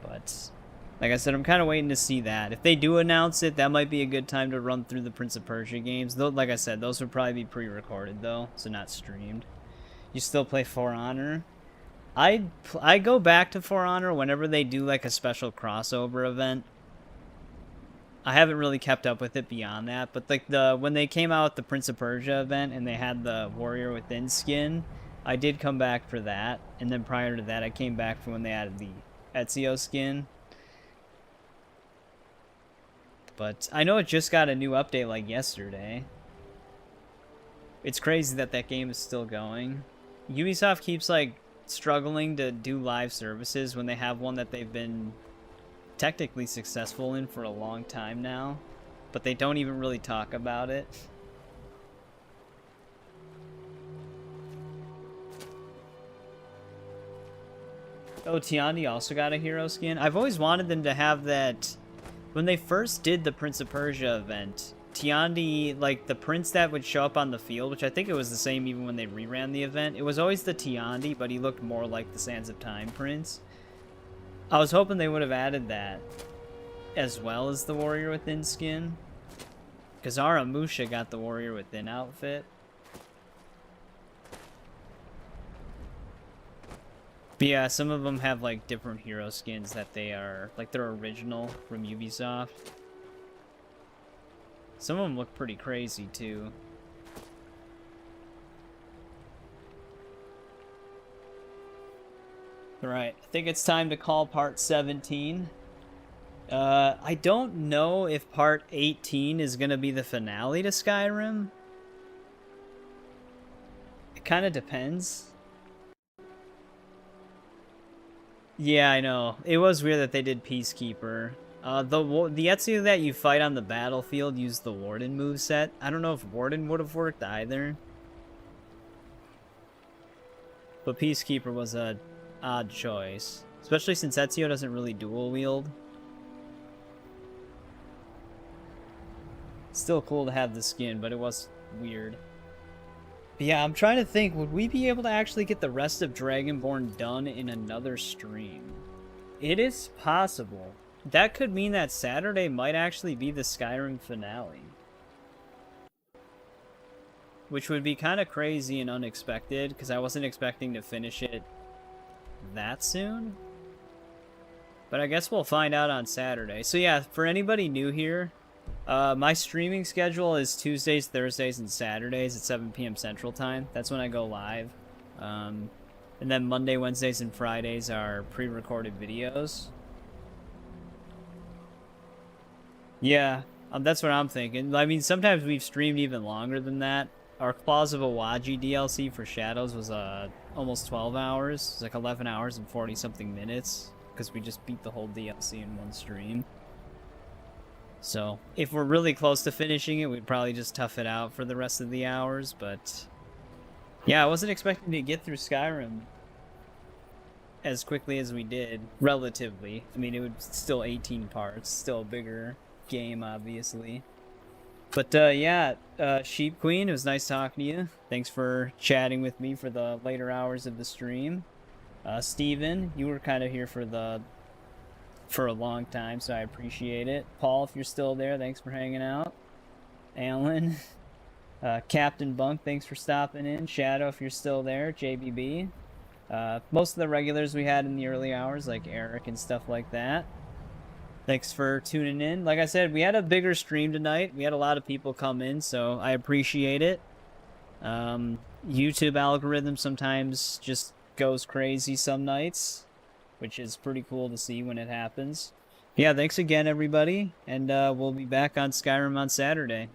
[SPEAKER 1] But, like I said, I'm kind of waiting to see that. If they do announce it, that might be a good time to run through the Prince of Persia games. Though, like I said, those would probably be pre-recorded, though, so not streamed. You still play For Honor? I go back to For Honor whenever they do, like, a special crossover event. I haven't really kept up with it beyond that, but, like, when they came out with the Prince of Persia event and they had the Warrior Within skin, I did come back for that. And then prior to that, I came back for when they added the Ezio skin. But I know it just got a new update like yesterday. It's crazy that that game is still going. Ubisoft keeps like struggling to do live services when they have one that they've been technically successful in for a long time now, but they don't even really talk about it. Oh, Tiandi also got a hero skin. I've always wanted them to have that. When they first did the Prince of Persia event, Tiandi, like the prince that would show up on the field, which I think it was the same even when they reran the event, it was always the Tiandi, but he looked more like the Sands of Time prince. I was hoping they would have added that as well as the Warrior Within skin, because Aramusha got the Warrior Within outfit. But yeah, some of them have like different hero skins that they are, like they're original from Ubisoft. Some of them look pretty crazy too. Alright, I think it's time to call part 17. I don't know if part 18 is going to be the finale to Skyrim. It kind of depends. Yeah, I know. It was weird that they did Peacekeeper. The Ezio that you fight on the battlefield used the Warden moveset. I don't know if Warden would have worked either. But Peacekeeper was a odd choice. Especially since Ezio doesn't really dual wield. Still cool to have the skin, but it was weird. But yeah, I'm trying to think, would we be able to actually get the rest of Dragonborn done in another stream? It is possible. That could mean that Saturday might actually be the Skyrim finale. Which would be kind of crazy and unexpected, because I wasn't expecting to finish it that soon. But I guess we'll find out on Saturday. So yeah, for anybody new here, my streaming schedule is Tuesdays, Thursdays, and Saturdays at 7 p.m. Central Time. That's when I go live. And then Monday, Wednesdays, and Fridays are pre-recorded videos. Yeah, that's what I'm thinking. I mean, sometimes we've streamed even longer than that. Our Claws of Awaji DLC for Shadows was almost 12 hours. It was like 11 hours and 40-something minutes, because we just beat the whole DLC in one stream. So, if we're really close to finishing it, we'd probably just tough it out for the rest of the hours, but... yeah, I wasn't expecting to get through Skyrim as quickly as we did, relatively. I mean, it was still 18 parts, still a bigger game, obviously. But, yeah, Sheep Queen, it was nice talking to you. Thanks for chatting with me for the later hours of the stream. Steven, you were kind of here for a long time, so I appreciate it. Paul, if you're still there, thanks for hanging out. Alan, Captain Bunk, thanks for stopping in. Shadow, if you're still there. JBB. Most of the regulars we had in the early hours, like Eric and stuff like that. Thanks for tuning in. Like I said, we had a bigger stream tonight. We had a lot of people come in, so I appreciate it. YouTube algorithm sometimes just goes crazy some nights, which is pretty cool to see when it happens. Yeah, thanks again, everybody, and we'll be back on Skyrim on Saturday.